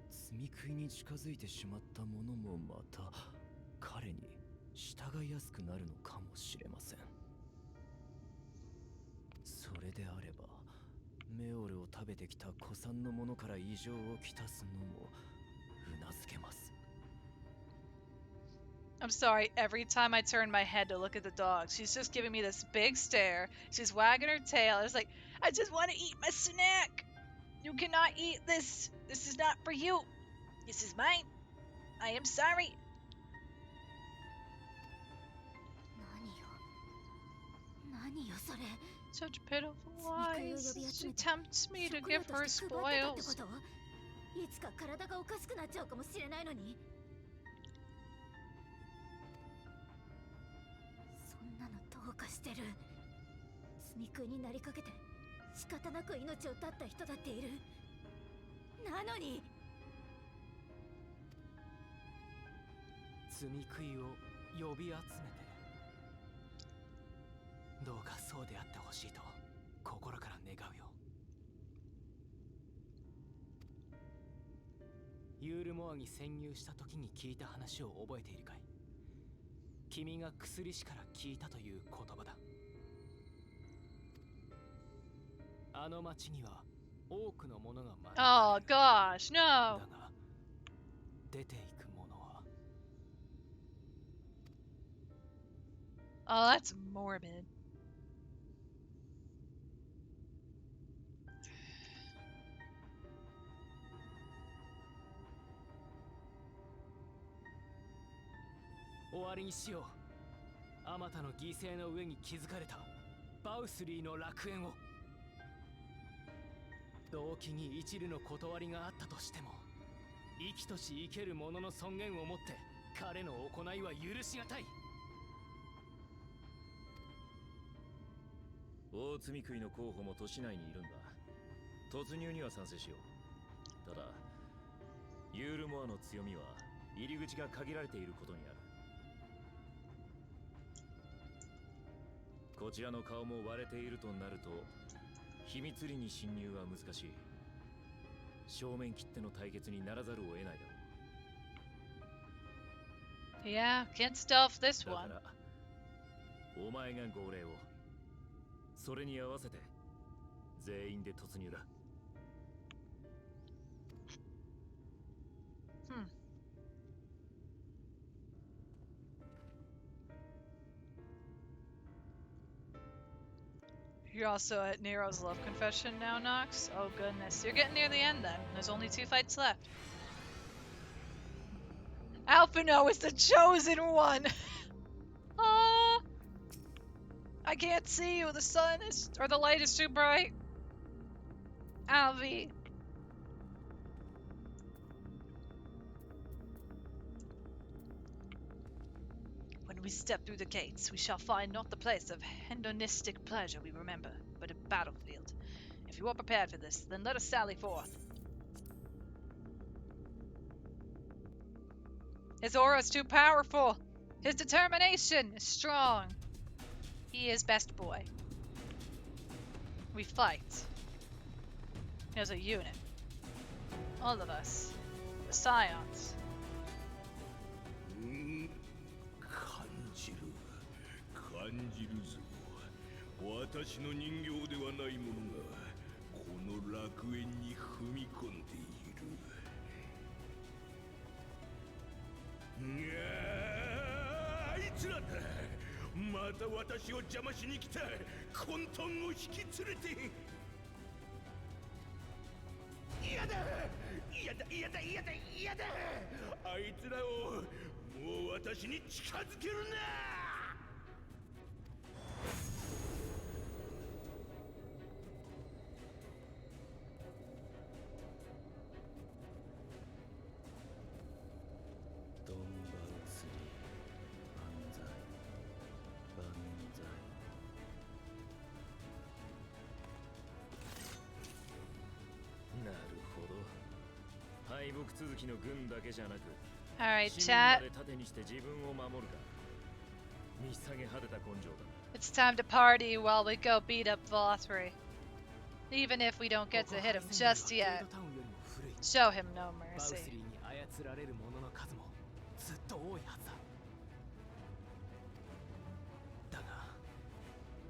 積み食いに近づいてしまったものもまた彼に従いやすくなるのかもしれません。それであればメオルを食べてきた古参のものから異常をきたすのもうなずけます。 I'm sorry, every time I turn my head to look at the dog, she's just giving me this big stare. She's wagging her tail. It's like, I just want to eat my snack. You cannot eat this. This is not for you. This is mine. I am sorry. 何よそれ。 Such pitiful lies. She tempts me to give her spoils. いつか体がおかしくなっちゃうかもしれないのに。そんなのどうかしてる。積み食いになりかけて仕方なく命を絶った人だっている。なのに積み食いを呼び集めて、どうかそうであってほしいと心から願うよ。ユールモアに潜入した時に聞いた話を覚えているかい？君が薬師から聞いたという言葉だ。あの町には多くのものが招かれる。Oh gosh, no. だが出ていくものは。 Oh, that's morbid.終わりにしよう。あまたの犠牲の上に築かれたバウスリーの楽園を。動機に一縷の断りがあったとしても、生きとし生ける者の尊厳をもって彼の行いは許しがたい。大積み食いの候補も都市内にいるんだ。突入には賛成しよう。ただユールモアの強みは入り口が限られていることにある。こちらの顔も割れているとなると秘密裏に侵入は難しい。正面切っての対決にならざるを得ないだろう。 Yeah, can't stealth this one. だからお前が号令を。それに合わせて全員で突入だ。You're also at Nero's love confession now, Nox? Oh goodness, you're getting near the end then. There's only 2 fights left. Alphino is the chosen one! Oh, I can't see you, the sun is, or the light is too bright. Alvi. When we step through the gates, we shall find not the place of hedonistic pleasure we remember, but a battlefield. If you are prepared for this, then let us sally forth. His aura is too powerful. His determination is strong. He is best boy. We fight as a unit. All of us. The Scions. 感じるぞ。私の人形ではないものがこの楽園に踏み込んでいる。あいつらだ。また私を邪魔しに来た混沌を引き連れて。嫌だ嫌だ嫌だ嫌だ嫌だ。あいつらをもう私に近づけるな。敗北続きの軍だけじゃなく Alright, 市民ま chat. で盾にして自分を守るか。見下げ果てた根性だ。 It's time to party while we go beat up Vothri. Even if we don't get to hit him just yet. Show him no バウス mercy. リーに操られる者の数もずっと多いはずだ。だが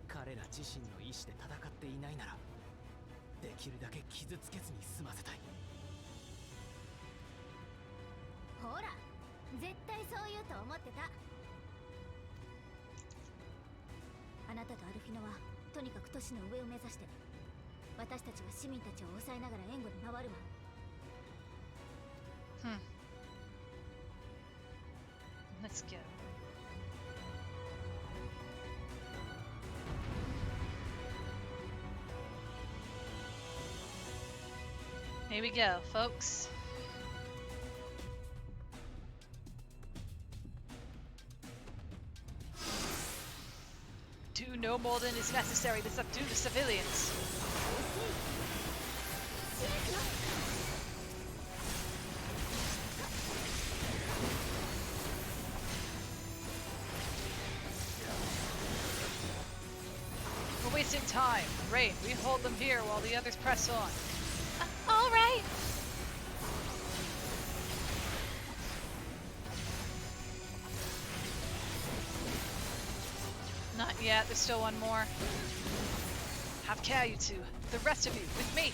彼ら自身の意志で戦っていないならできるだけ傷つけずに済ませたい。ほら絶対そう言うと思ってた。あなたとアルフィノはとにかく都市の上を目指して、私たちは市民たちを抑えながら援護に回るわ。Let's go. Here we go, folks. Do no more than is necessary to subdue the civilians. We're wasting time. Rain, we hold them here while the others press on. All right. Not yet, there's still one more. Have care, you two. The rest of you, with me.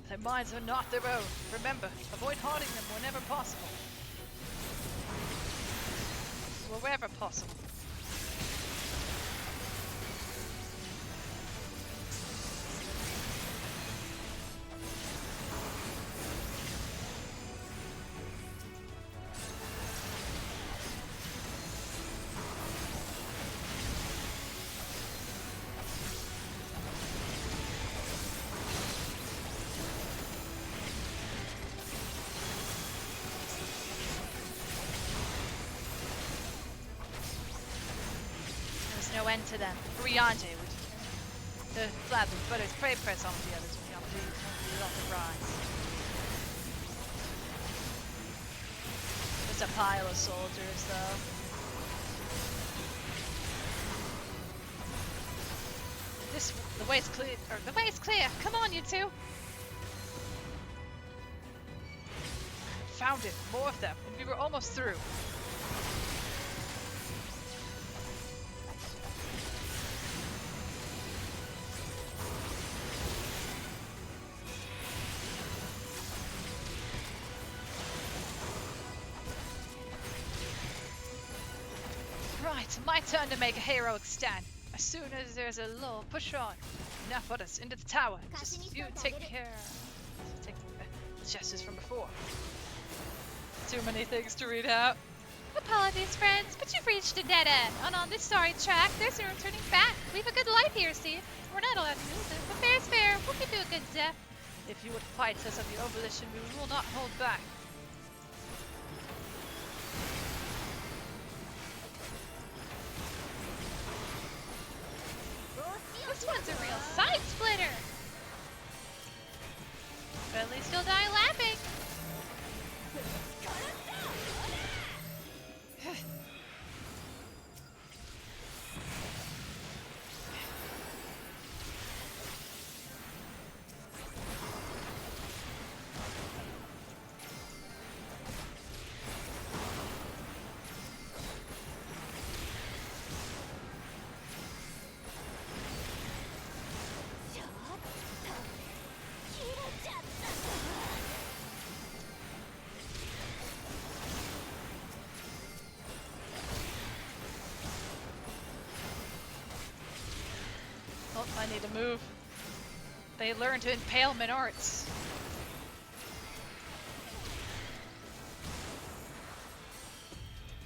Their minds are not their own. Remember, avoid hurting them whenever possible. Wherever possible. No end to them. Briande would gladly put his prey press on the others when he on the rise. It's a pile of soldiers, though. The way's clear. Or the way's clear. Come on, you two. Found it. More of them, and we were almost through. Right, my turn to make a heroic stand. As soon as there's a lull, push on. Now put us into the tower. Just you take care. Take the gestures from before. Too many things to read out. Apologies, friends, but you've reached a dead end. And on this sorry track, there's no returning back. We've a good life here, Steve. We're not allowed to lose it, but fair's fair. We'll give you a good death. If you would fight us of your own volition, we will not hold back. This one's a real side splitter. But at least you'll die laughing. Oh, I need to move. They learn to impalement arts.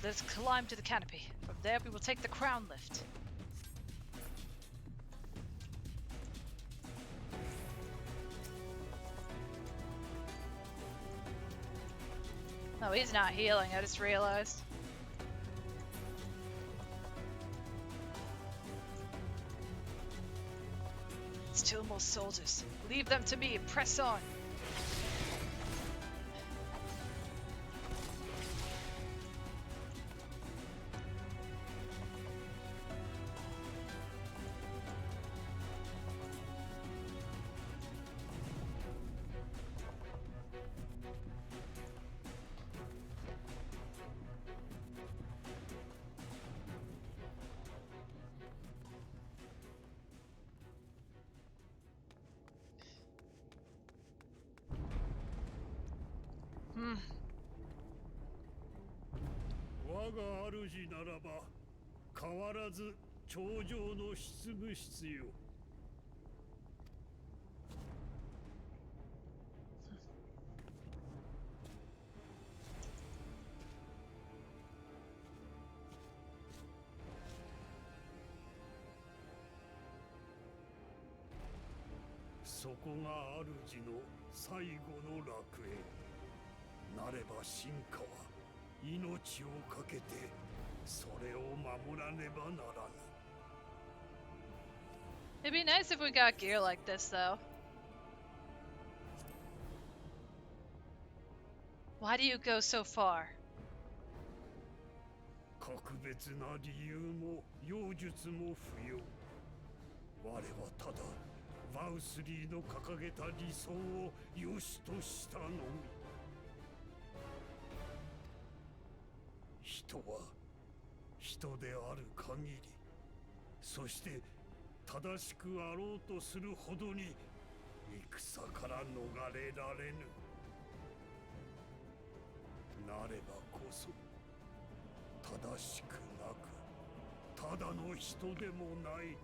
Let's climb to the canopy. From there we will take the crown lift. Oh, he's not healing, I just realized. Still more soldiers. Leave them to me. Press on. Hmm. 我が主ならば変わらず頂上の執務室よ。そこが主の最後の楽園。なれば進化は命をかけてそれを守らねばならぬ。 It'd be nice if we got gear like this, though. Why do you go so far? 格別な理由も妖術も不要。我はただバウスリーの掲げた理想を良しとしたのみ。人は人である限り、そして正しくあろうとするほどに戦から逃れられぬ。なればこそ正しくなくただの人でもない、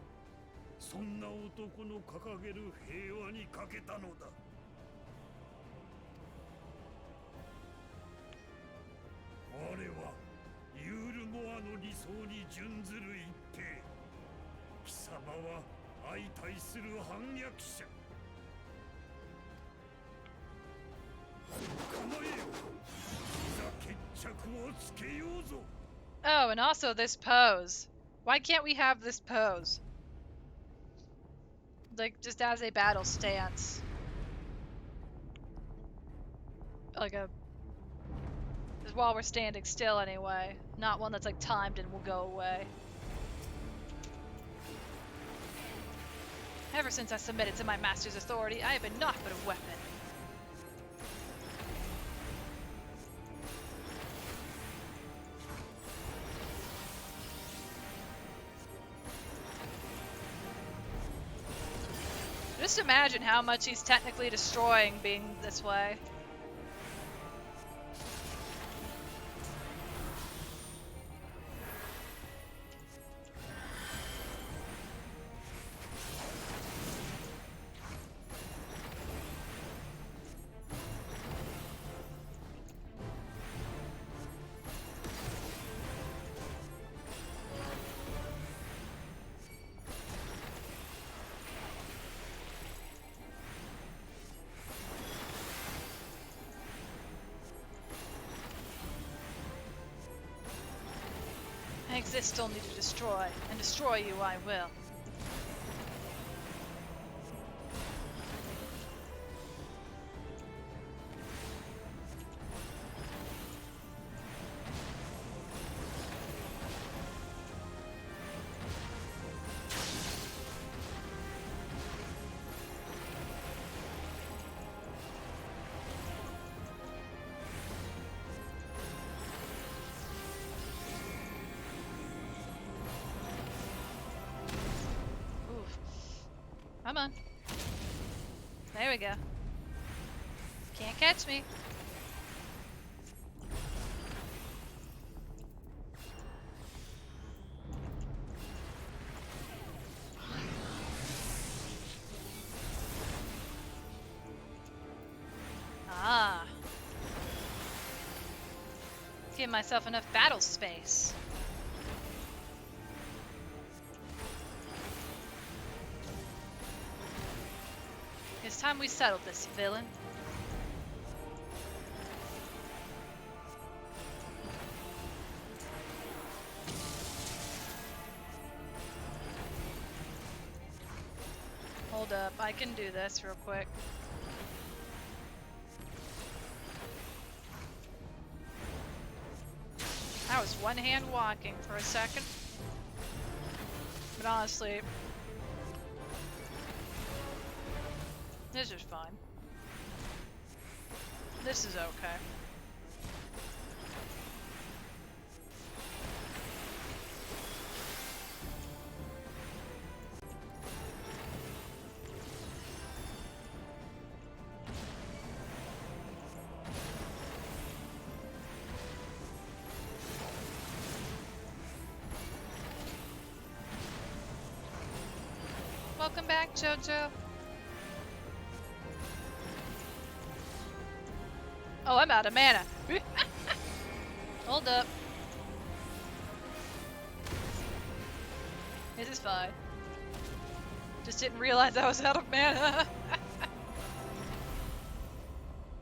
そんな男の掲げる平和にかけたのだ。我はユールモアの理想に準ずる一平。貴様は相対する反逆者。構えよ。いざ決着をつけようぞ。 Oh, and also this pose. Why can't we have this pose? Like, just as a battle stance. Like a... Just while we're standing still anyway. Not one that's like timed and will go away. Ever since I submitted to my master's authority, I have been naught but a weapon. Just imagine how much he's technically destroying being this way. I exist only to destroy, and destroy you I will. Come on. There we go. Can't catch me. Ah. Give myself enough battle space. It's time we settled this, villain. Hold up, I can do this real quick. I was one hand walking for a second. But honestly, this is fine. This is okay. Welcome back, Jojo. Oh, I'm out of mana. Hold up. This is fine. Just didn't realize I was out of mana.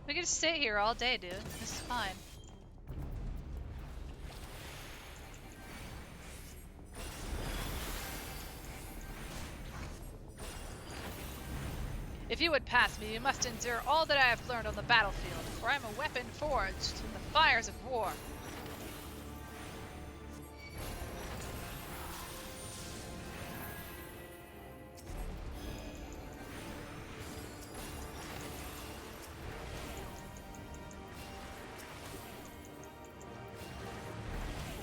We can just sit here all day, dude. This is fine. If you would pass me, you must endure all that I have learned on the battlefield, for I am a weapon forged in the fires of war.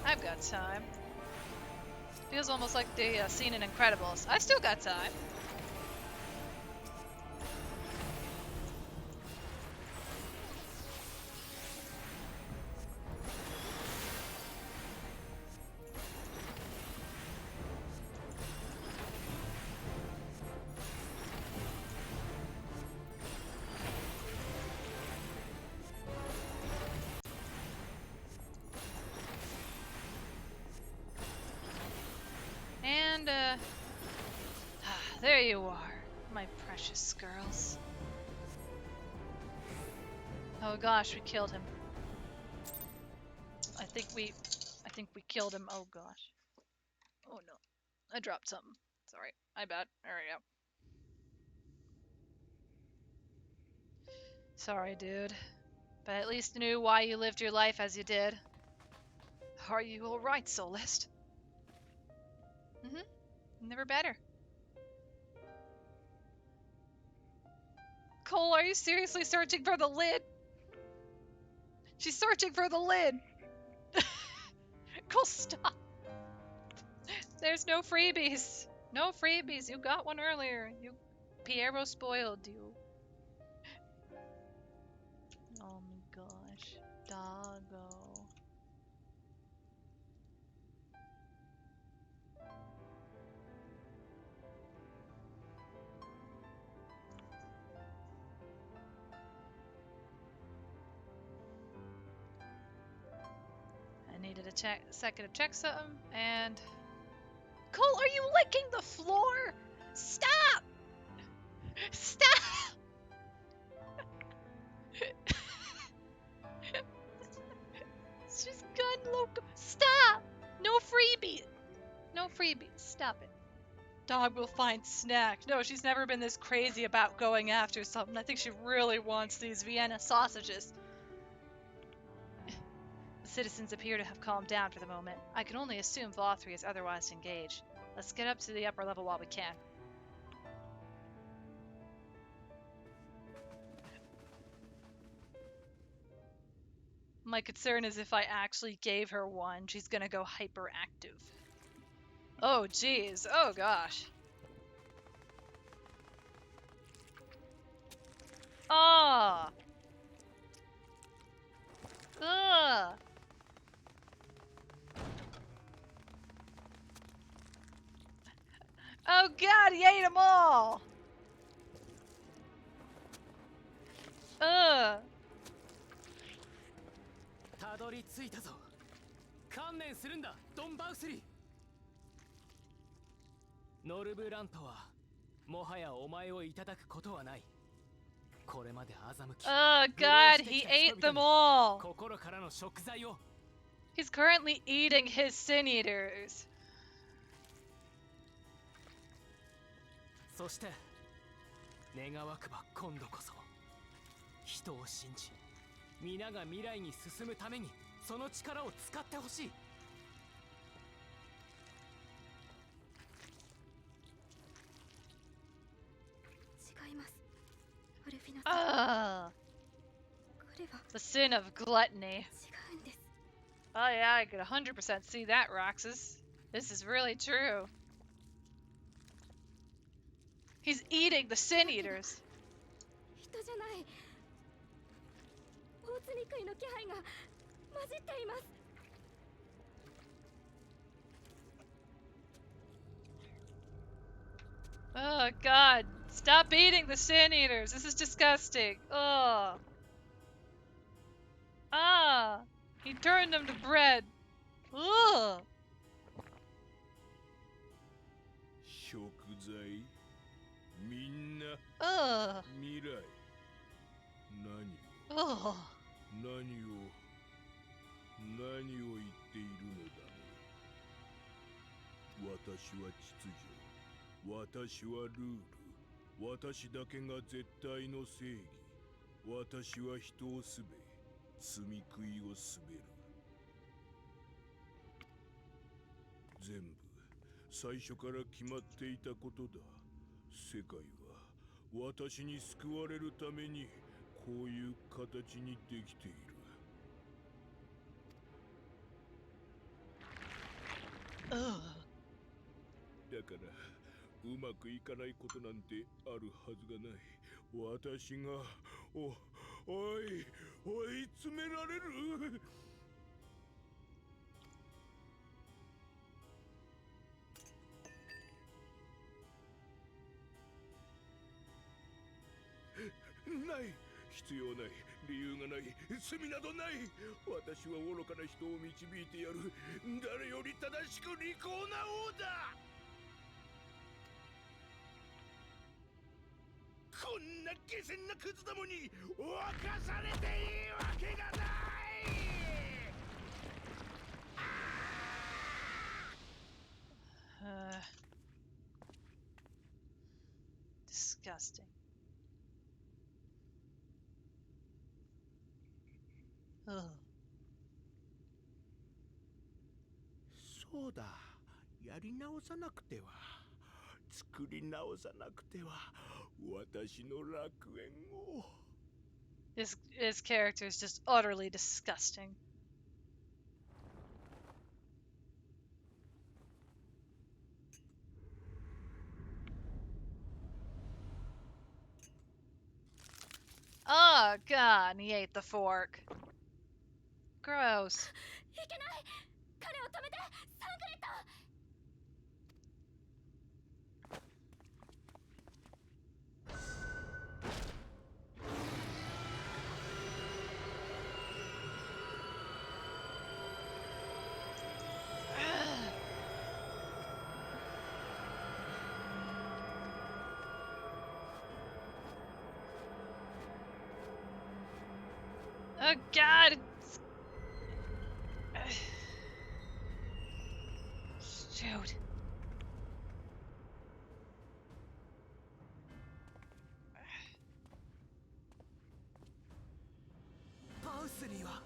I've got time. Feels almost like the scene in Incredibles. I still got time. And, there you are, my precious girls. Oh gosh, we killed him. I think we killed him. Oh gosh. Oh no. I dropped something. Sorry. I bet. There we go. Sorry, dude. But at least knew why you lived your life as you did. Are you alright, Solist? Never better. Cole, are you seriously searching for the lid? She's searching for the lid! Cole, stop! There's no freebies! No freebies! You got one earlier. Piero spoiled you. Oh my gosh. Doggo. I needed a second to check something, and... Cole, are you licking the floor? Stop! Stop! She's gun loco. Stop! No freebie! No freebies. Stop it. Dog will find snack. No, she's never been this crazy about going after something. I think she really wants these Vienna sausages. The citizens appear to have calmed down for the moment. I can only assume Vothri is otherwise engaged. Let's get up to the upper level while we can. My concern is if I actually gave her one, she's gonna go hyperactive. Oh, geez. Oh, gosh. Ah. Ugh. Oh, God, he ate them all. Ugh. たどり着いたぞ。観念するんだ、ドンバウスリー。ノルブラントはもはやお前をいただくことはない。これまで欺き。Oh God, he ate them all. 心からの食材を。He's currently eating his sin eaters. そして願わくば今度こそ人を信じ、皆が未来に進むためにその力を使ってほしい。違います、アルフィナさん。 Ah, the sin of gluttony. Oh yeah, I could 100% see that, Roxas. This is really true. He's eating the sin eaters. 人じゃない。大津憎いの気配が混じっています。 Oh god, stop eating the sin eaters. This is disgusting. Oh. Ah, he turned them to bread. Ugh. 食材みんな Ugh. 未来 Ugh. 何を言っているのだろう。私は秩序、私はルール、私だけが絶対の正義。私は人をすべ、罪食いをすべる。全部最初から決まっていたことだ。世界は私に救われるためにこういう形にできている。だからうまくいかないことなんてあるはずがない。私が追い詰められる。ない、必要ない、理由がない、罪などない。私は愚かな人を導いてやる。誰より正しく利口な王だ。こんな下賤なクズどもに侵されていいわけがない。Disgusting. Ugh. そうだ、やり直さなくては、作り直さなくては、私の楽園を。His character is just utterly disgusting. Oh god, he ate the fork. Gross. いけない、彼を止めて、サングレット。 Oh god! Shoot. バウスリーは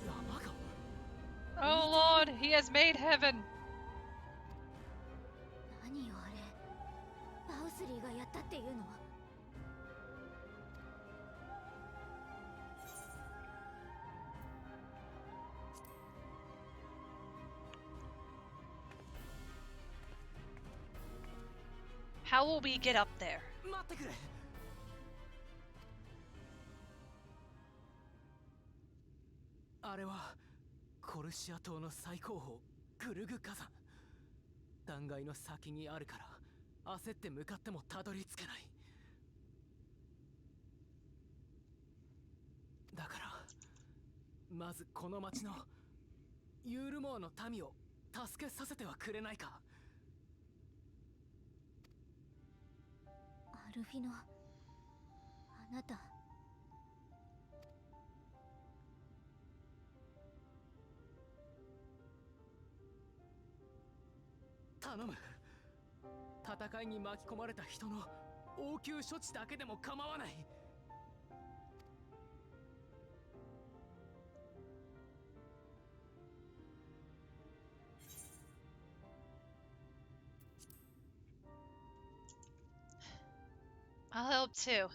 山が Oh Lord, he has made heaven. 何よあれ、バウスリーがやったっていうの。 How will we get up there? 待ってくれ。あれはこコルシア島の最高峰グルグ火山。断崖の先にあるから焦って向かってもたどり着けない。だからまずこの町のユールモアの民を助けさせてはくれないか。アルフィノ、あなた。頼む。戦いに巻き込まれた人の応急処置だけでも構わない。I'll help too.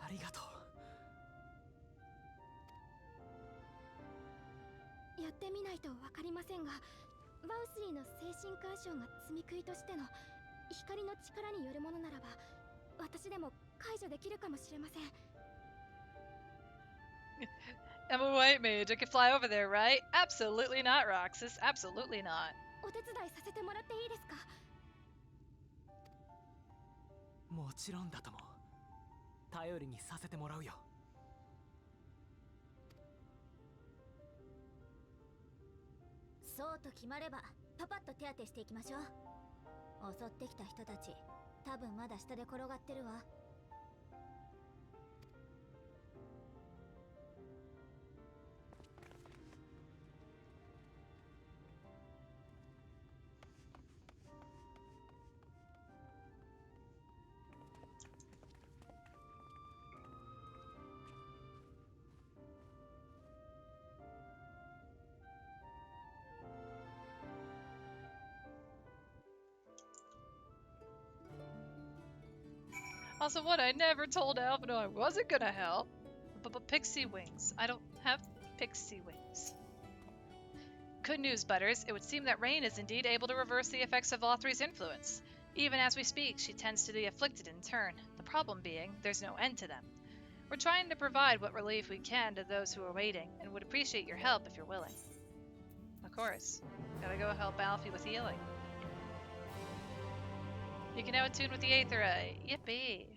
ありがとう。やってみないと分かりませんが、バウスリーの精神干渉が積み食いとしての光の力によるものならば、私でも解除できるかもしれません。I'm a white mage. I can fly over there, right? Absolutely not, Roxas. Absolutely not. お手伝いさせてもらっていいですか？もちろんだとも。頼りにさせてもらうよ。そうと決まればパパッと手当てしていきましょう。襲ってきた人たち、多分まだ下で転がってるわ。Also, what I never told Alvino I wasn't gonna help. But pixie wings. I don't have pixie wings. Good news, Butters. It would seem that Rain is indeed able to reverse the effects of Authry's influence. Even as we speak, she tends to the afflicted in turn. The problem being, there's no end to them. We're trying to provide what relief we can to those who are waiting, and would appreciate your help if you're willing. Of course. Gotta go help Alfie with healing. You can now attune with the Aetherite. Yippee!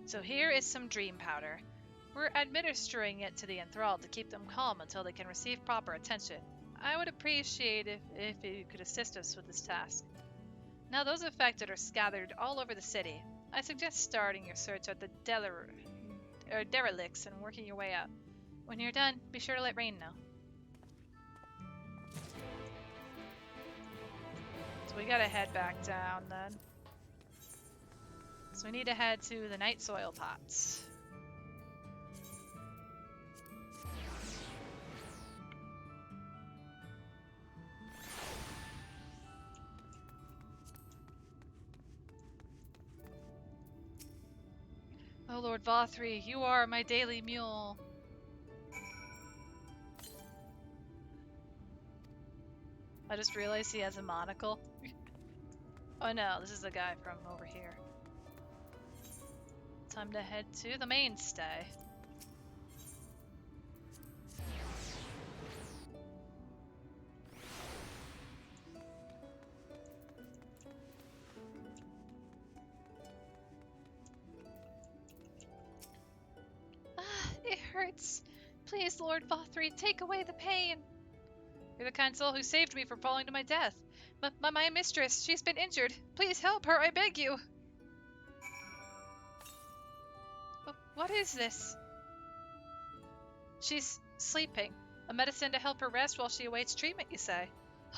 So here is some dream powder. We're administering it to the enthralled to keep them calm until they can receive proper attention. I would appreciate if you could assist us with this task. Now those affected are scattered all over the city. I suggest starting your search at the derelicts and working your way out. When you're done, be sure to let Rain know. So we gotta head back down then. So we need to head to the night soil pots. Oh Lord Vothri, you are my daily mule. I just realized he has a monocle. Oh no, this is the guy from over here. Time to head to the mainstay. It hurts. Please, Lord Vothri, take away the pain. You're the kind soul who saved me from falling to my death. My mistress, she's been injured. Please help her, I beg you. What is this? She's sleeping. A medicine to help her rest while she awaits treatment, you say?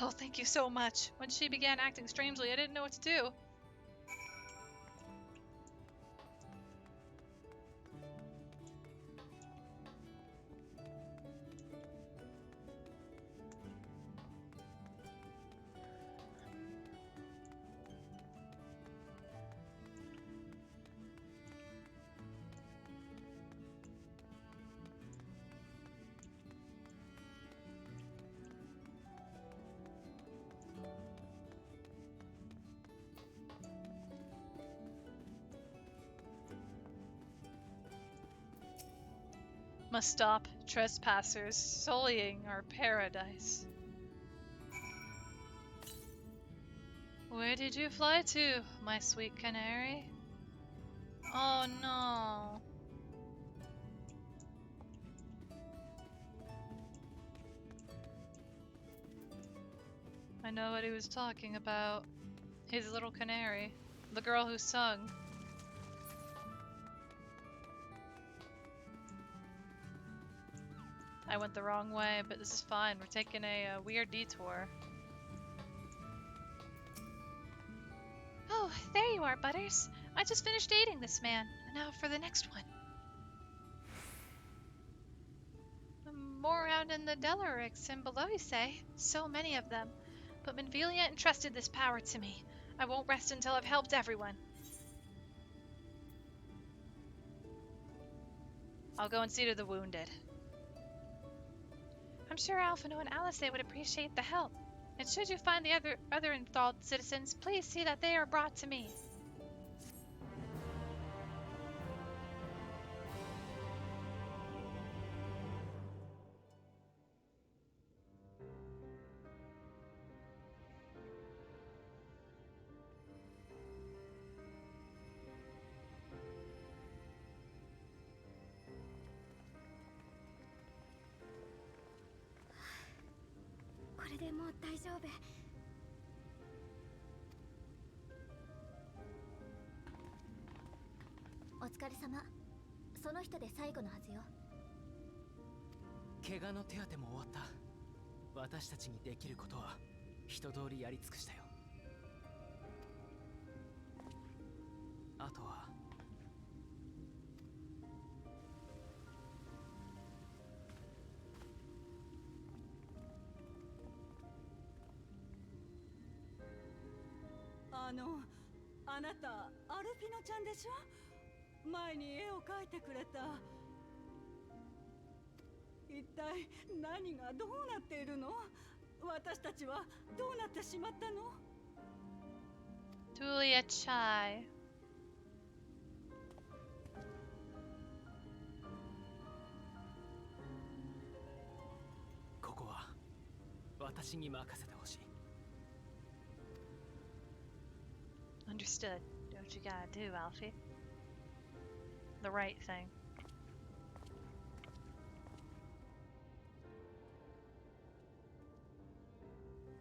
Oh, thank you so much. When she began acting strangely, I didn't know what to do. Must stop trespassers sullying our paradise. Where did you fly to, my sweet canary? Oh no. I know what he was talking about. His little canary. The girl who sung. I went the wrong way, but this is fine. We're taking a weird detour. Oh, there you are, Butters. I just finished dating this man. Now for the next one. More out in the Delarix and below, you say? So many of them. But Menvelia entrusted this power to me. I won't rest until I've helped everyone. I'll go and see to the wounded. I'm sure Alphino and Alice would appreciate the help. And should you find the other enthralled citizens, please see that they are brought to me.お疲れ様。その人で最後のはずよ。怪我の手当ても終わった。私たちにできることは一通りやり尽くしたよ。あとはあなたアルフィノちゃんでしょ。前に絵を描いてくれた。一体何がどうなっているの？私たちはどうなってしまったの？ Julia Chai. ここは私に任せてほしい。Understood. Do what you gotta do, Alfie. The right thing.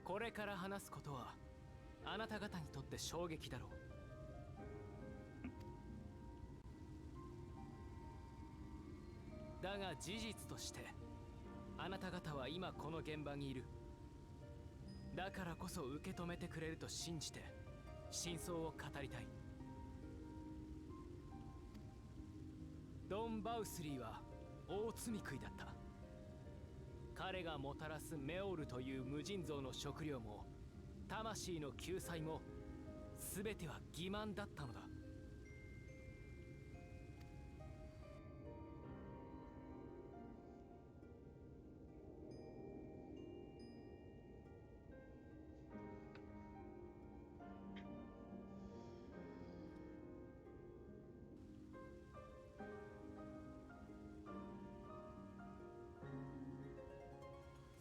これから話すことはあなた方にとって衝撃だろう。だが事実としてあなた方は今この現場にいる。だからこそ受け止めてくれると信じて真相を語りたい。ドン・バウスリーは大罪食いだった。彼がもたらすメオールという無尽蔵の食料も魂の救済も全ては欺瞞だったのだ。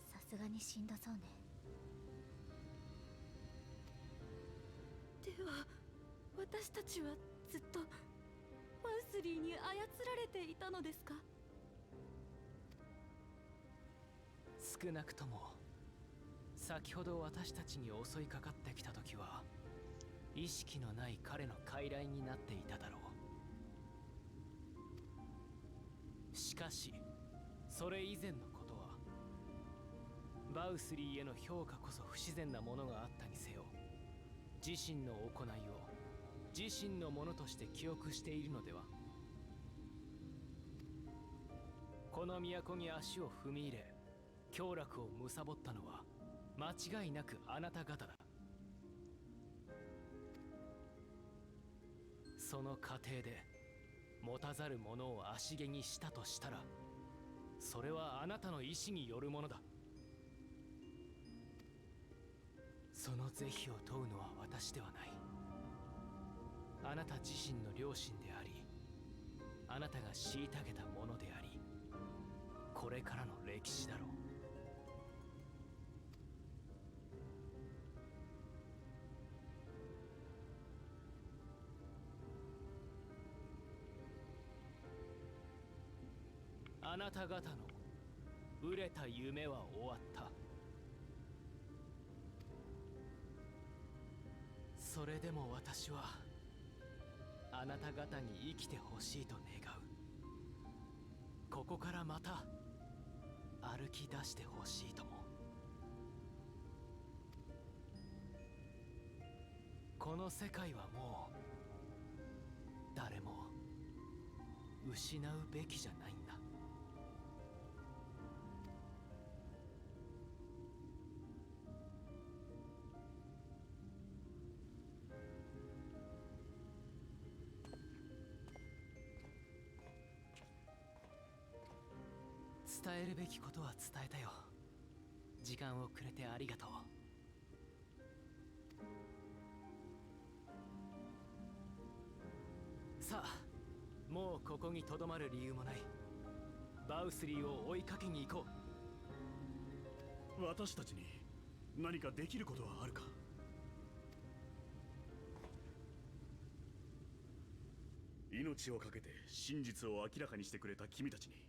さすがにしんどそうね。では私たちはずっとバウスリーに操られていたのですか？少なくとも先ほど私たちに襲いかかってきた時は意識のない彼の傀儡になっていただろう。しかしそれ以前のことはバウスリーへの評価こそ不自然なものがあったにせよ、自身の行いを自身のものとして記憶しているのでは。この都に足を踏み入れ凶楽を貪ったのは間違いなくあなた方だ。その過程で持たざる者を足蹴にしたとしたら、それはあなたの意志によるものだ。その是非を問うのは私ではない。あなた自身の良心であり、あなたが虐げたものであり、これからの歴史だろう。あなた方の熟れた夢は終わった。それでも私はあなた方に生きてほしいと願う。ここからまた歩き出してほしいとも。この世界はもう誰も失うべきじゃないんだ。伝えるべきことは伝えたよ。時間をくれてありがとう。さあ、もうここにとどまる理由もない。バウスリーを追いかけに行こう。私たちに何かできることはあるか？命を懸けて真実を明らかにしてくれた君たちに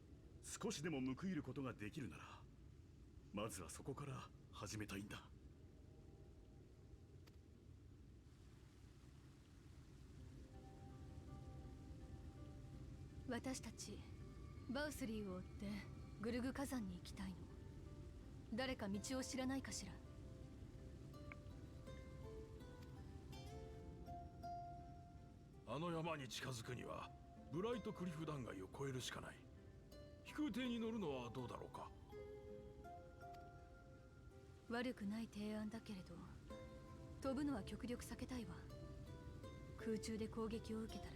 少しでも報いることができるなら、まずはそこから始めたいんだ。私たちバウスリーを追ってグルグ火山に行きたいの。誰か道を知らないかしら？あの山に近づくにはブライトクリフ断崖を越えるしかない。飛空艇に乗るのはどうだろうか？悪くない提案だけれど、飛ぶのは極力避けたいわ。空中で攻撃を受けたら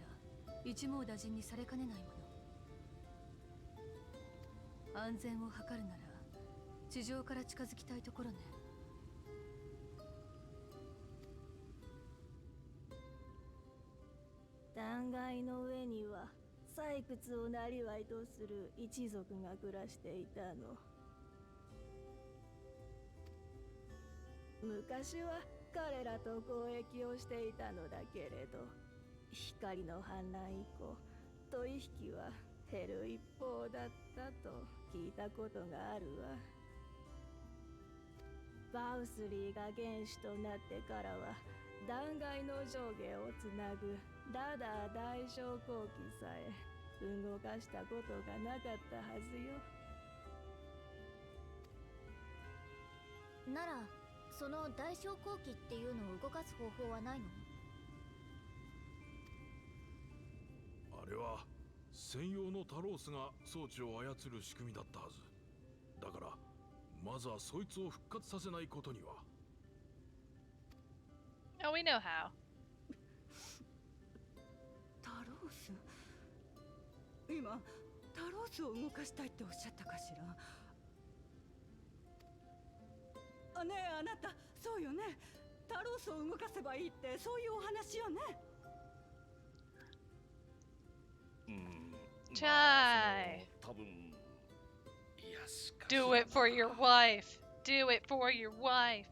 一網打尽にされかねないもの。安全を図るなら地上から近づきたいところね。断崖の上には採掘を生業とする一族が暮らしていたの。昔は彼らと交易をしていたのだけれど、光の氾濫以降取引は減る一方だったと聞いたことがあるわ。バウスリーが元首となってからは断崖の上下をつなぐラダー大昇降機さえ動かしたことがなかったはずよ。ならその大昇降機っていうのを動かす方法はないの？あれは専用のタロースが装置を操る仕組みだったはずだから、まずはそいつを復活させないことには。Oh, we know how. タロース？今タロースを動かしたいっておっしゃったかしら？ねえ、あなた、そうよね。タロースを動かせばいいってそういうお話よね。Chai. 多分。いや、しかし。Do it for your wife. Do it for your wife.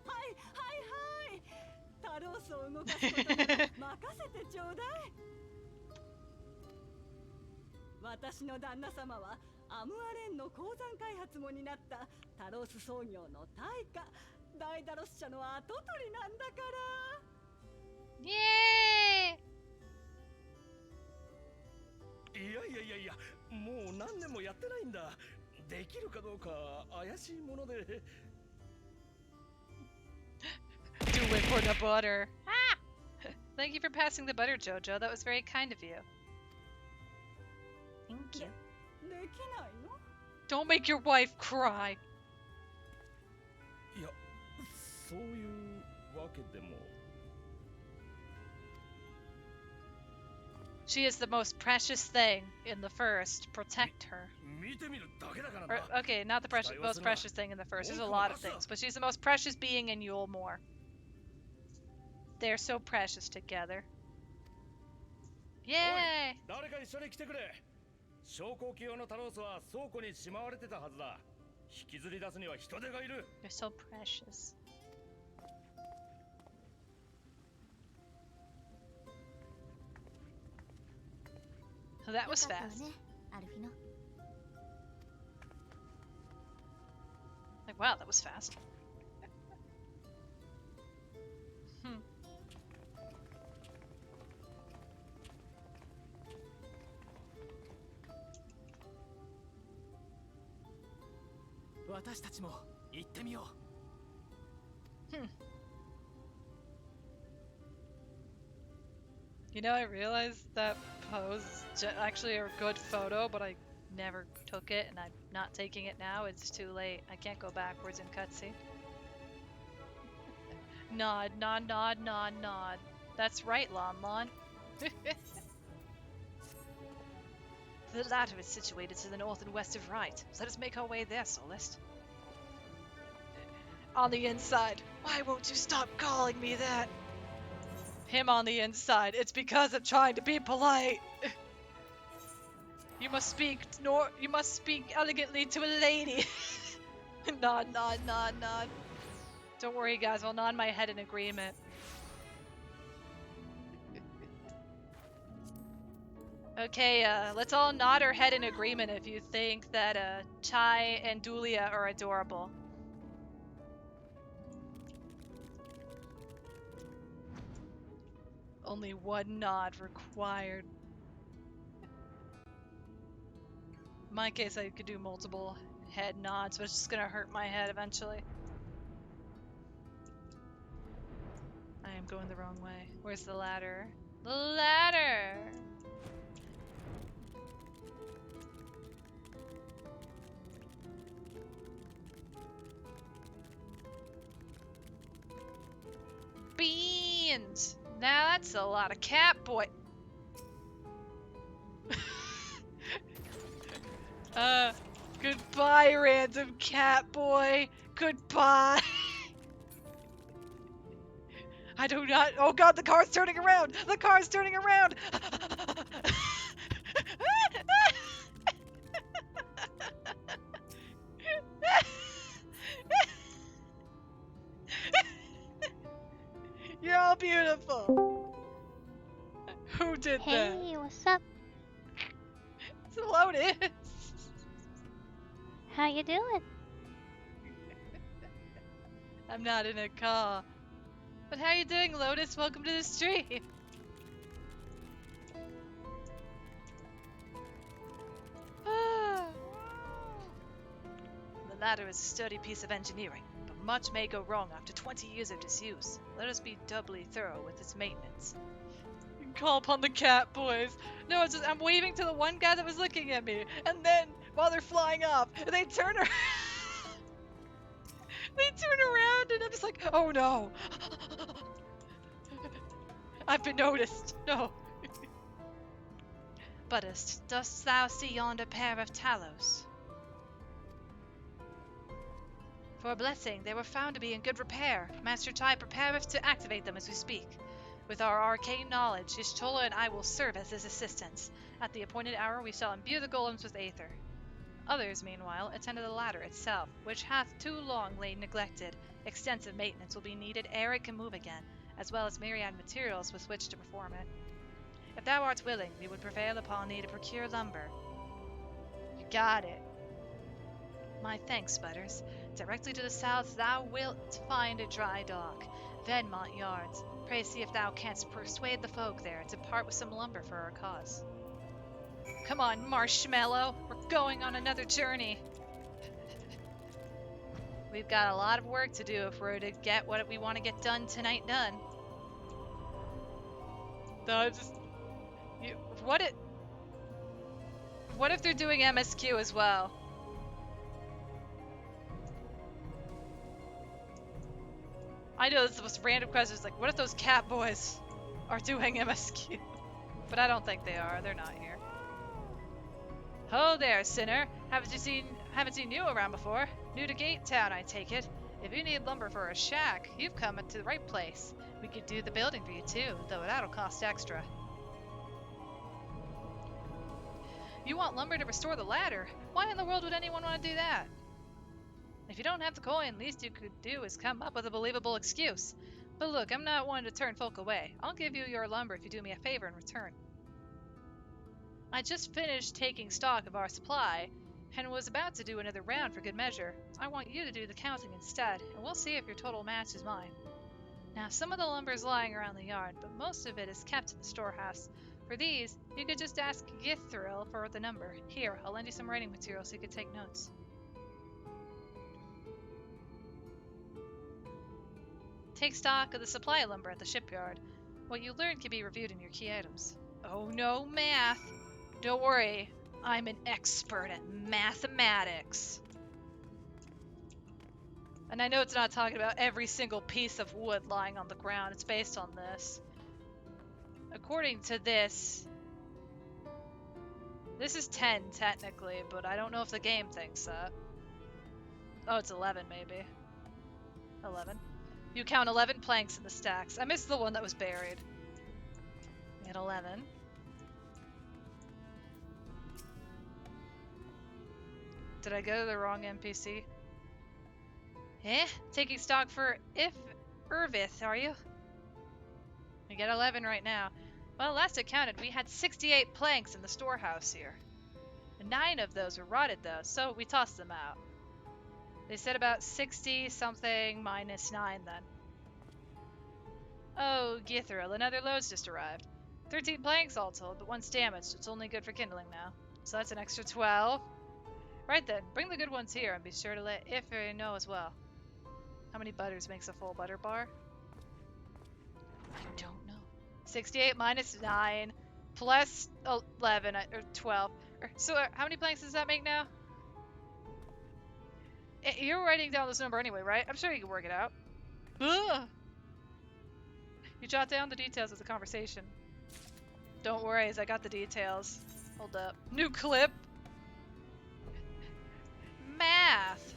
はいはいはい。タロースを動かすことに任せてちょうだい。私の旦那様はアムアレンの鉱山開発も担ったタロース創業の大家、ダイダロス社の跡取りなんだから。イエーイ！いや、もう何年もやってないんだ。できるかどうか怪しいもので。Do it for the butter. Ah! Thank you for passing the butter, Jojo. That was very kind of you. Thank you. できないの？ Don't make your wife cry. いや、そういうわけでも。She is the most precious thing in the first. Protect her. Or, okay, not the most precious thing in the first. There's a lot of things, but she's the most precious being in Yulemore. They're so precious together. Yay! 昇降機用のタロースは倉庫にしまわれてたはずだ。引きずり出すには人手がいる。 You're so precious. Oh, that was fast. Like, wow, that was fast. Hmm. 私たちも行ってみよう。Hmm. You know, I realized that pose is actually a good photo, but I never took it, and I'm not taking it now. It's too late. I can't go backwards in cutscene. Nod, nod, nod, nod, nod. That's right, Lon Lon. The ladder is situated to the north and west of right. Let us make our way there, Solist. On the inside. Why won't you stop calling me that? Him on the inside. It's because I'm trying to be polite. You must speak elegantly to a lady. Nod, nod, nod, nod. Don't worry, guys. I'll nod my head in agreement. Okay, let's all nod our head in agreement if you think that Chai and Dulia are adorable. Only one nod required. In my case, I could do multiple head nods, but it's just gonna hurt my head eventually. I am going the wrong way. Where's the ladder? The ladder! Beans! Now that's a lot of cat boy. Goodbye, random cat boy. Goodbye. I do not. Oh god, the car's turning around. The car's turning around. You're all beautiful. Who did that? Hey, what's up? It's Lotus. How you doing? I'm not in a car. But how you doing, Lotus? Welcome to the stream. The ladder is a sturdy piece of engineering, but much may go wrong after 20 years of disuse. Let us be doubly thorough with its maintenance. You can call upon the cat boys. No, it's just I'm waving to the one guy that was looking at me, and then while they're flying off, they turn around. They turn around, and I'm just like, oh no. I've been noticed. No. Buddhist, dost thou see yonder pair of Talos? For a blessing, they were found to be in good repair. Master Tai prepareth to activate them as we speak. With our arcane knowledge, Ishtola and I will serve as his assistants. At the appointed hour, we shall imbue the golems with aether. Others, meanwhile, attend to the ladder itself, which hath too long lain neglected. Extensive maintenance will be needed ere it can move again, as well as myriad materials with which to perform it. If thou art willing, we would prevail upon thee to procure lumber. You got it. My thanks, Butters. Directly to the south thou wilt find a dry dock, Venmont Yards. Pray see if thou canst persuade the folk there to part with some lumber for our cause. Come on, Marshmallow. We're going on another journey. We've got a lot of work to do if we're to get what we want to get done tonight done. What if they're doing MSQ as well? I know this is the most random question. It's like, what if those cat boys are doing MSQ? But I don't think they are. They're not here. Ho there, sinner. Haven't seen you around before. New to Gate Town, I take it. If you need lumber for a shack, you've come to the right place. We could do the building for you too, though that'll cost extra. You want lumber to restore the ladder? Why in the world would anyone want to do that? If you don't have the coin, least you could do is come up with a believable excuse. But look, I'm not one to turn folk away. I'll give you your lumber if you do me a favor in return. I just finished taking stock of our supply, and was about to do another round for good measure. I want you to do the counting instead, and we'll see if your total matches mine. Now, some of the lumber is lying around the yard, but most of it is kept in the storehouse. For these, you could just ask Githril for the number. Here, I'll lend you some writing material so you could take notes. Take stock of the supply of lumber at the shipyard. What you learn can be reviewed in your key items. Oh no, math! Don't worry, I'm an expert at mathematics. And I know it's not talking about every single piece of wood lying on the ground. It's based on this. According to this, this is 10 technically, but I don't know if the game thinks that. Oh, it's 11 maybe. 11. You count 11 planks in the stacks. I missed the one that was buried. We had 11. Did I go to the wrong NPC? Taking stock for Irvith, are you? We get 11 right now. Well, last I counted, we had 68 planks in the storehouse here. 9 of those were rotted though, so we tossed them out. They said about 60 something minus 9 then. Oh, Githril, another load's just arrived. 13 planks all told, but one's damaged. It's only good for kindling now. So that's an extra 12. Right then, bring the good ones here and be sure to let Ifri know as well. How many butters makes a full butter bar? I don't know. 68 minus 9 plus 11 or 12. So how many planks does that make now? You're writing down this number anyway, right? I'm sure you can work it out. Ugh. You jot down the details of the conversation. Don't worry, as I got the details. Hold up. New clip. Math.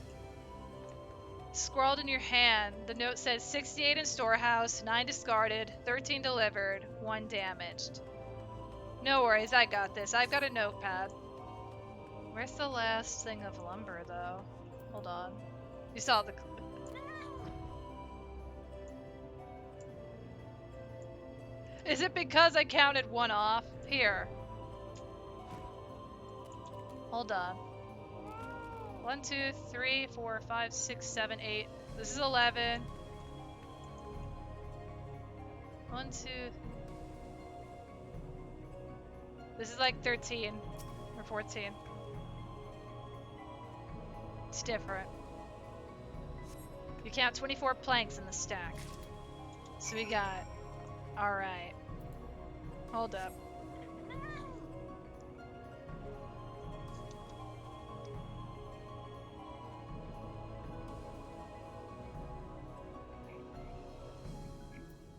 Scrawled in your hand, the note says 68 in storehouse, 9 discarded, 13 delivered, 1 damaged. No worries, I got this. I've got a notepad. Where's the last thing of lumber, though? Hold on. You saw the clip. Is it because I counted 1 off? Here. Hold on. 1, 2, 3, 4, 5, 6, 7, 8. This is 11. 1, 2. This is like 13 or 14. It's different. You count 24 planks in the stack. So we got... Alright. Hold up.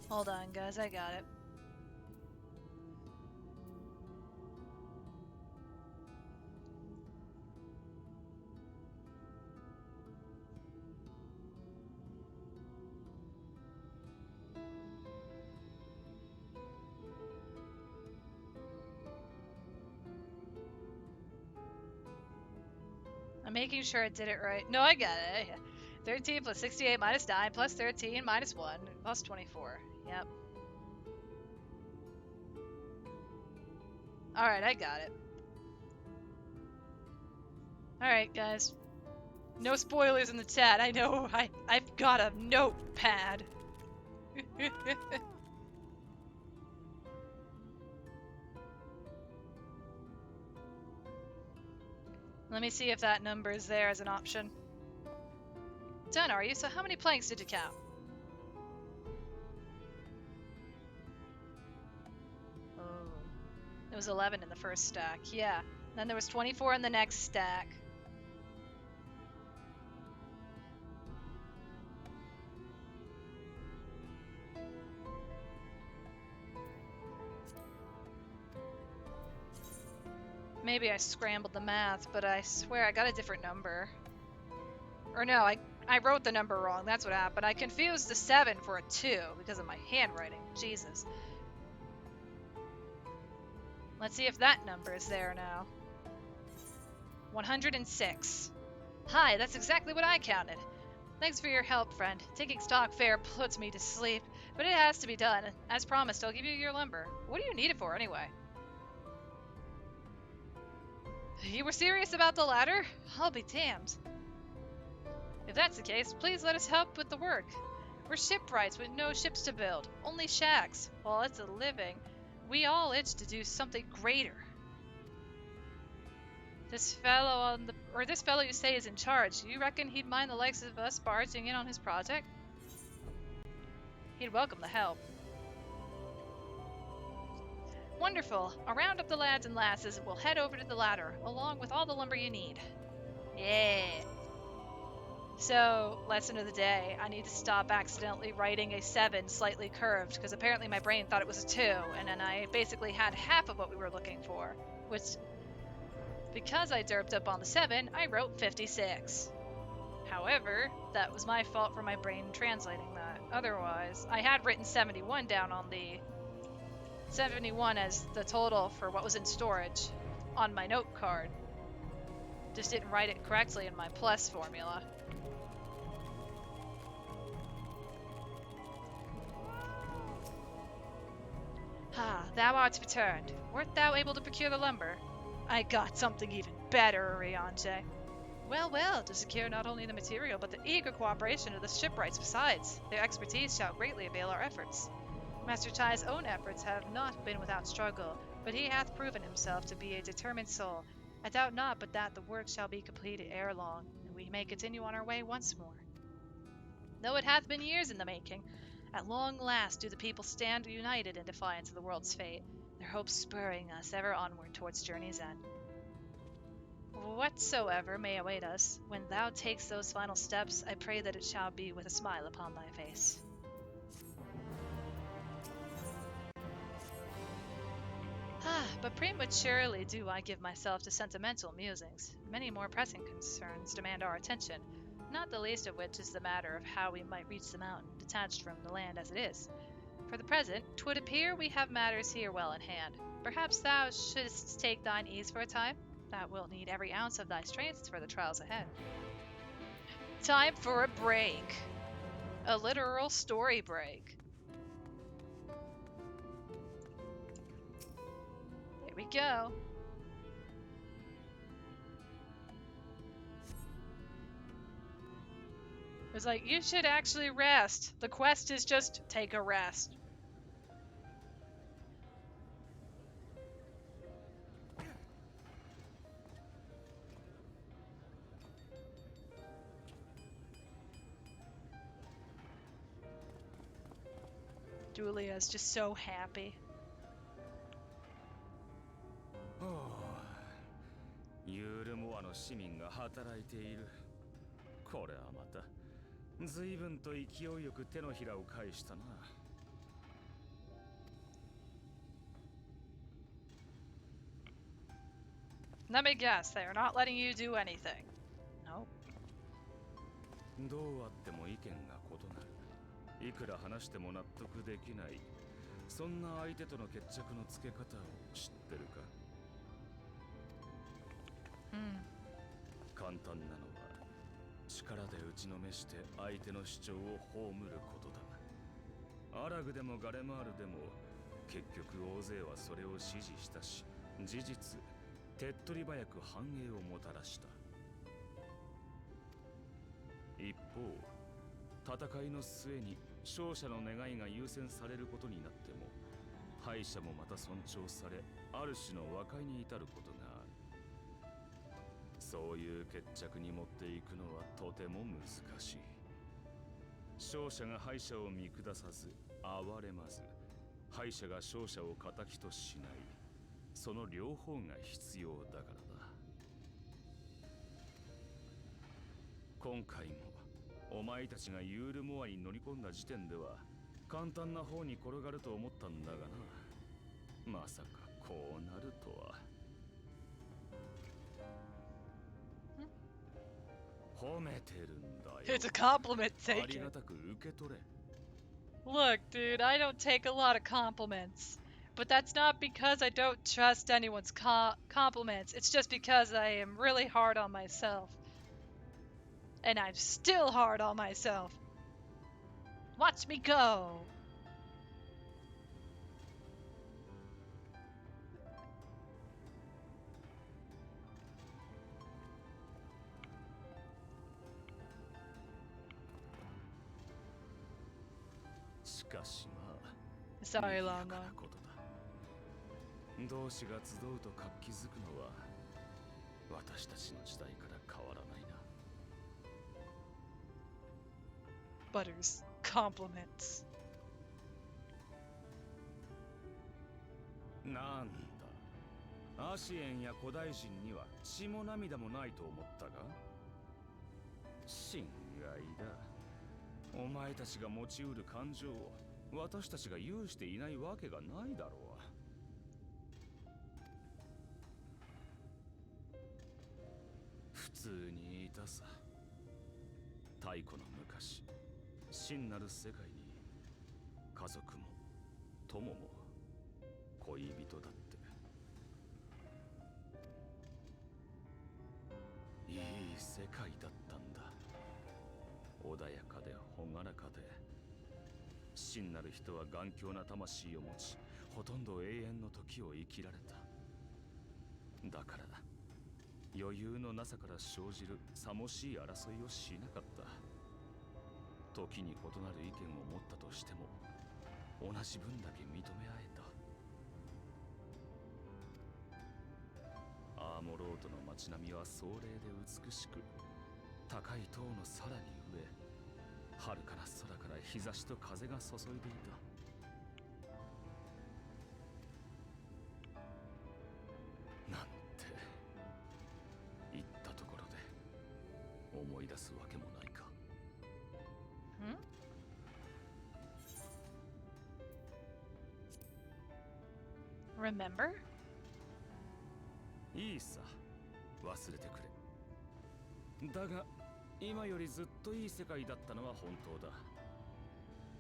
Hold on, guys, I got it. I'm making sure I did it right. No, I got it. 13 plus 68 minus 9 plus 13 minus 1 plus 24. Yep. Alright, I got it. Alright, guys. No spoilers in the chat. I know I've got a notepad. Let me see if that number is there as an option. Done, are you? So how many planks did you count? Oh. There was 11 in the first stack, yeah. Then there was 24 in the next stack. Maybe I scrambled the math, but I swear I got a different number. Or no, I wrote the number wrong, that's what happened. I confused the 7 for a 2 because of my handwriting. Jesus. Let's see if that number is there now. 106. Hi, that's exactly what I counted. Thanks for your help, friend. Taking stock fare puts me to sleep, but it has to be done. As promised, I'll give you your lumber. What do you need it for, anyway? You were serious about the ladder? I'll be damned. If that's the case, please let us help with the work. We're shipwrights with no ships to build, only shacks. Well, it's a living. We all itch to do something greater. This fellow you say is in charge. You reckon he'd mind the likes of us barging in on his project? He'd welcome the help. Wonderful. I'll round up the lads and lasses and we'll head over to the ladder, along with all the lumber you need. Yeah. So, lesson of the day, I need to stop accidentally writing a 7 slightly curved, because apparently my brain thought it was a 2, and then I basically had half of what we were looking for, which, because I derped up on the 7, I wrote 56. However, that was my fault for my brain translating that. Otherwise, I had written 71 down on the 71 as the total for what was in storage on my note card. Just didn't write it correctly in my plus formula. Ah, thou art returned. Wert thou able to procure the lumber? I got something even better, Rianche. Well, well, to secure not only the material, but the eager cooperation of the shipwrights besides. Their expertise shall greatly avail our efforts. Master Chai's own efforts have not been without struggle, but he hath proven himself to be a determined soul. I doubt not but that the work shall be completed ere long, and we may continue on our way once more. Though it hath been years in the making, at long last do the people stand united in defiance of the world's fate, their hopes spurring us ever onward towards journey's end. Whatsoever may await us, when thou takes those final steps, I pray that it shall be with a smile upon thy face. But prematurely do I give myself to sentimental musings. Many more pressing concerns demand our attention, not the least of which is the matter of how we might reach the mountain, detached from the land as it is. For the present, 'twould appear we have matters here well in hand. Perhaps thou shouldst take thine ease for a time? Thou wilt need every ounce of thy strength for the trials ahead. Time for a break. A literal story break. There we go. It's like, you should actually rest. The quest is just take a rest. Julia's just so happy. ユールモアの市民が働いている。これはまた随分と勢いよく手のひらを返したな。Let me guess, they are not letting you do anything. Nope. どうあっても意見が異なる。いくら話しても納得できない。そんな相手との決着のつけ方を知ってるか？簡単なのは力で打ちのめして相手の主張を葬ることだ。アラグでもガレマールでも結局大勢はそれを支持したし、事実手っ取り早く繁栄をもたらした。一方、戦いの末に勝者の願いが優先されることになっても、敗者もまた尊重され、ある種の和解に至ることがある。そういう決着に持っていくのはとても難しい。勝者が敗者を見下さず、哀れまず、敗者が勝者を敵としない。その両方が必要だからだ。今回もお前たちがユールモアに乗り込んだ時点では簡単な方に転がると思ったんだがな。まさかこうなるとは。褒めてるんだよ。It's a compliment, take it. ありがたく受け取れ。 Look, dude, I don't take a lot of compliments. But that's not because I don't trust anyone's compliments. It's just because I am really hard on myself. And I'm still hard on myself. Watch me go. Sorry, Long Long. 同志が集うと活気づくのは私たちの時代から変わらないな。Butters compliments. なんだ、アシエンや古代人には血も涙もないと思ったが、心外だ。お前たちが持ちうる感情を私たちが有していないわけがないだろう。普通にいたさ。太古の昔、真なる世界に家族も友も恋人だって。いい世界だったんだ。穏やかで朗らかで、真なる人は頑強な魂を持ち、ほとんど永遠の時を生きられた。だから余裕のなさから生じるさもしい争いをしなかった。時に異なる意見を持ったとしても同じ分だけ認め合えた。アーモロートの街並みは壮麗で美しく、高い塔のさらに上、遥かな空から日差しと風が注いでいた。なんて言ったところで思い出すわけもないか。Remember? いいさ、忘れてくれ。だが今よりずっといい世界だったのは本当だ。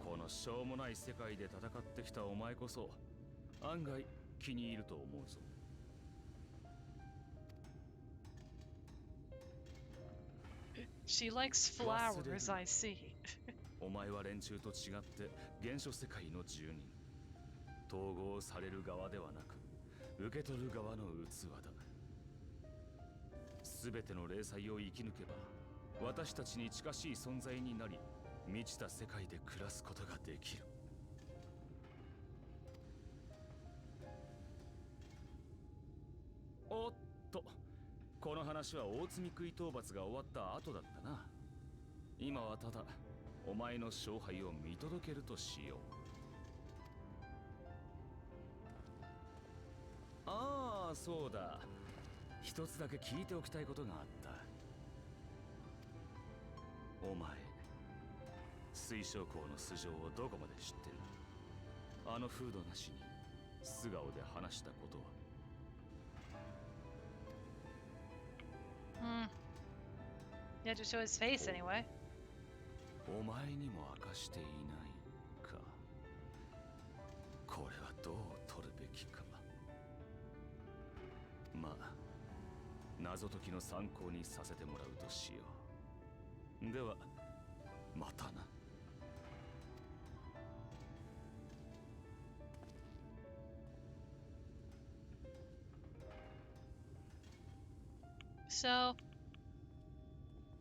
このしょうもない世界で戦ってきたお前こそ案外気に入ると思うぞ。She likes flowers, I see. お前は連中と違って原初世界の住人。統合される側ではなく受け取る側の器だ。すべての霊災を生き抜けば私たちに近しい存在になり、満ちた世界で暮らすことができる。おっと、この話は大積み食い討伐が終わった後だったな。今はただお前の勝敗を見届けるとしよう。ああ、そうだ。一つだけ聞いておきたいことがあった。お前、水晶港の素性をどこまで知ってる？あのフードなしに素顔で話したことは。You had to show his face anyway. お前にも明かしていないか。これはどう取るべきか。まあ、謎解きの参考にさせてもらうとしよう。では、またな。So,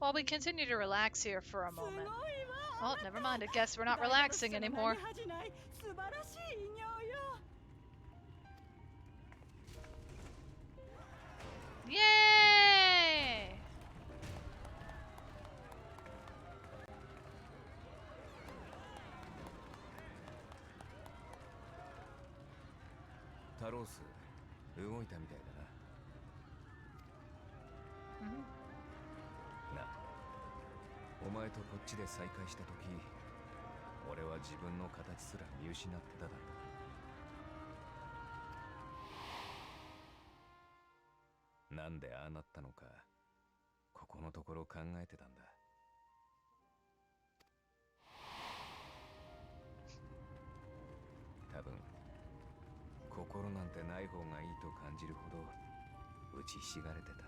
while we continue to relax here for a moment. Oh, never mind. I guess we're not relaxing anymore. Yay! タロース、動いたみたいだな。な、お前とこっちで再会した時、俺は自分の形すら見失ってただろう。なんでああなったのか、ここのところ考えてたんだ。多分心なんてない方がいいと感じるほど打ちひしがれてた。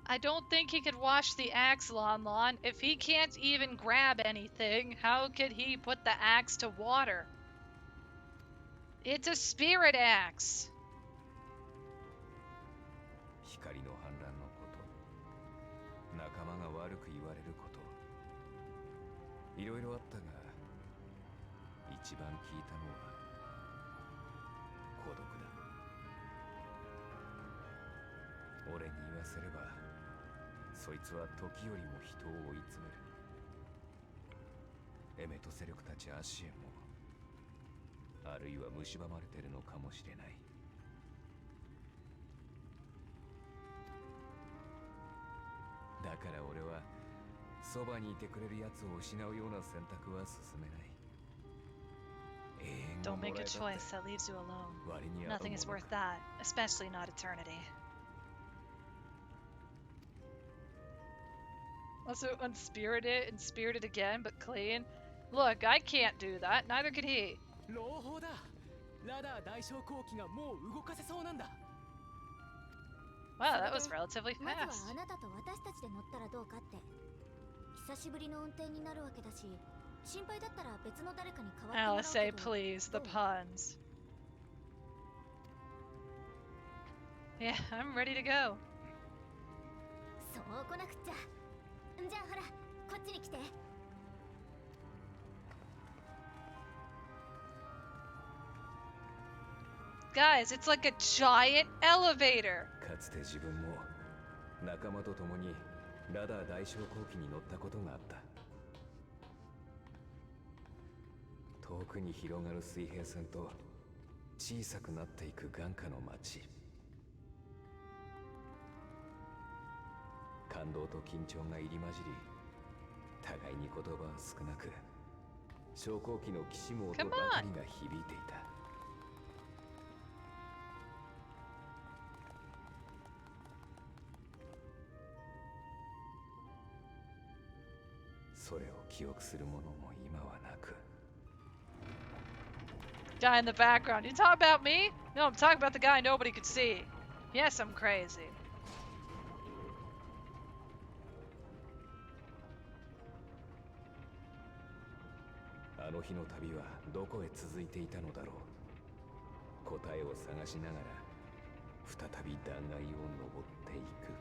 I don't think he could wash the axe, Lon Lon. If he can't even grab anything, how could he put the axe to water? It's a spirit axe. 光の反乱のこと、仲間が悪く言われること、いろいろあったが、一番聞いたのは孤独だ。俺に言わせれば、そいつは時よりも人を追い詰める。エメトセ力たちアシエンも、あるいは蝕まれてるのかもしれない。だから俺はそばにいてくれる奴を失うような選択は進めない。 Don't make a choice that leaves you alone. Nothing is worth that, especially not eternity. Also unspirited and spirited again, but clean. Look, I can't do that. Neither could he. 朗報だ。ラダー大将後期がもう動かせそうなんだ。 Wow, that was relatively まず fast. はあなたと私たちで乗ったらどうかって。久しぶりの運転になるわけだし、心配だったら別の誰かに代わってもらう Alice, say けど。 please, the puns. Yeah, I'm ready to go. そう来なくっちゃ。じゃあほら、こっちに来て。 Guys, it's like a giant elevator. かつて自分も仲間と共にラダー大将後期に乗ったことがあった。遠くに広がる水平線と小さくなっていく眼下の街。感動と緊張が入り混じり、互いに言葉は少なく、昇降機のきしむ音ばかりが響いていた。それを記憶するものも今はなく。 Guy in the background. You talking about me? No, I'm talking about the guy nobody could see. Yes, I'm crazy. あの日の旅はどこへ続いていたのだろう。答えを探しながら再び断崖を登っていく。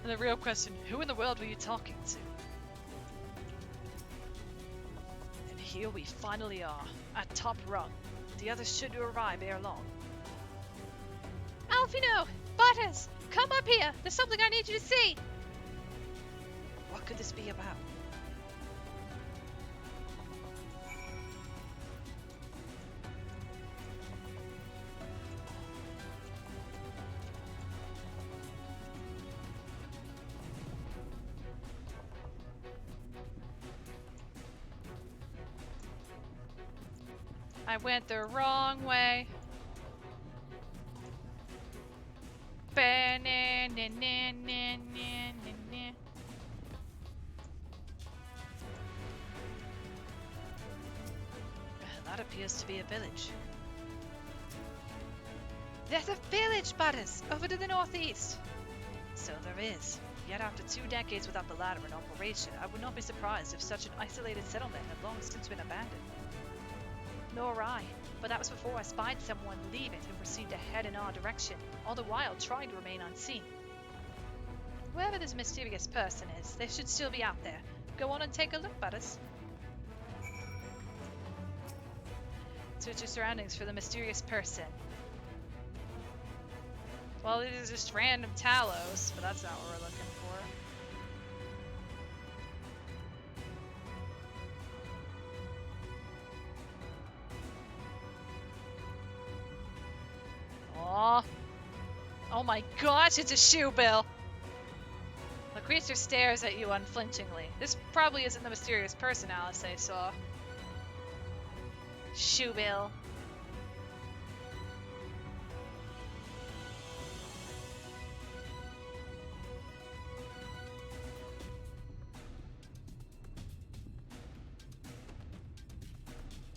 And the real question, who in the world were you talking to? And here we finally are, at top rung. The others should arrive ere long. Alfino! Butters! Come up here! There's something I need you to see! What could this be about? I went the wrong way. That appears to be a village. There's a village, Butters, over to the northeast. So there is. Yet after 2 decades without the latter in operation, I would not be surprised if such an isolated settlement had long since been abandoned. Nor I, but that was before I spied someone leave it and proceed to head in our direction, all the while trying to remain unseen. Whoever this mysterious person is, they should still be out there. Go on and take a look, Butters. Search your surroundings for the mysterious person. Well, it is just random Talos, but that's not what we're looking for. Aww. Oh my gosh, it's a shoe bill! The creature stares at you unflinchingly. This probably isn't the mysterious person Alice saw. Shoebill.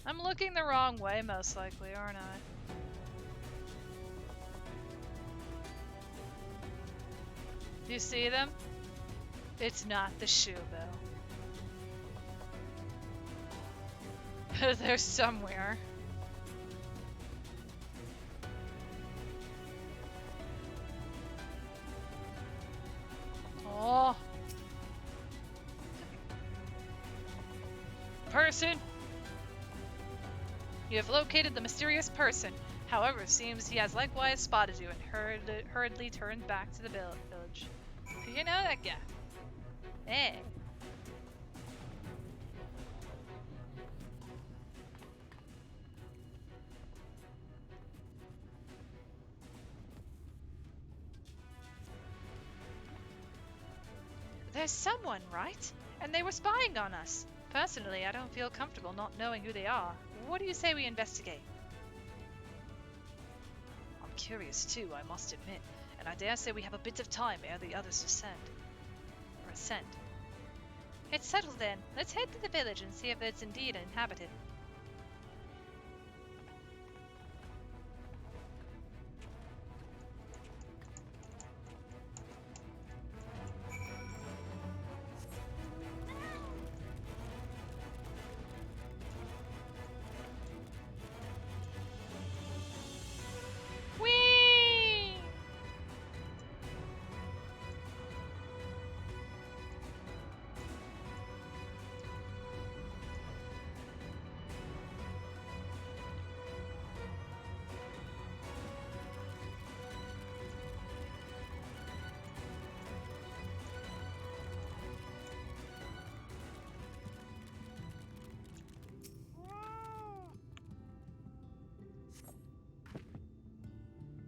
I'm looking the wrong way, most likely, aren't I? Do you see them? It's not the Shoebill. They're somewhere. Oh. Person! You have located the mysterious person. However, it seems he has likewise spotted you and hurriedly turned back to the village. You know that guy? Hey. There's someone, right? And they were spying on us. Personally, I don't feel comfortable not knowing who they are. What do you say we investigate? I'm curious too, I must admit, and I dare say we have a bit of time ere the others ascend. It's settled then. Let's head to the village and see if it's indeed inhabited.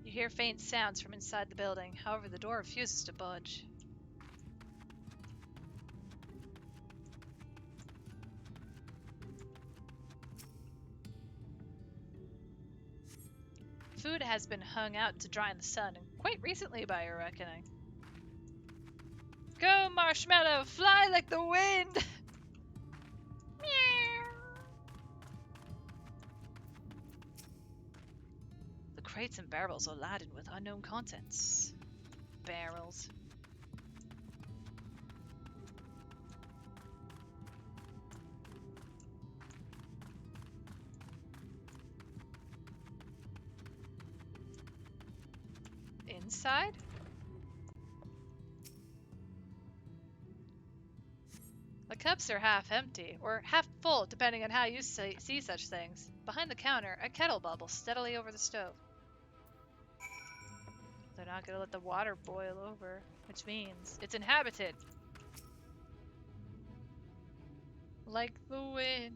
You hear faint sounds from inside the building. However, the door refuses to budge. Food has been hung out to dry in the sun, and quite recently by your reckoning. Go, Marshmallow! Fly like the wind! The crates and barrels are laden with unknown contents. Barrels. Inside? The cups are half empty, or half full, depending on how you see such things. Behind the counter, a kettle bubbles steadily over the stove. They're not going to let the water boil over, which means it's inhabited. Like the wind.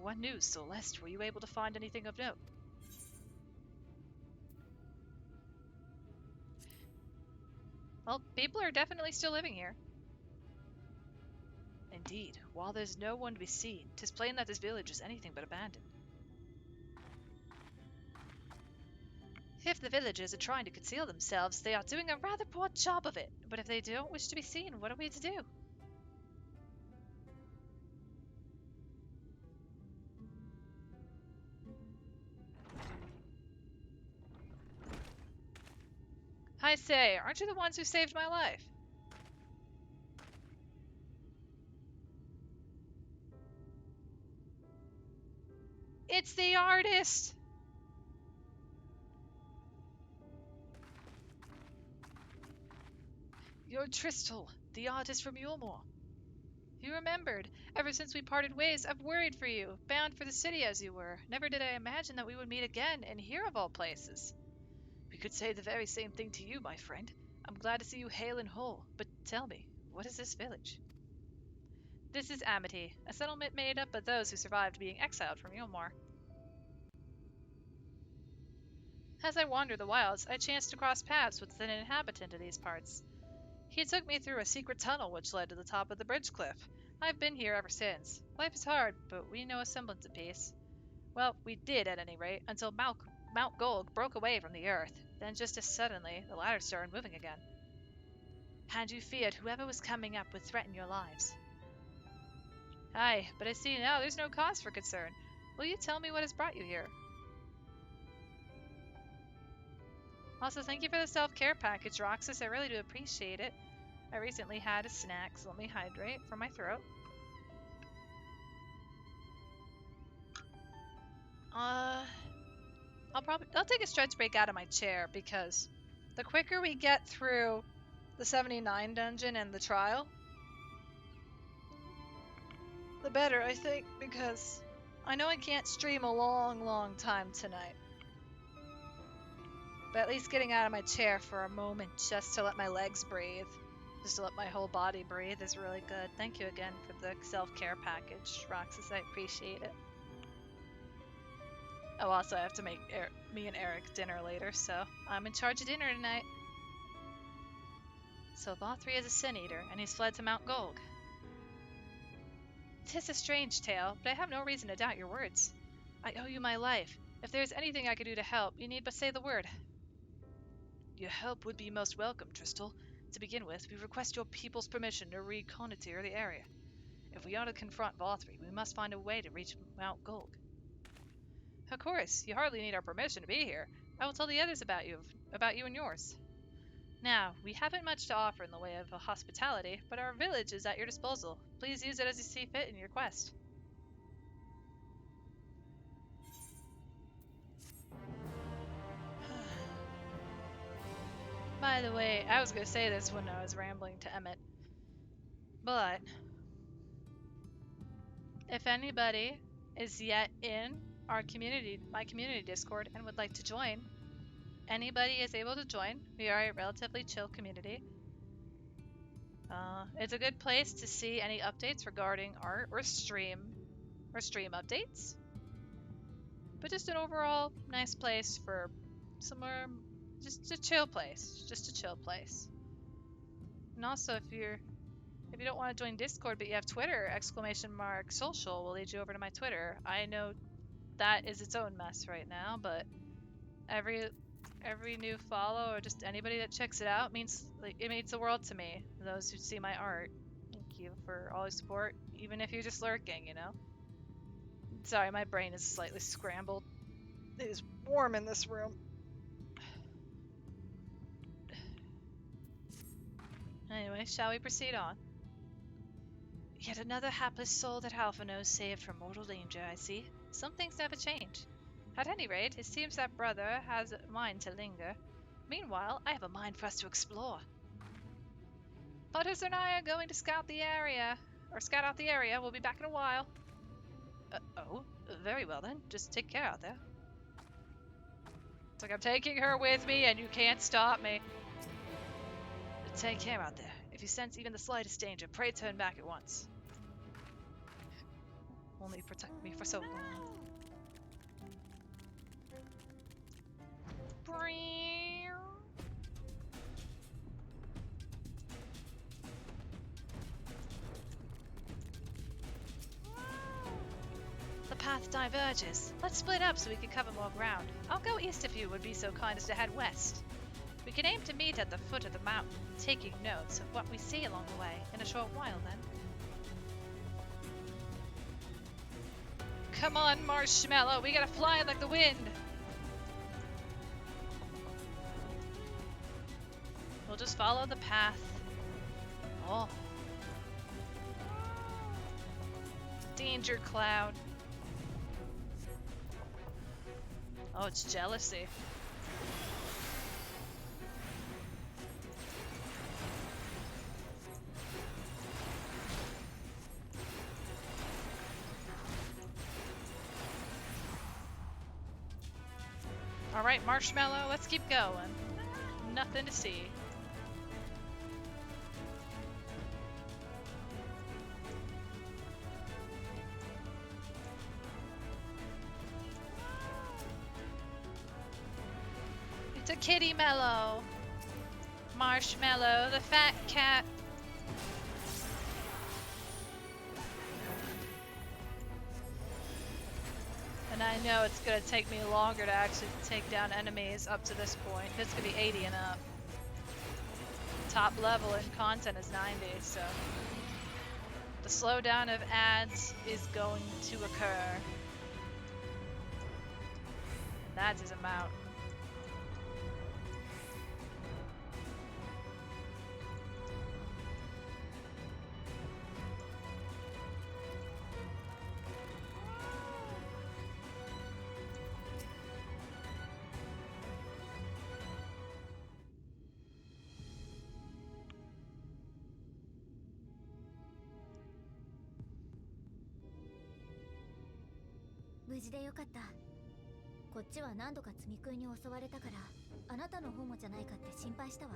What news, Celeste? Were you able to find anything of note? Well, people are definitely still living here. Indeed, while there's no one to be seen, 'tis plain that this village is anything but abandoned. If the villagers are trying to conceal themselves, they are doing a rather poor job of it. But if they don't wish to be seen, what are we to do? I say, aren't you the ones who saved my life? It's the artist! You're Tristal, the artist from Yulmore. You remembered. Ever since we parted ways, I've worried for you, bound for the city as you were. Never did I imagine that we would meet again, and here of all places. We could say the very same thing to you, my friend. I'm glad to see you hale and whole, but tell me, what is this village? This is Amity, a settlement made up of those who survived being exiled from Yulmore. As I wandered the wilds, I chanced to cross paths with an inhabitant of these parts. He took me through a secret tunnel which led to the top of the bridge cliff. I've been here ever since. Life is hard, but we know a semblance of peace. Well, we did at any rate, until Mount Gold broke away from the earth. Then just as suddenly, the ladder started moving again. And you feared whoever was coming up would threaten your lives. Aye, but I see now there's no cause for concern. Will you tell me what has brought you here? Also, thank you for the self-care package, Roxas. I really do appreciate it. I recently had a snack, so let me hydrate for my throat. I'll take a stretch break out of my chair because the quicker we get through the 79 dungeon and the trial, the better, I think, because I know I can't stream a long time tonight. But at least getting out of my chair for a moment just to let my legs breathe, just to let my whole body breathe is really good. Thank you again for the self-care package, Roxas. I appreciate it. Oh, also, I have to make me and Eric dinner later, so I'm in charge of dinner tonight. So Vothri is a Sin Eater, and he's fled to Mount Golg. 'Tis a strange tale, but I have no reason to doubt your words. I owe you my life. If there is anything I could do to help, you need but say the word. Your help would be most welcome, Tristal. To begin with, we request your people's permission to reconnoiter the area. If we are to confront Vothri, we must find a way to reach Mount Golg. Of course, you hardly need our permission to be here. I will tell the others about you and yours. Now, we haven't much to offer in the way of hospitality, but our village is at your disposal. Please use it as you see fit in your quest. By the way, I was going to say this when I was rambling to Emmett, but if anybody is yet in my community Discord, and would like to join, anybody is able to join. We are a relatively chill community. It's a good place to see any updates regarding art or stream updates. But just an overall nice place for somewhere, just a chill place. And also, if you don't want to join Discord but you have Twitter, !social will lead you over to my Twitter. I know that is its own mess right now, but every new follow or just anybody that checks it out means the world to me. Those who see my art, thank you for all your support, even if you're just lurking, you know. Sorry, my brain is slightly scrambled. It is warm in this room. Anyway, shall we proceed on? Yet another hapless soul that Alpha knows saved from mortal danger, I see. Some things never change. At any rate, it seems that brother has a mind to linger. Meanwhile, I have a mind for us to explore. Butters and I are going to scout out the area. We'll be back in a while. Very well then. Just take care out there. It's like I'm taking her with me and you can't stop me. Take care out there. If you sense even the slightest danger, pray turn back at once. Only protect me for so long. The path diverges. Let's split up so we can cover more ground. I'll go east if you would be so kind as to head west. We can aim to meet at the foot of the mountain, taking notes of what we see along the way in a short while then. Come on, Marshmallow, we gotta fly like the wind! We'll just follow the path. Oh. Danger cloud. Oh, it's jealousy. Alright, Marshmallow, let's keep going. Nothing to see. It's a kitty mellow. Marshmallow, the fat cat. I know it's gonna take me longer to actually take down enemies up to this point. It's gonna be 80 and up. Top level in content is 90, so the slowdown of ads is going to occur. That is a mountain.無事でよかった。こっちは何度か積み食いに襲われたから、あなたの方もじゃないかって心配したわ。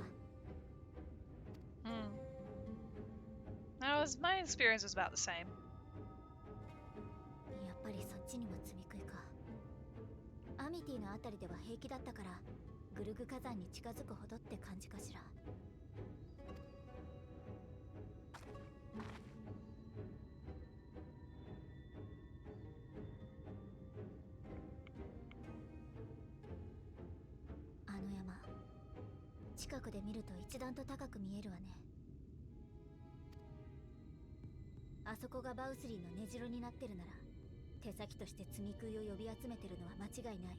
My experience was about the same. やっぱりそっちにも積み食いか。アミティのあたりでは平気だったから、グルグ火山に近づくほどって感じかしら。あの山、近くで見ると一段と高く見えるわね。あそこがバウスリーの根城になってるなら、手先として積み食いを呼び集めてるのは間違いない。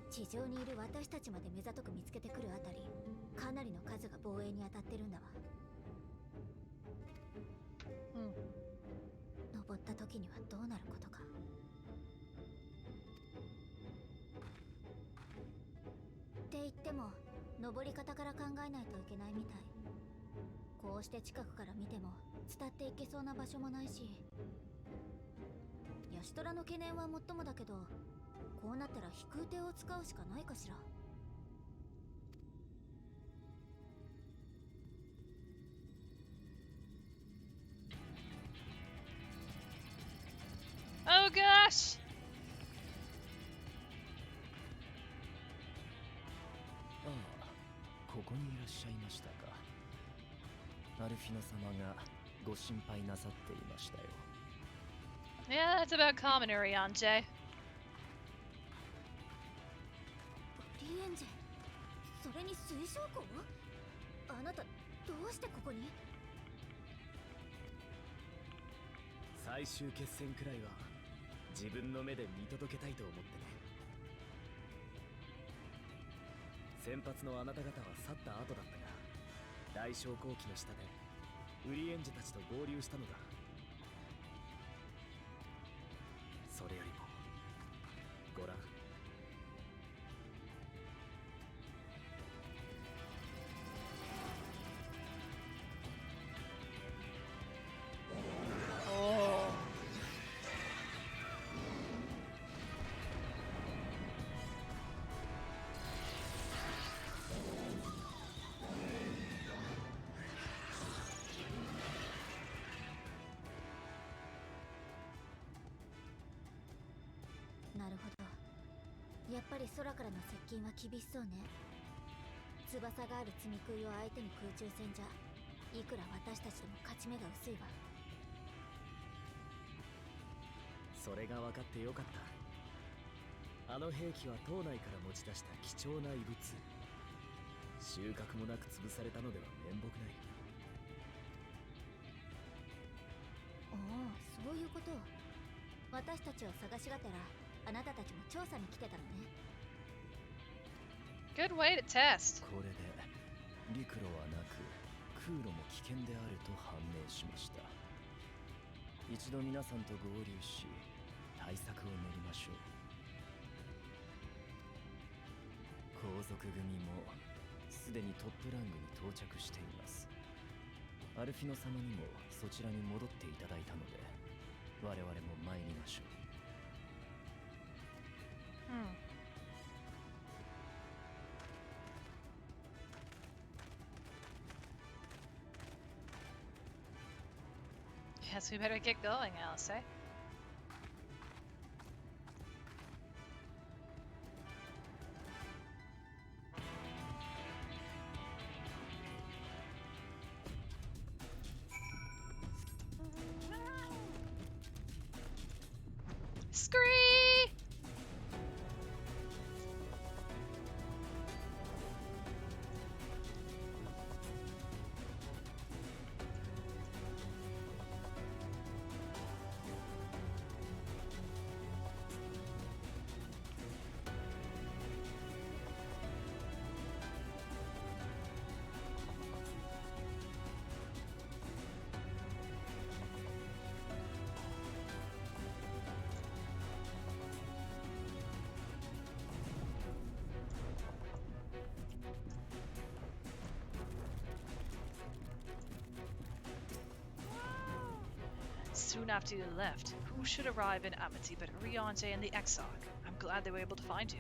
地上にいる私たちまで目ざとく見つけてくるあたり、かなりの数が防衛に当たってるんだわ。登った時にはどうなることか。って言っても、登り方から考えないといけないみたい。こうして近くから見ても伝っていけそうな場所もないし、ヤシトラの懸念はもっともだけど、こうなったら飛空艇を使うしかないかしら。Oh gosh! ああ、ここにいらっしゃいましたか。アルフィノ様がご心配なさっていましたよ。Yeah, that's about common, Urianje. リエンジェ、それに水晶湖？あなた、どうしてここに？最終決戦くらいは自分の目で見届けたいと思ってね。先発のあなた方は去った後だったが、大昇降機の下でウリエンジェたちと合流したのだ。それよりもご覧、なるほど。やっぱり空からの接近は厳しそうね。翼がある積み食いを相手に空中戦じゃ、いくら私たちでも勝ち目が薄いわ。それが分かってよかった。あの兵器は島内から持ち出した貴重な遺物。収穫もなく潰されたのでは面目ない。おお、そういうこと。私たちを探しがてら、あなたたちも調査に来てたのね。Good way to test. これで陸路はなく空路も危険であると判明しました。一度皆さんと合流し対策を練りましょう。皇族組もすでにトップラングに到着しています。アルフィノ様にもそちらに戻っていただいたので、我々も参りましょう。Yes, we better get going, Alice. Scree! Soon after you left, who should arrive in Amity but Riante and the Exarch? I'm glad they were able to find you.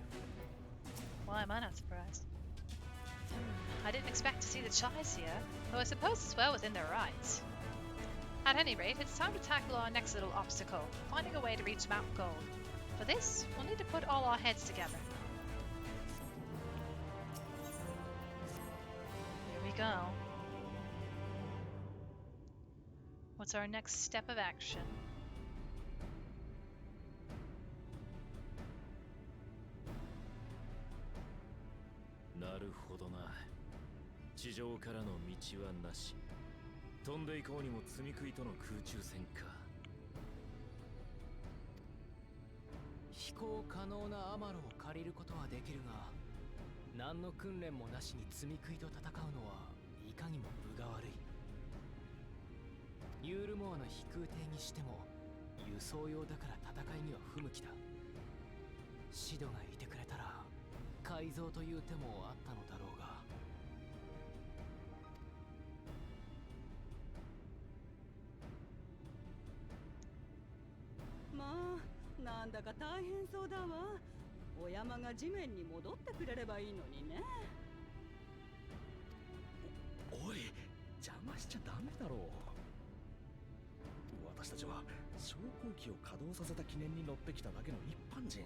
Why am I not surprised? I didn't expect to see the Chais here, though I suppose it's well within their rights. At any rate, it's time to tackle our next little obstacle, finding a way to reach Mount Gold. For this, we'll need to put all our heads together. Here we go. What's our next step of action?なるほどな。地上からの道はなし。飛んでいこうにも積み食いとの空中戦か。飛行可能なアマロを借りることはできるが、何の訓練もなしに積み食いと戦うのはいかにも分が悪い。ユールモアの飛空艇にしても輸送用だから戦いには不向きだ。シドがいてくれたら改造という手もあったのだろうが。まあなんだか大変そうだわ。お山が地面に戻ってくれればいいのにね。おい、邪魔しちゃダメだろう。私たちは昇降機を稼働させた記念に乗ってきただけの一般人。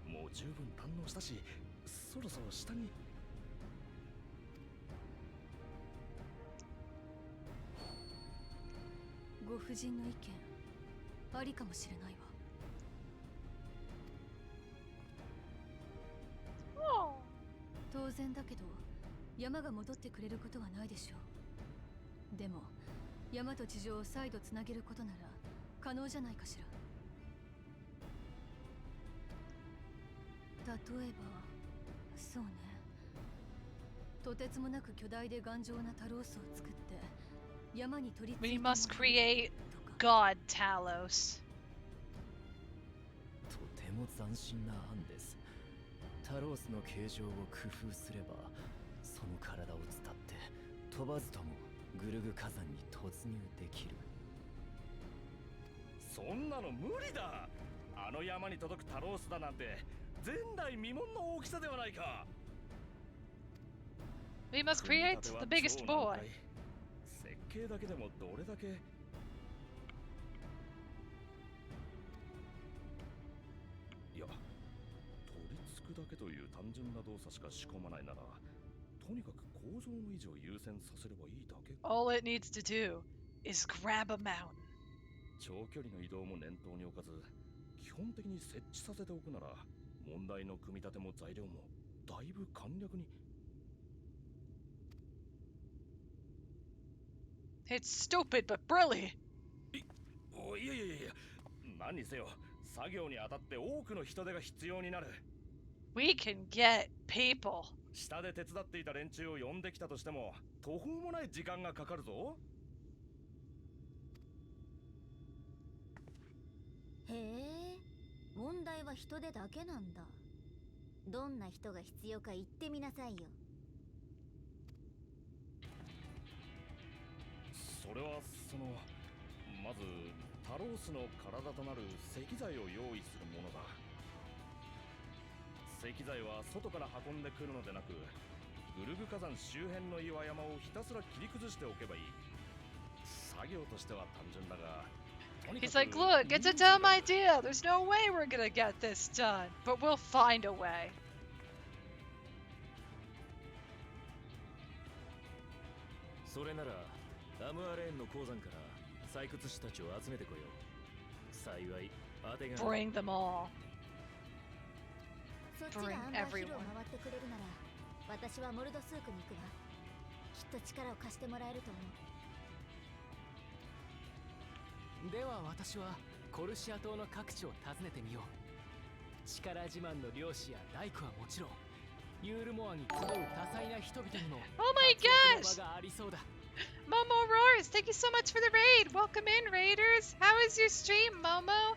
もう十分堪能したし、そろそろ下に。ご婦人の意見ありかもしれないわ。当然だけど山が戻ってくれることはないでしょう。でも山と地上を再度つなげることなら可能じゃないかしら。例えばそうね、とてつもなく巨大で頑丈なタロースを作って山に取り付け We must create God Talos. とても斬新な案です。タロースの形状を工夫すれば、その体を伝って飛ばずともグルグ火山に突入できる。そんなの無理だ。あの山に届くタロースだなんて前代未聞の大きさではないか。We must create the biggest boy. 設計だけでもどれだけ。いや、取り付くだけという単純な動作しか仕込まないなら、とにかく構造の維持を優先させればいいだけ。All it needs to do is grab a mountain. 長距離の移動も念頭に置かず、基本的に設置させておくなら、問題の組み立ても材料もだいぶ簡略に。It's stupid but brilliant. いやいやいや、何にせよ作業にあたって多くの人手が必要になる。We can get people. 下で手伝っていた連中を呼んできたとしても途方もない時間がかかるぞ。へえ、問題は人手だけなんだ。どんな人が必要か言ってみなさいよ。それはまずタロースの体となる石材を用意するものだ。石材は外から運んでくるのでなく、グルグ火山周辺の岩山をひたすら切り崩しておけばいい。作業としては単純だが。He's like, look, it's a dumb idea. There's no way we're gonna get this done, but we'll find a way. それならアムアレーンの鉱山から採掘師たちを集めてこよう。幸い Bring them all. そっちが Bring アンバーヒル everyone. を回ってくれるなら私はモルドスークに行くわ。きっと力を貸してもらえると思う。では私はコルシア島の各地を訪ねてみよう。力自慢の漁師や大工はもちろん、ユールモアに集う多彩な人々にも Oh my 活躍 gosh! の場がありそうだ。 Momo Roars, thank you so much for the raid. Welcome in, raiders. How is your stream, Momo?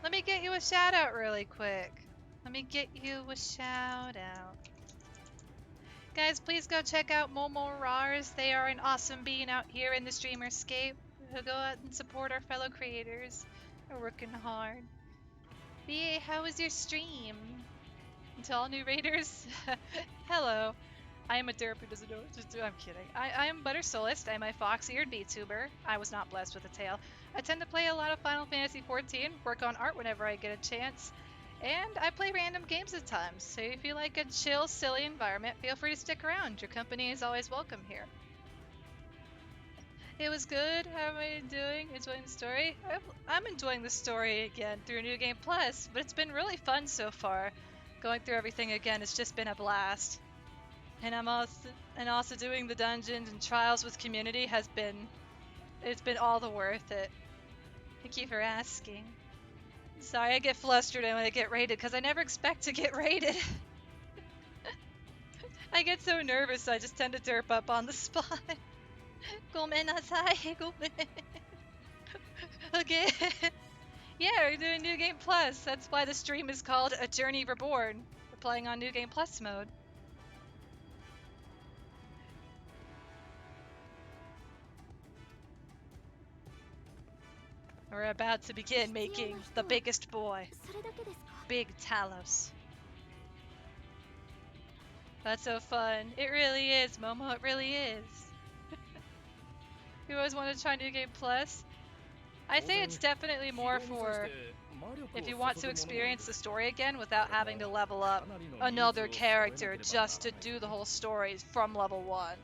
Let me get you a shout out really quick. Let me get you a shout out. Guys, please go check out Momo Rars. They are an awesome being out here in the Streamerscape. Go out and support our fellow creators. They're working hard. BA, how was your stream? And to all new raiders, hello. I am a derp who doesn't know what to do. I'm kidding. I am Butter Solist. I'm a fox-eared VTuber. I was not blessed with a tail. I tend to play a lot of Final Fantasy XIV, work on art whenever I get a chance, and I play random games at times. So if you like a chill, silly environment, feel free to stick around. Your company is always welcome here. It was good. How am I doing? Enjoying the story? I'm enjoying the story again through New Game Plus, but it's been really fun so far. Going through everything again, it's just been a blast. And also doing the dungeons and trials with community it's been all the worth it. Thank you for asking. Sorry, I get flustered when I get raided because I never expect to get raided. I get so nervous, so I just tend to derp up on the spot. Gomenasai, gomen. Okay. Yeah, we're doing New Game Plus. That's why the stream is called A Journey Reborn. We're playing on New Game Plus mode. We're about to begin making the biggest boy. Big Talos. That's so fun. It really is, Momo. It really is. You always want to try New Game Plus? I say it's definitely more for if you want to experience the story again without having to level up another character just to do the whole story from level 1.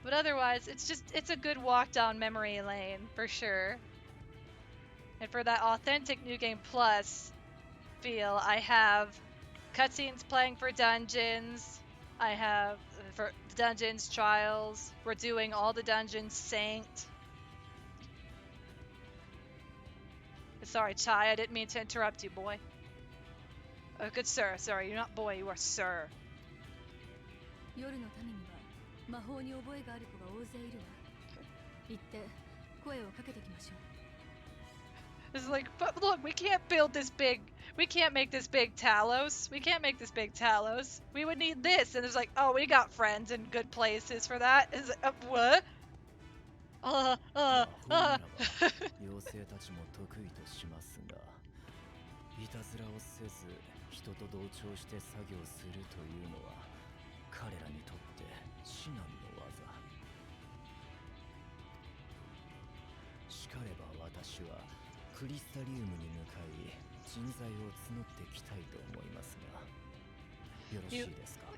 But otherwise, it's a good walk down memory lane, for sure. And for that authentic New Game Plus feel, I have cutscenes playing for dungeons. I have for dungeons, trials. We're doing all the dungeons synced. Sorry, Chai, I didn't mean to interrupt you, boy. Oh, good sir. Sorry, you're not boy, you are sir. 夜の民には魔法に覚えがある子が大勢いるわ。行って声をかけてきましょう。 It's like, but look, we can't make this big Talos. We can't make this big Talos. We would need this. And it's like, oh, we got friends in good places for that. It's like, what? 妖精たちも得意としますが、いたずらをせず人と同調して作業するというのは彼らにとって至難の技。しかれば私はクリスタリウムに向かい人材を募ってきたいと思いますが、よろしいですか?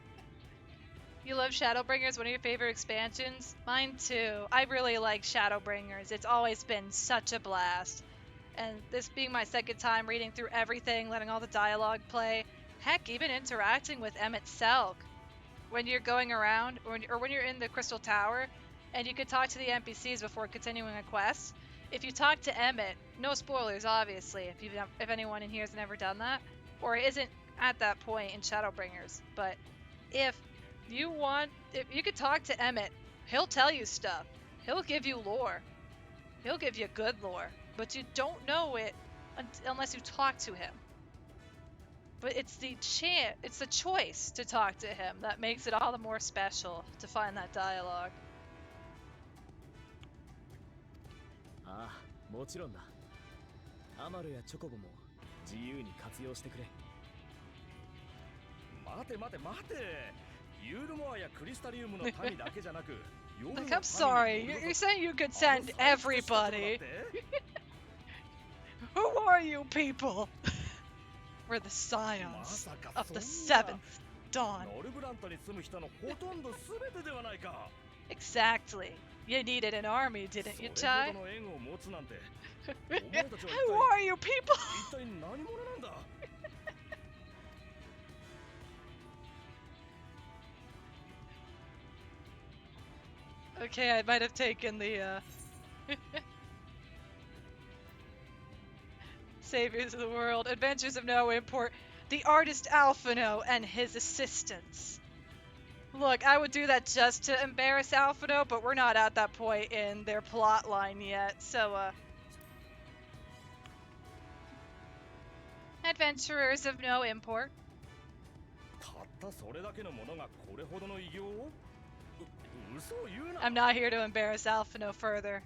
You love Shadowbringers, one of your favorite expansions? Mine too. I really like Shadowbringers. It's always been such a blast. And this being my second time reading through everything, letting all the dialogue play, heck, even interacting with Emmett Selk. When you're going around, or when you're in the Crystal Tower, and you can talk to the NPCs before continuing a quest. If you talk to Emmett, no spoilers obviously, if anyone in here has never done that, or isn't at that point in Shadowbringers, but if you could talk to Emmett, he'll tell you stuff. He'll give you lore. He'll give you good lore, but you don't know it unless you talk to him. But it's the choice to talk to him that makes it all the more special to find that dialogue. ああ、もちろんだ。アマルやチョコボも自由に活用してくれ。待て待て待て。ユールモアやクリスタリウムの民だけじゃなく、Like, I'm sorry, you're saying you could send everybody. Who are you people? We're the scions of the seventh dawn. ノルブラントに住む人のほとんど全てではないか。Exactly. You needed an army, didn't you, Chai? それほどの縁を持つなんて Who are you people? 一体何者なんだ Okay, I might have taken the Saviors of the World, Adventures of No Import, the artist Alphino and his assistants. Look, I would do that just to embarrass Alphino, but we're not at that point in their plot line yet, so Adventurers of No Import. たったそれだけのものがこれほどの偉業を嘘を言うな I'm not here to embarrass Alphino further.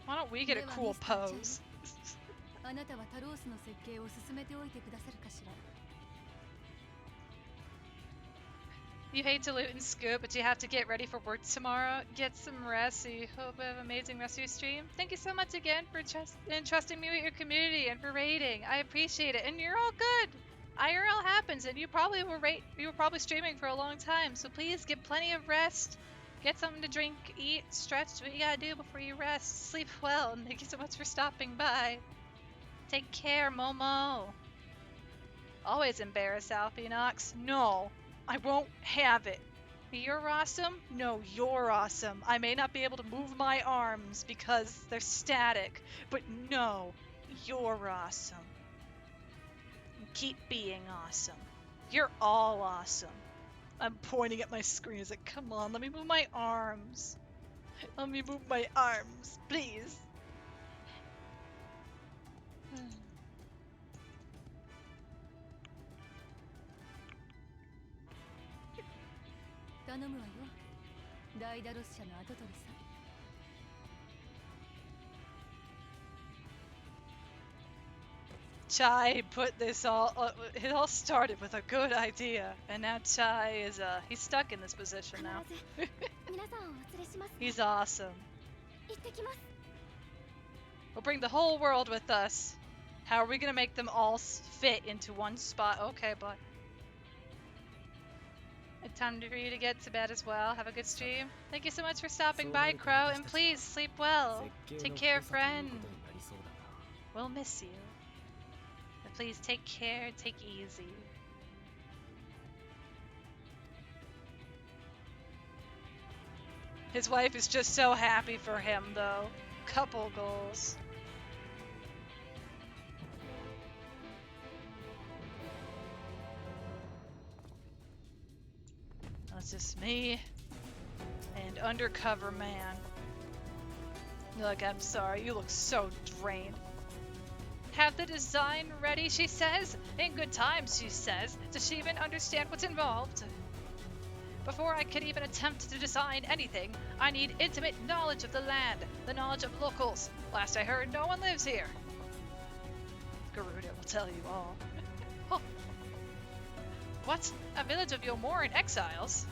Why don't we get a cool pose? あなたはタロースの設計を進めておいてくださるかしら You hate to loot and scoop, but you have to get ready for work tomorrow. Get some rest, so you hope you have an amazing rest of your stream. Thank you so much again for entrusting me with your community and for raiding. I appreciate it, and you're all good. IRL happens, and you were probably streaming for a long time, so please get plenty of rest. Get something to drink, eat, stretch, what you gotta do before you rest. Sleep well, and thank you so much for stopping by. Take care, Momo. Always embarrass Alphinox. No, I won't have it. You're awesome? No, you're awesome. I may not be able to move my arms because they're static, but no, you're awesome. Keep being awesome. You're all awesome. I'm pointing at my screen. It's like, come on, let me move my arms. Let me move my arms, please. Chai put this it all started with a good idea, and now Chai is, he's stuck in this position now. He's awesome. We'll bring the whole world with us. How are we gonna make them all fit into one spot? Okay, bud. It's time for you to get to bed as well. Have a good stream. Thank you so much for stopping by, Crow, and please sleep well. Take care, friend. We'll miss you. But please take care, take easy. His wife is just so happy for him, though. Couple goals. That's just me and undercover man. Look, I'm sorry, you look so drained. Have the design ready, she says. In good time, she says. Does she even understand what's involved? Before I could even attempt to design anything, I need intimate knowledge of the land, the knowledge of locals. Last I heard, no one lives here. Garuda will tell you all. Oh. What? A village of Yomoran exiles?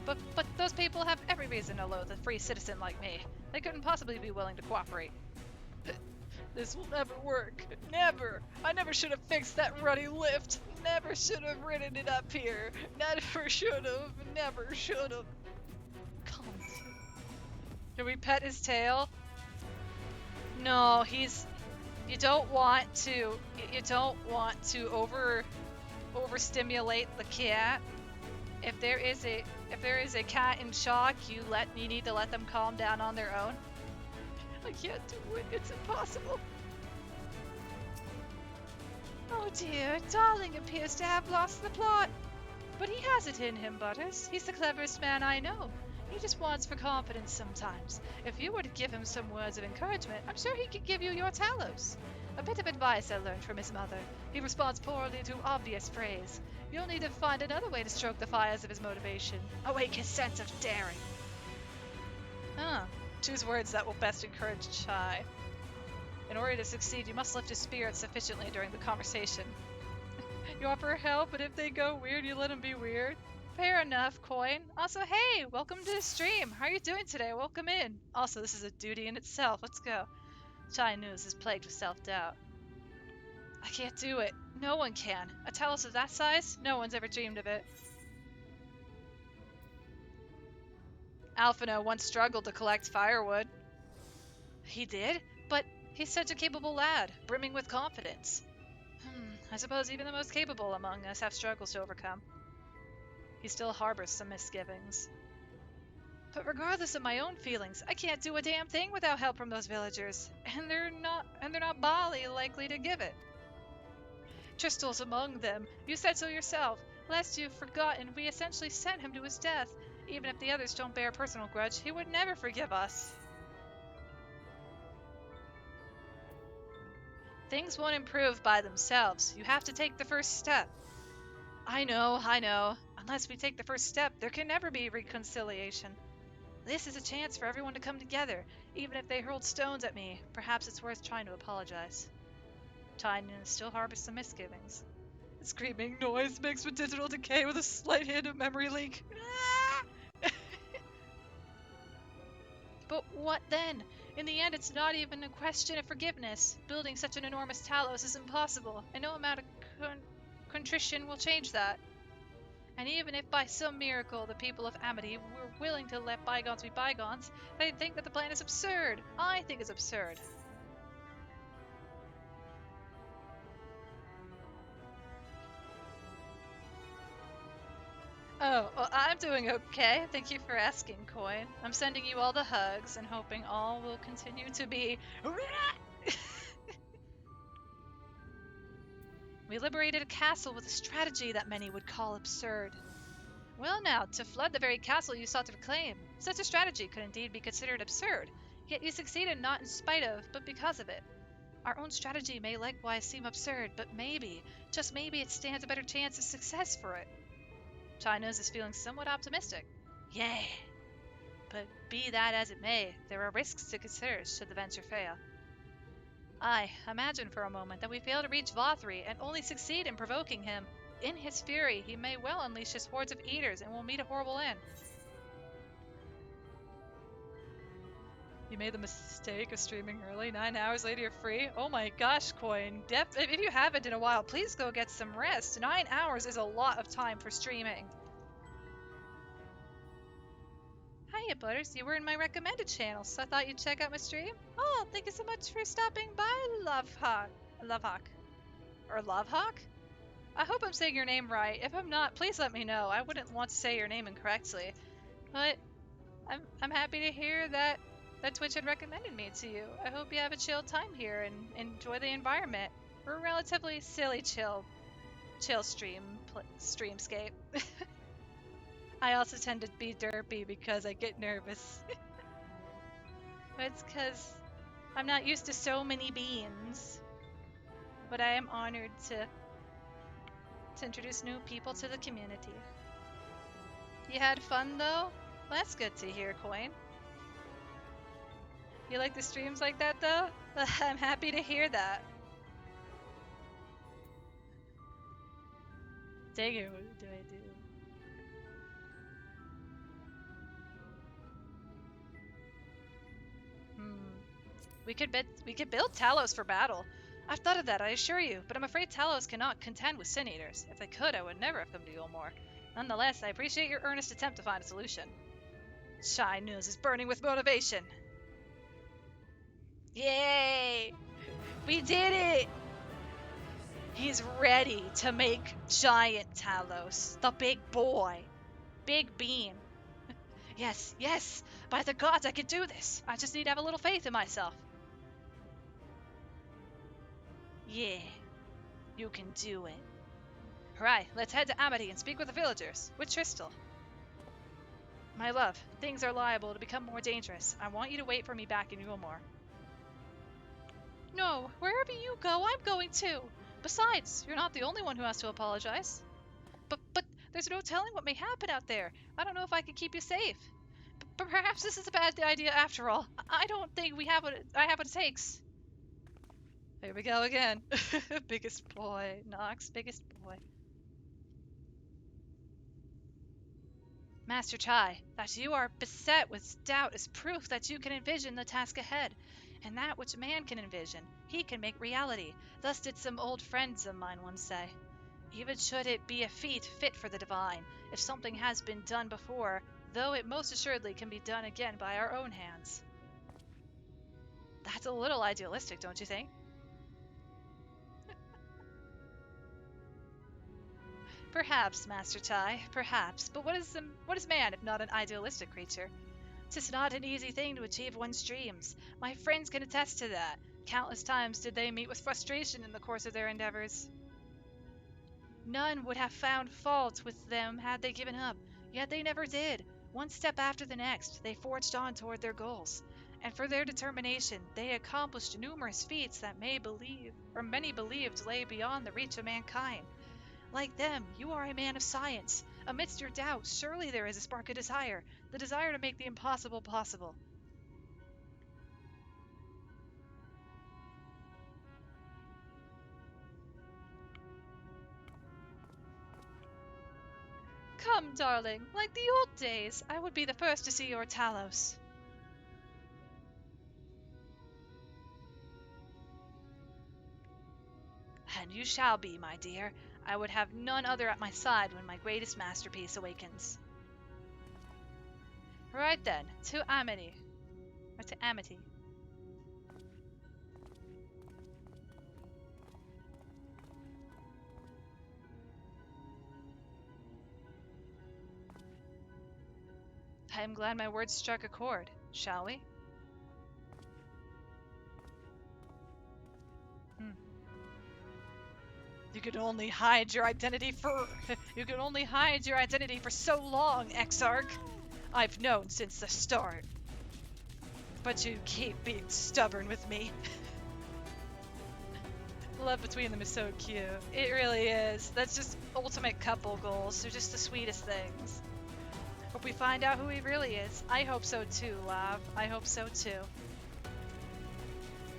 But those people have every reason to loathe a free citizen like me. They couldn't possibly be willing to cooperate. This will never work. Never! I never should have fixed that ruddy lift. Never should have ridden it up here. Never should have. Never should have. Calm down. Can we pet his tail? No, he's... You don't want to overstimulate the cat. If there is a cat in shock, you need to let them calm down on their own. I can't do it. It's impossible. Oh dear, Darling appears to have lost the plot. But he has it in him, Butters. He's the cleverest man I know. He just wants for confidence sometimes. If you were to give him some words of encouragement, I'm sure he could give you your Talos. A bit of advice I learned from his mother. He responds poorly to obvious praise. You'll need to find another way to stroke the fires of his motivation. Awake his sense of daring. Choose words that will best encourage Chai. In order to succeed, you must lift his spirits sufficiently during the conversation. You offer help, but if they go weird, you let them be weird. Fair enough, Coin. Also, hey, welcome to the stream. How are you doing today? Welcome in. Also, this is a duty in itself. Let's go. Chai News is plagued with self-doubt. I can't do it. No one can. A Talos of that size? No one's ever dreamed of it. Alphino once struggled to collect firewood. He did? But he's such a capable lad, brimming with confidence. I suppose even the most capable among us have struggles to overcome. He still harbors some misgivings. But regardless of my own feelings, I can't do a damn thing without help from those villagers, and they're not Bali likely to give it. Tristal's among them. You said so yourself. Lest you've forgotten, we essentially sent him to his death. Even if the others don't bear a personal grudge, he would never forgive us. Things won't improve by themselves. You have to take the first step. I know. Unless we take the first step, there can never be reconciliation. This is a chance for everyone to come together, even if they hurled stones at me. Perhaps it's worth trying to apologize. Tynan still harbors some misgivings. The screaming noise mixed with digital decay with a slight hint of memory leak. But what then? In the end, it's not even a question of forgiveness. Building such an enormous Talos is impossible, and no amount of contrition will change that. And even if by some miracle the people of Amity were willing to let bygones be bygones, they'd think that the plan is absurd. I think it's absurd. Oh, well, I'm doing okay. Thank you for asking, Coin. I'm sending you all the hugs and hoping all will continue to be. We liberated a castle with a strategy that many would call absurd. Well now, to flood the very castle you sought to reclaim. Such a strategy could indeed be considered absurd, yet you succeeded not in spite of, but because of it. Our own strategy may likewise seem absurd, but maybe, just maybe it stands a better chance of success for it. China's is feeling somewhat optimistic. Yay! But be that as it may, there are risks to consider should the venture fail. Aye, imagine for a moment that we fail to reach Vothri and only succeed in provoking him. In his fury, he may well unleash his hordes of eaters and will meet a horrible end. You made the mistake of streaming early. 9 hours later, you're free. Oh my gosh, Coin. If you haven't in a while, please go get some rest. 9 hours is a lot of time for streaming. Hiya, Butters. You were in my recommended channel, so I thought you'd check out my stream. Oh, thank you so much for stopping by, Lovehawk. Or Lovehawk? I hope I'm saying your name right. If I'm not, please let me know. I wouldn't want to say your name incorrectly. But I'm happy to hear that Twitch had recommended me to you. I hope you have a chill time here and enjoy the environment. We're a relatively silly chill streamscape. I also tend to be derpy because I get nervous. It's because I'm not used to so many beans. But I am honored to introduce new people to the community. You had fun though? Well, that's good to hear, Coin. You like the streams like that though? I'm happy to hear that. Dang it, what do I do? We could build Talos for battle. I've thought of that, I assure you, but I'm afraid Talos cannot contend with Sin Eaters. If they could, I would never have come to Yulmore. Nonetheless, I appreciate your earnest attempt to find a solution. Shy News is burning with motivation. Yay! We did it! He's ready to make giant Talos, the big boy. Big Bean. Yes, by the gods I can do this. I just need to have a little faith in myself. Yeah, you can do it. Alright, let's head to Amity and speak with the villagers. With Tristal. My love, things are liable to become more dangerous. I want you to wait for me back in Yulmore. No, wherever you go, I'm going too. Besides, you're not the only one who has to apologize. But there's no telling what may happen out there. I don't know if I can keep you safe. But perhaps this is a bad idea after all. I don't think I have what it takes. Here we go again. Biggest boy. Nox, biggest boy. Master Chai, that you are beset with doubt is proof that you can envision the task ahead, and that which man can envision, he can make reality. Thus did some old friends of mine once say. Even should it be a feat fit for the divine, if something has been done before, though it most assuredly can be done again by our own hands. That's a little idealistic, don't you think? Perhaps, Master Tai, perhaps. But what is man if not an idealistic creature? 'Tis not an easy thing to achieve one's dreams. My friends can attest to that. Countless times did they meet with frustration in the course of their endeavors. None would have found fault with them had they given up, yet they never did. One step after the next, they forged on toward their goals. And for their determination, they accomplished numerous feats that many believed lay beyond the reach of mankind. Like them, you are a man of science. Amidst your doubts, surely there is a spark of desire, the desire to make the impossible possible. Come, darling, like the old days, I would be the first to see your Talos. And you shall be, my dear. I would have none other at my side when my greatest masterpiece awakens. Right then, to Amity. Or to Amity. I am glad my words struck a chord. Shall we? You can only hide your identity for so long, Exarch. I've known since the start. But you keep being stubborn with me. Love between them is so cute. It really is. That's just ultimate couple goals. They're just the sweetest things. Hope we find out who he really is. I hope so too, love. I hope so too.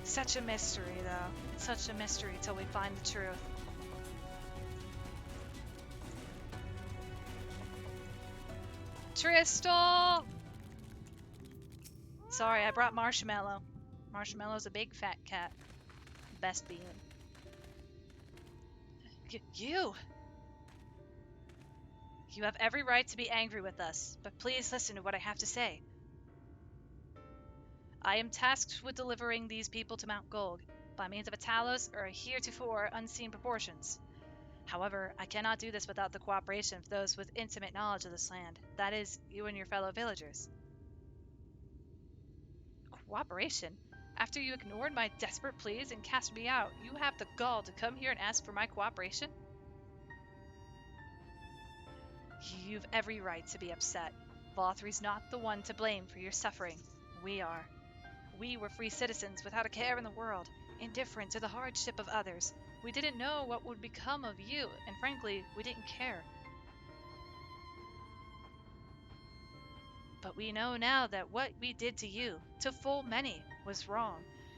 Such a mystery, though. It's such a mystery till we find the truth. Tristal! Sorry, I brought Marshmallow. Marshmallow's a big fat cat. Best being. You! You have every right to be angry with us, but please listen to what I have to say. I am tasked with delivering these people to Mount Golg by means of a Talos or a heretofore unseen proportions. However, I cannot do this without the cooperation of those with intimate knowledge of this land. That is, you and your fellow villagers. Cooperation? After you ignored my desperate pleas and cast me out, you have the gall to come here and ask for my cooperation? You've every right to be upset. Vothri's not the one to blame for your suffering. We are. We were free citizens without a care in the world, indifferent to the hardship of others. We didn't know what would become of you, and frankly, we didn't care. But we know now that what we did to you, to full many, was wrong.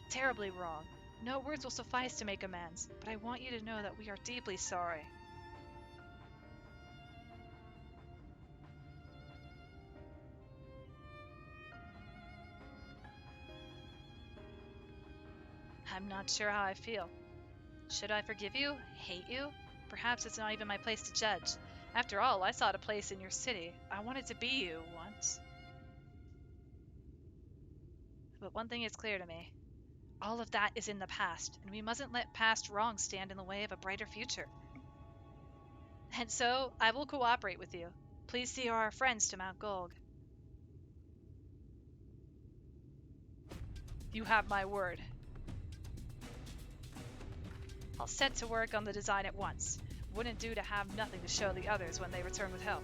Terribly wrong. No words will suffice to make amends, but I want you to know that we are deeply sorry. I'm not sure how I feel. Should I forgive you? Hate you? Perhaps it's not even my place to judge. After all, I sought a place in your city. I wanted to be you once. But one thing is clear to me. All of that is in the past, and we mustn't let past wrongs stand in the way of a brighter future. And so, I will cooperate with you. Please see our friends to Mount Golg. You have my word. I'll set to work on the design at once. Wouldn't do to have nothing to show the others when they return with help.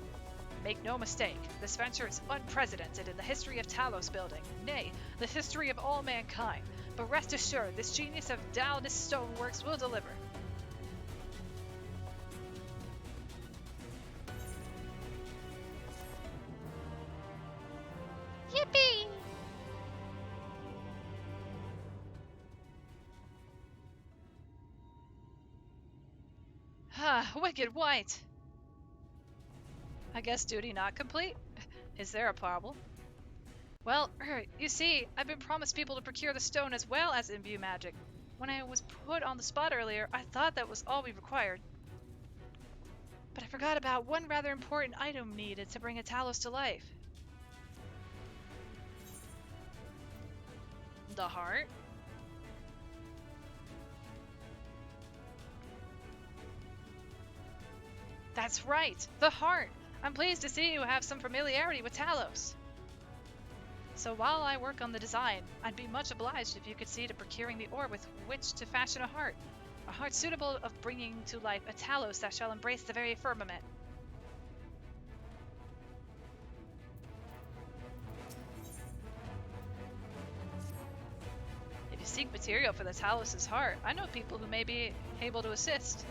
Make no mistake, this venture is unprecedented in the history of Talos building, nay, the history of all mankind. But rest assured, this genius of Dallas Stoneworks will deliver. Yippee! Ah, wicked white! I guess duty not complete? Is there a problem? Well, you see, I've been promised people to procure the stone as well as imbue magic. When I was put on the spot earlier, I thought that was all we required. But I forgot about one rather important item needed to bring a Talos to life. The heart? That's right, the heart! I'm pleased to see you have some familiarity with Talos. So while I work on the design, I'd be much obliged if you could see to procuring the ore with which to fashion a heart suitable of bringing to life a Talos that shall embrace the very firmament. If you seek material for the Talos' heart, I know people who may be able to assist.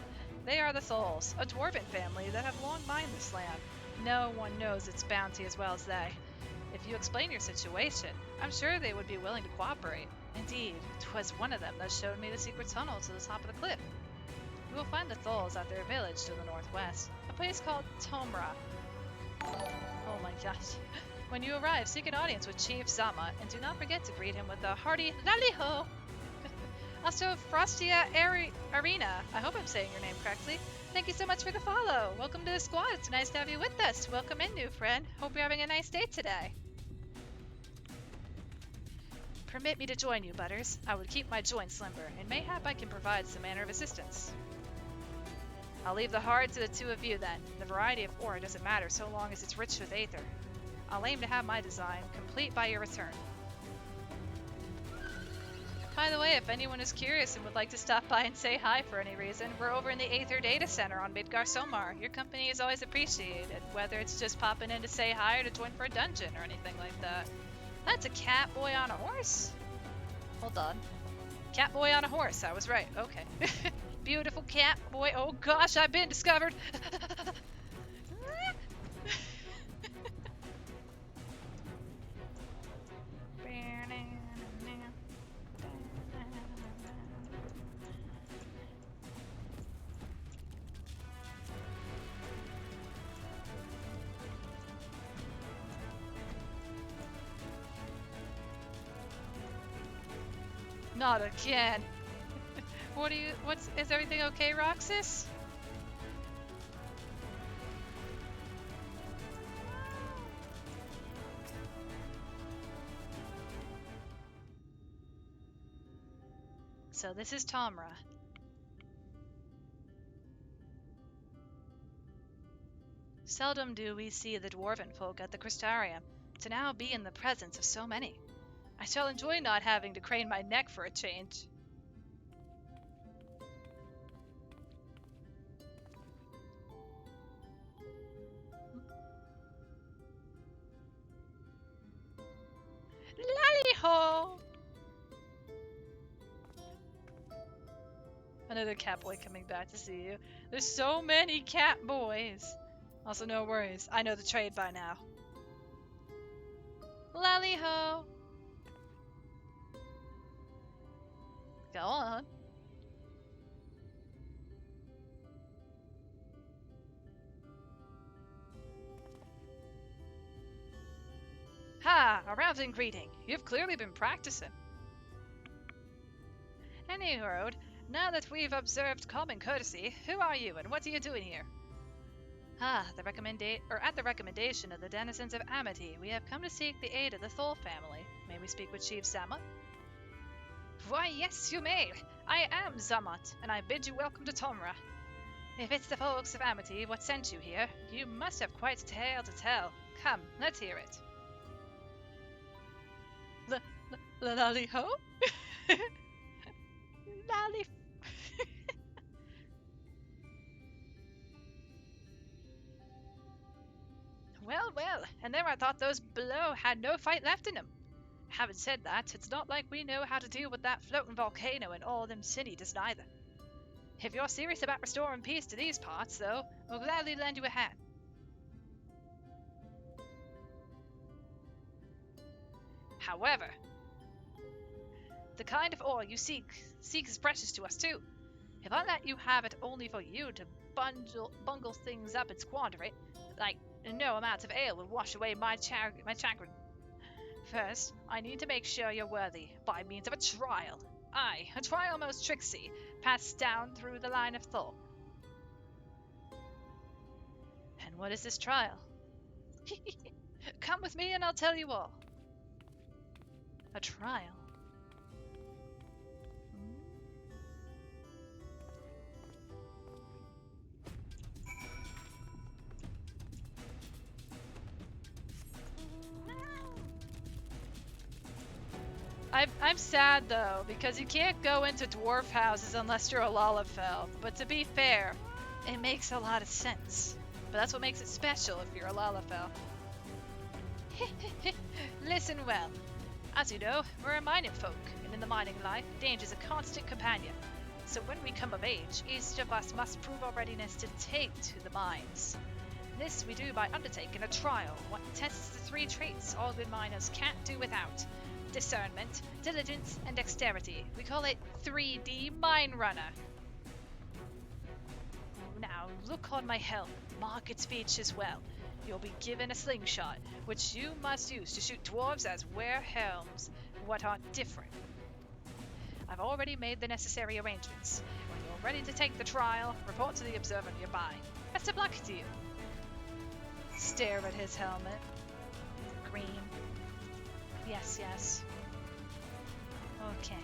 They are the Thols, a dwarven family that have long mined this land. No one knows its bounty as well as they. If you explain your situation, I'm sure they would be willing to cooperate. Indeed, 'twas one of them that showed me the secret tunnel to the top of the cliff. You will find the Thols at their village to the northwest, a place called Tomra. Oh my gosh. When you arrive, seek an audience with Chief Zama, and do not forget to greet him with a hearty Laliho! Also, Frostia Arena, I hope I'm saying your name correctly. Thank you so much for the follow. Welcome to the squad. It's nice to have you with us. Welcome in, new friend. Hope you're having a nice day today. Permit me to join you, Butters. I would keep my joints limber, and mayhap I can provide some manner of assistance. I'll leave the hard to the two of you then. The variety of ore doesn't matter so long as it's rich with aether. I'll aim to have my design complete by your return. By the way, if anyone is curious and would like to stop by and say hi for any reason, we're over in the Aether Data Center on Midgar Somar. Your company is always appreciated, whether it's just popping in to say hi or to join for a dungeon or anything like that. That's a cat boy on a horse? Hold on. Cat boy on a horse, I was right. Okay. Beautiful cat boy. Oh gosh, I've been discovered. Not again. Is everything okay, Roxas? So this is Tomra. Seldom do we see the dwarven folk at the Crystarium, to now be in the presence of so many. I shall enjoy not having to crane my neck for a change. Lally-ho! Another cat boy coming back to see you. There's so many cat boys. Also, no worries. I know the trade by now. Lally-ho! Go on. Ha! A rousing greeting. You've clearly been practicing. Anywho, now that we've observed common courtesy, who are you and what are you doing here? At the recommendation of the denizens of Amity, we have come to seek the aid of the Thol family. May we speak with Chief Zamat? Why, yes, you may. I am Zamat, and I bid you welcome to Tomra. If it's the folks of Amity what sent you here, you must have quite a tale to tell. Come, let's hear it. Lally-ho? Lally... Well, and there I thought those below had no fight left in them. Having said that, it's not like we know how to deal with that floating volcano and all them city does neither. If you're serious about restoring peace to these parts, though, we'll gladly lend you a hand. However, the kind of ore you seek is precious to us too. If I let you have it only for you to bungle things up and squander it, like no amount of ale would wash away my chagrin. First, I need to make sure you're worthy by means of a trial. Aye, a trial most tricksy, passed down through the line of thought. And what is this trial? Come with me and I'll tell you all. A trial? I'm sad though, because you can't go into dwarf houses unless you're a Lalafell. But to be fair, it makes a lot of sense. But that's what makes it special if you're a Lalafell. Listen well. As you know, we're a mining folk, and in the mining life, danger's a constant companion. So when we come of age, each of us must prove our readiness to take to the mines. This we do by undertaking a trial, what tests the 3 traits all good miners can't do without. Discernment, diligence, and dexterity. We call it 3D Mine Runner. Now, look on my helm. Mark its features as well. You'll be given a slingshot, which you must use to shoot dwarves as wear helms, what are different. I've already made the necessary arrangements. When you're ready to take the trial, report to the observer nearby. Best of luck to you. Stare at his helmet. Green. Yes, yes. Okay.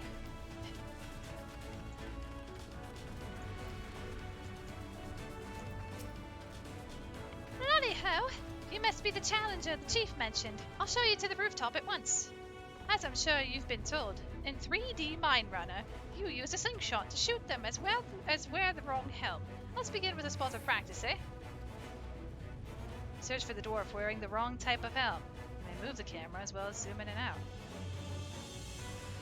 Lolly-ho! You must be the challenger the chief mentioned. I'll show you to the rooftop at once. As I'm sure you've been told, in 3D Mine Runner, you use a slingshot to shoot them as well as wear the wrong helm. Let's begin with a spot of practice, eh? Search for the dwarf wearing the wrong type of helm. You may move the camera as well as zoom in and out.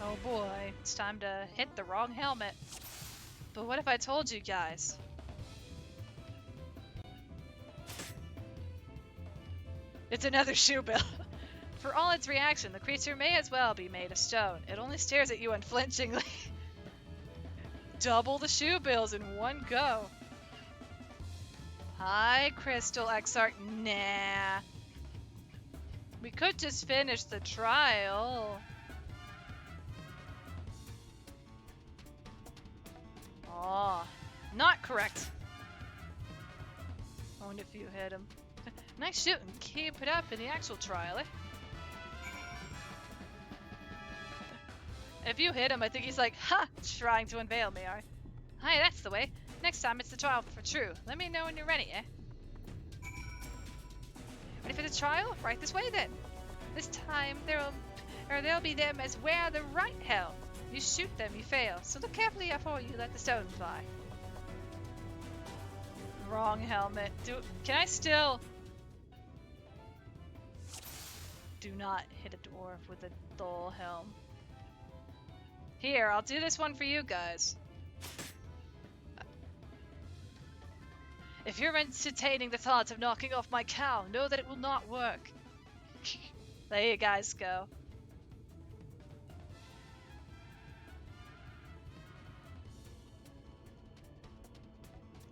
Oh boy, it's time to hit the wrong helmet. But what if I told you guys? It's another shoe bill. For all its reaction, the creature may as well be made of stone. It only stares at you unflinchingly. Double the shoe bills in one go. Hi, Crystal Exarch. Nah. We could just finish the trial. Oh, not correct. I wonder if you hit him. Nice shooting. Keep it up in the actual trial, eh? If you hit him, I think he's like, ha! Trying to unveil me, alright? Hi, that's the way. Next time it's the trial for true. Let me know when you're ready, eh? Ready for the trial? Right this way then. This time there'll be them as wear the right helm. You shoot them, you fail. So look carefully before you let the stone fly. Wrong helmet. Can I still? Do not hit a dwarf with a dull helm. Here, I'll do this one for you guys. If you're entertaining the thought of knocking off my cow, know that it will not work. There you guys go.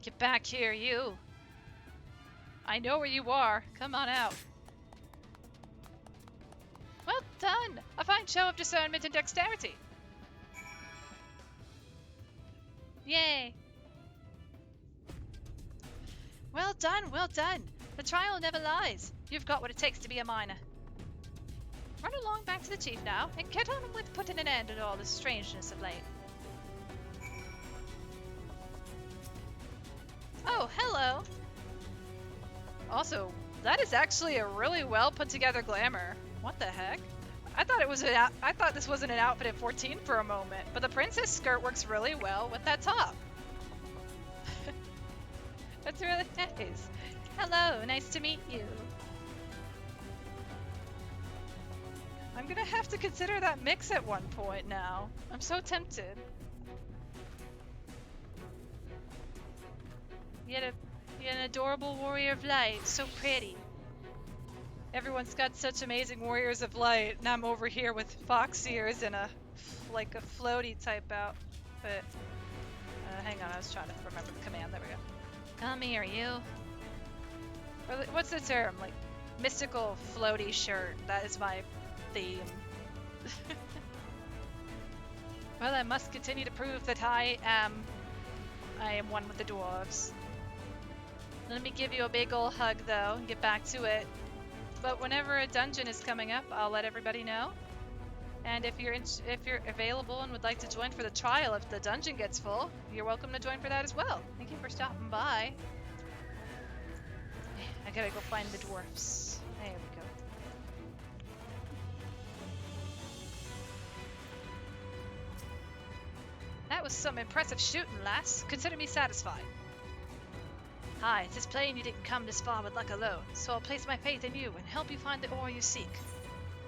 Get back here, you. I know where you are. Come on out. Well done! A fine show of discernment and dexterity. Yay! Well done, well done. The trial never lies. You've got what it takes to be a miner. Run along back to the chief now, and get on with putting an end to all this strangeness of late. Oh, hello! Also, that is actually a really well put together glamour. What the heck? I thought this wasn't an outfit at 14 for a moment, but the princess skirt works really well with that top. That's really nice. Hello, nice to meet you. I'm gonna have to consider that mix at one point now. I'm so tempted. You're an adorable warrior of light, so pretty. Everyone's got such amazing warriors of light, and I'm over here with fox ears and a floaty type outfit. Hang on, I was trying to remember the command. There we go. Come here, you. Or what's the term? Like, mystical floaty shirt. That is my theme. Well, I must continue to prove that I am one with the dwarves. Let me give you a big ol' hug, though, and get back to it. But whenever a dungeon is coming up, I'll let everybody know. And if you're available and would like to join for the trial, if the dungeon gets full, you're welcome to join for that as well. Thank you for stopping by. I gotta go find the dwarfs. There we go. That was some impressive shooting, lass. Consider me satisfied. Hi, it is plain you didn't come this far with luck alone, so I'll place my faith in you and help you find the ore you seek.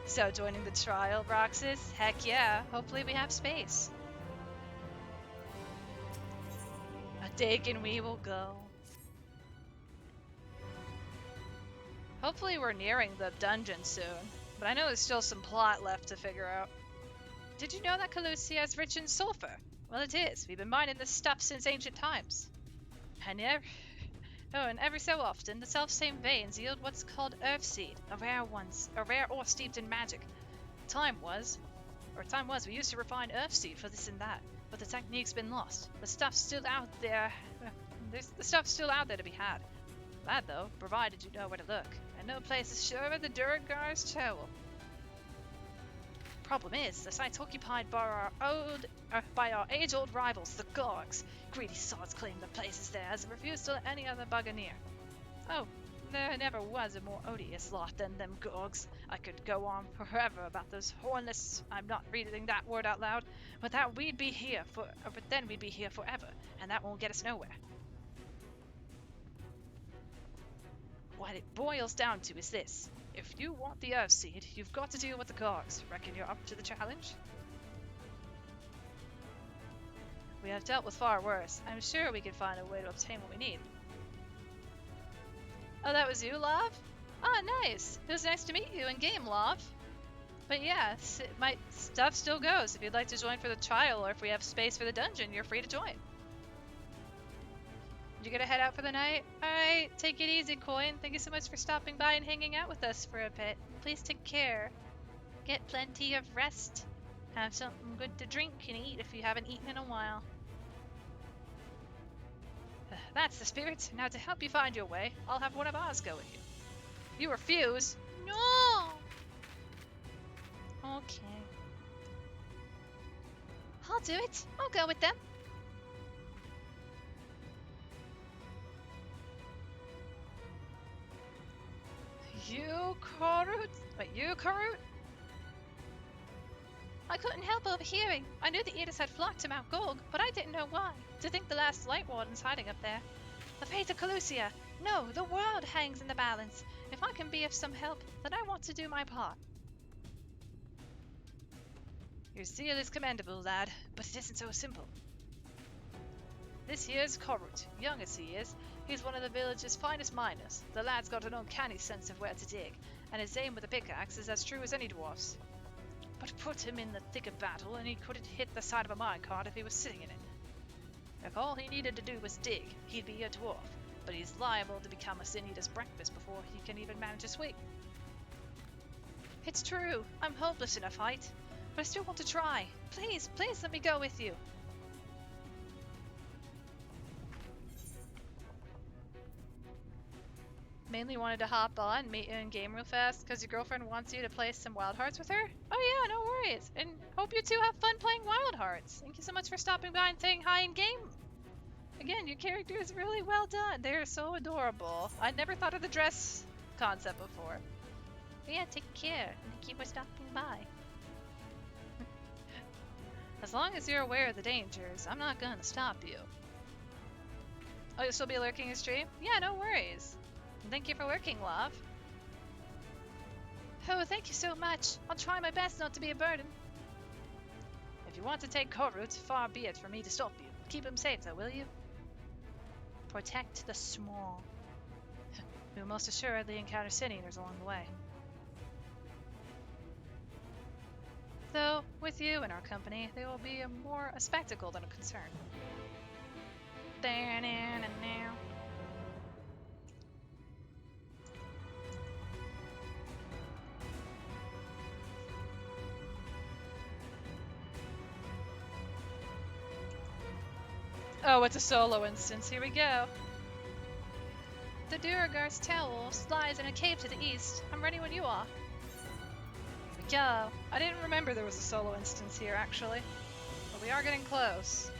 So, joining the trial, Roxas? Heck yeah, hopefully we have space. A dig and we will go. Hopefully we're nearing the dungeon soon, but I know there's still some plot left to figure out. Did you know that Calusia is rich in sulfur? Well, it is. We've been mining this stuff since ancient times. And every so often, the self-same veins yield what's called earth seed, a rare ore steeped in magic. Time was we used to refine earth seed for this and that, but the technique's been lost. The stuff's still out there. The stuff's still out there to be had. That though, provided you know where to look, and no place is surer than Durgar's Tower. Problem is, the site's occupied by our age-old rivals, the Gorgs. Greedy sods claim the place is theirs and refuse to let any other bugger near. Oh, there never was a more odious lot than them Gorgs. I could go on forever about those hornless. I'm not reading that word out loud, but then we'd be here forever, and that won't get us nowhere. What it boils down to is this. If you want the Earth Seed, you've got to deal with the Gorgs. Reckon you're up to the challenge? We have dealt with far worse. I'm sure we can find a way to obtain what we need. Oh, that was you, Love? Ah, nice. It was nice to meet you in game, Love. But yeah, my stuff still goes. If you'd like to join for the trial, or if we have space for the dungeon, you're free to join. You gonna head out for the night? Alright, take it easy, Coin. Thank you so much for stopping by and hanging out with us for a bit. Please take care. Get plenty of rest. Have something good to drink and eat if you haven't eaten in a while. That's the spirit. Now to help you find your way, I'll have one of ours go with you. You refuse? No! Okay. I'll do it. I'll go with them. You, Karut? Wait, you, Karut? I couldn't help overhearing. I knew the Edis had flocked to Mount Golg, but I didn't know why. To think the last Light Warden's hiding up there. The fate of Calusia. No, the world hangs in the balance. If I can be of some help, then I want to do my part. Your zeal is commendable, lad, but it isn't so simple. This here's Korut. Young as he is, he's one of the village's finest miners. The lad's got an uncanny sense of where to dig, and his aim with a pickaxe is as true as any dwarf's. But put him in the thick of battle, and he couldn't hit the side of a minecart if he was sitting in it. If all he needed to do was dig, he'd be a dwarf, but he's liable to become a sin eater's breakfast before he can even manage to swing. It's true, I'm hopeless in a fight, but I still want to try. Please, please let me go with you. Mainly wanted to hop on, meet you in game real fast, because your girlfriend wants you to play some Wild Hearts with her? Oh yeah, no worries. And hope you two have fun playing Wild Hearts. Thank you so much for stopping by and saying hi in game. Again, your character is really well done. They're so adorable. I'd never thought of the dress concept before. But yeah, take care. Thank you for stopping by. As long as you're aware of the dangers, I'm not gonna stop you. Oh, you'll still be lurking in stream? Yeah, no worries. Thank you for lurking, love. Oh, thank you so much. I'll try my best not to be a burden. If you want to take Korut, far be it for me to stop you. Keep him safe, though, will you? Protect the small. We'll most assuredly encounter sin eaters along the way. Though, with you in our company, they will be more a spectacle than a concern. Oh, it's a solo instance. Here we go. The Duragar's tower lies in a cave to the east. I'm ready when you are. Here we go. I didn't remember there was a solo instance here, actually. But we are getting close.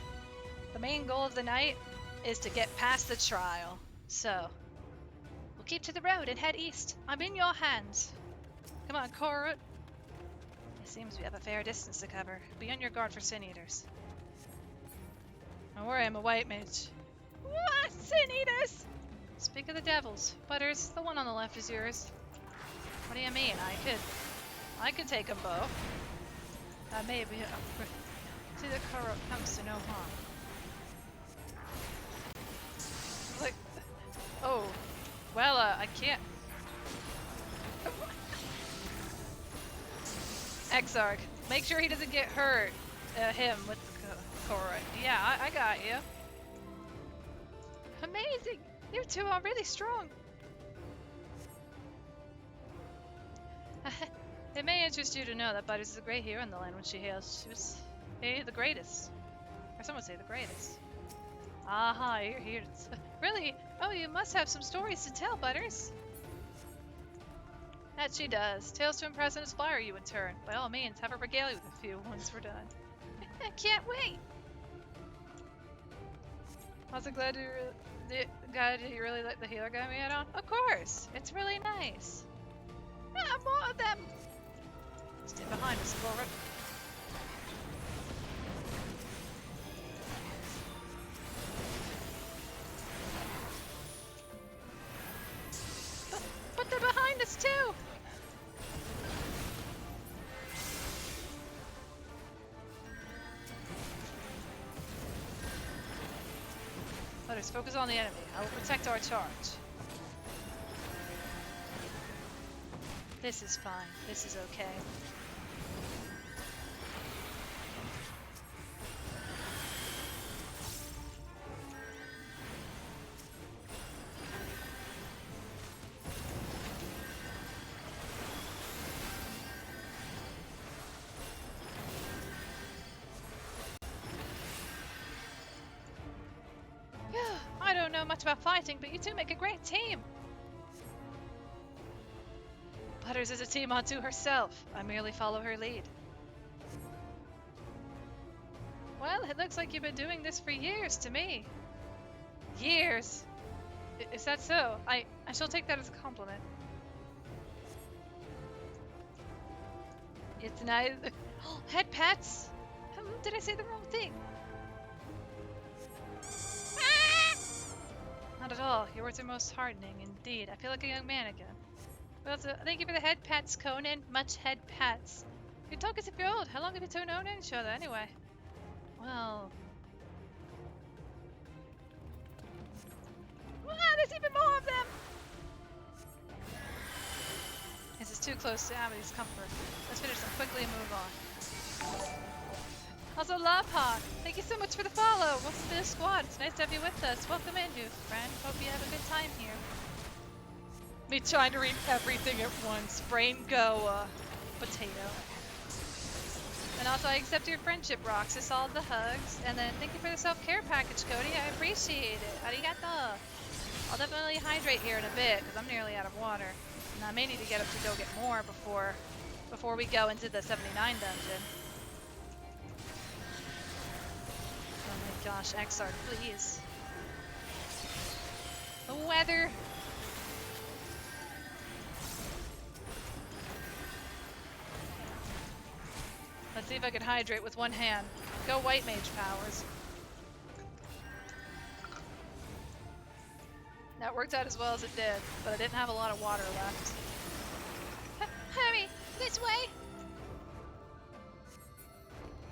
The main goal of the night is to get past the trial. So, we'll keep to the road and head east. I'm in your hands. Come on, Korut. It seems we have a fair distance to cover. Be on your guard for sin eaters. Don't worry, I'm a white mage. What? Sin eaters? Speak of the devils. Butters, the one on the left is yours. What do you mean? I could take them both. Maybe. See the Korut comes to no harm. Like, oh, well, I can't. Exarch, make sure he doesn't get hurt. Him with the Korut. Yeah, I got you. Amazing! You two are really strong. It may interest you to know that Butters is a great hero in the land when she hails. She was the greatest. Or some would say the greatest. Aha, you're here. Really? Oh, you must have some stories to tell, Butters. That she does. Tales to impress and inspire you in turn. By all means, have her regale you with a few once we're done. I can't wait! Also glad you really like the healer guy we had on? Of course! It's really nice. Ah, more of them! Stay behind us, Korut. But they're behind us too! Butters, focus on the enemy. I will protect our charge. This is fine. This is okay. I don't know much about fighting, but you two make a great team. Butters is a team unto herself. I merely follow her lead. Well, it looks like you've been doing this for years to me. Years? Is that so? I shall take that as a compliment. It's nice. Head pats? Did I say the wrong thing? Not at all. Your words are most heartening indeed. I feel like a young man again. Well, so thank you for the head pats, Conan. Much head pats. You talk as if you're old. How long have you two known each other, anyway? Well... Ah, there's even more of them! This is too close to Amity's comfort. Let's finish them quickly and move on. Also, Lapok, thank you so much for the follow. Welcome to the squad. It's nice to have you with us. Welcome in, new friend. Hope you have a good time here. Me trying to read everything at once. Brain go, potato. And also, I accept your friendship, Roxas, all the hugs. And then thank you for the self-care package, Cody. I appreciate it. Arigato. I'll definitely hydrate here in a bit, because I'm nearly out of water. And I may need to get up to go get more before we go into the 79 dungeon. Oh my gosh, Exarch, please. The weather. Let's see if I can hydrate with one hand. Go white mage powers. That worked out as well as it did, but I didn't have a lot of water left. Hurry! This way!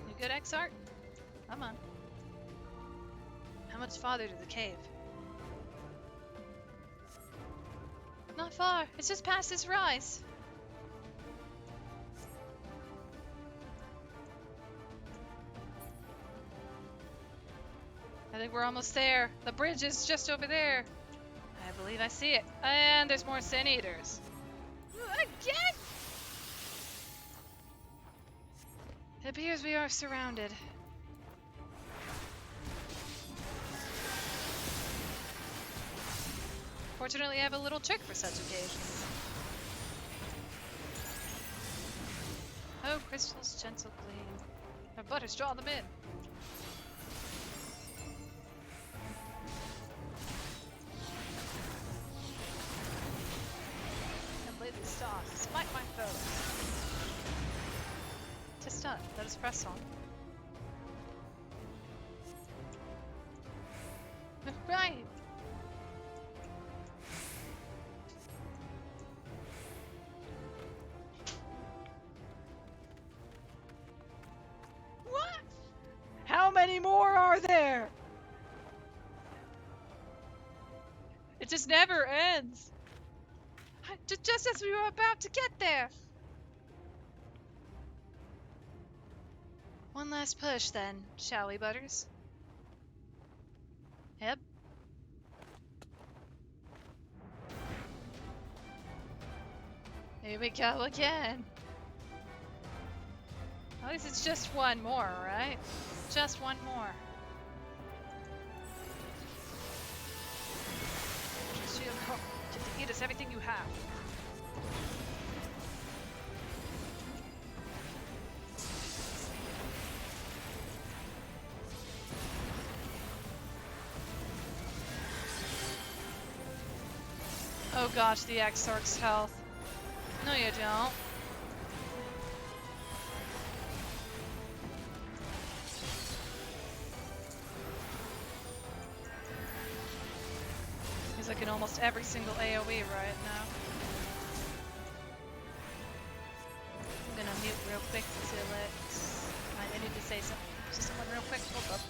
You good, Exarch? Come on. How much farther to the cave? Not far. It's just past this rise. I think we're almost there. The bridge is just over there. I believe I see it. And there's more Sin Eaters. Again? It appears we are surrounded. Fortunately, I have a little trick for such occasions. Oh, crystals, gentle gleam. My butters, draw them in. Completely stars, smite my foes. To stun, let us press on. Right! What? How many more are there? It just never ends. Just as we were about to get there. One last push then, shall we, Butters? Yep. Here we go again. At least it's just one more, right? Just one more. Shield Core, get to eat us everything you have. Oh gosh, the Exarch's health. No, you don't. He's like in almost every single AoE right now. I'm gonna mute real quick to let... I need to say something to someone real quick. Hold up.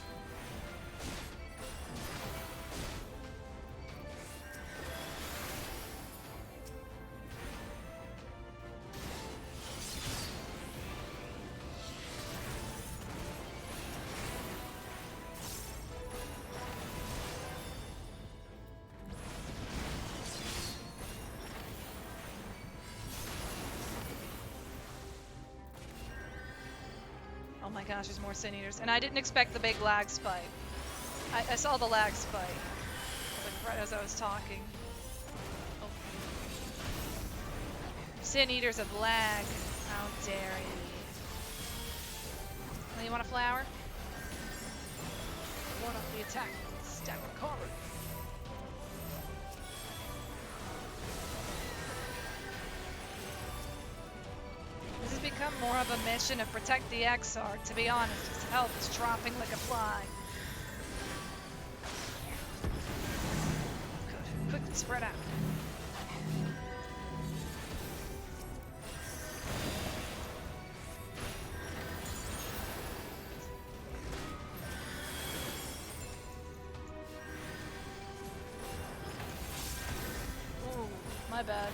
Oh my gosh, there's more Sin Eaters. And I didn't expect the big lag spike. I saw the lag spike. Like right as I was talking. Oh. Sin Eaters of lag. How dare you. Oh, you want a flower? One off the attack. Stack of cover. This has become more of a mission of protect the Exarch. To be honest, his health is dropping like a fly. Good. Quickly spread out. Ooh, my bad.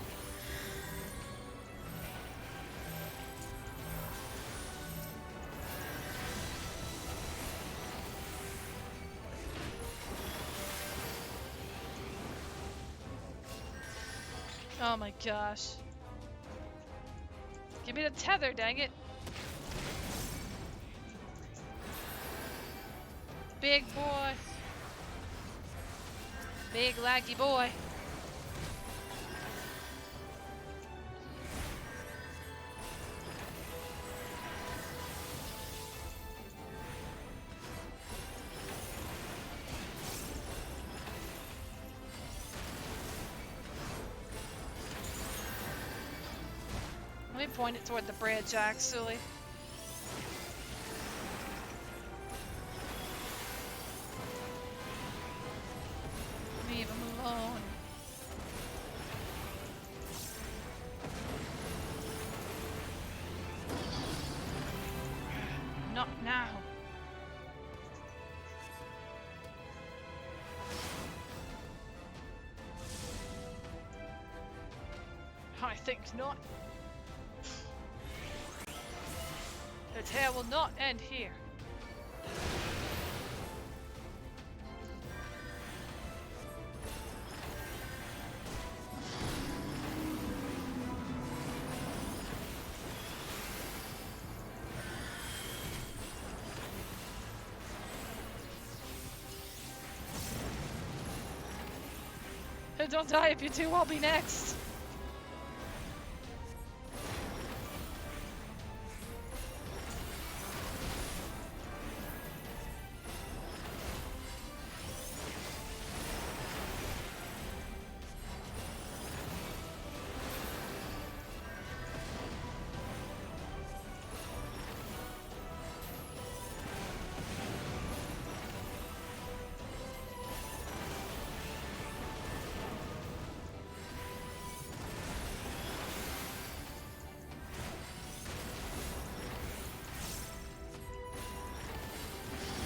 Oh my gosh. Give me the tether, dang it. Big boy. Big laggy boy. Let me point it toward the bridge, actually. Leave him alone. Not now. I think not. The tale will not end here. Don't die. If you do, I'll be next.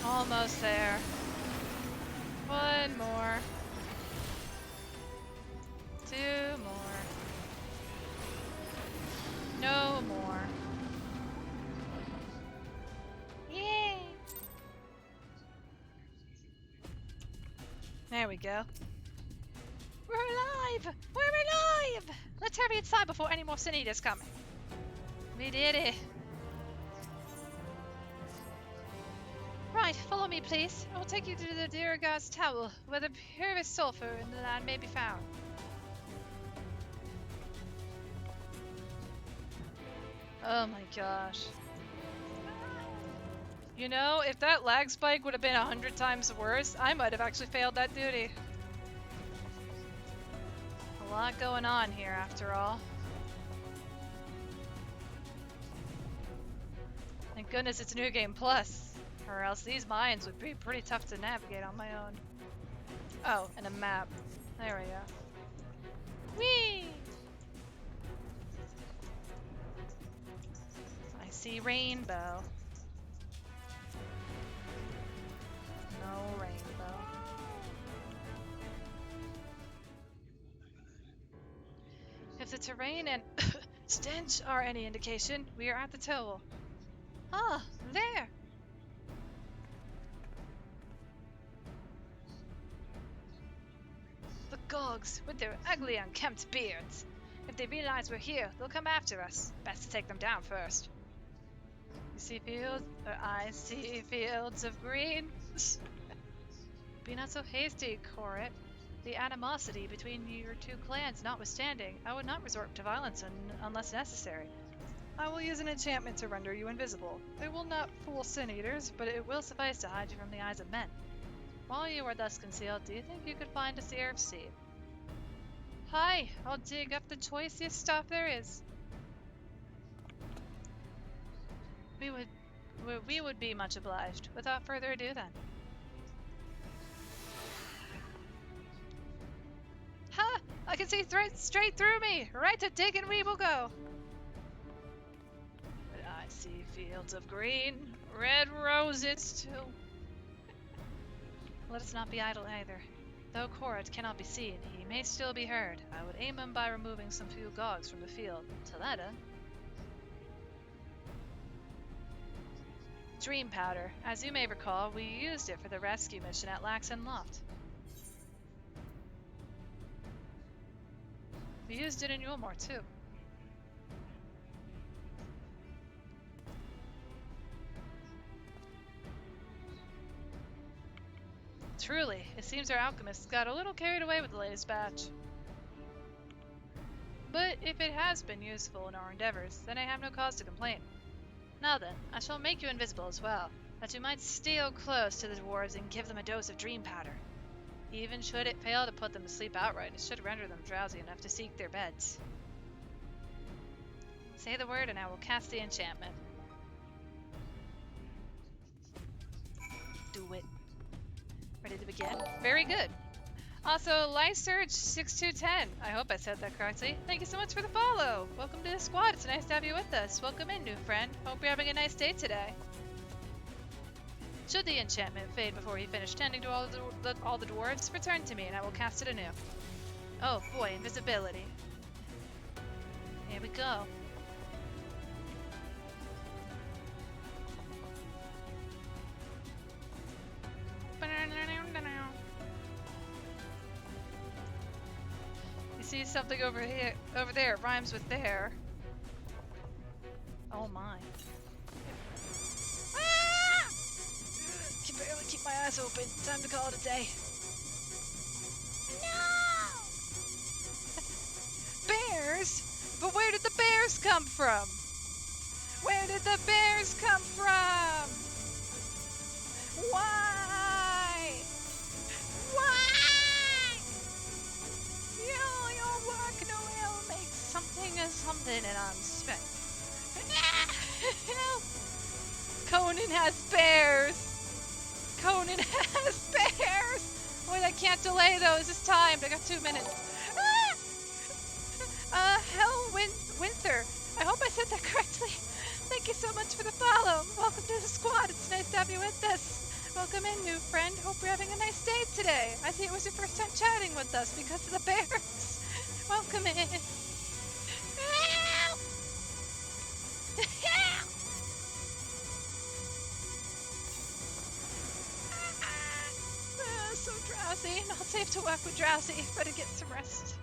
Almost there. One more. Two more. No more. Yay! There we go. We're alive! We're alive! Let's hurry inside before any more sin eaters come. We did it. Right, follow me, please. I will take you to the dear God's Tower, where the purest sulfur in the land may be found. Oh my gosh. You know, if that lag spike would have been 100 times worse, I might have actually failed that duty. A lot going on here, after all. Thank goodness it's New Game Plus. Or else these mines would be pretty tough to navigate on my own. Oh, and a map. There we go. Whee! I see rainbow. No rainbow. If the terrain and stench are any indication, we are at the toll. Ah, there! The Gogs, with their ugly unkempt beards. If they realize we're here, they'll come after us. Best to take them down first. You see fields, or I see fields of green. Be not so hasty, Corit. The animosity between your two clans notwithstanding, I would not resort to violence unless necessary. I will use an enchantment to render you invisible. It will not fool sin eaters, but it will suffice to hide you from the eyes of men. While you are thus concealed, do you think you could find a Seraph seed? Hi, I'll dig up the choicest stuff there is. We would be much obliged. Without further ado then. Ha! I can see straight through me! Right to dig and we will go! But I see fields of green, red roses too. Let us not be idle either. Though Corit cannot be seen, he may still be heard. I would aim him by removing some few Gogs from the field. Till that end. Dream powder. As you may recall, we used it for the rescue mission at Laxon Loft. We used it in Yulmore too. Truly, it seems our alchemists got a little carried away with the latest batch. But if it has been useful in our endeavors, then I have no cause to complain. Now then, I shall make you invisible as well, that you might steal close to the dwarves and give them a dose of dream powder. Even should it fail to put them to sleep outright, it should render them drowsy enough to seek their beds. Say the word and I will cast the enchantment. Do it. Ready to begin? Very good. Also, Lysurge6210. I hope I said that correctly. Thank you so much for the follow. Welcome to the squad. It's nice to have you with us. Welcome in, new friend. Hope you're having a nice day today. Should the enchantment fade before you finish tending to all the dwarves, return to me and I will cast it anew. Oh boy, invisibility. Here we go. You see something over here, over there, it rhymes with there. Oh my. Ah! Can barely keep my eyes open. Time to call it a day. No! come from? Where did the bears come from? Why? Why? Your work no ill makes something of something and I'm spent. Help! Conan has bears! Conan has bears! Wait, I can't delay those. It's timed. I got 2 minutes. Winther. I hope I said that correctly. Thank you so much for the follow. Welcome to the squad. It's nice to have you with us. Welcome in, new friend. Hope you're having a nice day today. I see it was your first time chatting with us because of the bears. Welcome in. Help! Help! So drowsy. Not safe to work with drowsy. Better get some rest.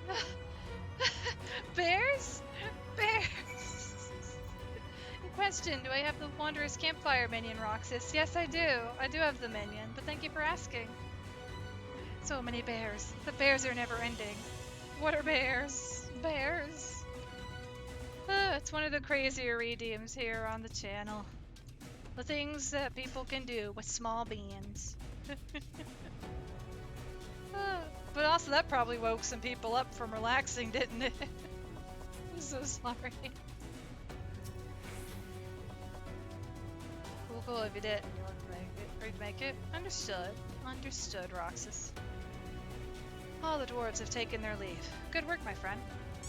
Bears? Bears. Question, do I have the Wanderer's Campfire minion, Roxas? Yes, I do. I do have the minion, but thank you for asking. So many bears. The bears are never ending. What are bears? Bears. It's one of the crazier redeems here on the channel. The things that people can do with small beans. But also that probably woke some people up from relaxing, didn't it? I'm so sorry. Cool, if you did, you want to make it. Or to make it. Understood. Understood, Roxas. All the dwarves have taken their leave. Good work, my friend.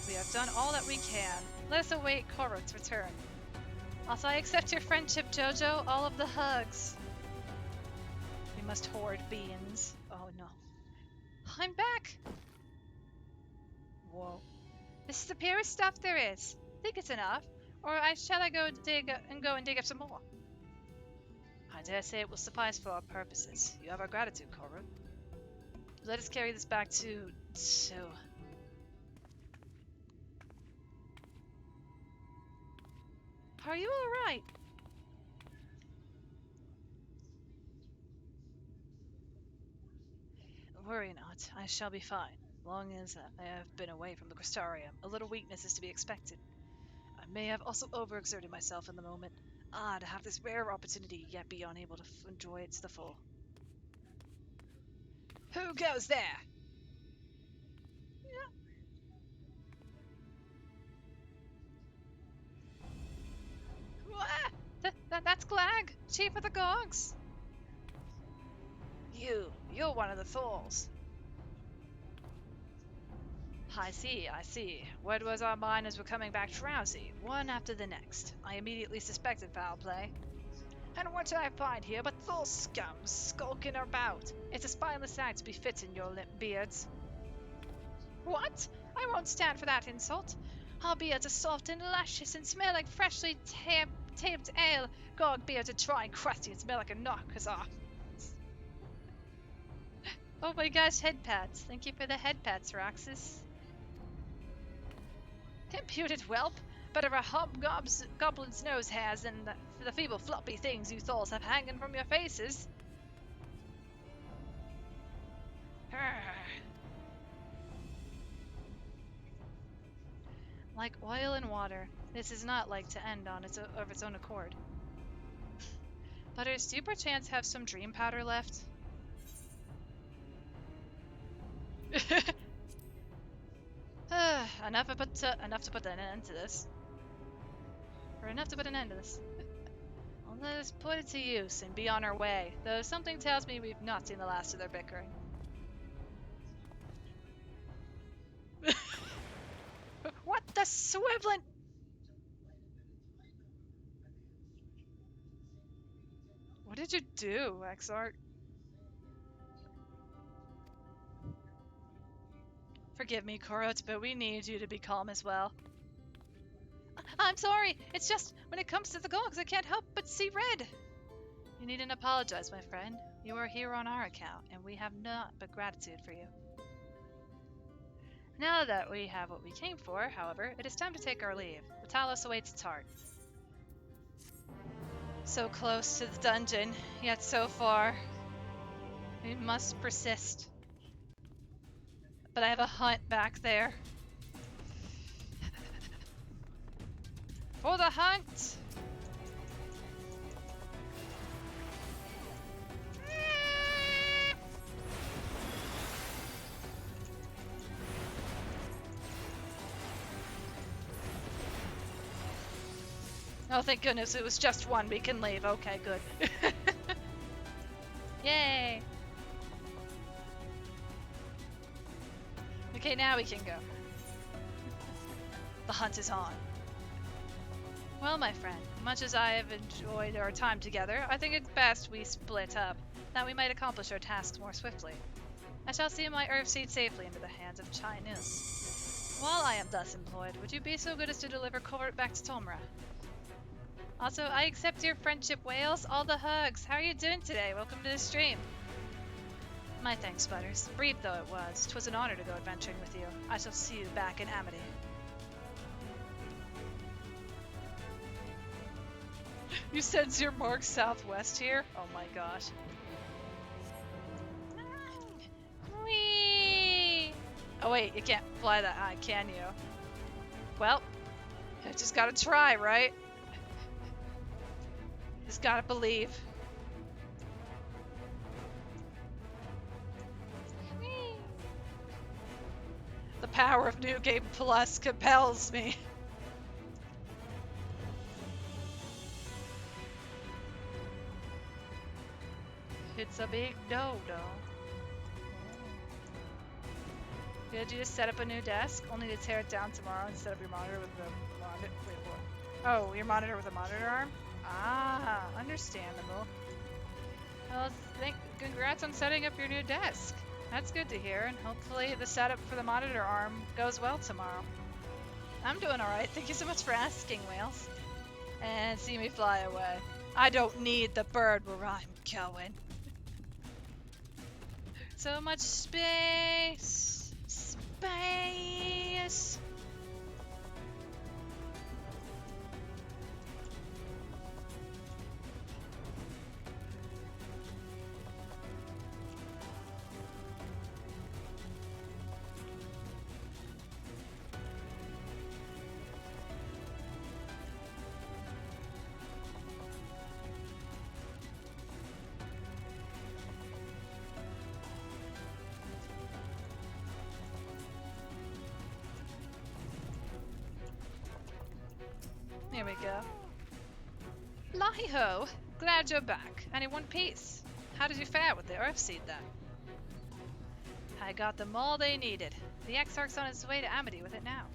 We have done all that we can. Let us await Korot's return. Also, I accept your friendship, Jojo. All of the hugs. We must hoard beans. Oh no. I'm back! Whoa. This is the purest stuff there is. Think it's enough? Or shall I go dig up some more? I dare say it will suffice for our purposes. You have our gratitude, Korot. Let us carry this back to... Are you alright? Worry not, I shall be fine. Long as I have been away from the Crystarium, a little weakness is to be expected. I may have also overexerted myself in the moment. To have this rare opportunity, yet be unable to enjoy it to the full. Who goes there? That's Glag, chief of the Gogs. You're one of the Thorls. I see. Word was our miners were coming back drowsy, one after the next. I immediately suspected foul play. And what do I find here but Thor scum skulking about? It's a spineless act befitting your beards. What? I won't stand for that insult. Our beards are soft and luscious and smell like freshly tapped ale. Gog beards are dry and crusty and smell like a knock, huzzah. Oh my gosh, head pats. Thank you for the head pats, Roxas. Imputed whelp! Better a hobgoblin's nose has than the feeble floppy things you Thors have hanging from your faces. Like oil and water, this is not like to end on of its own accord. Butters, do you perchance have some dream powder left? Enough to put an end to this. Or enough to put an end to this. Well, let us put it to use and be on our way, though something tells me we've not seen the last of their bickering. What the swiveling? What did you do, Exart? Forgive me, Korot, but we need you to be calm as well. I'm sorry, it's just, when it comes to the Gogs, I can't help but see red. You needn't apologize, my friend. You are here on our account, and we have naught but gratitude for you. Now that we have what we came for, however, it is time to take our leave. The Talos awaits its heart. So close to the dungeon, yet so far. We must persist. But I have a hunt back there. For the hunt! Oh, thank goodness it was just one. We can leave. Okay, good. Yay! Okay, now we can go. The hunt is on. Well, my friend, much as I have enjoyed our time together, I think it's best we split up, that we might accomplish our tasks more swiftly. I shall see my Earth seed safely into the hands of Chai Nu. While I am thus employed, would you be so good as to deliver Covert back to Tomra? Also, I accept your friendship, Whales. All the hugs. How are you doing today? Welcome to the stream. My thanks, Butters. Brief though it was, 'twas an honor to go adventuring with you. I shall see you back in Amity. You said you're marked southwest here? Oh my gosh. Whee! Oh wait, you can't fly that high, can you? Well, I just gotta try, right? Just gotta believe. Whee! The power of New Game Plus compels me. It's a big no-no. Did you just set up a new desk? Only to tear it down tomorrow and set up your monitor with the monitor. Wait, what? Oh, your monitor with a monitor arm? Ah, understandable. Well, congrats on setting up your new desk. That's good to hear, and hopefully the setup for the monitor arm goes well tomorrow. I'm doing alright. Thank you so much for asking, Whales. And see me fly away. I don't need the bird where I'm going. So much space. Space. Here we go. Lahi-ho! Glad you're back, and in one piece. How did you fare with the Earth Seed then? I got them all they needed. The Exarch's on his way to Amity with it now.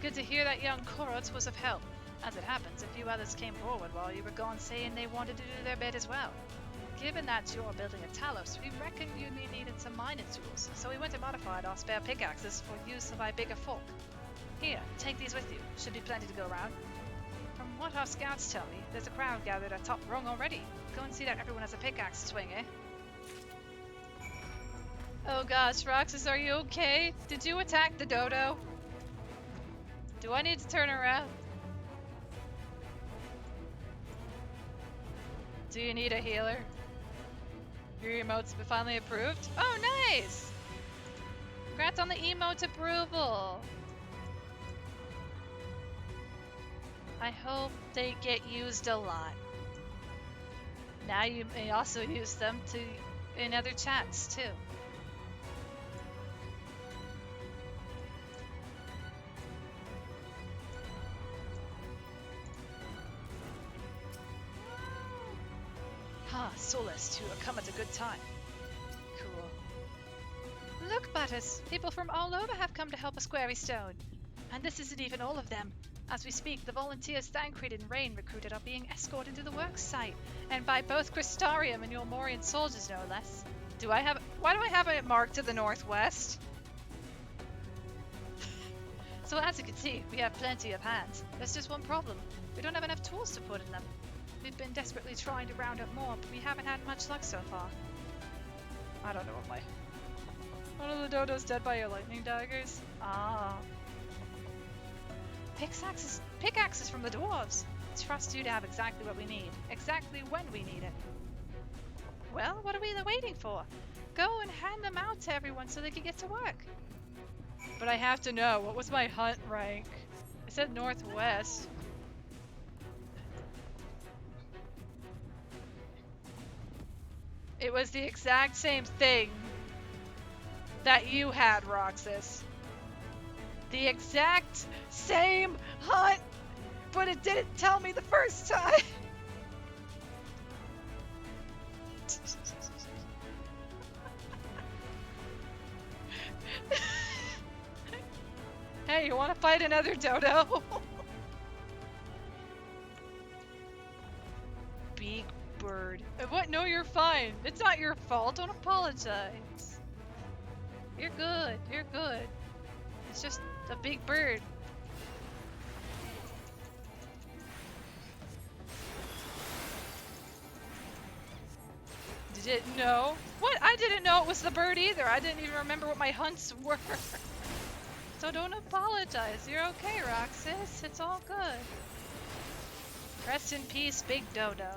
Good to hear that young Korot was of help. As it happens, a few others came forward while you were gone saying they wanted to do their bit as well. Given that you're building a Talos, we reckoned you needed some mining tools, so we went and modified our spare pickaxes for use by bigger folk. Here, take these with you. Should be plenty to go around. From what our scouts tell me, there's a crowd gathered at top rung already. Go and see that everyone has a pickaxe to swing, eh? Oh gosh, Roxas, are you okay? Did you attack the dodo? Do I need to turn around? Do you need a healer? Your emote's been finally approved? Oh, nice! Congrats on the emote approval! I hope they get used a lot. Now you may also use them in other chats, too. Ah, Solist, you have come at a good time. Cool. Look, Butters! People from all over have come to help us quarry stone. And this isn't even all of them. As we speak, the volunteers Thancred and Rain recruited are being escorted to the work site, and by both Crystarium and your Morian soldiers, no less. Why do I have it marked to the northwest? So as you can see, we have plenty of hands. There's just one problem. We don't have enough tools to put in them. We've been desperately trying to round up more, but we haven't had much luck so far. I don't know what my... One of the dodos dead by your lightning daggers? Ah. Pickaxes from the dwarves! Trust you to have exactly what we need. Exactly when we need it. Well, what are we waiting for? Go and hand them out to everyone so they can get to work. But I have to know, what was my hunt rank? I said northwest. It was the exact same thing that you had, Roxas. The exact same hunt, but it didn't tell me the first time. Hey, you want to fight another dodo? Big bird. What? No, you're fine. It's not your fault. Don't apologize. You're good. You're good. It's just a big bird. You didn't know? What? I didn't know it was the bird either. I didn't even remember what my hunts were. So don't apologize. You're okay, Roxas. It's all good. Rest in peace, Big Dodo.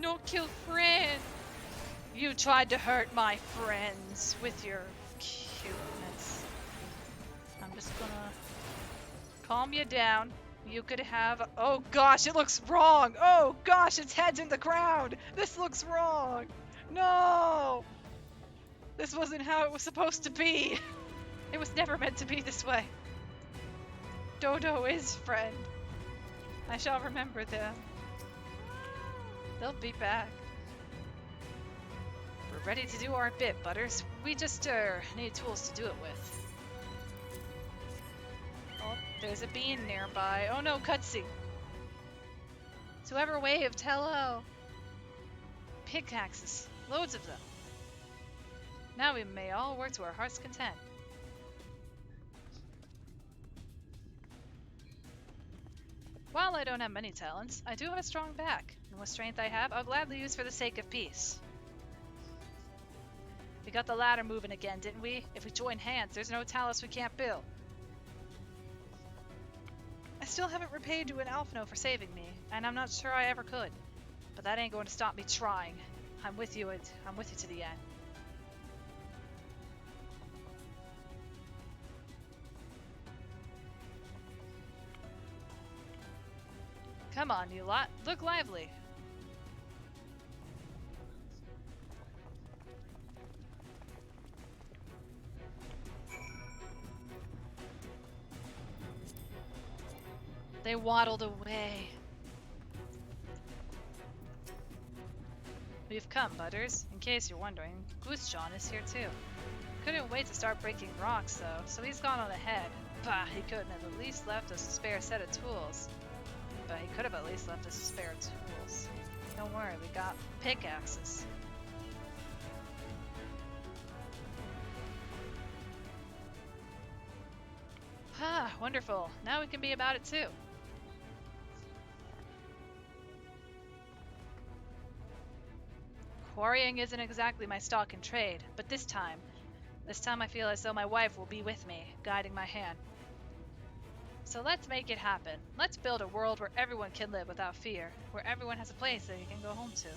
No kill friend. You tried to hurt my friends with your cuteness. I'm just gonna calm you down. You could have. Oh gosh, it looks wrong. Oh gosh, its head's in the ground. This looks wrong. No. This wasn't how it was supposed to be. It was never meant to be this way. Dodo is friend. I shall remember them. They'll be back. We're ready to do our bit, Butters. We just need tools to do it with. Oh, there's a bean nearby. Oh no, cutscene. To whoever waved, hello. Pickaxes. Loads of them. Now we may all work to our heart's content. While I don't have many talents, I do have a strong back, and what strength I have, I'll gladly use for the sake of peace. We got the ladder moving again, didn't we? If we join hands, there's no Talos we can't build. I still haven't repaid you an Alphino for saving me, and I'm not sure I ever could. But that ain't going to stop me trying. I'm with you to the end. Come on, you lot. Look lively. They waddled away. We've come, Butters. In case you're wondering, Goose John is here too. Couldn't wait to start breaking rocks, though, so he's gone on ahead. Bah, he couldn't have at least left us a spare set of tools. But he could have at least left us a spare tools. Don't worry, we got pickaxes. Ah, wonderful. Now we can be about it too. Quarrying isn't exactly my stock in trade, but this time I feel as though my wife will be with me, guiding my hand. So let's make it happen. Let's build a world where everyone can live without fear, where everyone has a place that he can go home to.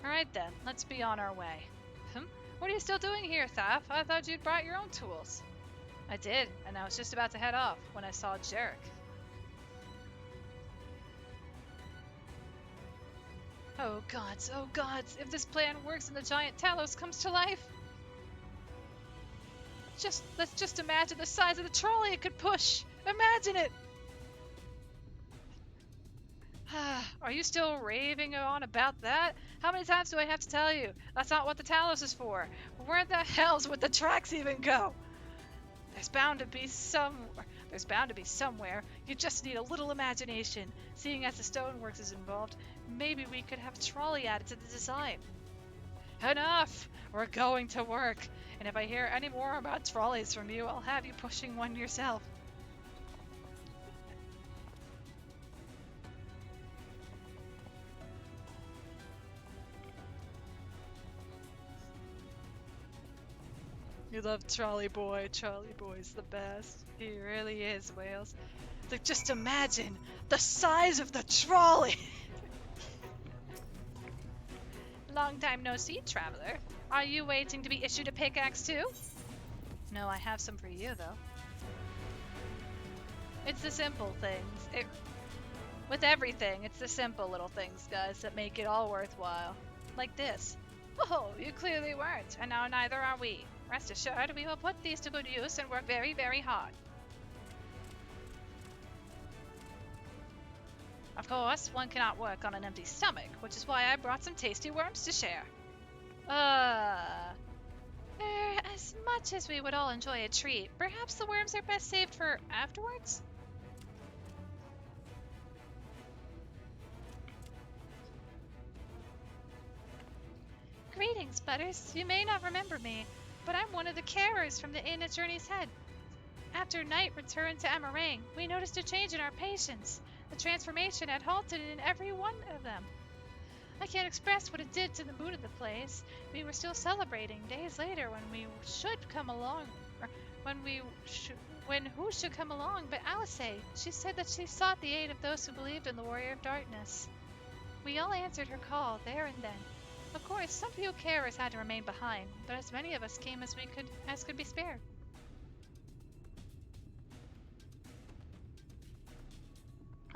Alright then, let's be on our way. What are you still doing here, Thaf? I thought you'd brought your own tools. I did, and I was just about to head off when I saw Jarek. Oh gods, if this plan works and the giant Talos comes to life! Let's just imagine the size of the trolley it could push! Imagine it! Are you still raving on about that? How many times do I have to tell you? That's not what the Talos is for. Where the hells would the tracks even go? There's bound to be somewhere. You just need a little imagination. Seeing as the stoneworks is involved, maybe we could have a trolley added to the design. Enough! We're going to work. And if I hear any more about trolleys from you, I'll have you pushing one yourself. You love Trolley Boy. Trolley Boy's the best. He really is, Wales. Like, just imagine the size of the trolley! Long time no see, traveler. Are you waiting to be issued a pickaxe too? No, I have some for you, though. It's the simple things. With everything, it's the simple little things, guys, that make it all worthwhile. Like this. Oh, you clearly weren't, and now neither are we. Rest assured, we will put these to good use and work very, very hard. Of course, one cannot work on an empty stomach, which is why I brought some tasty worms to share. As much as we would all enjoy a treat, perhaps the worms are best saved for afterwards? Greetings, Butters. You may not remember me, but I'm one of the carers from the inn at Journey's Head. After Knight returned to Amarang, we noticed a change in our patients. The transformation had halted in every one of them. I can't express what it did to the mood of the place. We were still celebrating days later when we should come along, or when who should come along but Alice. She said that she sought the aid of those who believed in the Warrior of Darkness. We all answered her call there and then. Of course, some few carers had to remain behind, but as many of us came as could be spared.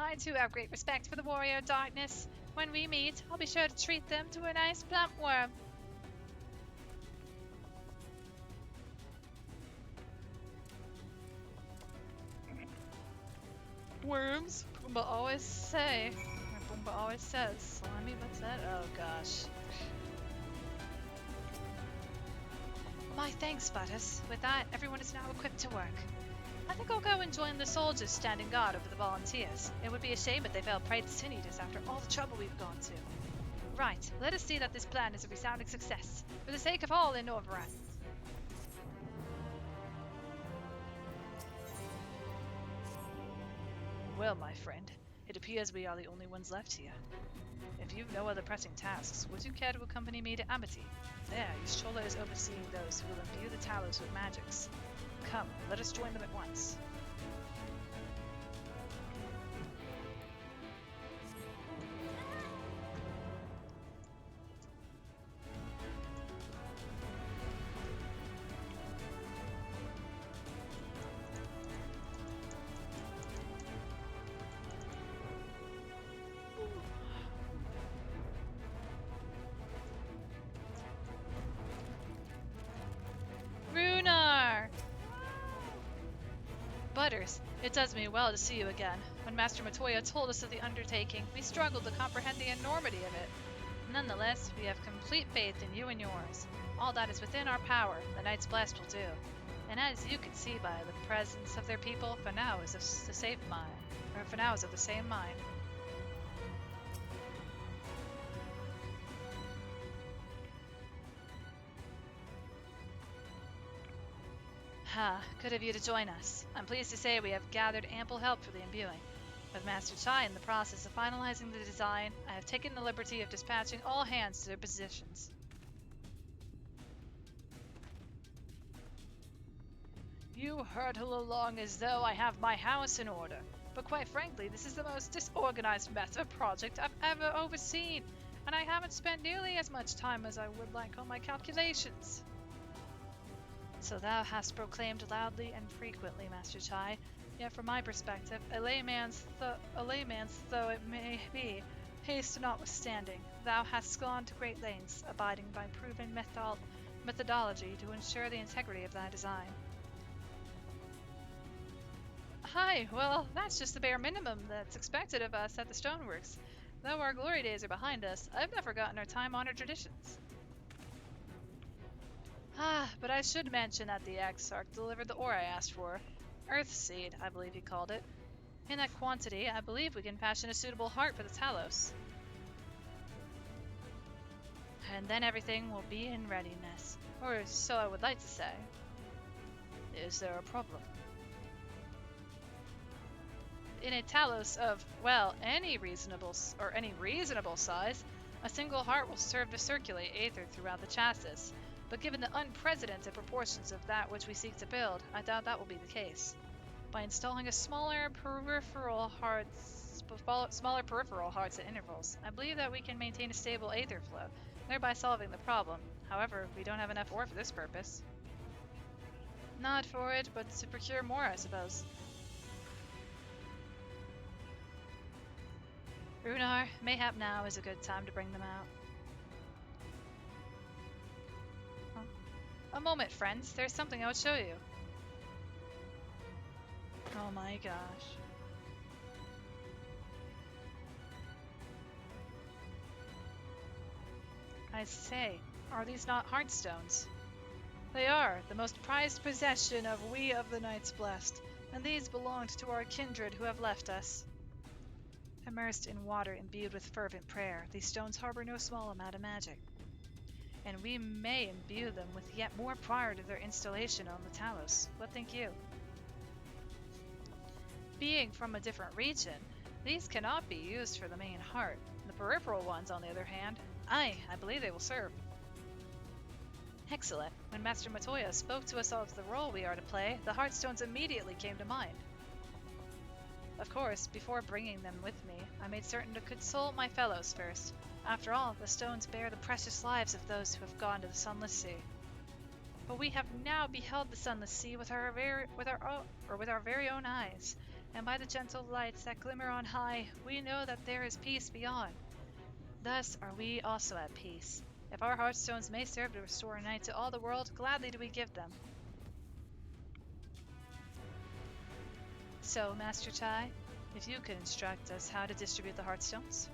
I too have great respect for the Warrior of Darkness. When we meet, I'll be sure to treat them to a nice plump worm. Worms? Pumbaa always say. Or Pumbaa always says. Slimy, what's that? Oh gosh. My thanks, Butters. With that, everyone is now equipped to work. I think I'll go and join the soldiers standing guard over the volunteers. It would be a shame if they fell prey to sin eaters after all the trouble we've gone to. Right, let us see that this plan is a resounding success, for the sake of all in Norvran. Well, my friend, it appears we are the only ones left here. If you've no other pressing tasks, would you care to accompany me to Amity? There, Yschola is overseeing those who will imbue the Talos with magics. Come, let us join them at once. Butters, it does me well to see you again. When Master Matoya told us of the undertaking, we struggled to comprehend the enormity of it. Nonetheless, we have complete faith in you and yours. All that is within our power, the Knight's Blast will do. And as you can see by the presence of their people, for now is of the same mind. Good of you to join us. I'm pleased to say we have gathered ample help for the imbuing. With Master Chai in the process of finalizing the design, I have taken the liberty of dispatching all hands to their positions. You hurtle along as though I have my house in order, but quite frankly, this is the most disorganized mess of a project I've ever overseen, and I haven't spent nearly as much time as I would like on my calculations. So thou hast proclaimed loudly and frequently, Master Chai, yet from my perspective, a layman's though it may be, haste notwithstanding, thou hast gone to great lengths, abiding by proven methodology to ensure the integrity of thy design. Hi, well, that's just the bare minimum that's expected of us at the Stoneworks. Though our glory days are behind us, I've never forgotten our time-honored traditions. But I should mention that the Exarch delivered the ore I asked for. Earth Seed, I believe he called it. In that quantity, I believe we can fashion a suitable heart for the Talos. And then everything will be in readiness. Or so I would like to say. Is there a problem? In a Talos of, well, any reasonable size, a single heart will serve to circulate aether throughout the chassis. But given the unprecedented proportions of that which we seek to build, I doubt that will be the case. By installing a smaller peripheral hearts at intervals, I believe that we can maintain a stable aether flow, thereby solving the problem. However, we don't have enough ore for this purpose. Not for it, but to procure more, I suppose. Runar, mayhap now is a good time to bring them out. A moment, friends. There's something I would show you. Oh my gosh. I say, are these not heartstones? They are, the most prized possession of we of the Knights Blessed, and these belonged to our kindred who have left us. Immersed in water imbued with fervent prayer, these stones harbor no small amount of magic. And we may imbue them with yet more prior to their installation on the Talos. What think you? Being from a different region, these cannot be used for the main heart. The peripheral ones, on the other hand, I believe they will serve. Excellent. When Master Matoya spoke to us of the role we are to play, the Heartstones immediately came to mind. Of course, before bringing them with me, I made certain to consult my fellows first. After all, the stones bear the precious lives of those who have gone to the Sunless Sea. But we have now beheld the Sunless Sea with our very own eyes, and by the gentle lights that glimmer on high, we know that there is peace beyond. Thus are we also at peace. If our heartstones may serve to restore a night to all the world, gladly do we give them. So, Master Tai, if you could instruct us how to distribute the heartstones.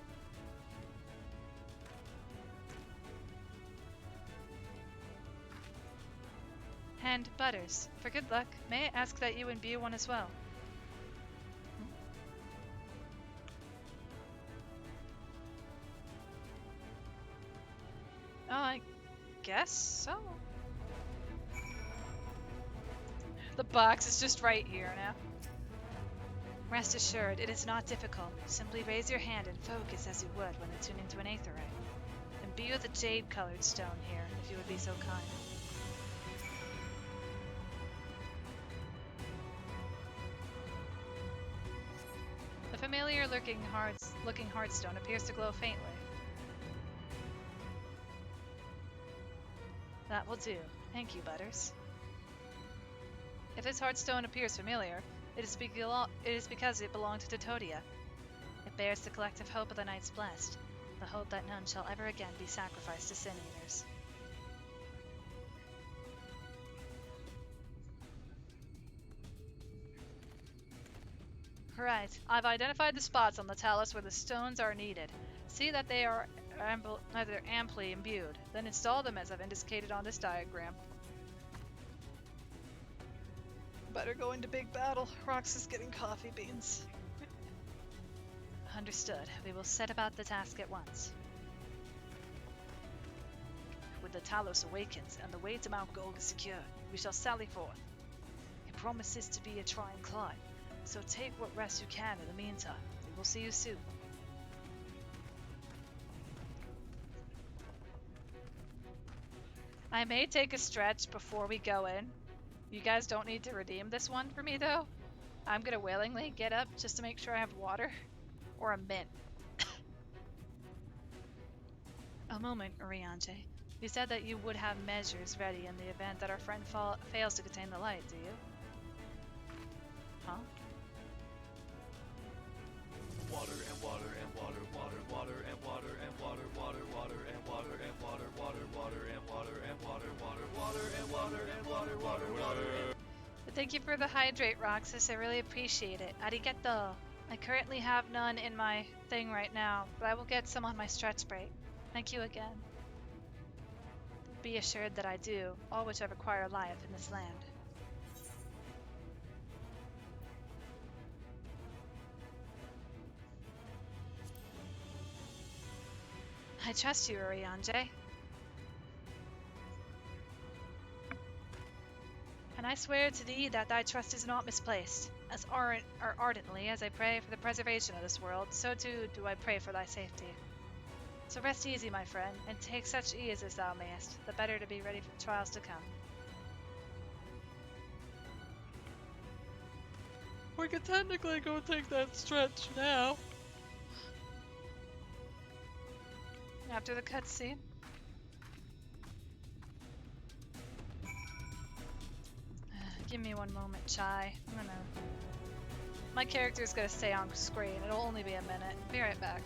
And Butters, for good luck, may I ask that you imbue one as well? Oh, I guess so. The box is just right here now. Rest assured, it is not difficult. Simply raise your hand and focus as you would when attuning to an aetherite. Imbue the jade-colored stone here, if you would be so kind. The familiar looking heartstone appears to glow faintly. That will do. Thank you, Butters. If this heartstone appears familiar, it is because it belonged to Todia. It bears the collective hope of the Knights Blessed, the hope that none shall ever again be sacrificed to sin eaters. Right, I've identified the spots on the Talos where the stones are needed. See that they are amply imbued, then install them as I've indicated on this diagram. Better go into big battle. Rox is getting coffee beans. Understood. We will set about the task at once. When the Talos awakens and the way to Mount Golg is secured, we shall sally forth. It promises to be a trying climb, so take what rest you can in the meantime. We will see you soon. I may take a stretch before we go in. You guys don't need to redeem this one for me, though. I'm gonna willingly get up just to make sure I have water. Or a mint. A moment, Oriange. You said that you would have measures ready in the event that our friend fails to contain the light, do you? Huh? Water and water and water, water, water and water and water, water, water and water and water, water, water and water and water, water, water and water and water, water, water. Thank you for the hydrate, Roxas. I really appreciate it. Arigato. I currently have none in my thing right now, but I will get some on my stretch break. Thank you again. Be assured that I do all which I require life in this land. I trust you, Oriange. And I swear to thee that thy trust is not misplaced. As ardently as I pray for the preservation of this world, so too do I pray for thy safety. So rest easy, my friend, and take such ease as thou mayest, the better to be ready for trials to come. We could technically go take that stretch now. After the cutscene. Give me one moment, Chai. My character's gonna stay on screen. It'll only be a minute. Be right back.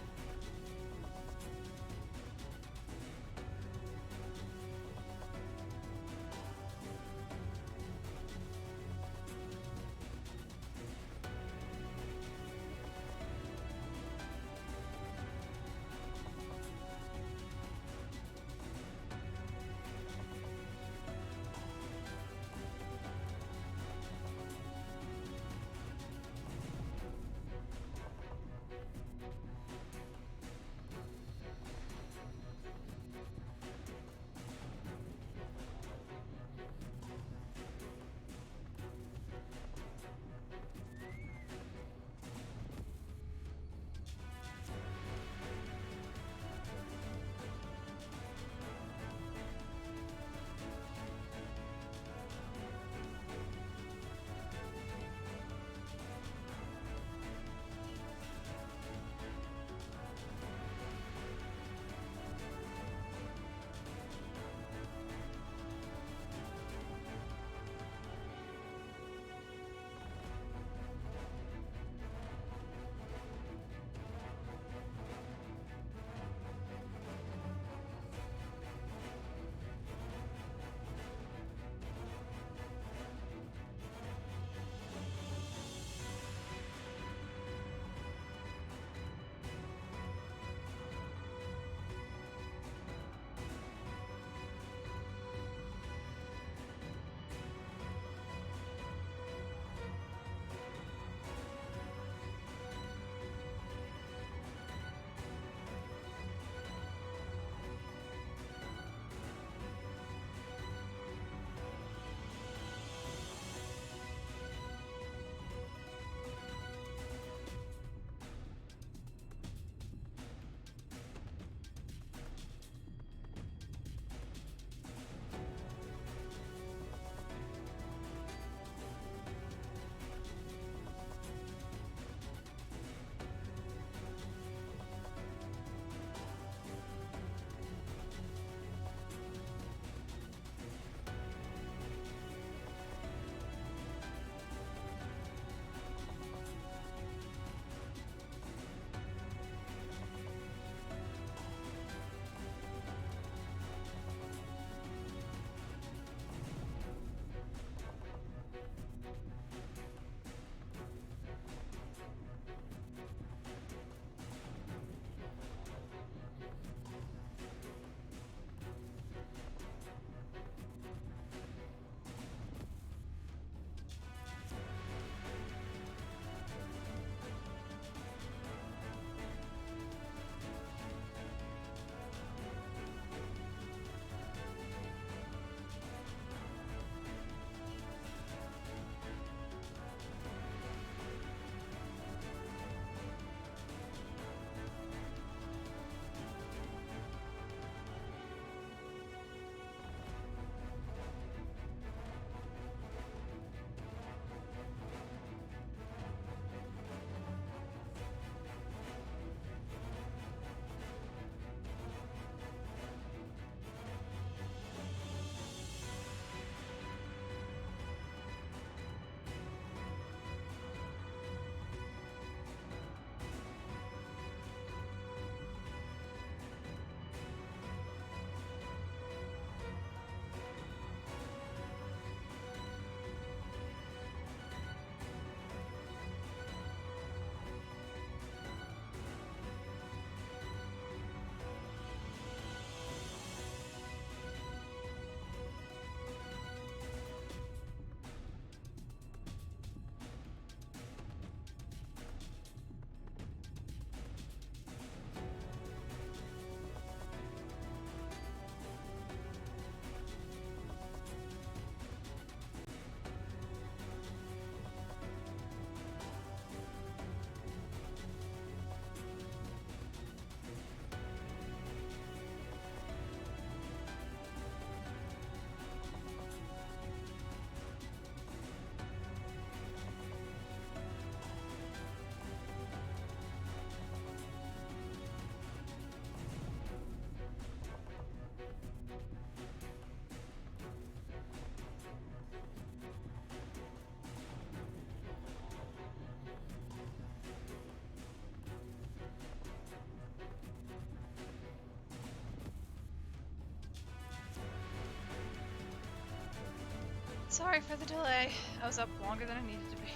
Sorry for the delay. I was up longer than I needed to be.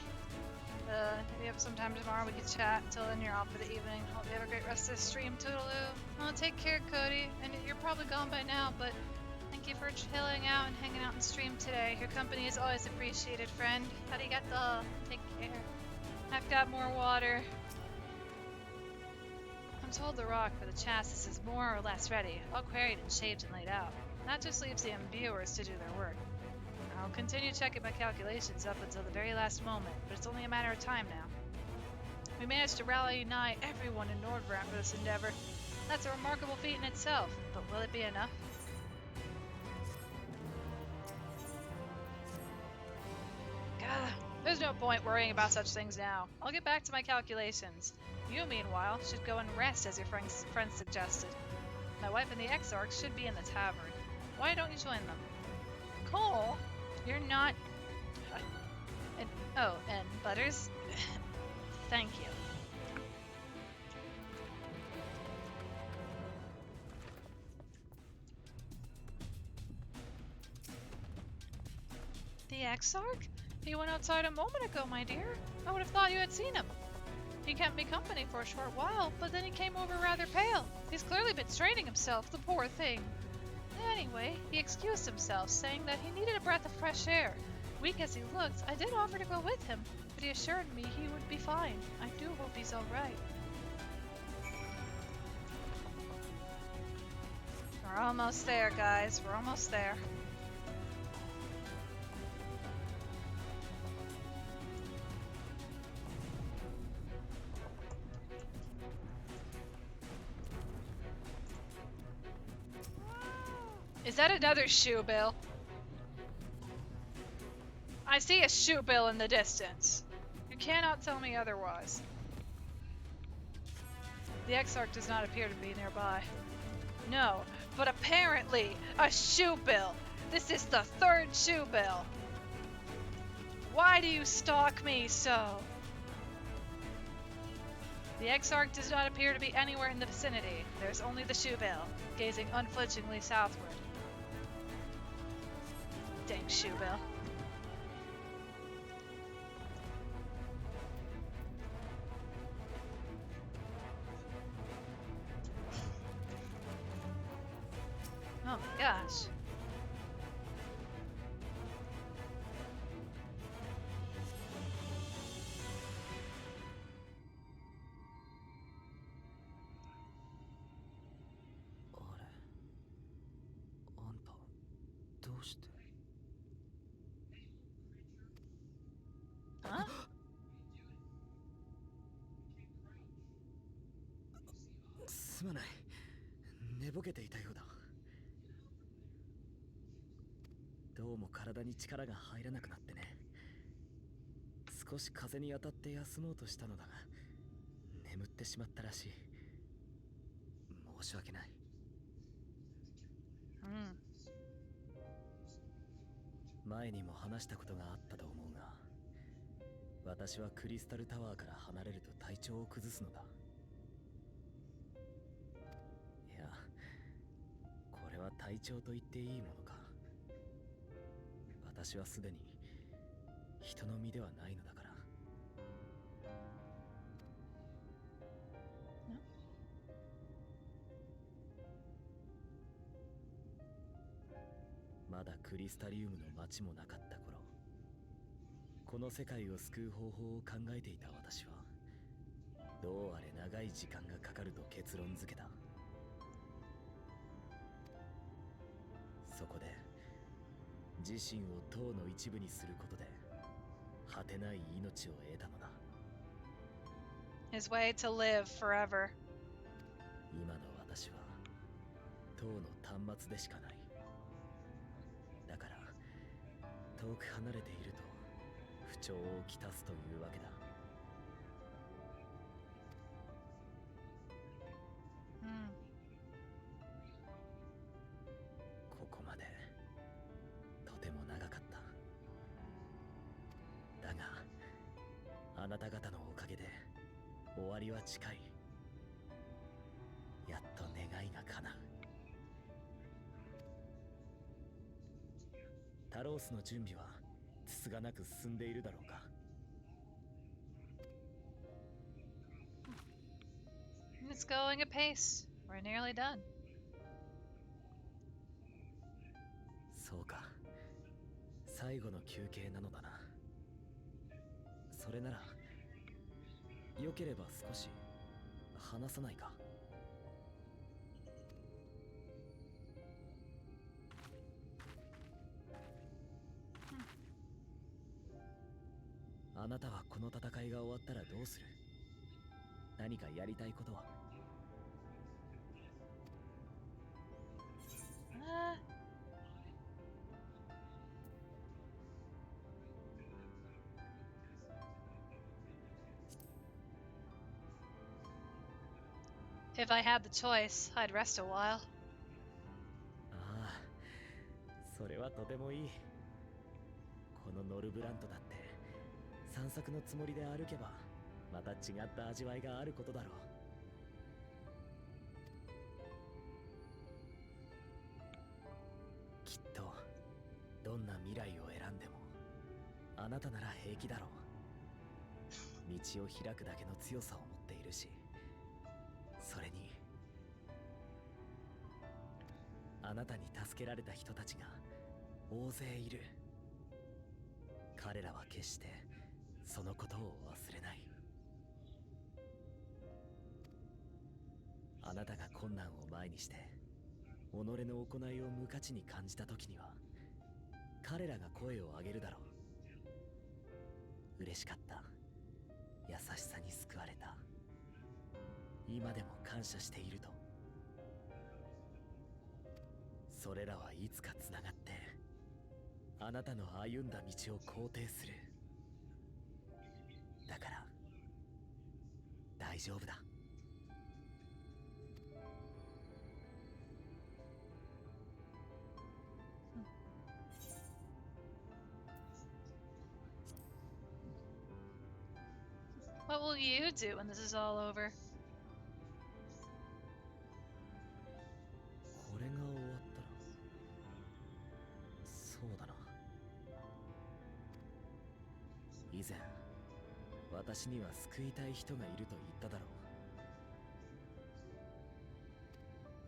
Maybe up sometime tomorrow we could chat. Till then, you're off for the evening. Hope you have a great rest of the stream. Toodaloo. Well, take care, Cody. And you're probably gone by now, but thank you for chilling out and hanging out in stream today. Your company is always appreciated, friend. Arigato. Take care. I've got more water. I'm told the rock for the chassis is more or less ready, all quarried and shaped and laid out. That just leaves the imbuers to do their work. I'll continue checking my calculations up until the very last moment, but it's only a matter of time now. We managed to rally nigh everyone in Nordbrand for this endeavor. That's a remarkable feat in itself, but will it be enough? Gah, there's no point worrying about such things now. I'll get back to my calculations. You, meanwhile, should go and rest as your friends suggested. My wife and the Exarch should be in the tavern. Why don't you join them? Cole? You're not... and Butters? Thank you. The Exarch? He went outside a moment ago, my dear. I would have thought you had seen him. He kept me company for a short while, but then he came over rather pale. He's clearly been straining himself, the poor thing. Anyway, he excused himself, saying that he needed a breath of fresh air. Weak as he looked, I did offer to go with him, but he assured me he would be fine. I do hope he's all right. We're almost there, guys. We're almost there. Is that another shoe bill? I see a shoe bill in the distance. You cannot tell me otherwise. The Exarch does not appear to be nearby. No, but apparently a shoe bill. This is the third shoe bill. Why do you stalk me so? The Exarch does not appear to be anywhere in the vicinity. There's only the shoe bill, gazing unflinchingly southward. Dang shoe bill. Oh my gosh. Huh? すまない。寝ぼけていたようだ。どうも体に力が入らなくなってね。少し風に当たって休もうとしたのだが、眠ってしまったらしい。申し訳ない。前にも話したことがあったと思うが、私はクリスタルタワーから離れると体調を崩すのだ。いや、これは体調と言っていいものか。私はすでに人の身ではないのだから。まだクリスタリウムの町もなかった頃、この世界を救う方法を考えていた私は、どうあれ長い時間がかかると結論付けた。そこで自身を塔の一部にすることで果てない命を得たのだ。 His way to live forever. 今の私は塔の端末でしかない。だから遠く離れていると不調をきたすというわけだ。ここまでとても長かった。だがあなた方のおかげで終わりは近い。やっと願いが叶う。タロースの準備はすがなく進んでいるだろうか。 It's going apace. We're nearly done. そうか、最後の休憩なのだな。それならよければ少し話さないか。あなたはこの戦いが終わったらどうする？何かやりたいことは？ If I had the choice, I'd rest a while. ああ、それはとてもいい。このノルブラントだって散策のつもりで歩けばまた違った味わいがあることだろう。きっとどんな未来を選んでもあなたなら平気だろう。道を開くだけの強さを持っているし、それにあなたに助けられた人たちが大勢いる。彼らは決してそのことを忘れない。あなたが困難を前にして己の行いを無価値に感じた時には彼らが声を上げるだろう。嬉しかった、優しさに救われた、今でも感謝していると。それらはいつかつながってあなたの歩んだ道を肯定する。だから大丈夫だ。What will you do when this is all over? これが終わったら、そうだな。以前私には救いたい人がいると言っただろ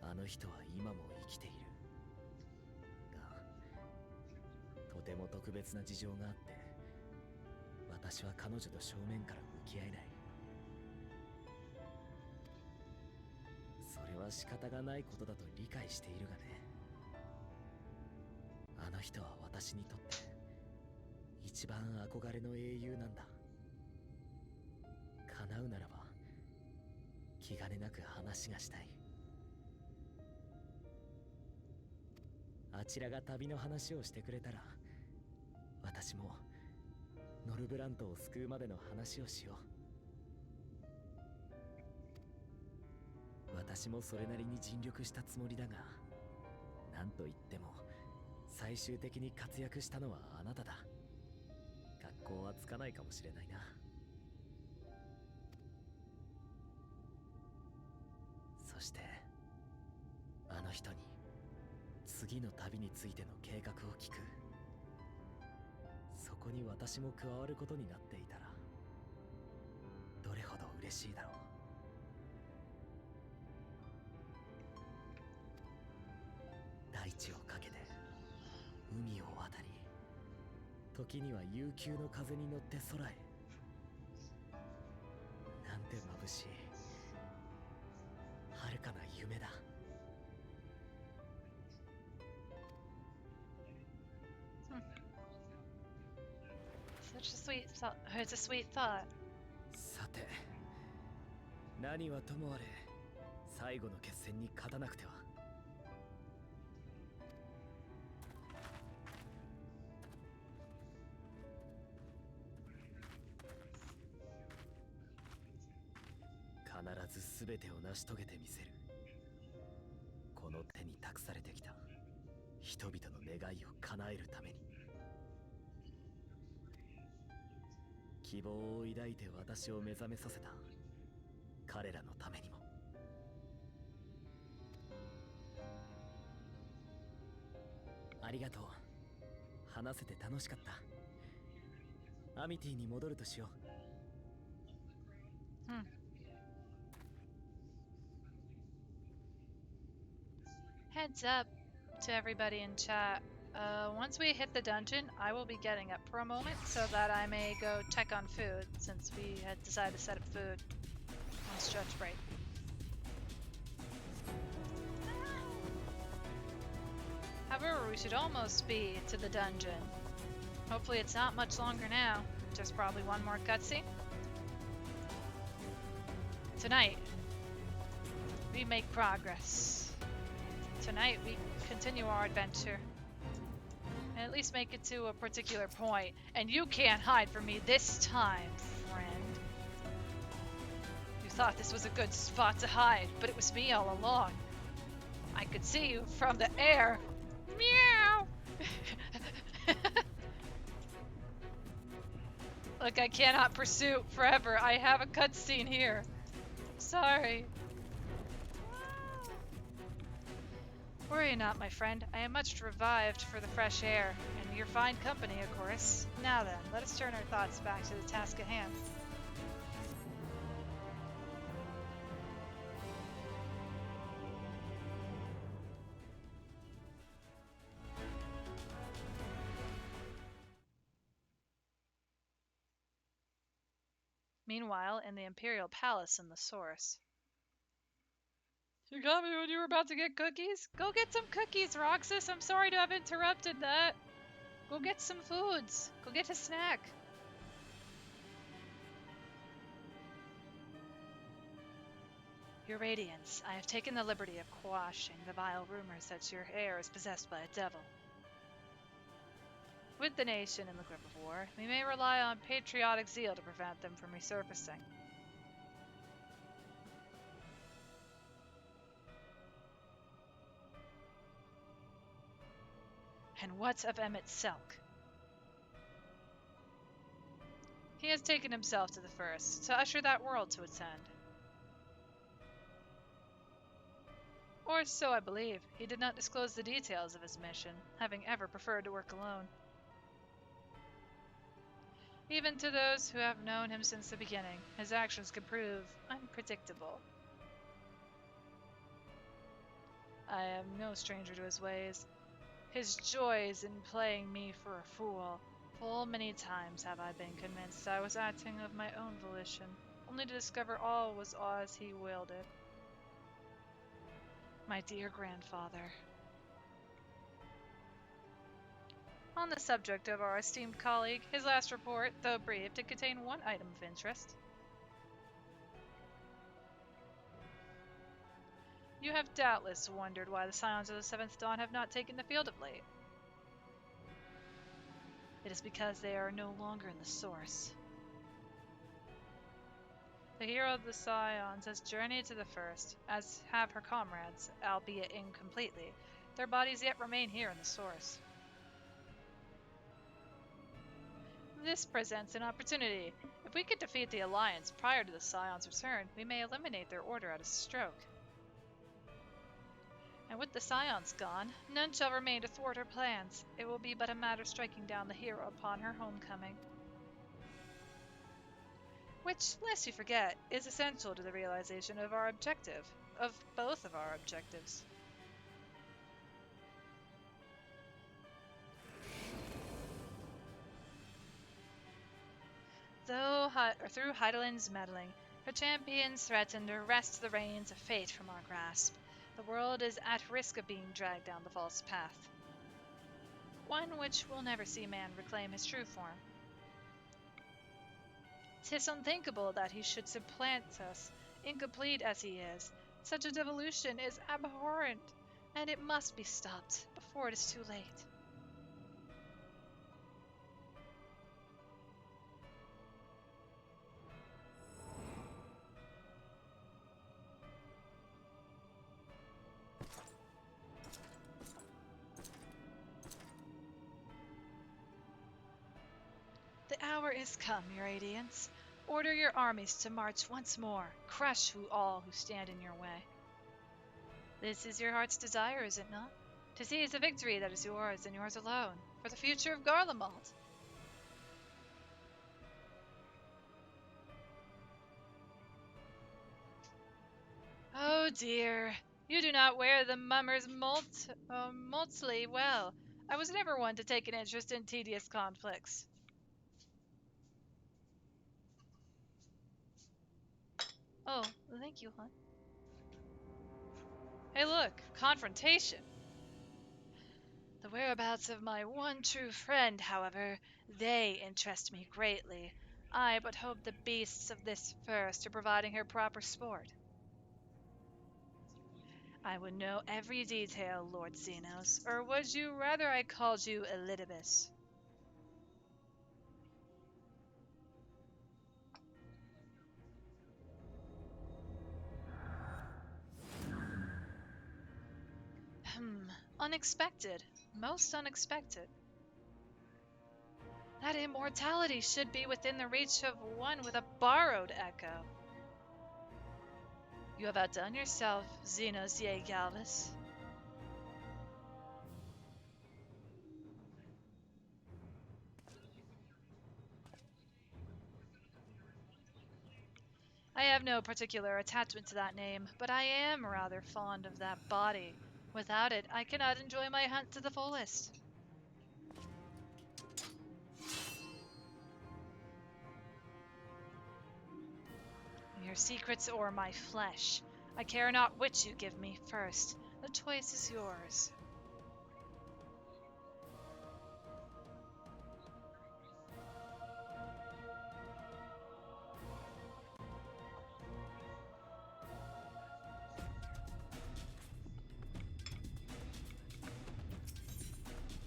う。あの人は今も生きているが、とても特別な事情があって私は彼女と正面から向き合えない。それは仕方がないことだと理解しているがね。あの人は私にとって一番憧れの英雄なんだ。叶うならば気兼ねなく話がしたい。あちらが旅の話をしてくれたら私もノルブラントを救うまでの話をしよう。私もそれなりに尽力したつもりだが、なんといっても最終的に活躍したのはあなただ。格好はつかないかもしれないな。そしてあの人に次の旅についての計画を聞く。そこに私も加わることになっていたらどれほど嬉しいだろう。大地をかけて海を渡り、時には悠久の風に乗って空へ。なんて眩しい遥かな夢だ。Such a sweet thought. It's a sweet thought. さて、何はともあれ最後の決戦に勝たなくては。必ず全てを成し遂げてみせる。この手に託されてきた人々の願いを叶えるために。希望を抱いて私を目覚めさせた彼らのためにも。ありがとう。話せて楽しかった。アミティに戻るとしよう。Heads up to everybody in chat. Once we hit the dungeon, I will be getting up for a moment so that I may go check on food, since we had decided to set up food on stretch break. However, we should almost be to the dungeon. Hopefully it's not much longer now. Just probably one more cutscene. Tonight, we make progress. Tonight, we continue our adventure. And at least make it to a particular point. And you can't hide from me this time, friend. You thought this was a good spot to hide, but it was me all along. I could see you from the air. Meow! Look, I cannot pursue forever. I have a cutscene here. Sorry. Worry not, my friend. I am much revived for the fresh air, and your fine company, of course. Now then, let us turn our thoughts back to the task at hand. Meanwhile, in the Imperial Palace in the Source. You got me when you were about to get cookies? Go get some cookies, Roxas. I'm sorry to have interrupted that. Go get some foods. Go get a snack. Your Radiance, I have taken the liberty of quashing the vile rumors that your heir is possessed by a devil. With the nation in the grip of war, we may rely on patriotic zeal to prevent them from resurfacing. And what of Emmett Selk? He has taken himself to the First, to usher that world to its end. Or so I believe. He did not disclose the details of his mission, having ever preferred to work alone. Even to those who have known him since the beginning, his actions can prove unpredictable. I am no stranger to his ways. His joys in playing me for a fool. Full many times have I been convinced I was acting of my own volition, only to discover all was as he willed it. My dear grandfather. On the subject of our esteemed colleague, his last report, though brief, did contain one item of interest. You have doubtless wondered why the Scions of the Seventh Dawn have not taken the field of late. It is because they are no longer in the Source. The hero of the Scions has journeyed to the First, as have her comrades, albeit incompletely. Their bodies yet remain here in the Source. This presents an opportunity. If we could defeat the Alliance prior to the Scions' return, we may eliminate their order at a stroke. And with the Scions gone, none shall remain to thwart her plans. It will be but a matter of striking down the hero upon her homecoming. Which, lest you forget, is essential to the realization of our objective. Of both of our objectives. Through Heidelin's meddling, her champions threaten to wrest the reins of fate from our grasp. The world is at risk of being dragged down the false path. One which will never see man reclaim his true form. 'Tis unthinkable that he should supplant us, incomplete as he is. Such a devolution is abhorrent, and it must be stopped before it is too late. The hour is come, your Radiance. Order your armies to march once more, crush all who stand in your way. This is your heart's desire, is it not? To seize a victory that is yours and yours alone, for the future of Garlemald. dear. You do not wear the mummer's mostly well. I was never one to take an interest in tedious conflicts. Oh, thank you, hon. Hey, look, confrontation. The whereabouts of my one true friend, however, they interest me greatly. I but hope the beasts of this forest are providing her proper sport. I would know every detail, Lord Xenos, or would you rather I called you Elidibus? Unexpected. Most unexpected. That immortality should be within the reach of one with a borrowed echo. You have outdone yourself, Xenos Ye Galvis. I have no particular attachment to that name, but I am rather fond of that body. Without it, I cannot enjoy my hunt to the fullest. Your secrets or my flesh. I care not which you give me first. The choice is yours.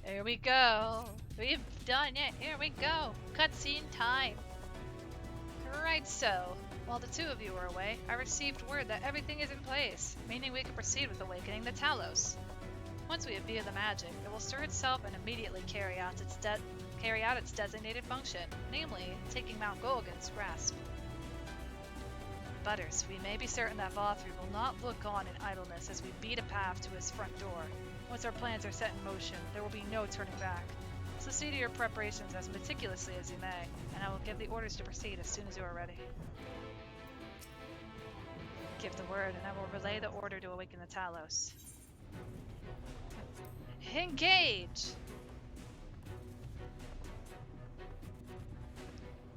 Here we go. We've done it. Here we go. Cutscene time. Right so. While the two of you were away, I received word that everything is in place, meaning we can proceed with awakening the Talos. Once we imbue the magic, it will stir itself and immediately carry out its designated function, namely, taking Mount Golgan's grasp. Butters, we may be certain that Vothru will not look on in idleness as we beat a path to his front door. Once our plans are set in motion, there will be no turning back. So see to your preparations as meticulously as you may, and I will give the orders to proceed as soon as you are ready. Give the word, and I will relay the order to awaken the Talos. Engage!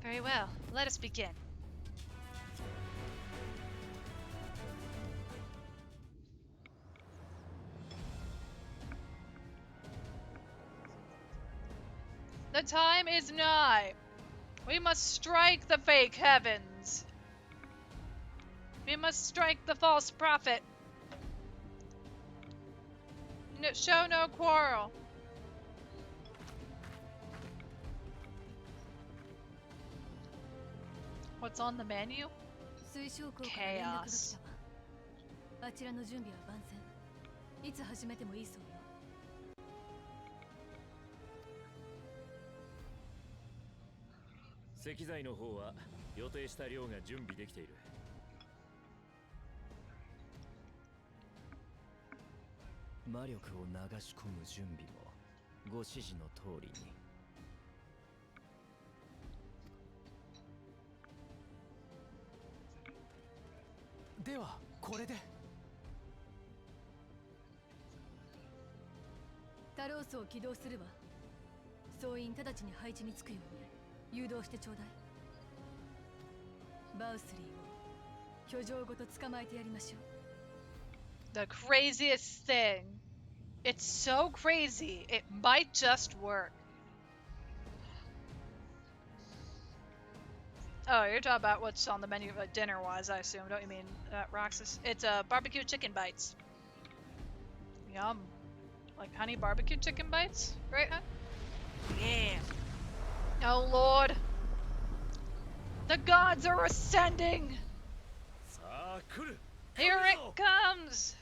Very well, let us begin. The time is nigh. We must strike the fake heavens. We must strike the false prophet. Show no quarrel. What's on the menu? Chaos. あちらの準備は万全。いつ始めてもいいそうよ。石材の方は予定した量が準備できている。魔力を流し込む準備もご指示の通りに。ではこれで。タロースを起動するわ。総員直ちに配置につくように。誘導してちょうだい。バウスリーを居城ごと捕まえてやりましょう。The craziest thing. It's so crazy, it might just work. Oh, you're talking about what's on the menu dinner-wise, I assume, don't you mean, Roxas? It's barbecue chicken bites. Yum. Like honey barbecue chicken bites? Right, huh? Yeah. Oh Lord! The gods are ascending! Here it comes!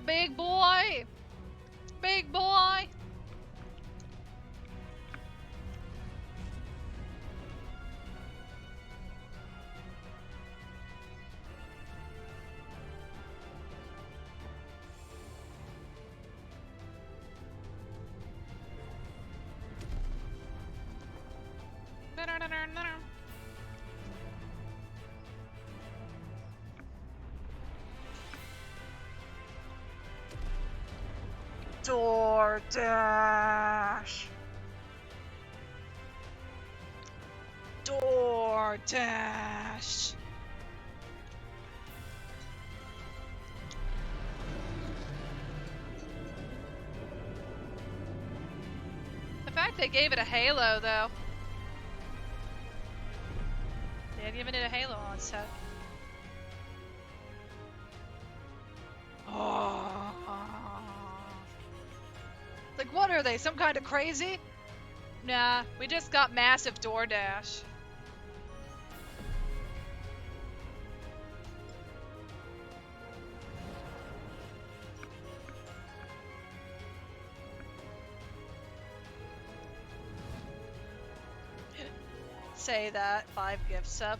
Big boy! Big boy! DoorDash. DoorDash. The fact they gave it a halo, though. They had given it a halo on set. Oh. Like, what are they? Some kind of crazy? Nah, we just got massive DoorDash. Say that 5 gift sub.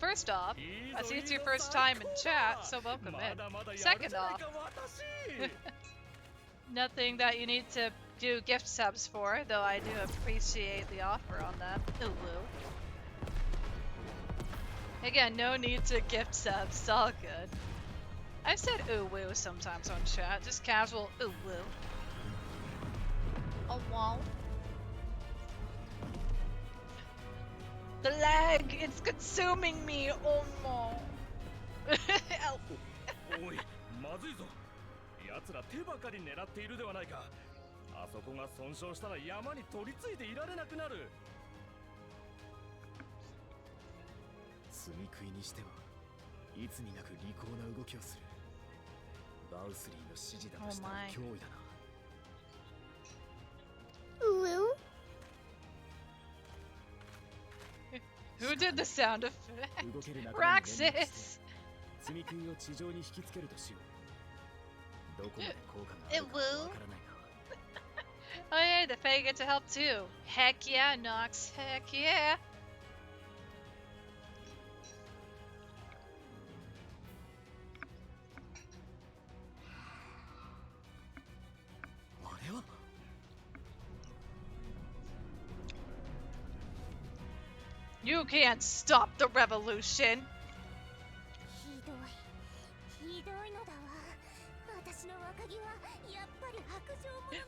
First off, I see it's your first time in chat, so welcome in. Second off, nothing that you need to do gift subs for, though I do appreciate the offer on that. Ooh woo. Again, no need to gift subs, it's all good. I've said ooh woo sometimes on chat, just casual ooh woo. Oh wow. The lag, it's consuming me, oh no. おい、まずいぞ。奴ら手ばかり狙っているではないか。あそこが損傷したら山に取り付いていられなくなる。積み食いにしてはいつになく利口な動きをする。バウスリーの指示だとしたら脅威だな。Who did the sound effect? Roxas! 積み食いを地上に引きつけるとしよう。どこまで効果があるかわからないが。Oh yeah, the Fae get to help too. Heck yeah, Nox. Heck yeah. You can't stop the revolution.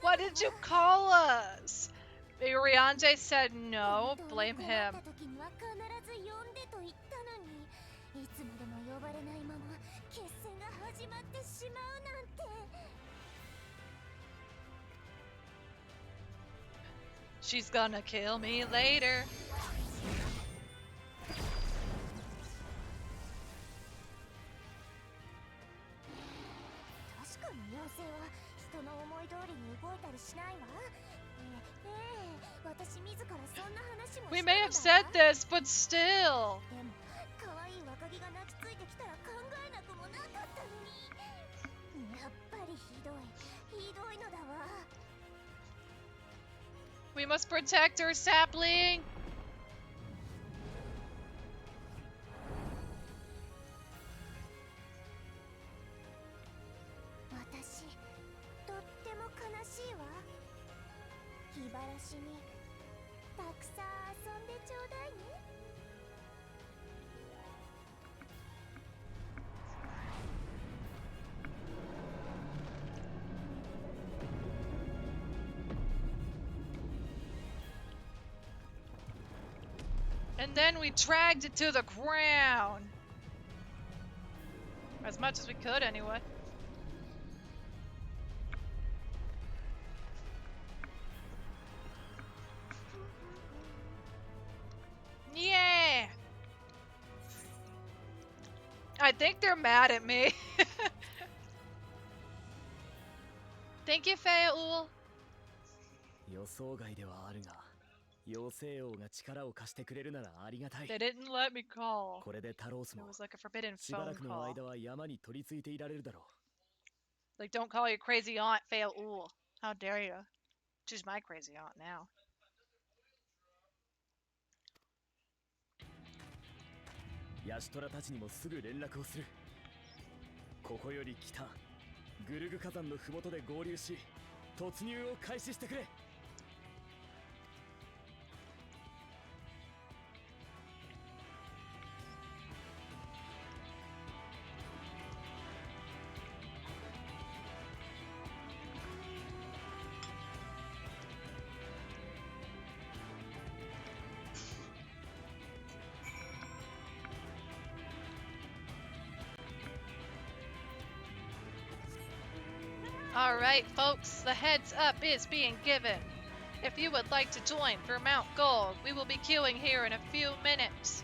What did you call us? Iriante said no. Blame him. She's gonna kill me later. We may have said this, but still. We must protect her, sapling. And then we dragged it to the ground. As much as we could, anyway. Yeah! I think they're mad at me. Thank you, Faeul. 予想外ではあるが、妖精王が力を貸してくれるならありがたい。 They didn't let me call. これでタロースも It was like a forbidden しばら phone くの call. 間は山に取り付いていられるだろう。 Like, don't call your crazy aunt Faeul. How dare you? She's my crazy aunt now. ヤシトラたちにもすぐ連絡をする。ここより北、グルグ火山の麓で合流し、突入を開始してくれ。Alright, folks, the heads up is being given. If you would like to join for Mount Gold, we will be queuing here in a few minutes.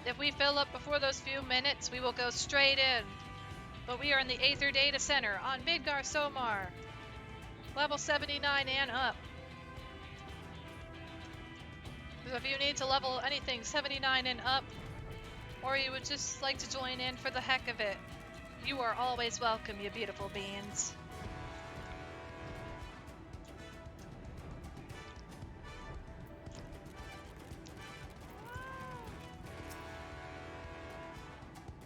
If we fill up before those few minutes, we will go straight in. But we are in the Aether Data Center on Midgar Somar. Level 79 and up. So if you need to level anything 79 and up, or you would just like to join in for the heck of it, you are always welcome, you beautiful beings.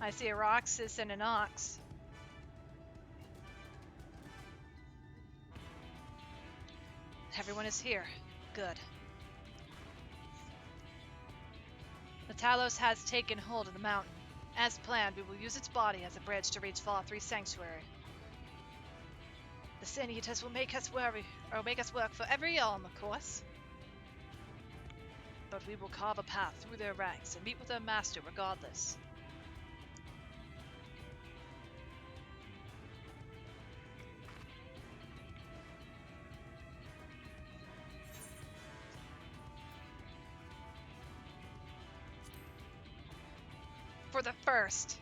I see a Roxas and an Ox. Everyone is here. Good. The Talos has taken hold of the mountain. As planned, we will use its body as a bridge to reach Fall 3 Sanctuary. The Sin Eaters will make us work for every arm, of course. But we will carve a path through their ranks and meet with their master regardless. For the first.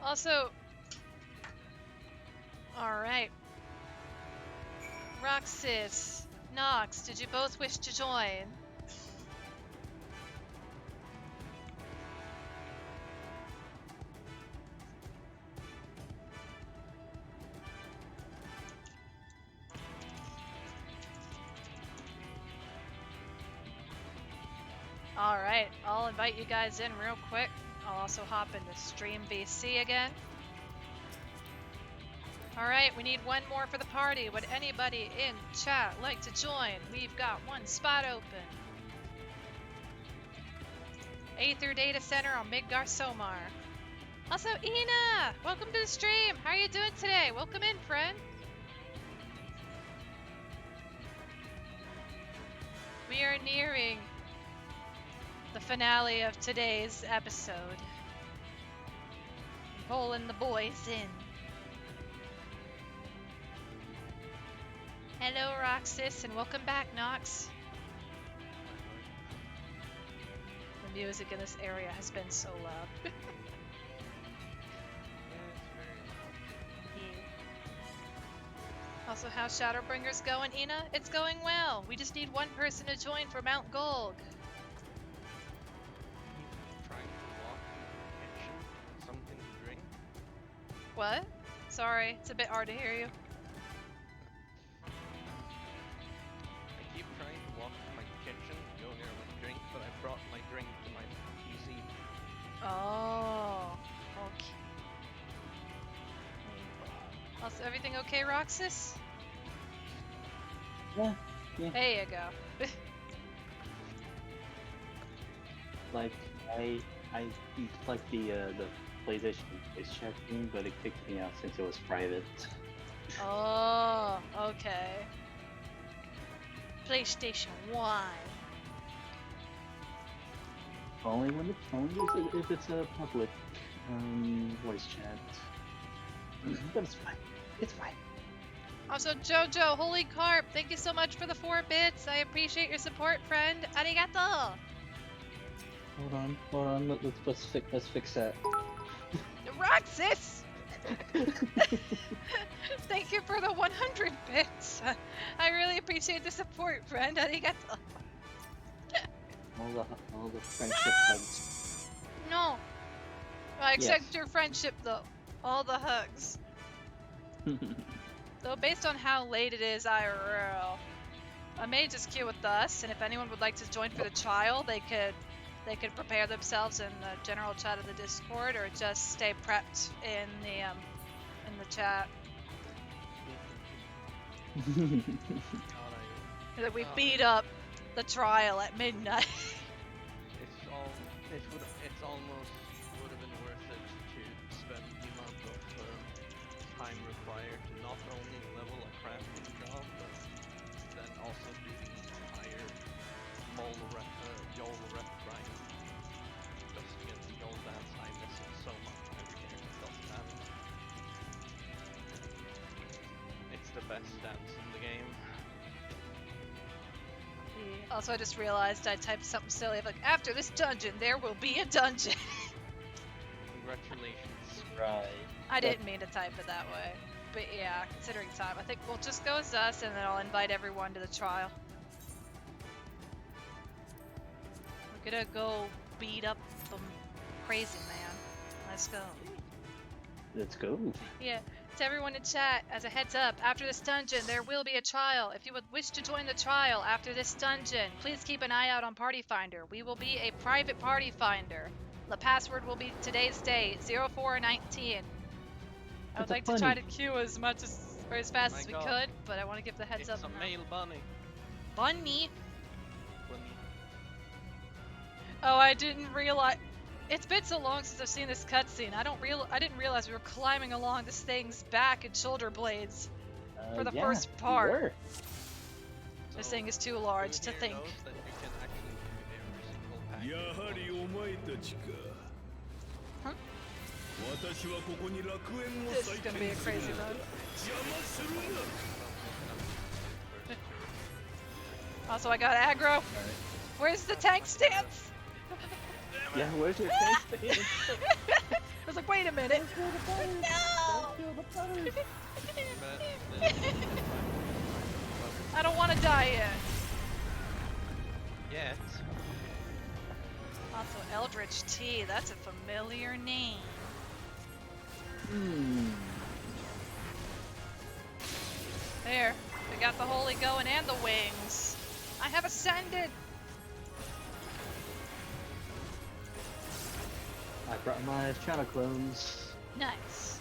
Also, alright. Roxas, Nox, did you both wish to join? Alright, I'll invite you guys in real quick. I'll also hop into Stream VC again. Alright, we need one more for the party. Would anybody in chat like to join? We've got one spot open. Aether Data Center on Midgar Somar. Also, Ina! Welcome to the stream! How are you doing today? Welcome in, friend! We are nearing the finale of today's episode. Pulling the boys in. Hello, Roxas, and welcome back, Nox. The music in this area has been so loud. Also, how's Shadowbringers going, Ina? It's going well. We just need one person to join for Mount Gold. Trying to walk in the kitchen, something to drink. What? Sorry, it's a bit hard to hear you. I keep trying to walk to my kitchen to go here with a drink, but I brought my drink to my PC. Oh, okay. Also, everything okay, Roxas? Yeah. There you go. Like I like the PlayStation voice chat thing, but it kicked me out since it was private. Oh, okay. PlayStation 1. Only if it's a public voice chat. But it's fine. It's fine. Also, Jojo, Holy Carp, thank you so much for the 4 bits. I appreciate your support, friend. Arigato. Hold on. Let's fix that. Roxas! Thank you for the 100 bits. I really appreciate the support, friend. Arigato. all the friendship hugs. No. I accept Yes. your friendship, though. All the hugs. Though based on how late it is IRL, I may just queue with us, and if anyone would like to join for the trial, they could prepare themselves in the general chat of the Discord, or just stay prepped in the chat. That we beat up the trial at midnight. It's almost would have been worth it to spend the amount of time required to not only level a crafting job, but then also do the entire Yol rep grind. Just to get the Yol dance I miss it so much every year it doesn't happen. It's the best dance in the game. Also, I just realized I typed something silly. I'm like, after this dungeon, there will be a dungeon. Congratulations. Right. I didn't mean to type it that way. But yeah, considering time, I think we'll just go as us, and then I'll invite everyone to the trial. We're gonna go beat up the crazy man. Let's go. Let's go. Yeah, to everyone in chat, as a heads up, after this dungeon, there will be a trial. If you would wish to join the trial after this dungeon, please keep an eye out on Party Finder. We will be a private Party Finder. The password will be today's date, 0419. I would like to try to queue as much as, or as fast as we could, but I want to give the heads up. It's a male bunny. Bunny? Bunny. Oh, I didn't realize. It's been so long since I've seen this cutscene. I didn't realize we were climbing along this thing's back and shoulder blades for the first part. This thing is too large to think. Huh? This is gonna be a crazy run. Also, I got aggro. Where's the tank stance? Yeah, where's your tank stance? I was like, wait a minute. No! I don't want to die yet. Yet. Also, Eldritch T, that's a familiar name. There, we got the holy going and the wings. I have ascended. I brought my Shadow clones. Nice.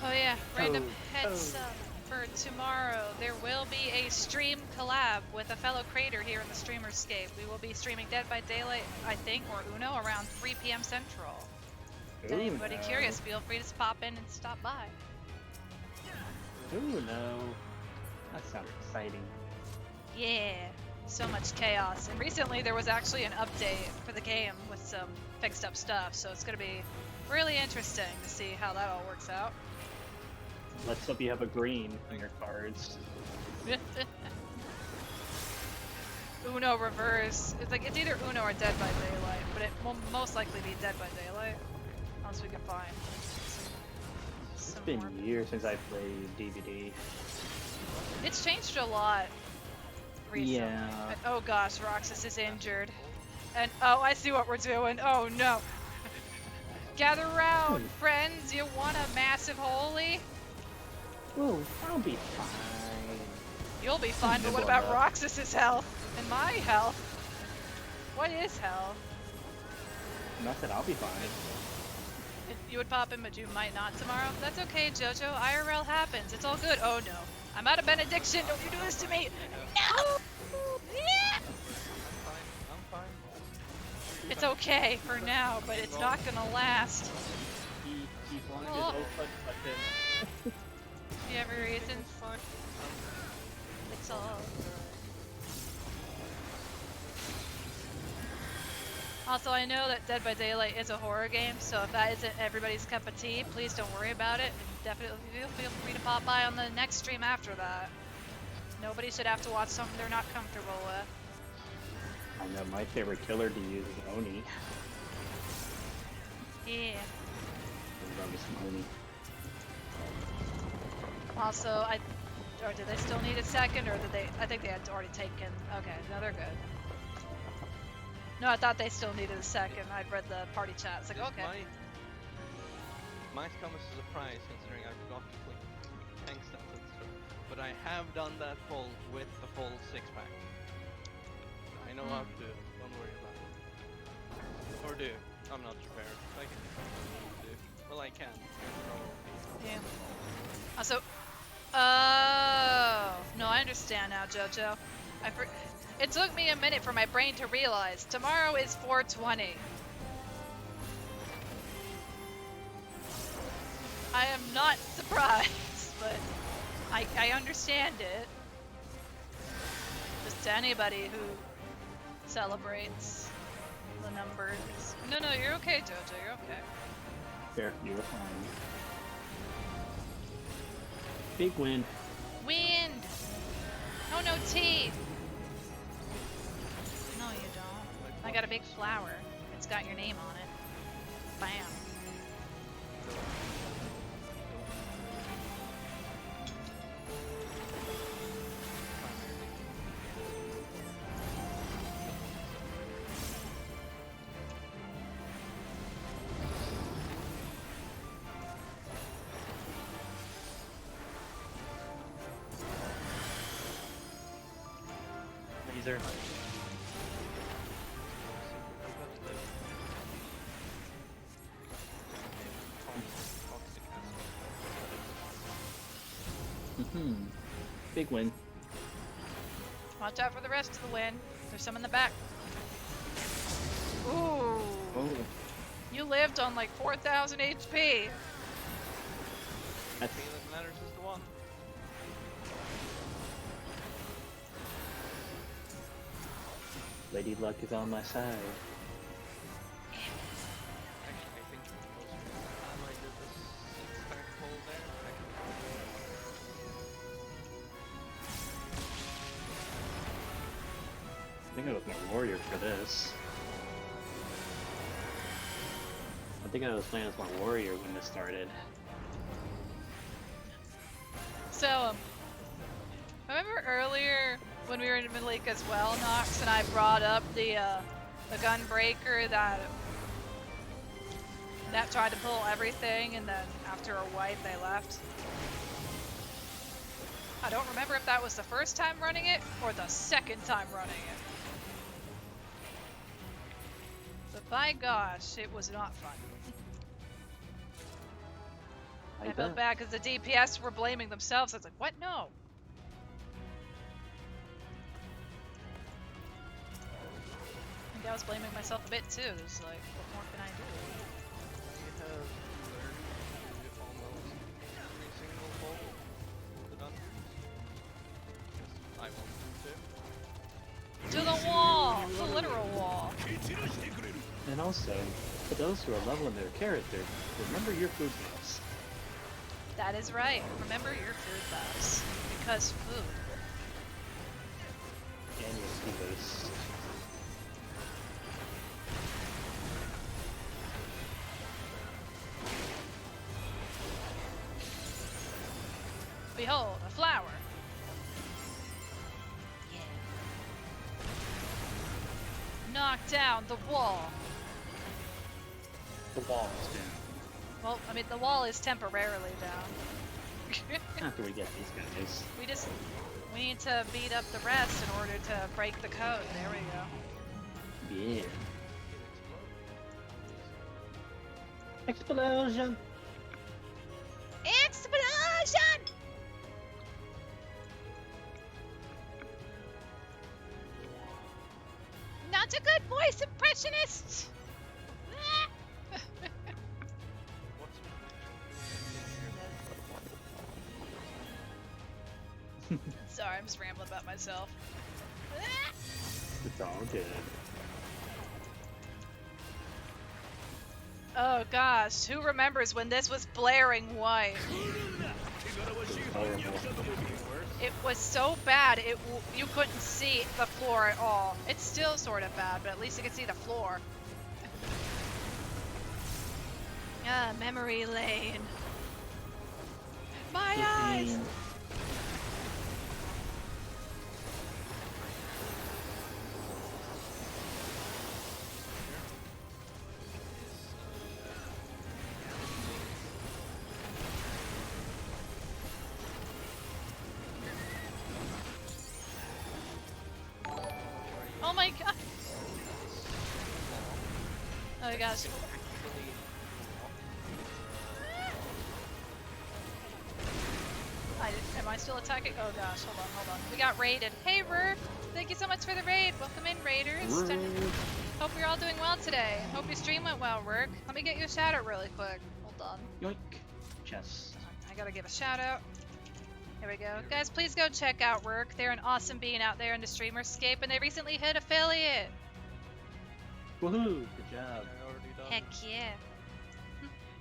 Oh yeah, random heads up for tomorrow. There will be a stream collab with a fellow creator here in the Streamerscape. We will be streaming Dead by Daylight, I think, or Uno around 3 p.m. Central. If anybody curious, feel free to pop in and stop by. Uno. That sounds exciting. Yeah, so much chaos. And recently there was actually an update for the game with some fixed up stuff, so it's going to be really interesting to see how that all works out. Let's hope you have a green in your cards. Uno reverse. It's either Uno or Dead by Daylight, but it will most likely be Dead by Daylight, unless we can find. It's been years since I played DVD. It's changed a lot recently. Yeah. And, oh gosh, Roxas is injured. And oh, I see what we're doing. Oh no. Gather round, friends. You want a massive holy? Ooh, I'll be fine. You'll be fine, but what about Roxas's health? And my health? What is health? Nothing, I'll be fine. You would pop in, but you might not tomorrow. That's okay, Jojo. IRL happens. It's all good. Oh no. I'm out of benediction. Don't you do this to me. No! Yeah! I'm fine. It's okay for now, but it's not gonna last. He's wanting his own push button. Do you have a reason? It's all. Also, I know that Dead by Daylight is a horror game, so if that isn't everybody's cup of tea, please don't worry about it. And definitely feel free to pop by on the next stream after that. Nobody should have to watch something they're not comfortable with. I know my favorite killer to use is Oni. Yeah. Love me some Oni. Also, or did they still need a second, or did they? I think they had already taken. Okay, no, they're good. No, I thought they still needed a second. I'd read the party chat. It's like, okay. Might come as a surprise considering I forgot to click tank stats and stuff. But I have done that poll with a full 6-pack. I know how to do it. Don't worry about it. Or do. I'm not prepared. I can do. Well, I can. Yeah. Also, Oh, no, I understand now, Jojo. It took me a minute for my brain to realize tomorrow is 420. I am not surprised, but I understand it. Just to anybody who celebrates the numbers. No, you're okay, Jojo. You're okay. There, you were fine. Big win. Wind! Oh no, teeth! No, you don't. I got a big flower. It's got your name on it. Bam. Laser. Big win. Watch out for the rest of the wind. There's some in the back. Ooh. Oh. You lived on like 4,000 HP. That's... thing that matters is the one. Lady Luck is on my side. Actually, I think it was time I did this 6-pack pull there. I think I was my warrior for this. I think I was playing as my warrior when this started. So, remember earlier when we were in Mid-Lake as well, Nox, and I brought up the gunbreaker that tried to pull everything, and then after a wipe they left? I don't remember if that was the first time running it or the second time running it. But by gosh, it was not fun. I felt bad because the DPS were blaming themselves. I was like, what? No. I think I was blaming myself a bit too. It was like, what more can I do? We have learned to do almost every single pull of the dungeons. Yes, I want to. To the wall! The literal wall. And also, for those who are leveling their character, remember your food buffs. That is right. Remember your food buffs. Because food. And your ski boost. Behold, a flower. Yeah. Knock down the wall. The wall is down. Well, I mean, the wall is temporarily down. After we get these guys. We need to beat up the rest in order to break the code. There we go. Yeah. Explosion! Explosion! Not a good voice impressionist! Sorry, I'm just rambling about myself. It's all good. Oh gosh, who remembers when this was blaring white? It was so bad, you couldn't see the floor at all. It's still sort of bad, but at least you can see the floor. Ah, memory lane. My eyes! Oh my god! Oh my gosh. Am I I still attacking? Oh gosh, hold on. We got raided. Hey, Rurk! Thank you so much for the raid. Welcome in, raiders. Hope you're all doing well today. And hope your stream went well, Rurk. Let me get you a shout out really quick. Hold on. Yoink. Chest. I gotta give a shout out. Here we go. Guys, please go check out Rurk. They're an awesome being out there in the Streamerscape, and they recently hit affiliate. Woohoo! Good job. Heck yeah.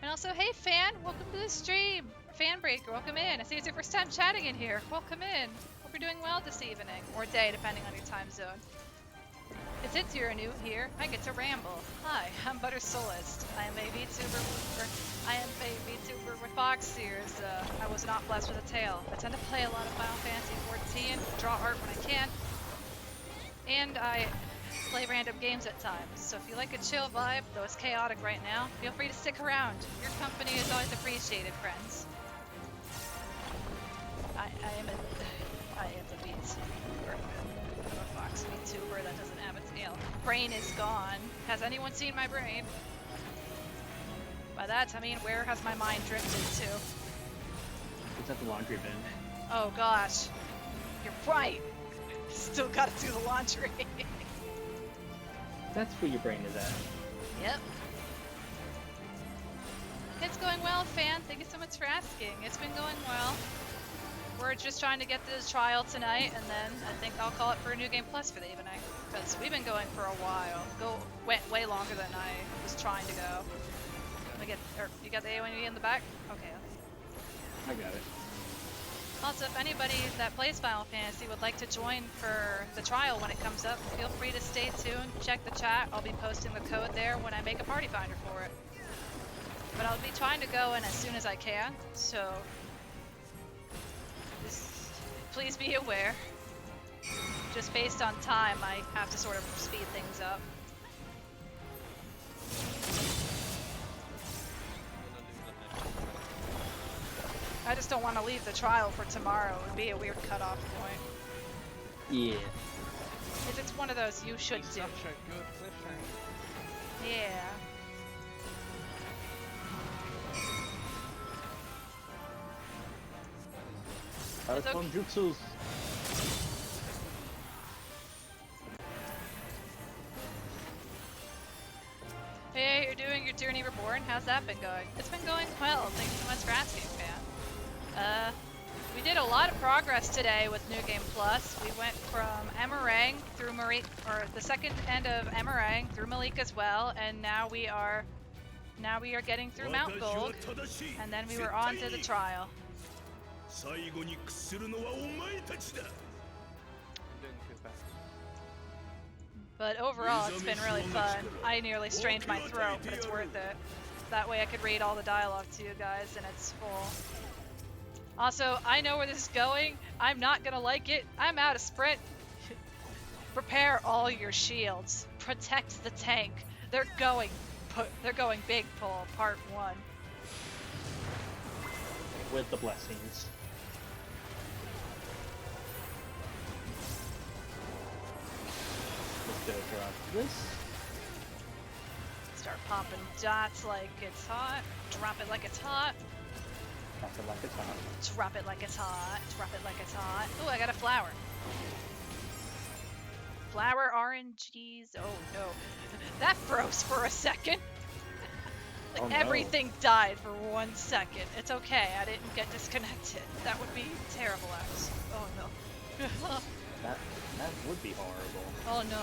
And also, hey fan, welcome to the stream. Fanbreaker, welcome in. I see it's your first time chatting in here. Welcome in. Hope you're doing well this evening, or day, depending on your time zone. Since you're new here, I get to ramble. Hi, I'm Butter Solist. I am a VTuber with box ears. I was not blessed with a tail. I tend to play a lot of Final Fantasy XIV, draw art when I can, and I play random games at times. So if you like a chill vibe, though it's chaotic right now, feel free to stick around. Your company is always appreciated, friends. I am the VTuber. I'm a Fox VTuber that doesn't have a tail. Brain is gone. Has anyone seen my brain? By that I mean, where has my mind drifted to? It's at the laundry bin. Oh gosh. You're right. Still gotta do the laundry. That's where your brain is at. Yep. It's going well, fan. Thank you so much for asking. It's been going well. We're just trying to get to the trial tonight, and then I think I'll call it for a New Game Plus for the evening. Because we've been going for a while. Went way longer than I was trying to go. You got the AOE in the back? Okay. I got it. Also, if anybody that plays Final Fantasy would like to join for the trial when it comes up, feel free to stay tuned, check the chat. I'll be posting the code there when I make a party finder for it. But I'll be trying to go in as soon as I can, so please be aware. Just based on time, I have to sort of speed things up. I just don't want to leave the trial for tomorrow. It would be a weird cutoff point. Yeah. If it's one of those you should do. Such a good cliffhanger. Yeah. It's okay. Jutsus. Hey, you're doing your Journey Reborn? How's that been going? It's been going well. Thanks so much for asking, fan. We did a lot of progress today with New Game Plus. We went from Emerang through the second end of Emerang through Malik as well, and now we are getting through Mount Gold, and then we were on to the trial. But overall, it's been really fun. I nearly strained my throat, but it's worth it. That way I could read all the dialogue to you guys, and it's full. Also, I know where this is going. I'm not gonna like it. I'm out of sprint. Prepare all your shields. Protect the tank. They're going big pull, part 1. With the blessings. Let's go drop this. Start popping dots like it's hot. Drop it like it's hot. Drop it like it's hot. Drop it like it's hot. Drop it like it's hot. Ooh, I got a flower. Flower RNGs. Oh no. That froze for a second. Like oh, no. Everything died for 1 second. It's okay. I didn't get disconnected. That would be terrible, Alex. Oh no. that would be horrible. Oh no.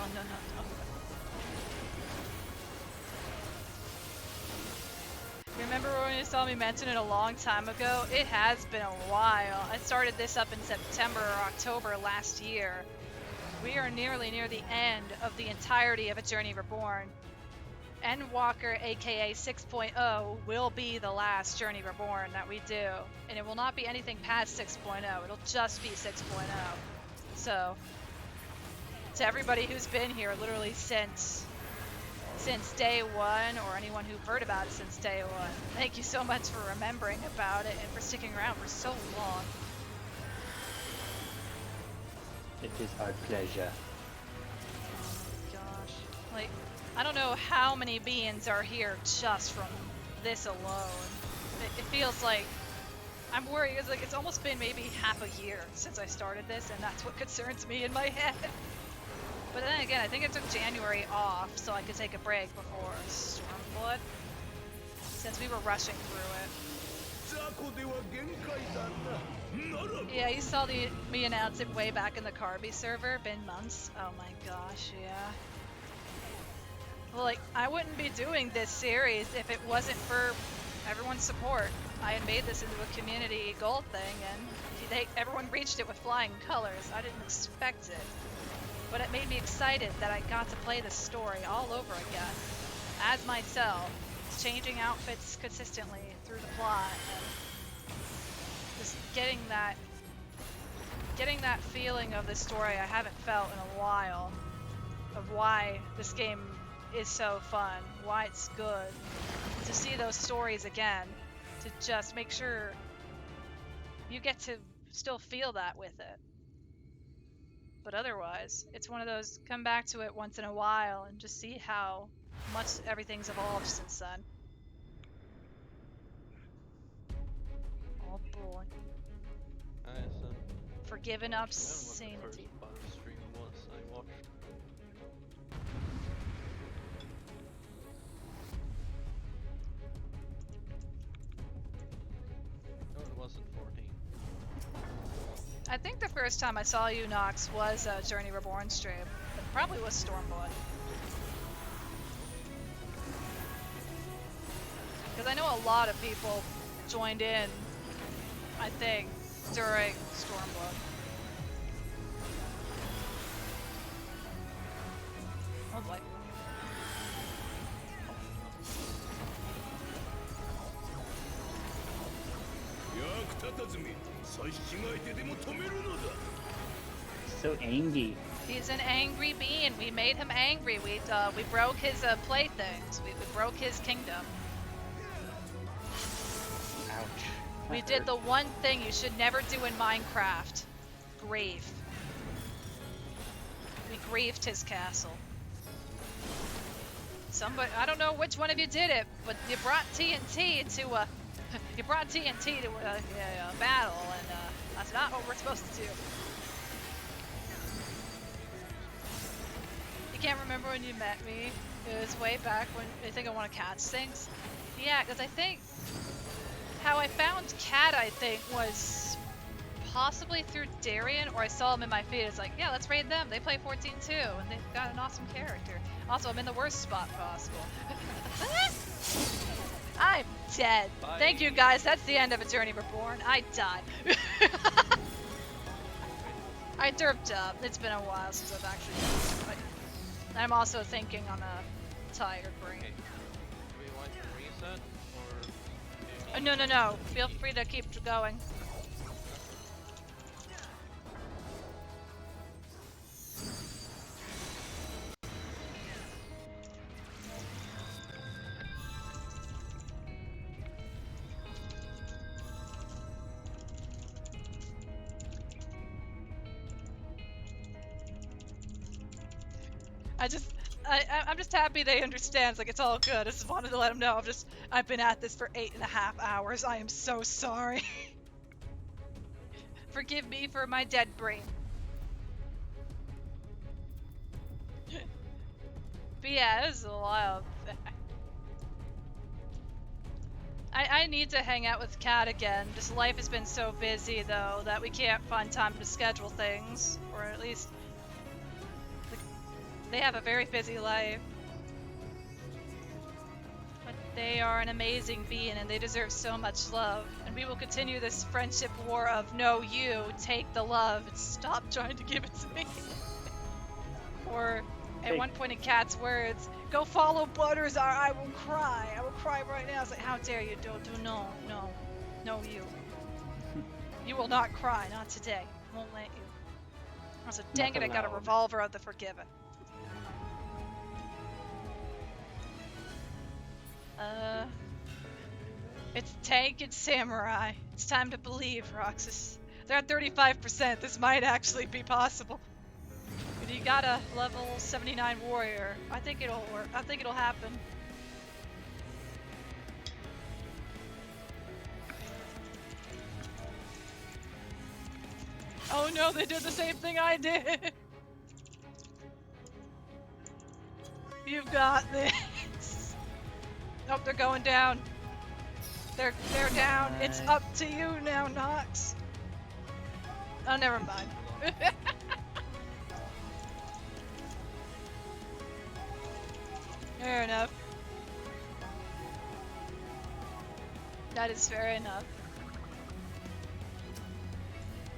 Remember when you saw me mention it a long time ago? It has been a while. I started this up in September or October last year. We are nearly near the end of the entirety of A Journey Reborn. Endwalker, aka 6.0, will be the last Journey Reborn that we do. And it will not be anything past 6.0. It'll just be 6.0. So, to everybody who's been here literally since day 1, or anyone who've heard about it since day 1, thank you so much for remembering about it and for sticking around for so long. It is our pleasure. Gosh. Like, I don't know how many beings are here just from this alone. It feels like I'm worried. It's like it's almost been maybe half a year since I started this, and that's what concerns me in my head. But then again, I think I took January off so I could take a break before Stormblood, since we were rushing through it. Yeah, you saw me announce it way back in the Carby server. Been months. Oh my gosh, yeah. Well, like, I wouldn't be doing this series if it wasn't for everyone's support. I had made this into a community goal thing, and everyone reached it with flying colors. I didn't expect it. But it made me excited that I got to play this story all over again, as myself, changing outfits consistently through the plot, and just getting that feeling of the story I haven't felt in a while, of why this game is so fun, why it's good, to see those stories again, to just make sure you get to still feel that with it. But otherwise, it's one of those, come back to it once in a while and just see how much everything's evolved since then. Oh boy. Forgiven obscenity. What the first part of the stream was I watched. No, it wasn't 14. I think the first time I saw you, Nox, was a Journey Reborn stream. It probably was Stormblood. Because I know a lot of people joined in, I think, during Stormblood. Oh boy. So angry. He's an angry being. We made him angry. We broke his playthings. We broke his kingdom. Ouch. We did the one thing you should never do in Minecraft. Grave. We graved his castle. Somebody, I don't know which one of you did it, but you brought TNT to a battle, and that's not what we're supposed to do. You can't remember when you met me? It was way back when I think I want to catch things. Yeah, because I think how I found Cat, I think, was possibly through Darien, or I saw him in my feed. It's like, yeah, let's raid them. They play 14 too, and they've got an awesome character. Also, I'm in the worst spot possible. I'm dead. Bye. Thank you, guys. That's the end of A Journey Reborn. I died. I derped up. It's been a while since I've actually done it. But I'm also thinking on a tired brain. Okay. Do we want to reset, or... No. Feel free to keep going. I'm just happy they understand. It's like, it's all good. I just wanted to let them know. I've been at this for 8.5 hours. I am so sorry. Forgive me for my dead brain. But yeah, it was a while back. I need to hang out with Kat again. Just life has been so busy, though, that we can't find time to schedule things. Or at least... they have a very busy life. But they are an amazing being, and they deserve so much love. And we will continue this friendship war of, no, you, take the love, and stop trying to give it to me. Or, at one point in Kat's words, go follow Butters, or I will cry. I will cry right now. It's like, how dare you, no, you. You will not cry, not today. I won't let you. Also, dang it, I got a revolver of the Forgiven. It's Tank and Samurai. It's time to believe, Roxas. They're at 35%. This might actually be possible. But you got a level 79 warrior. I think it'll work. I think it'll happen. no, they did the same thing I did. You've got this. Oh, they're going down. They're down. It's up to you now, Nox. Oh, never mind. Fair enough. That is fair enough.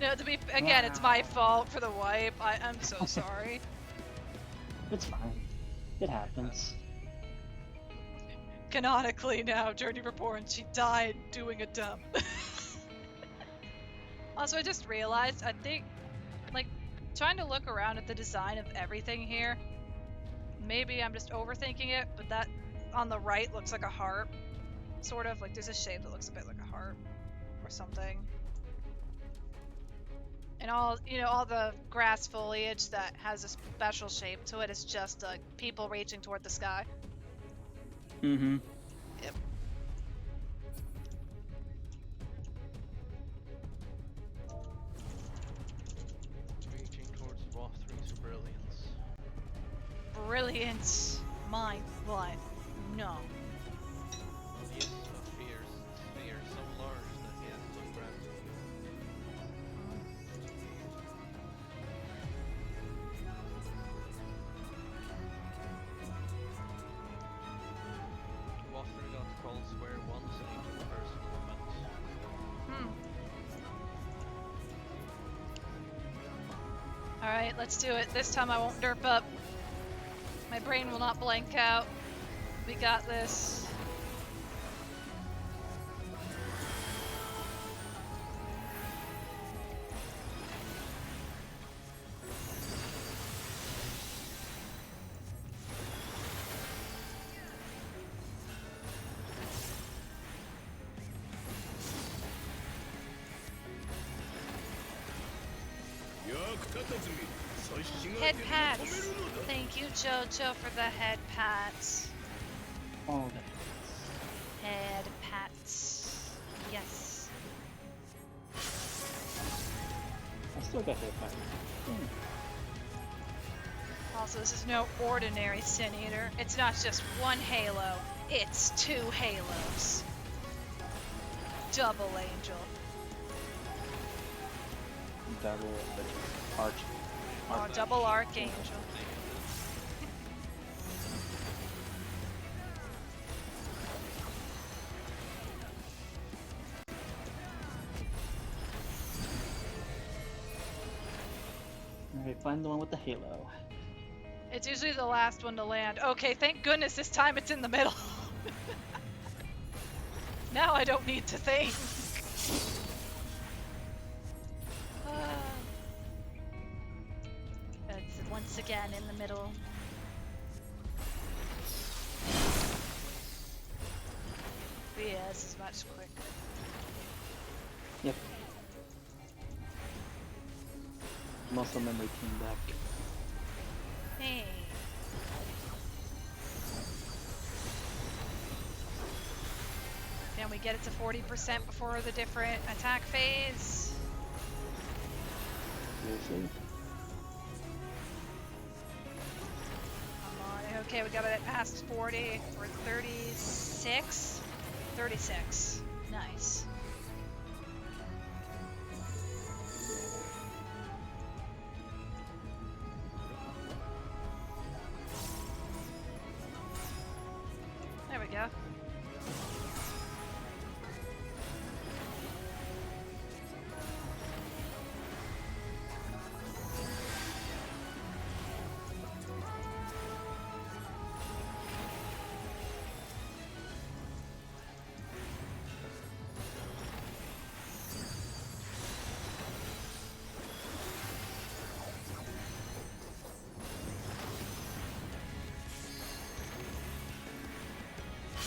No, to be again, it's my fault for the wipe. I'm so sorry. It's fine. It happens. Canonically now, Journey Reborn, she died doing a dump. Also, I just realized, I think, like, trying to look around at the design of everything here, maybe I'm just overthinking it, but that on the right looks like a heart. Sort of, like there's a shape that looks a bit like a heart or something. And all, you know, all the grass foliage that has a special shape to it is just people reaching toward the sky. Mm-hmm. Yep. Reaching towards Rothring's brilliance. Brilliant. Mind life. No. He is a fierce sphere so large that he has some gravity. Rothring got called square once and he took personal offense. Alright, let's do it. This time I won't derp up. My brain will not blank out. We got this. Head pats. Thank you, Jojo, for the head pats. All the Head pats. Yes. I still got hit by it. Also, this is no ordinary Sin Eater. It's not just one Halo. It's 2 Halos. Double Angel. Double Arch. Oh, double Archangel. Alright, find the one with the halo. It's usually the last one to land. Okay, thank goodness this time it's in the middle. Now I don't need to think. It's once again in the middle. But yeah, this is much quicker. Yep. Muscle memory came back. Hey. Can we get it to 40% before the different attack phase? We'll see. Come on. Okay, we got it past 40. We're 36. 36. Nice. There we go.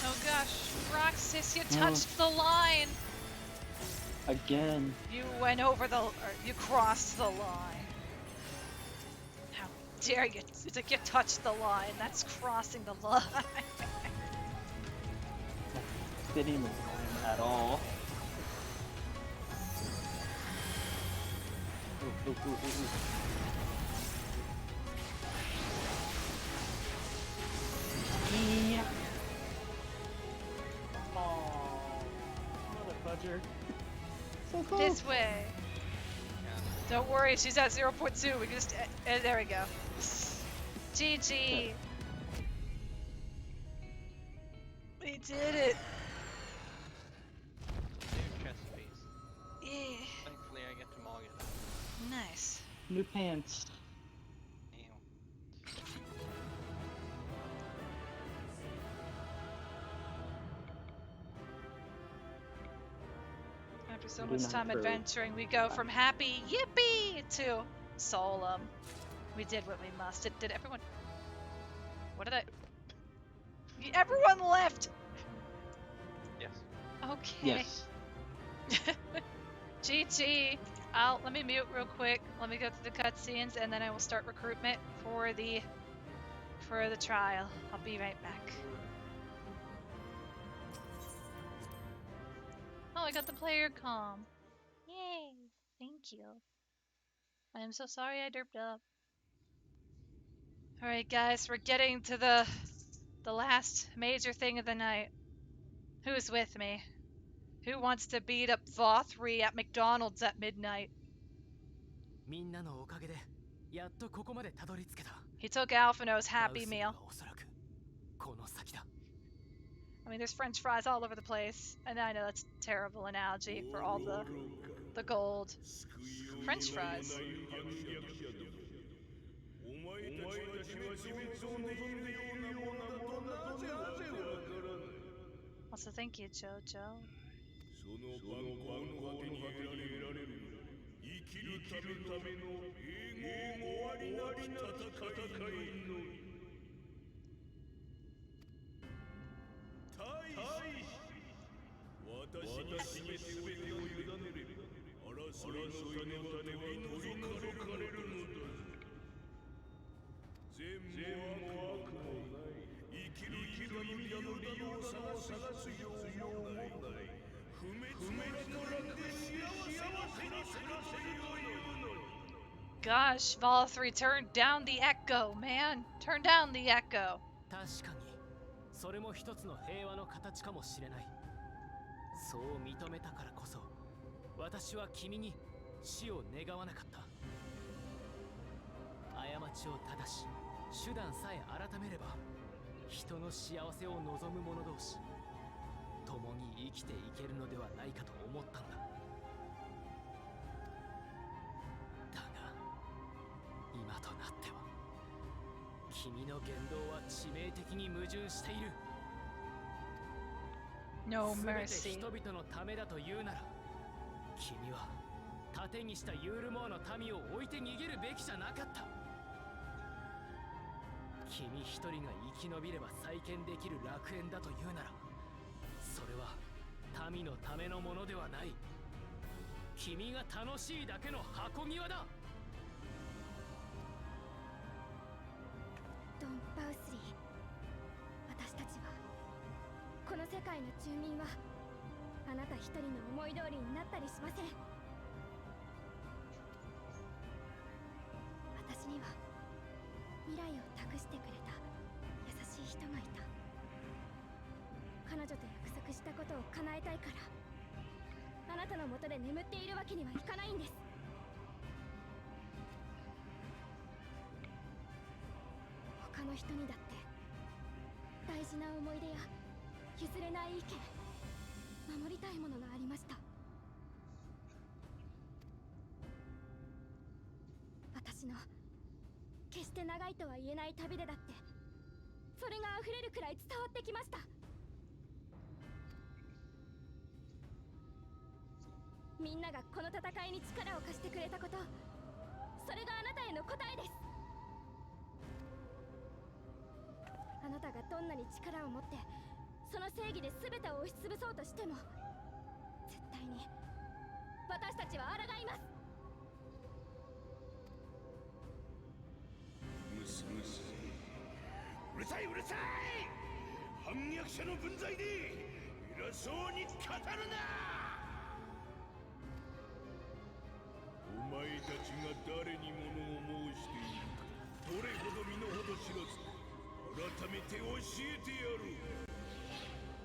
Oh gosh, Roxas, you touched the line! Again. You went over the, or you crossed the line. How dare you, it's like you touched the line, that's crossing the line. Didn't the line at all. Ooh, ooh, ooh, ooh, ooh. Yeah. Oh, another fudger. So close. This way. Don't worry, she's at 0.2. We can just. There we go. GG. We did it. New chest piece. Yeah. Thankfully, I get to mog it. Nice. New pants. After so Do much not time approve. adventuring, we go from happy yippee to solemn. We did what we must. Did everyone? What did I? Everyone left. Yes. Okay. Yes. GG. Let me mute real quick. Let me go through the cutscenes, and then I will start recruitment for the trial. I'll be right back. Oh, I got the player comm. Yay! Thank you. I am so sorry I derped up. All right, guys, we're getting to the last major thing of the night. Who's with me? Who wants to beat up Vothri at McDonald's at midnight? He took Alphino's Happy Meal. I mean, there's French fries all over the place, and I know that's a terrible analogy for all the gold French fries. Also, thank you, Jojo. その蛮行の果てに得られる生きるための永劫終わりなき戦いのみ大使私に全てを委ねれば争いの種は取り除かれるのだぞ善も悪もない生きる意味など理由を探す必要もない不滅の楽園で幸せに暮らせるというのに Gosh, Vothri, turn down the echo, man. Turn down the echo. 確かにそれも一つの平和の形かもしれない。そう認めたからこそ私は君に死を願わなかった。過ちを正し手段さえ改めれば人の幸せを望む者同士共に生きていけるのではないかと思ったのだ。だが今となっては君の言動は致命的に矛盾している。 No 全て mercy. 人々のためだと言うなら君は盾にしたユールモアの民を置いて逃げるべきじゃなかった。君一人が生き延びれば再建できる楽園だと言うならそれは民のためのものではない。君が楽しいだけの箱庭だ。ドン・バウスリー、私たちはこの世界の住民はあなた一人の思い通りになったりしません。私には未来を託してくれた優しい人がいた。彼女と約束したことを叶えたいからあなたのもとで眠っているわけにはいかないんです。他の人にだって大事な思い出や譲れない意見、守りたいものがありました。私の決して長いとは言えない旅でだってそれが溢れるくらい伝わってきました。みんながこの戦いに力を貸してくれたこと、それがあなたへの答えです。あなたがどんなに力を持ってその正義で全てを押しつぶそうとしても絶対に私たちは抗います。うるさいうるさい。反逆者の分際で偉そうに語るな。お前たちが誰に物を申しているかどれほど身の程知らず改めて教えてやろう。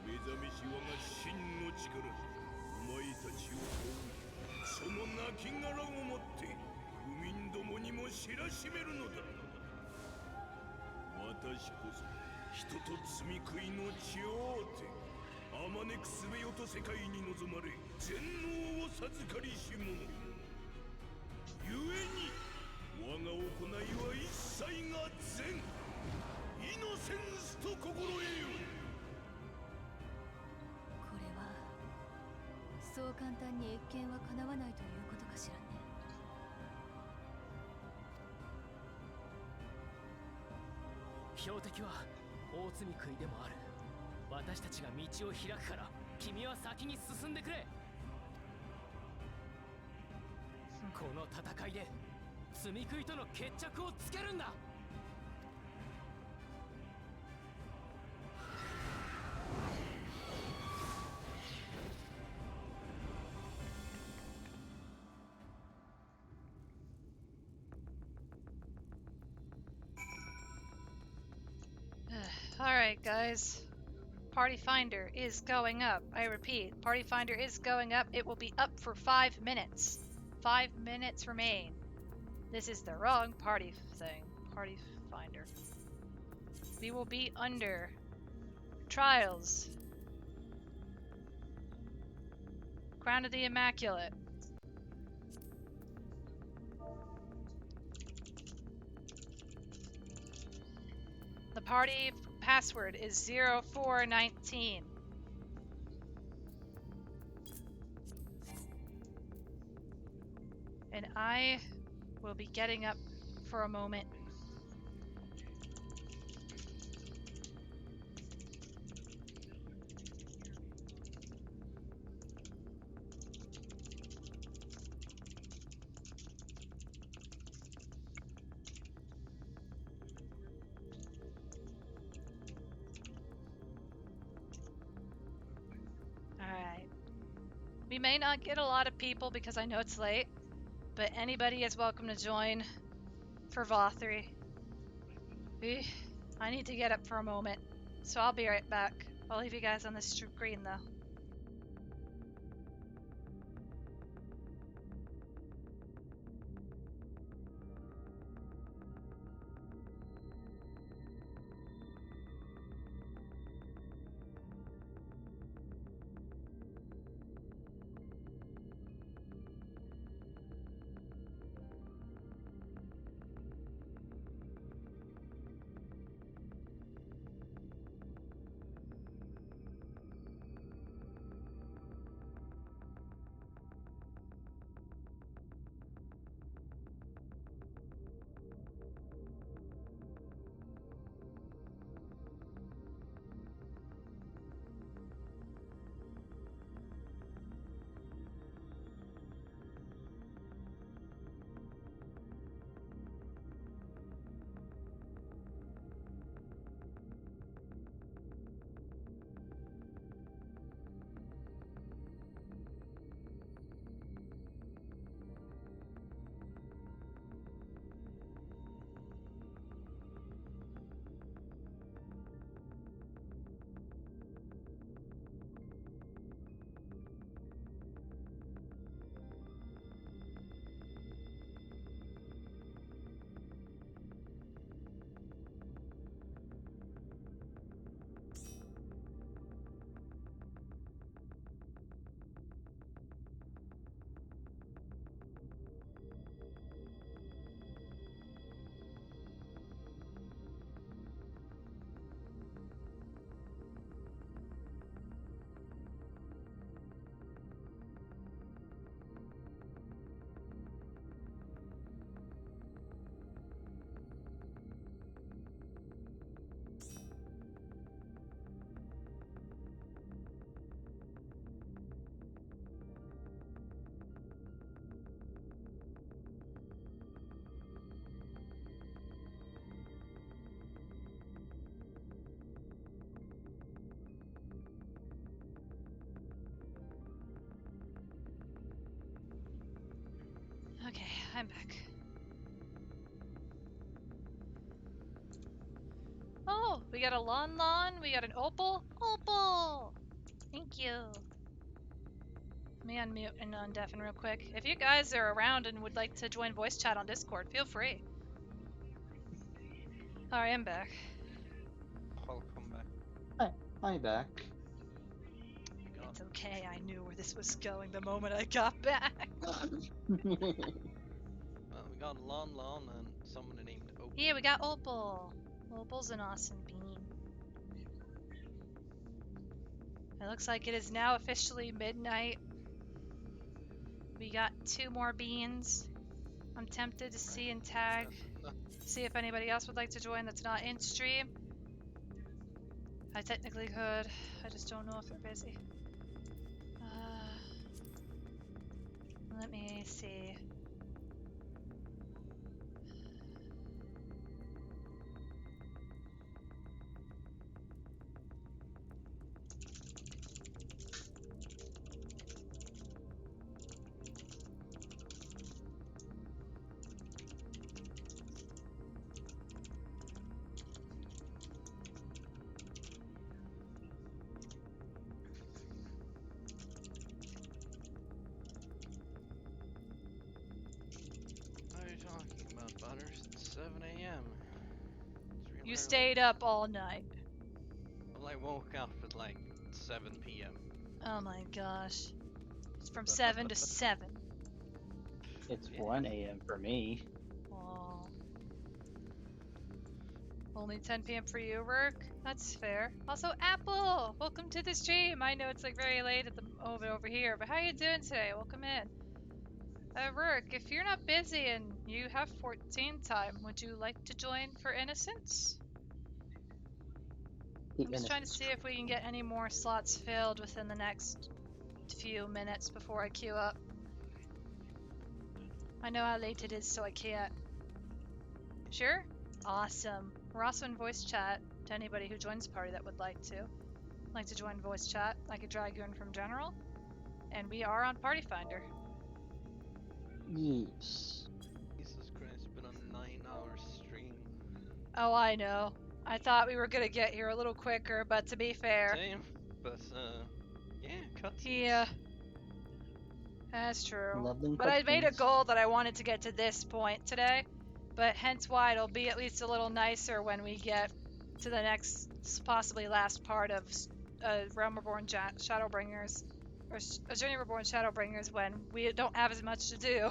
目覚めし我が真の力お前たちを追うその亡骸をもって愚民どもにも知らしめるのだ。私こそ人と罪食いの血を追ってあまねくすべよと世界に望まれ全能を授かりし者ゆえに我が行いは一切が善イノセンスと心得よ。これはそう簡単に謁見は叶わないということかしらね。標的は大罪食いでもある。私たちが道を開くから君は先に進んでくれ。この戦いで罪食いとの決着をつけるんだ。Alright, guys. Party Finder is going up. I repeat, Party Finder is going up. It will be up for 5 minutes. 5 minutes remain. This is the wrong party thing. Party Finder. We will be under Trials. Crown of the Immaculate. The party password is 0419. And I will be getting up for a moment. Alright. We may not get a lot of people because I know it's late, but anybody is welcome to join for Vothri. I need to get up for a moment, so I'll be right back. I'll leave you guys on the screen though. I'm back. Oh, we got a Lon, we got an Opal. Opal! Thank you. Let me unmute and undeafen real quick. If you guys are around and would like to join voice chat on Discord, feel free. Alright, I'm back. Welcome back. Hi back. It's okay, I knew where this was going the moment I got back. Well, we got Lon and someone named Opal. Yeah, we got Opal. Opal's an awesome bean. It looks like it is now officially midnight. We got 2 more beans. I'm tempted to see and tag. See if anybody else would like to join that's not in stream. I technically could. I just don't know if they're busy. Let me see. What are you talking about, Butters? It's 7 a.m. You stayed up all night. Well, I woke up at like 7 p.m. Oh my gosh. It's from 7 to 7. It's 1 a.m. for me. Oh. Only 10 p.m. for you, Rourke? That's fair. Also, Apple! Welcome to the stream! I know it's like very late at the over here, but how you doing today? Welcome in. Rourke, if you're not busy and you have 14 time, would you like to join for Innocence? I'm just trying to see if we can get any more slots filled within the next few minutes before I queue up. I know how late it is, so I can't. Sure? Awesome. We're also in voice chat to anybody who joins the party that would like to join voice chat. I could drag you in from general. And we are on Party Finder. Yes. Jesus Christ, been a 9-hour stream. Oh, I know. I thought we were gonna get here a little quicker, but to be fair. Same, but yeah, cutscenes. Yeah. That's true. Lovely But I made a cutscenes. goal that I wanted to get to this point today. But hence why it'll be at least a little nicer when we get to the next, possibly last part of Realm Reborn Shadowbringers. Or A Journey Reborn Shadowbringers when we don't have as much to do.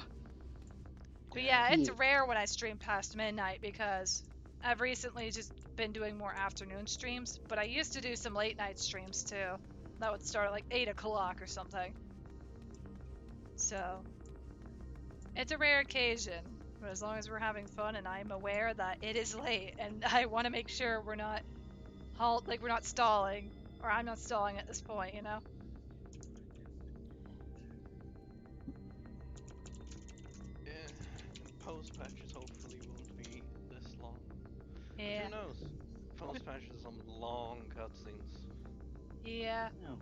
But yeah, it's rare when I stream past midnight because I've recently just been doing more afternoon streams. But I used to do some late night streams too. That would start at like 8 o'clock or something. So, it's a rare occasion, but as long as we're having fun and I'm aware that it is late and I want to make sure we're not we're not stalling, or I'm not stalling at this point, you know? Yeah, and post patches hopefully won't be this long. Yeah. But who knows? Post patches some long cutscenes. Yeah. Oh,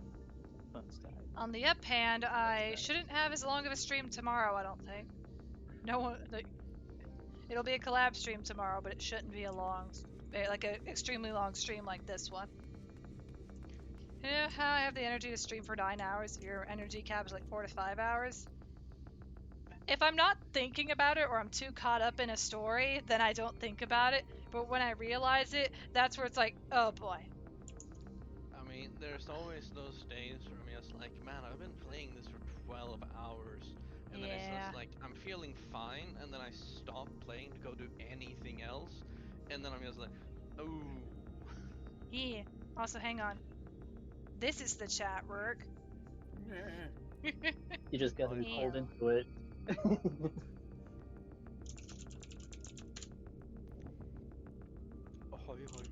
that's that. On the up hand, I shouldn't have as long of a stream tomorrow, I don't think. No one, it'll be a collab stream tomorrow, but it shouldn't be a like an extremely long stream like this one. You know how I have the energy to stream for 9 hours if your energy cap is like 4 to 5 hours? If I'm not thinking about it or I'm too caught up in a story, then I don't think about it. But when I realize it, that's where it's like, oh boy. I mean, there's always those days where I'm just like, man, I've been playing this for 12 hours. And then it's just like, I'm feeling fine, and then I stop playing to go do anything else. And then I'm just like, oh. Yeah. Also, hang on. This is the chat, Rourke. You just gotta be pulled into it. Ahoy, ahoy.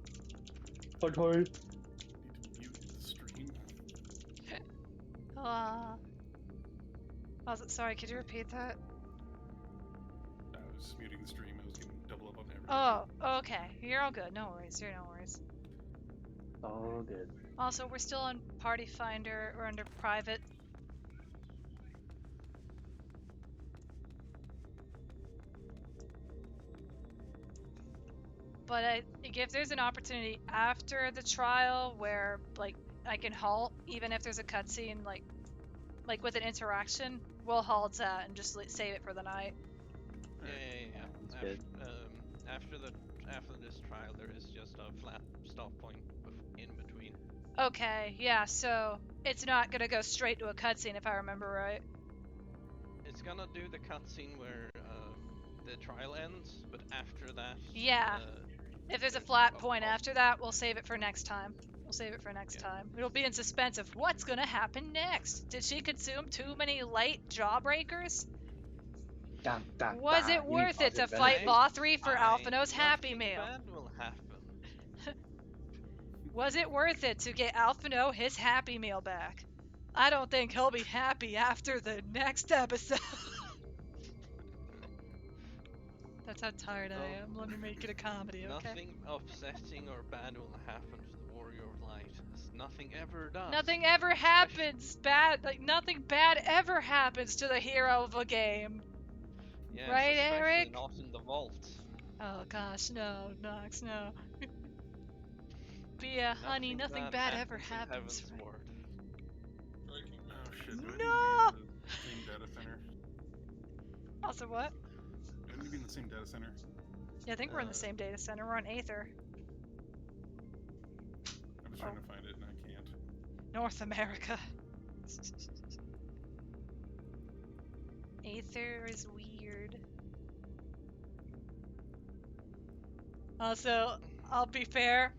Ahoy. Need to mute the stream. Sorry, could you repeat that? I was muting the stream. I was getting double up on everything. Oh, okay. You're all good. No worries. You're no worries. All good. Also, we're still on Party Finder. We're under private. but if there's an opportunity after the trial where like I can halt, even if there's a cutscene like with an interaction, we'll halt that and just save it for the night. Yeah. That's good. After this trial, there is just a flat stop point in between. Okay, yeah, so it's not gonna go straight to a cutscene if I remember right. It's gonna do the cutscene where the trial ends, but after that. Yeah. If there's a flat point after that, we'll save it for next time. We'll save it for next time. It'll be in suspense of what's gonna happen next. Did she consume too many light jawbreakers? Dun, dun, Was dun. it You mean worth it to positive fight energy? Lothri for Alphino's Happy Nothing Meal? bad will happen. Was it worth it to get Alphino his Happy Meal back? I don't think he'll be happy after the next episode. That's how tired I am. Let me make it a comedy, okay? Nothing upsetting or bad will happen to the Warrior of Light, as nothing ever does. Nothing ever happens bad. Like nothing bad ever happens to the hero of a game. Yes, right, especially Eric? not in the vault. Oh gosh, no, Nox, no. Bia, honey, nothing bad ever happens. Oh shit, do I No! need to be in the same data center? Also what? Do I need to be in the same data center? Yeah, I think we're in the same data center. We're on Aether. I'm just trying to find it and I can't. North America. Aether is weird. Also, I'll be fair.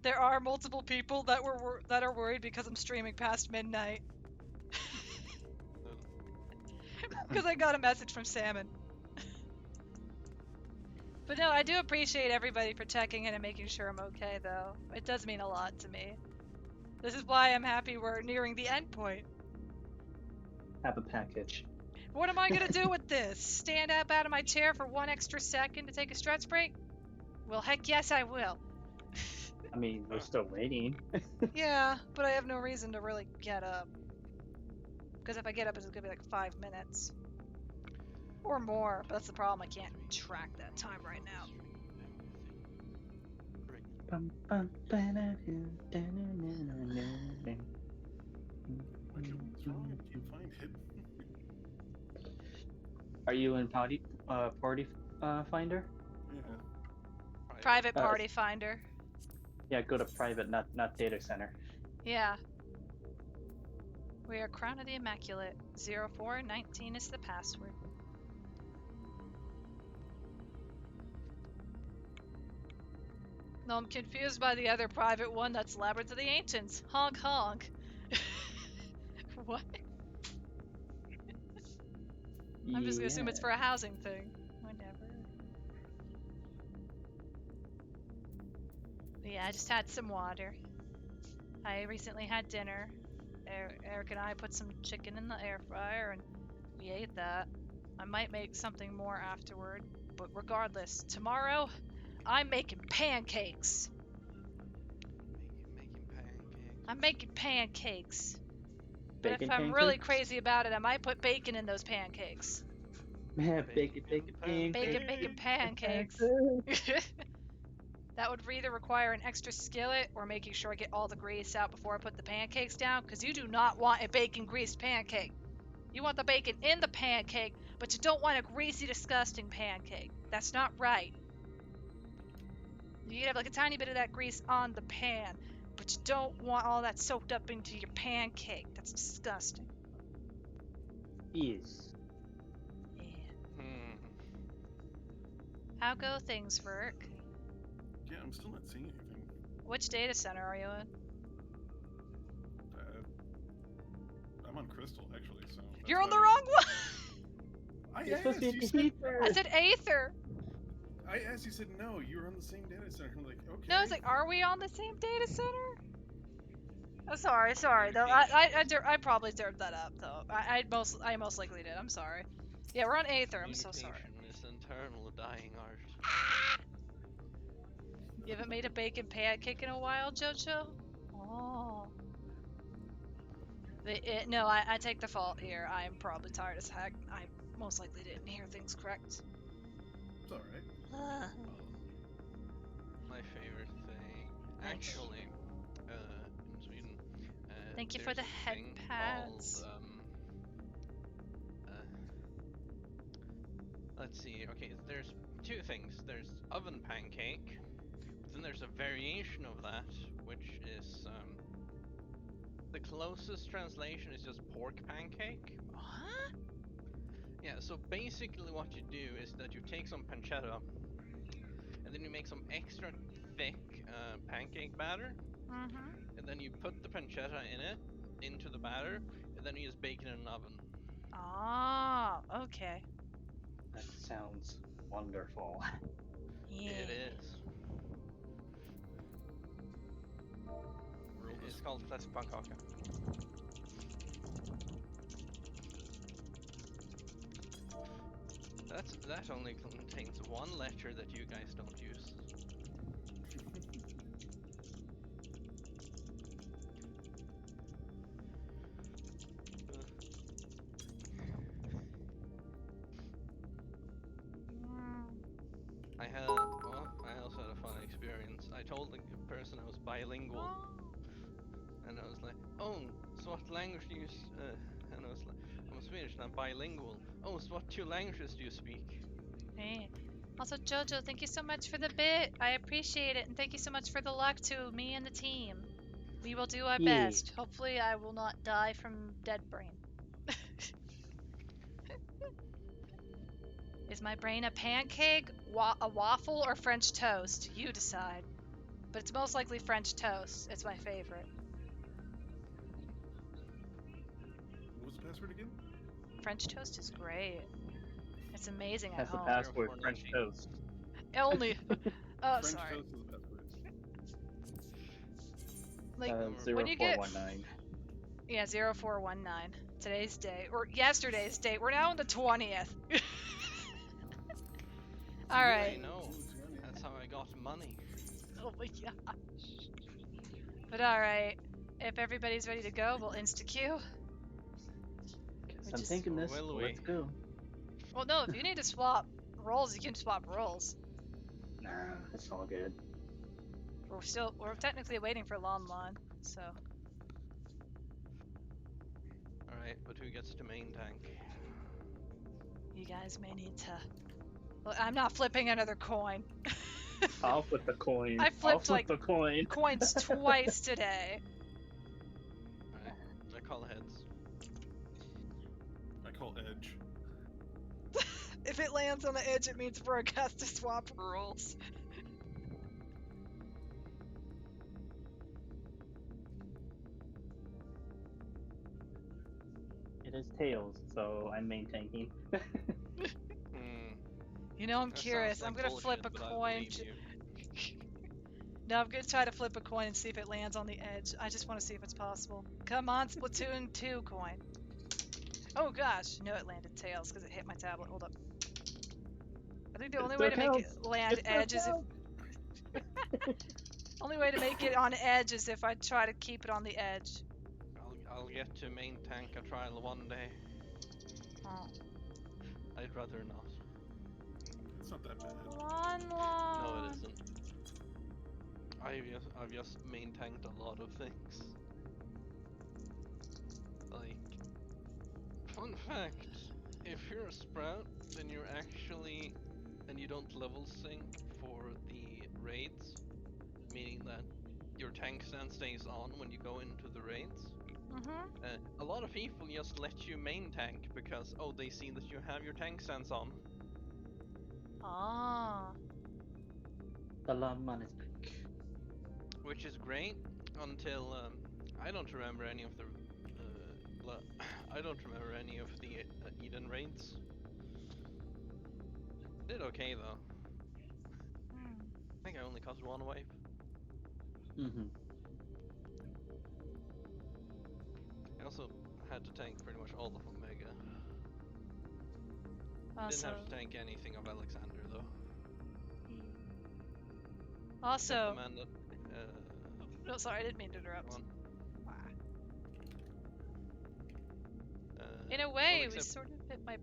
There are multiple people that are worried because I'm streaming past midnight. Because I got a message from Salmon. But no, I do appreciate everybody for checking in and making sure I'm okay, though. It does mean a lot to me. This is why I'm happy we're nearing the end point. Have a package. What am I gonna do with this? Stand up out of my chair for 1 extra second to take a stretch break? Well, heck yes, I will. I mean, we're still waiting. Yeah, but I have no reason to really get up. Because if I get up, it's gonna be like 5 minutes. Or more, but that's the problem. I can't track that time right now. Can't find it. Are you in party finder? Yeah. Private party finder. Yeah, go to private, not data center. Yeah. We are Crown of the Immaculate. 0419 is the password. No, I'm confused by the other private one that's Labyrinth of the Ancients. Honk honk. What? I'm just gonna assume it's for a housing thing. Whatever. But yeah, I just had some water. I recently had dinner. Eric and I put some chicken in the air fryer and we ate that. I might make something more afterward, but regardless, tomorrow I'm making pancakes. I'm making pancakes. But Bacon if I'm really pancakes? crazy about it, I might put bacon in those pancakes. Bacon Pancakes. That would either require an extra skillet or making sure I get all the grease out before I put the pancakes down, because you do not want a bacon greased pancake. You want the bacon in the pancake, but you don't want a greasy, disgusting pancake. That's not right. You can have like a tiny bit of that grease on the pan, but you don't want all that soaked up into your pancake. That's disgusting. Yes. Yeah. How go things, Verk? Yeah, I'm still not seeing anything. Which data center are you in? I'm on Crystal, actually, so... You're on the wrong one! I asked, you said... I said Aether! I asked, you said no, you were on the same data center. I'm like, okay. No, I was like, are we on the same data center? Oh, sorry, though. I probably derped that up, though. I most likely did. I'm sorry. Yeah, we're on Aether. I'm so sorry. Communication is internal dying art. You haven't made a bacon pancake in a while, Jojo? Oh. No, I take the fault here. I'm probably tired as heck. I most likely didn't hear things correct. It's alright. actually, in Sweden, Thank you for there's the a head thing pads. called, let's see. Okay, there's two things. There's oven pancake, but then there's a variation of that, which is the closest translation is just pork pancake. What? Yeah. So basically, what you do is that you take some pancetta, and then you make some extra thick pancake batter, and then you put the pancetta into the batter, and then you just bake it in an oven. Ah, okay. That sounds wonderful. Yeah. It is. It's called fläskpannkaka. That only contains one letter that you guys don't use. I also had a fun experience. I told the person I was bilingual, and I was like, "Oh, so what language do you?" And I was like, "I'm Swedish and I'm bilingual." "Oh, so what two languages do you speak?" Hey. Also, Jojo, thank you so much for the bit. I appreciate it, and thank you so much for the luck to me and the team. We will do our Yeah. best. Hopefully, I will not die from dead brain. Is my brain a pancake, a waffle, or French toast? You decide. But it's most likely French toast. It's my favorite. What was the password again? French toast is great. It's amazing at That's the home. password. French toast. Only. Oh, French sorry. toast is the password. Like, when you 0419. Yeah, 0419. Today's day, or yesterday's date. We're now on the 20th. All right. I know. That's how I got money. Oh my gosh. But all right. If everybody's ready to go, we'll insta-queue. Guess I'm thinking this. Will Let's we? go. Well, no, if you need to swap roles, you can swap roles. Nah, it's all good. We're technically waiting for Lon Lon, so. Alright, but who gets to main tank? You guys may need to. Well, I'm not flipping another coin. I'll flip the coin. I flipped flip the coin. coins twice today. Alright, I call heads. I call edge. If it lands on the edge, it means Brooke has to swap rules. It is tails, so I'm main tanking. You know, I'm That curious. sounds I'm like gonna bullshit, flip a but I coin. believe you. No, I'm gonna try to flip a coin and see if it lands on the edge. I just want to see if it's possible. Come on, Splatoon 2 coin. Oh gosh, no, it landed tails because it hit my tablet. Hold up. I think the only way to make it land edge is if only way to make it on edge is if I try to keep it on the edge. I'll get to main tank a trial one day. Oh. I'd rather not. It's not that bad. Lon Lon. No, it isn't. I've just main tanked a lot of things. Like, fun fact, if you're a sprout, then you're actually, and you don't level sync for the raids, meaning that your tank stand stays on when you go into the raids. A lot of people just let you main tank because, oh, they see that you have your tank stands on. Ah. The Lon is back. Which is great until I don't remember any of the I don't remember any of the Eden raids. Did okay though. I think I only caused one wipe. I also had to tank pretty much all of Omega. Didn't have to tank anything of Alexander though. Also. Except the man that, no, sorry, I didn't mean to interrupt. In a way, we sort of hit my.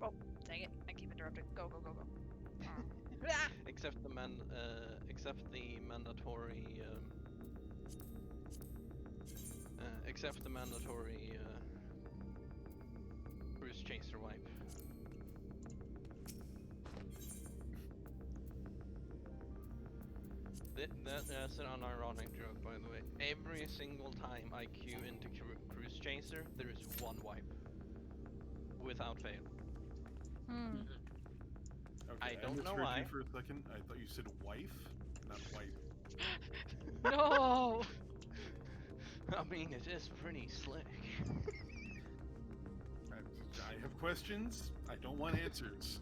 Oh, dang it! I keep interrupting. Go, go, go, go. except the mandatory Except the mandatory Cruise Chaser wipe. That's an unironic joke, by the way. Every single time I queue into Cruise Chaser, there is one wipe. Without fail. Hmm. I Okay, don't know misheard why. you for a second. I thought you said wife, not wipe. No. I mean, it is pretty slick. I have questions. I don't want answers.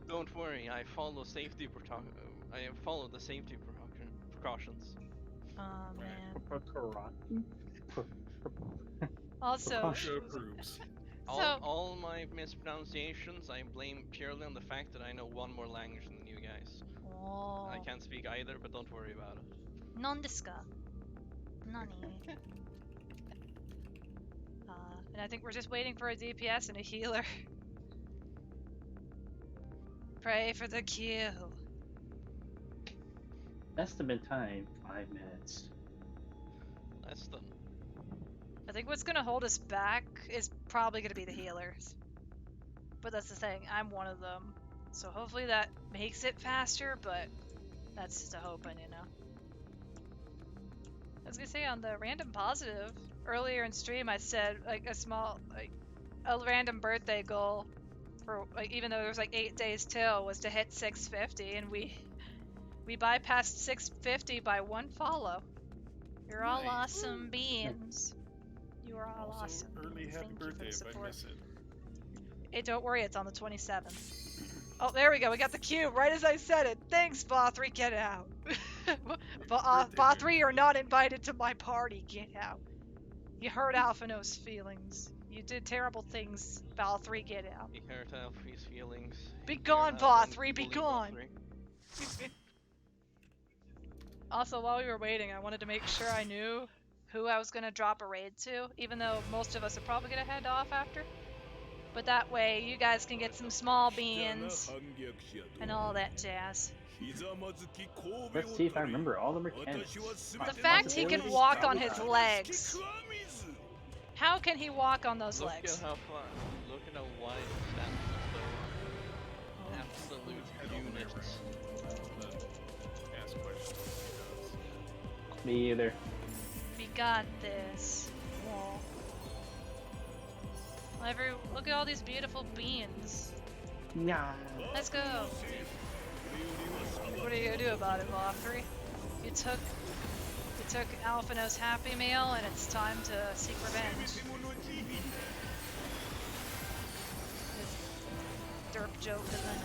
Don't worry, I follow safety I follow the safety precautions. Oh man. So Also, approves. All my mispronunciations, I blame purely on the fact that I know one more language than you guys. oh, I can't speak either, but don't worry about it. non desu ka? Nani? And I think we're just waiting for a DPS and a healer. Pray for the queue. Estimate time 5 minutes. Less than. I think what's gonna hold us back is probably gonna be the healers. But that's the thing, I'm one of them. So hopefully that makes it faster, but that's just a hoping, you know. I was gonna say on the random positive, earlier in stream I said like a random birthday goal for like even though there was like 8 days till was to hit 650 and we bypassed 650 by 1 follow. You're all awesome beings. You are all Also, awesome. early happy Thank you for birthday the if I support. miss it. Hey, don't worry, it's on the 27th. Oh, there we go. We got the cube right as I said it. Thanks, Ba3. Get out. Ba3, you're not invited to my party. Get out. You hurt Alphino's feelings. You did terrible things. Ba3, get out. He hurt Alfie's feelings. Be gone, Ba3. Be gone. Also, while we were waiting, I wanted to make sure I knew who I was going to drop a raid to, even though most of us are probably going to head off after. But that way, you guys can get some small beans and all that jazz. Let's see if I remember all the mechanics. The fact he can walk on his legs. How can he walk on those legs? Look at how wide it stands. Absolute units. Ask questions. Me either. We got this. Whoa. Look at all these beautiful beans. Nah. Let's go. What are you gonna do about it, Ba3? You took Alphino's Happy Meal, and it's time to seek revenge. This derp joke of the night.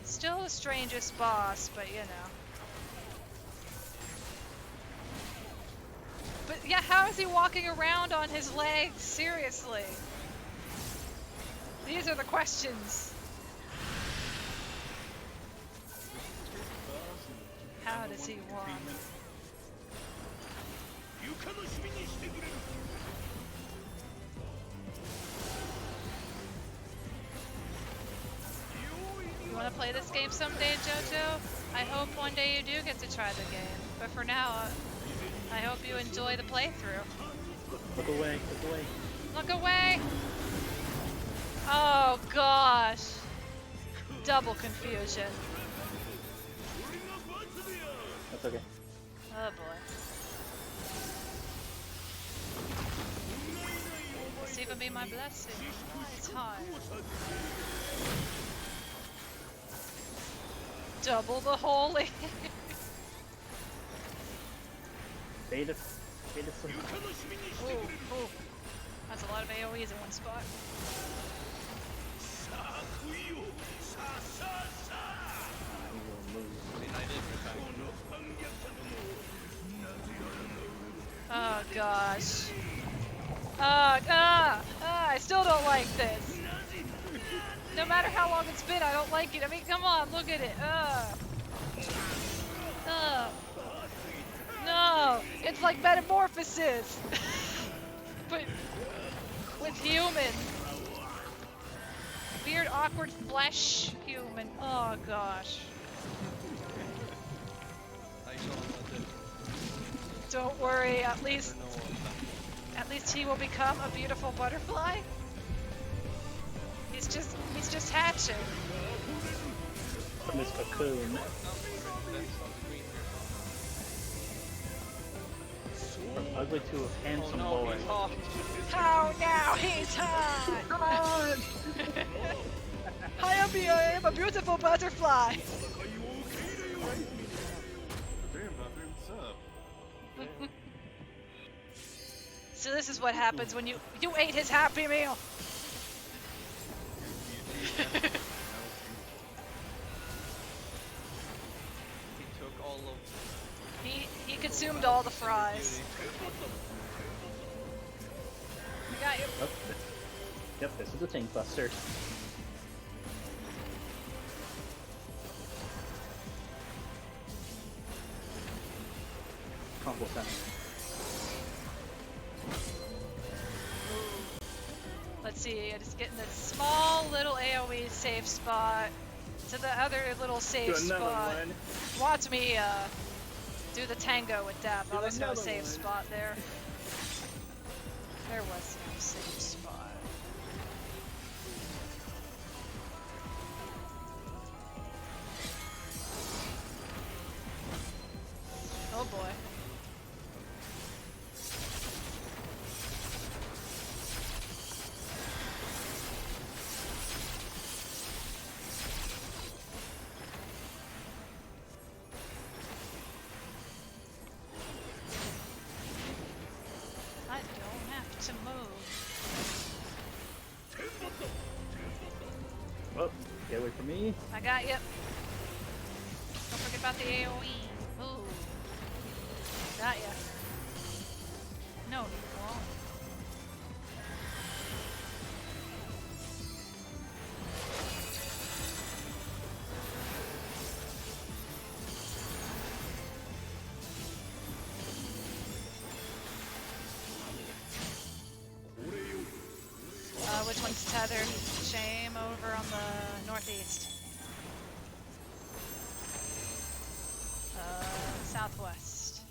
Still the strangest boss, but you know. But yeah, how is he walking around on his legs? Seriously. These are the questions. How does he walk? You want to play this game someday, JoJo? I hope one day you do get to try the game. But for now, I hope you enjoy the playthrough. Look away, look away. Look away! Oh gosh. Double confusion. That's okay. Oh boy. Let's even be my blessing. It's hard. Double the holy. Beta some. Ooh. That's a lot of AoEs in one spot. Oh gosh. I still don't like this. No matter how long it's been, I don't like it. I mean, come on, look at it. No, it's like metamorphosis. But with human. Weird, awkward flesh human. Oh gosh. I saw that. Don't worry, at least he will become a beautiful butterfly. He's just hatching. From his cocoon. From ugly to a handsome boy. Oh, now he's hot! I am a beautiful butterfly. So this is what happens when you ate his Happy Meal. He took all of. He consumed all the fries. I got you. Oh, yep, this is a tank buster. Combo center. Let's see, I just get in this small little AoE safe spot to the other little safe spot. One. Watch me do the tango with Dap. Oh, there's no safe spot there. There was no safe spot. Oh boy. I don't have to move. Oh, get away from me. I got you. Don't forget about the AoE. Ooh. Got ya. No, you won't. Which one's tethered? Shame over on the northeast. Southwest.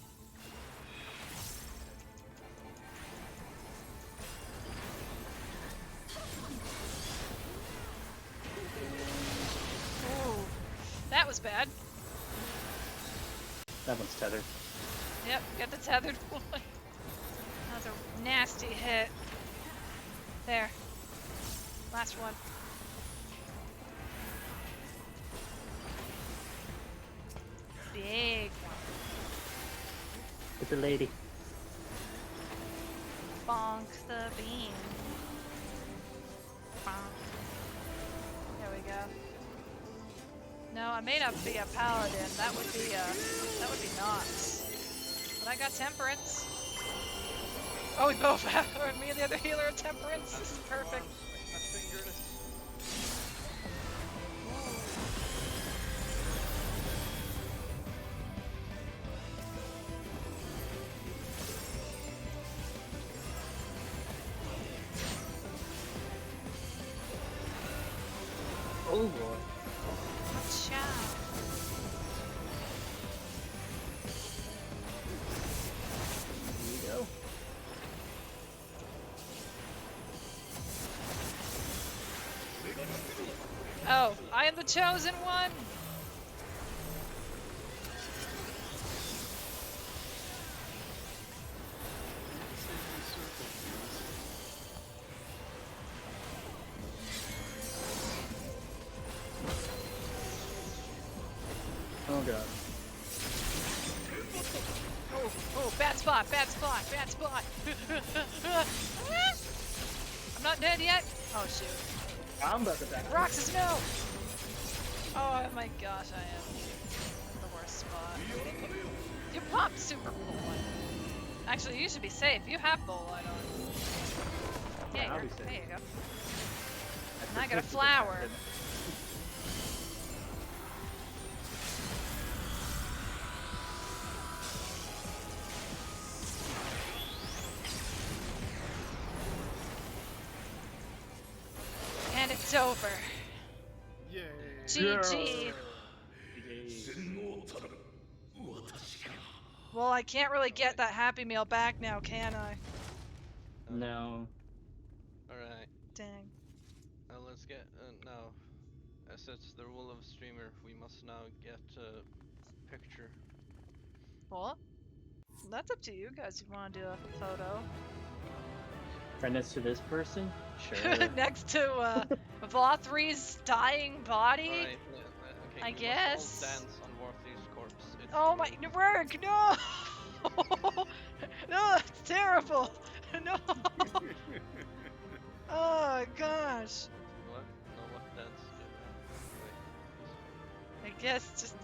Ooh, that was bad. That one's tethered. Yep, got the tethered one. That was a nasty hit. There. Last one. Big one. It's a lady. Bonk the beam. Bonk. There we go. No, I may not be a paladin. That would be Nox. But I got temperance. Oh, we both have, or me and the other healer are temperance. This is perfect. Oh boy. Watch out. Here you go. Oh, I am the chosen one. Oh god. Oh, bad spot, bad spot, bad spot. I'm not dead yet. Oh shoot. I'm about to die. Roxas, no! Oh my gosh, I am in the worst spot. You popped super bull. Actually, you should be safe. You have bull light on. Yeah, I'll be safe. there you go. And I got a flower. It's over. Yay! GG. Well, I can't really get that Happy Meal back now, can I? No. Alright. Dang. Now let's get now. As it's the rule of a streamer, we must now get a picture. Well, that's up to you guys if you want to do a photo. Right next to this person? Sure. Next to Vothri's dying body? Alright, okay, I we guess. must all dance on Warthy's corpse. It's Oh the my, rule. work, no! No, it's terrible! No! Oh gosh! What? No, what dance do I guess just...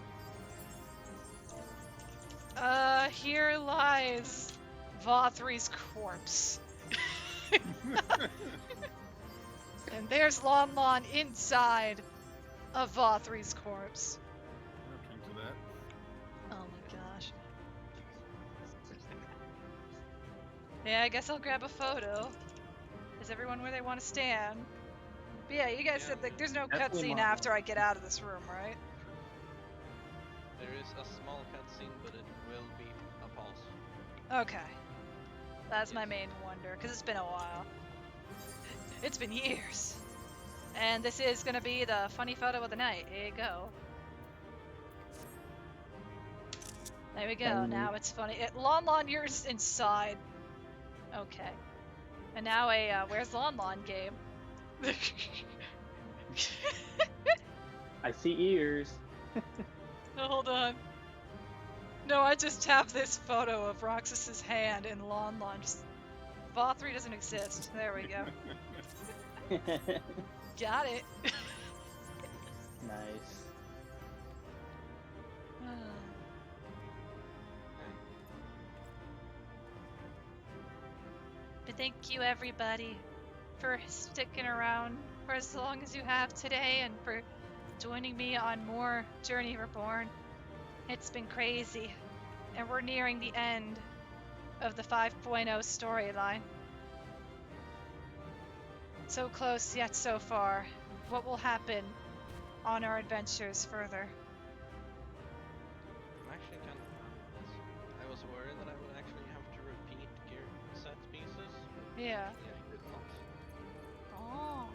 here lies Vothri's corpse. And there's Lon Lon inside of Vothri's corpse. Looking to that. Oh my gosh. Yeah, I guess I'll grab a photo. Is everyone where they want to stand? But yeah, you guys said like there's no Definitely cutscene not after long. I get out of this room, right? There is a small cutscene, but it will be a pause. Okay. That's my main wonder, because it's been a while. It's been years. And this is going to be the funny photo of the night. Here you go. There we go. Now it's funny. Lon Lon, you're inside. Okay. And now a Where's Lon Lon game. I see ears. No, hold on. No, I just have this photo of Roxas's hand in Lon Lon. Just... Vothri doesn't exist. There we go. Got it. Nice. But thank you everybody for sticking around for as long as you have today and for joining me on more Journey Reborn. It's been crazy, and we're nearing the end of the 5.0 storyline. So close yet so far. What will happen on our adventures further? I'm actually kind of proud of this. I was worried that I would actually have to repeat gear set pieces. But Yeah. I did not. Oh.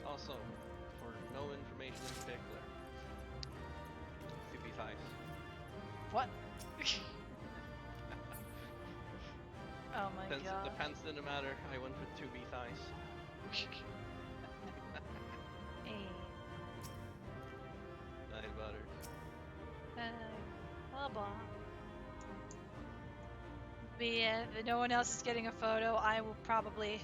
Also, for no information in particular, CP thighs. What? Oh my god. The pants didn't matter. I went with 2B thighs. Night butter. But yeah, if no one else is getting a photo, I will probably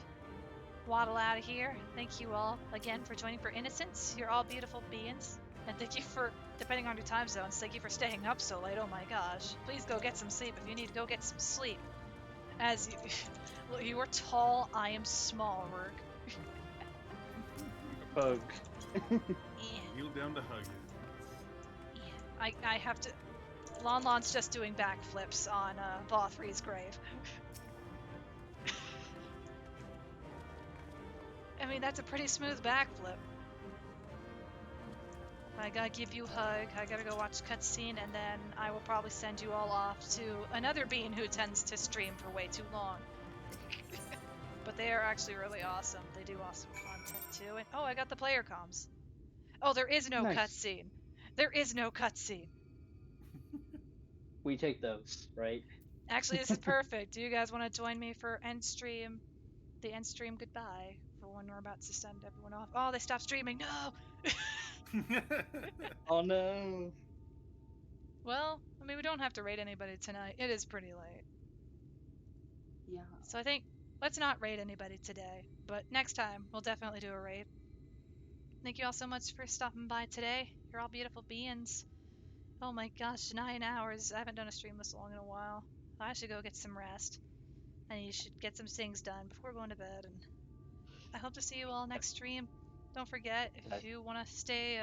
waddle out of here. Thank you all again for joining for Innocence. You're all beautiful beings. And thank you for, depending on your time zones, thank you for staying up so late. Oh my gosh. Please go get some sleep if you need to go get some sleep. As you are tall, I am small, Rourke. Bug. Kneel down to hug. I have to... Lon Lon's just doing backflips on Vothri's grave. I mean, that's a pretty smooth backflip. I gotta give you a hug, I gotta go watch cutscene, and then I will probably send you all off to another being who tends to stream for way too long. But they are actually really awesome. They do awesome content too. And oh, I got the player comms. Oh, there is no Nice. cutscene. There is no cutscene. We take those, right? Actually, this is perfect. Do you guys want to join me for end stream? The end stream goodbye for when we're about to send everyone off. Oh, they stopped streaming. No. Oh no. Well, I mean, we don't have to raid anybody tonight. It is pretty late. Yeah. So I think let's not raid anybody today, but next time we'll definitely do a raid. Thank you all so much for stopping by today. You're all beautiful beings. Oh my gosh, 9 hours. I haven't done a stream this long in a while. I should go get some rest. And you should get some things done before going to bed. And I hope to see you all next stream. Don't forget, if you want to stay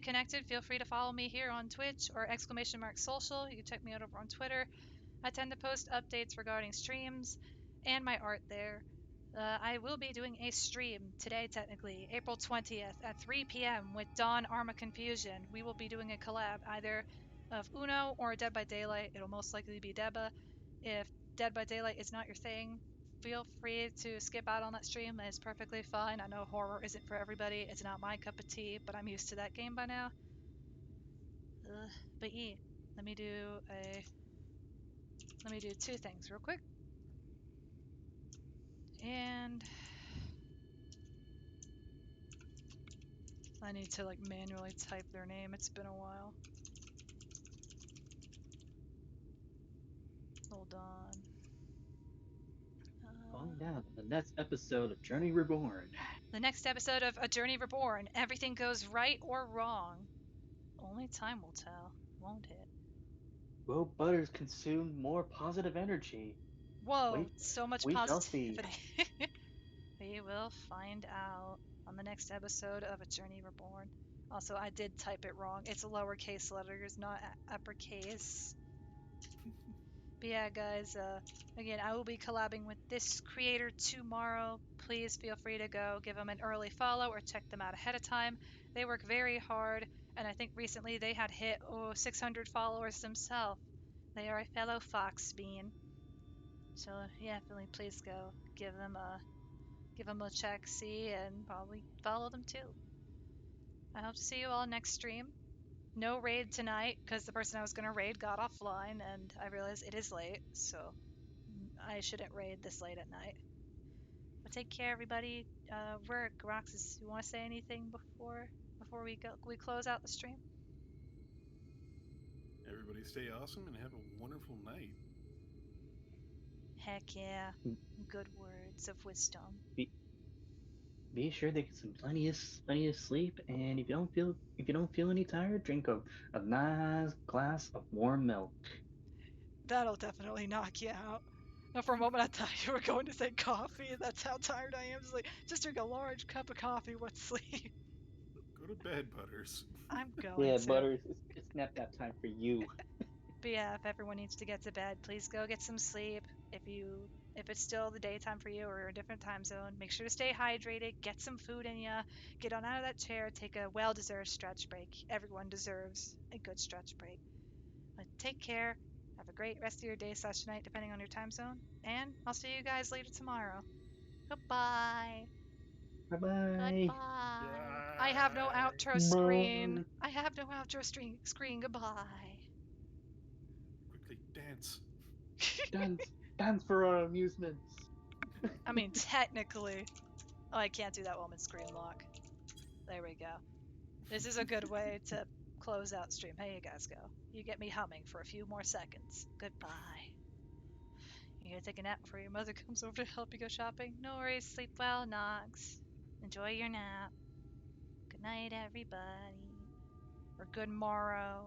connected, feel free to follow me here on Twitch or !social. You can check me out over on Twitter. I tend to post updates regarding streams and my art there. I will be doing a stream today, technically, April 20th at 3 p.m. with Dawn Arma Confusion. We will be doing a collab either of Uno or Dead by Daylight. It'll most likely be Deba. If Dead by Daylight is not your thing, feel free to skip out on that stream. It's perfectly fine. I know horror isn't for everybody. It's not my cup of tea, but I'm used to that game by now. But yeah, let me do two things real quick. And I need to like manually type their name. It's been a while. Hold on. Falling down on the next episode of Journey Reborn. The next episode of A Journey Reborn. Everything goes right or wrong. Only time will tell, won't it? Will Butters consume more positive energy? Whoa, so much We shall see. positivity. We will find out on the next episode of A Journey Reborn. Also, I did type it wrong. It's lowercase letters, not uppercase. But yeah, guys, again, I will be collabing with this creator tomorrow. Please feel free to go give them an early follow or check them out ahead of time. They work very hard, and I think recently they had hit 600 followers themselves. They are a fellow Fox Bean. So yeah, definitely please go give them a check, see, and probably follow them too. I hope to see you all next stream. No raid tonight because the person I was going to raid got offline and I realized it is late, so I shouldn't raid this late at night. But take care, everybody. Roxas, you want to say anything before we close out the stream? Everybody stay awesome and have a wonderful night. Heck yeah. Good words of wisdom. Be sure to get some plenty of sleep, and if you don't feel any tired, drink a nice glass of warm milk. That'll definitely knock you out. No, for a moment I thought you were going to say coffee. That's how tired I am. Just drink a large cup of coffee. What's sleep? Go to bed, Butters. I'm going Yeah, to. Butters, it's nap time for you. But yeah, if everyone needs to get to bed, please go get some sleep. If it's still the daytime for you or a different time zone, make sure to stay hydrated, get some food in you, get on out of that chair, take a well-deserved stretch break. Everyone deserves a good stretch break. But take care. Have a great rest of your day / night, depending on your time zone. And I'll see you guys later tomorrow. Goodbye. Bye bye. Goodbye. I have no outro screen. I have no outro screen. Goodbye. Quickly dance. Dance for our amusements. I mean, technically. Oh, I can't do that while I'm in screen lock. There we go. This is a good way to close out stream. Hey, you guys go. You get me humming for a few more seconds. Goodbye. You gonna take a nap before your mother comes over to help you go shopping? No worries. Sleep well, Nox. Enjoy your nap. Good night, everybody. Or good morrow.